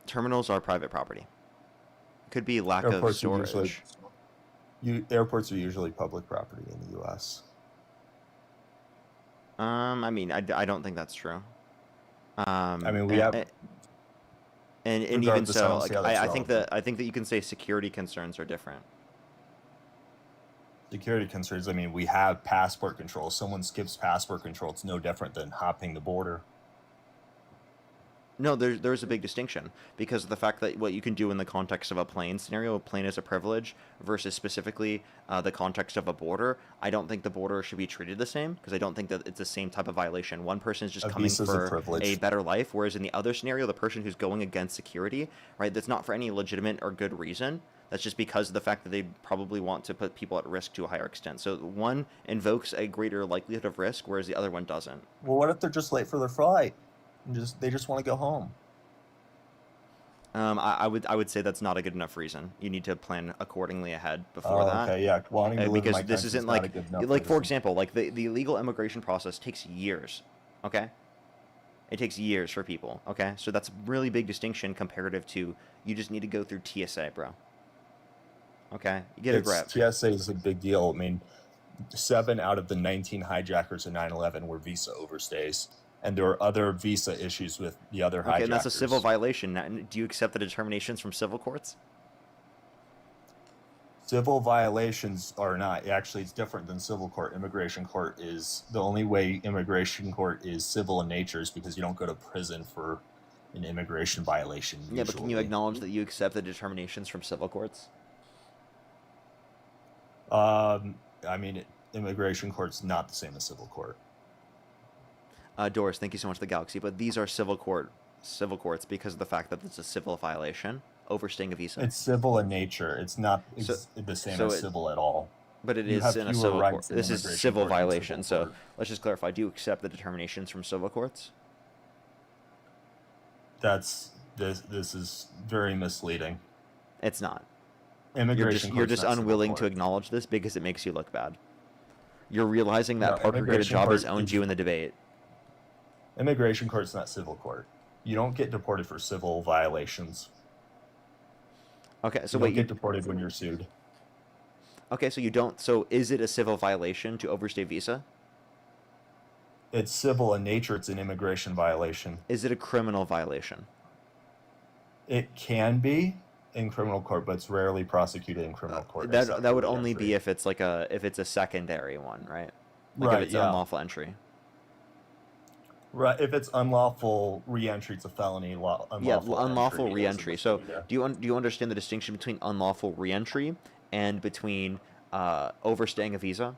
Terminals are private property. Could be lack of Airports are storage. airports are usually public property in the U.S. I mean, I don't think that's true. I mean, we have. And even Regardless, I so, don't like see how that's I think relevant. that you can say security concerns are different. Security concerns. I mean, we have passport control. Someone skips passport control. It's no different than hopping the border. No, there's a big distinction because of the fact that what you can do in the context of a plane scenario, a plane is a privilege, versus specifically the context of a border. I don't think the border should be treated the same because I don't think that it's the same type of violation. One person is just A coming visa's a for privilege. a better life, whereas in the other scenario, the person who's going against security, right, that's not for any legitimate or good reason. That's just because of the fact that they probably want to put people at risk to a higher extent. So one invokes a greater likelihood of risk, whereas the other one doesn't. Well, what if they're just late for their flight? They just want to go home. I would say that's not a good enough reason. You need to plan accordingly ahead before that. Okay, yeah. Wanting to live in Because my this country isn't is not like a good enough for reason. example, like the legal immigration process takes years. Okay, it takes years for people. Okay, so that's a really big distinction comparative to you just need to go through TSA, bro. Okay, you get a grip. TSA is a big deal. I mean, 7 out of the 19 hijackers in 9/11 were visa overstays, and there were other visa issues with the other hijackers. Okay, and that's a civil violation. Now, do you accept the determinations from civil courts? Civil violations are not. Actually, it's different than civil court. Immigration court is the only way immigration court is civil in nature is because you don't go to prison for an immigration violation. Yeah, but can you acknowledge that you accept the determinations from civil courts? I mean, immigration court's not the same as civil court. Doris, thank you so much for the galaxy, but these are civil courts because of the fact that it's a civil violation, overstaying a visa. It's civil in nature. It's not the same as civil at all. But it is in a civil court. This is civil violation. So let's just clarify. Do you accept the determinations from civil courts? This is very misleading. It's not. You're just unwilling to acknowledge this because it makes you look bad. You're realizing that Parker Good Job has owned you in the debate. Immigration court's not civil court. You don't get deported for civil violations. Okay, so you don't get deported when you're sued. Okay, so you don't. So is it a civil violation to overstay visa? It's civil in nature. It's an immigration violation. Is it a criminal violation? It can be in criminal court, but it's rarely prosecuted in criminal court. That would only be if it's a secondary one, right? Like if it's unlawful entry. Right. If it's unlawful re-entry, it's a felony. Unlawful re-entry. So do you understand the distinction between unlawful re-entry and between overstaying a visa?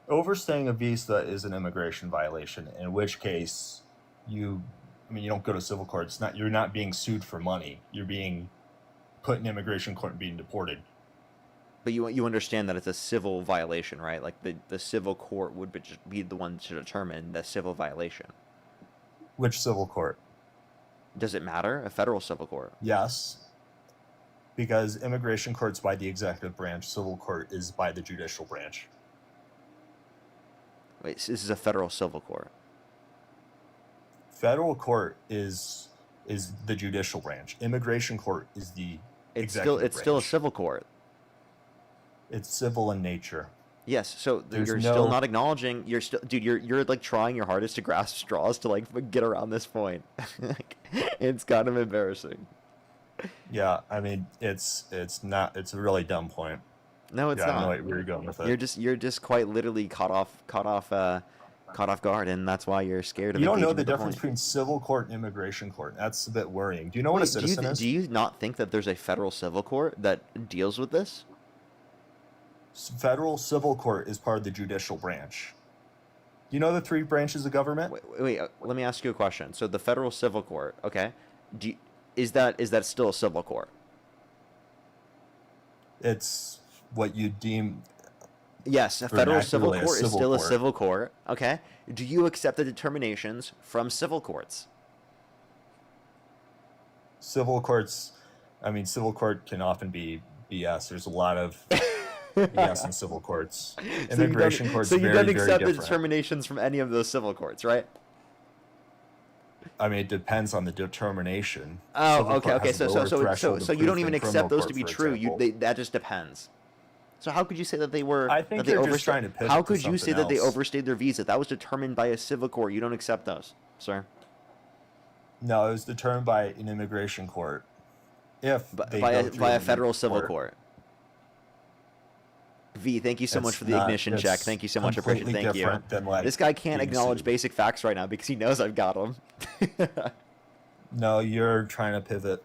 Overstaying a visa is an immigration violation, in which case you don't go to civil court. You're not being sued for money. You're being put in immigration court and being deported. But you understand that it's a civil violation, right? Like the civil court would be the one to determine the civil violation. Which civil court? Does it matter? A federal civil court? Yes. Because immigration court's by the executive branch, civil court is by the judicial branch. Wait, so this is a federal civil court. Federal court is the judicial branch. Immigration court is the executive branch. It's still a civil court. It's civil in nature. Yes, so There's you're still no- not acknowledging. You're still, dude. You're like trying your hardest to grasp straws to like get around this point. Like, it's kind of embarrassing. Yeah, I mean, it's not. It's a really dumb point. No, it's yeah, not. I know where you're going with it. You're just quite literally caught off guard, and that's why you're scared of. You don't know engaging the with the difference point. between civil court and immigration court. That's a bit worrying. Do you know what a Wait, citizen is? do you not think that there's a federal civil court that deals with this? Federal civil court is part of the judicial branch. You know the three branches of government? Wait, let me ask you a question. So the federal civil court, okay, is that still a civil court? It's what you deem. Yes, a federal civil vernacularly a court is civil still a court. civil court. Okay. Do you accept the determinations from civil courts? Civil courts, I mean, civil court can often be BS. There's a lot of BS in civil courts. Immigration courts So you very, don't very accept the different. determinations from any of those civil courts, right? I mean, it depends on the determination. Oh, Civil okay, court okay. has a So lower threshold of you proof don't even than accept criminal those to court, be for true. example. That just depends. So how could you say that they were? I think that they they're just overstayed- trying to pivot How to could you say something that they else. overstayed their visa? That was determined by a civil court. You don't accept those, sir. No, it was determined by an immigration court. If they by go a, through by a an federal immigration civil court. V, thank you so much It's for the not- ignition it's check. Thank you so much. I appreciate it. completely Thank you. different than, like, This guy can't being acknowledge sued. basic facts right now because he knows I've got him. No, you're trying to pivot.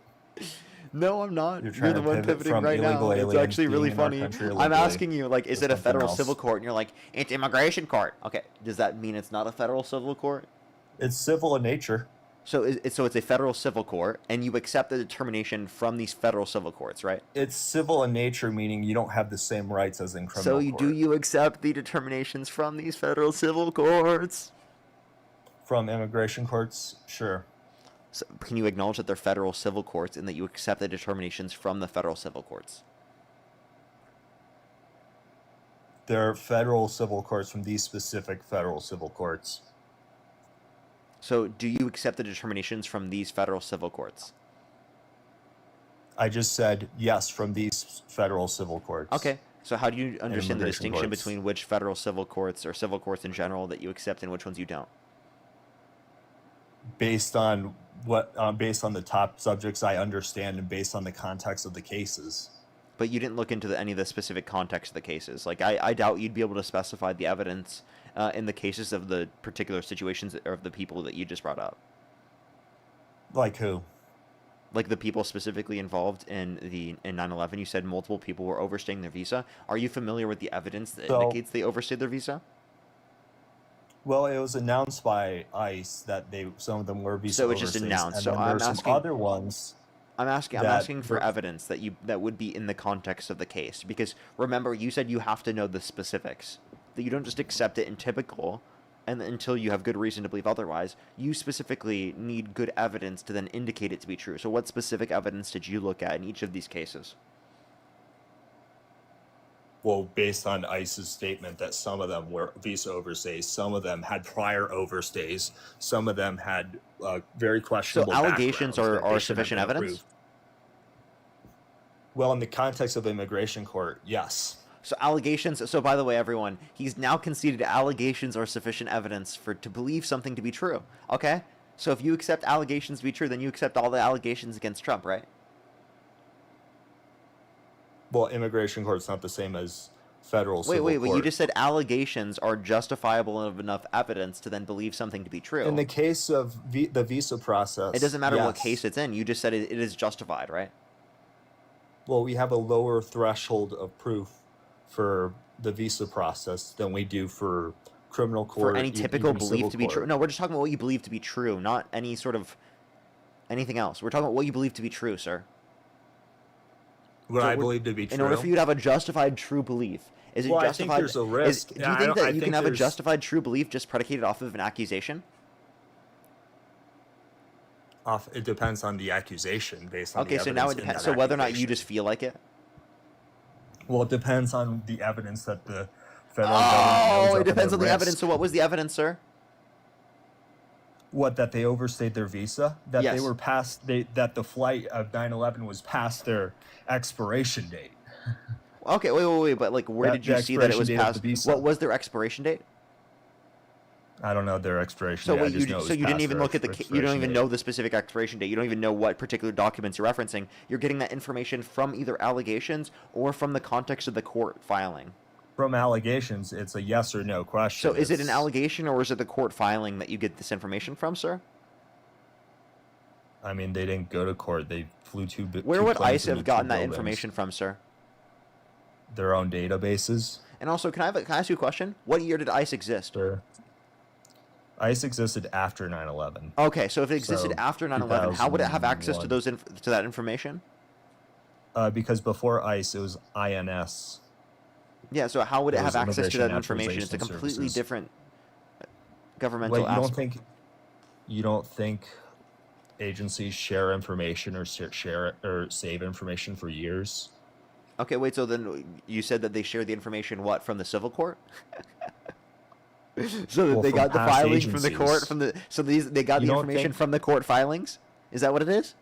No, I'm not. You're You're trying the to one pivot pivoting from right now. illegal It's aliens actually being really in our funny. country I'm illegally asking you, like, is to it a something federal else. civil court? And you're like, it's immigration court. Okay, does that mean it's not a federal civil court? It's civil in nature. So it's a federal civil court, and you accept the determination from these federal civil courts, right? It's civil in nature, meaning you don't have the same rights as in So criminal you, court. do you accept the determinations from these federal civil courts? From immigration courts, sure. So can you acknowledge that they're federal civil courts and that you accept the determinations from the federal civil courts? They're federal civil courts from these specific federal civil courts. So do you accept the determinations from these federal civil courts? I just said yes from these federal civil courts. Okay. So how do you understand the immigration distinction courts. between which federal civil courts or civil courts in general that you accept and which ones you don't? Based on based on the top subjects I understand and based on the context of the cases. But you didn't look into any of the specific context of the cases. Like, I doubt you'd be able to specify the evidence in the cases of the particular situations or of the people that you just brought up. Like who? Like the people specifically involved in 9/11. You said multiple people were overstaying their visa. Are you familiar with the evidence that So- indicates they overstayed their visa? Well, it was announced by ICE that some of them were visa So it's just overstays, announced. and So then I'm there's some asking- other ones. I'm that asking for were- evidence that would be in the context of the case, because remember, you said you have to know the specifics, that you don't just accept it in typical and until you have good reason to believe otherwise. You specifically need good evidence to then indicate it to be true. So what specific evidence did you look at in each of these cases? Well, based on ICE's statement that some of them were visa overstays, some of them had prior overstays, some of them had very So questionable allegations backgrounds that are they shouldn't have sufficient been evidence? approved. Well, in the context of immigration court, yes. So allegations. So by the way, everyone, he's now conceded allegations are sufficient evidence to believe something to be true. Okay. So if you accept allegations to be true, then you accept all the allegations against Trump, right? Well, immigration court's not the same as federal civil Wait. court. You just said allegations are justifiable of enough evidence to then believe something to be true. In the case of the visa process, It doesn't matter what yes. case it's in. You just said it is justified, right? Well, we have a lower threshold of proof for the visa process than we do for criminal court. For any typical even belief civil to be true. court. No, we're just talking about what you believe to be true, not any sort of anything else. We're talking about what you believe to be true, sir. What So I we're- believe to be true. In order for you to have a justified true belief, is it Well, I justified? think there's a risk. Do you Yeah, I think don't- that I you can think have a there's- justified true belief just predicated off of an accusation? It depends on the accusation based on Okay, the so now it evidence in depends. that So whether or not you accusation. just feel like it. Well, it depends on the evidence that the federal government knows Oh, of it depends on and the risk. evidence. So what was the evidence, sir? What, that they overstayed their visa? That Yes. they were past, that the flight of 9/11 was past their expiration date. Okay, wait. But like, where did you see that it was expiration date of past? the visa. What was their expiration date? I don't know their expiration So date. I wait, just know it was you didn't past even their look at you don't expiration even date. know the specific expiration date. You don't even know what particular documents you're referencing. You're getting that information from either allegations or from the context of the court filing. From allegations, it's a yes or no question. So is it an It's- allegation or is it the court filing that you get this information from, sir? I mean, they didn't go to court. They flew Where two would planes ICE have into gotten two that buildings. information from, sir? Their own databases. And also, can I ask you a question? What year did ICE exist? Sure. ICE existed after 9/11. Okay, so if it existed So, after 9/11, how would it have access to 2001. to that information? Because before ICE, it was INS. Yeah, so how would it It have was access to that Immigration information? It's a Naturalization completely Services. different governmental Wait, aspect. you don't think agencies share information or share or save information for years? Okay, wait. So then you said that they shared the information what from the civil court? So that Well, they from got the past filings from the court agencies. they got You the don't information think- from the court filings. Is that what it is?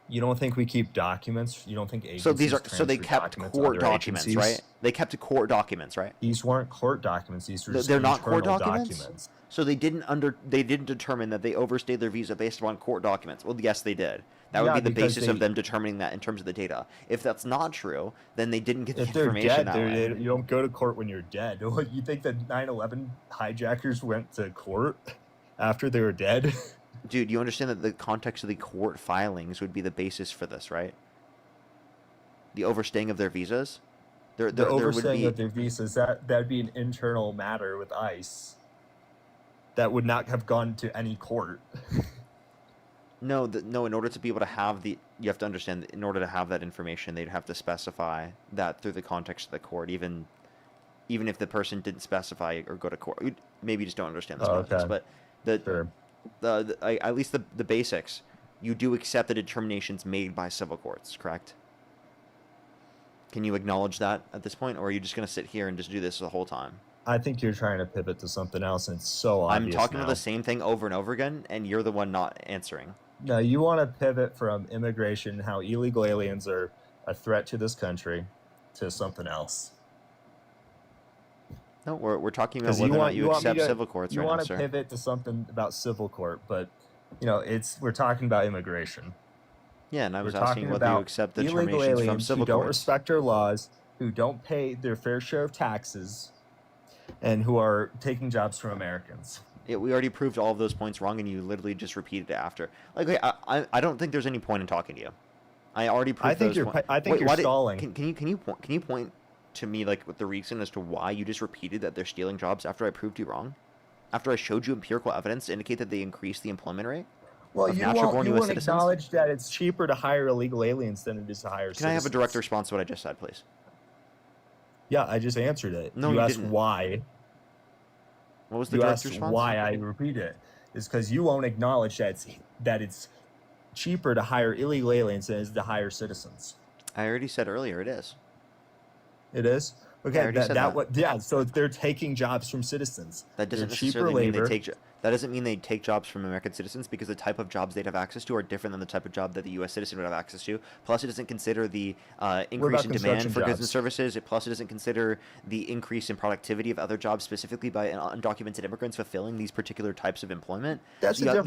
You don't think we keep documents? You don't think agencies So these are they transfer kept documents to court other documents, agencies? right? They kept court documents, right? These weren't court documents. These were just They're not court internal documents? So they didn't determine that they overstayed their visa based upon court documents. Well, yes, they did. That would Yeah, be the because basis of they- them determining that in terms of the data. If that's not true, then they didn't get the If they're information dead, that way. you don't go to court when you're dead. You think that 9/11 hijackers went to court after they were dead? Dude, you understand that the context of the court filings would be the basis for this, right? The overstaying of their visas? The there would overstaying be... of their visas, that'd be an internal matter with ICE. That would not have gone to any court. No, no. In order to be able to have you have to understand that in order to have that information, they'd have to specify that through the context of the court, even if the person didn't specify or go to court. Maybe you just don't understand this process, okay. but at least the basics, you do accept the determinations made by civil courts, correct? Can you acknowledge that at this point, or are you just going to sit here and just do this the whole time? I think you're trying to pivot to something else, and it's so obvious I'm talking now. about the same thing over and over again, and you're the one not answering. No, you want to pivot from immigration, how illegal aliens are a threat to this country, to something else. No, we're talking about 'Cause whether or not you want me accept to- civil courts you right now, want to sir. pivot to something about civil court, but we're talking about immigration. Yeah, and I was We're asking talking whether you about accept illegal determinations from aliens civil who don't courts. respect our laws, who don't pay their fair share of taxes, and who are taking jobs from Americans. Yeah, we already proved all of those points wrong, and you literally just repeated it after. Like, wait, I don't think there's any point in talking to you. I already proved I think those you're points. I think you're stalling. Can you point to me like with the reason as to why you just repeated that they're stealing jobs after I proved you wrong? After I showed you empirical evidence to indicate that they increased the employment rate Well, of you natural-born U.S. won't citizens? acknowledge that it's cheaper to hire illegal aliens than it is to hire Can I have a citizens. direct response to what I just said, please? Yeah, I just answered it. No, you you asked didn't. why. What was the You direct asked response? why I repeat it. It's because you won't acknowledge that it's cheaper to hire illegal aliens than it is to hire citizens. I already said earlier it is. It is? I Okay, already said that. yeah, so they're taking jobs from citizens. That doesn't They're cheaper necessarily mean labor. they take. That doesn't mean they take jobs from American citizens, because the type of jobs they'd have access to are different than the type of job that the U.S. citizen would have access to. Plus, it doesn't consider the increase in demand construction for goods and jobs? services. Plus, it doesn't consider the increase in productivity of other jobs, specifically by undocumented immigrants fulfilling these particular types of employment. That's So a you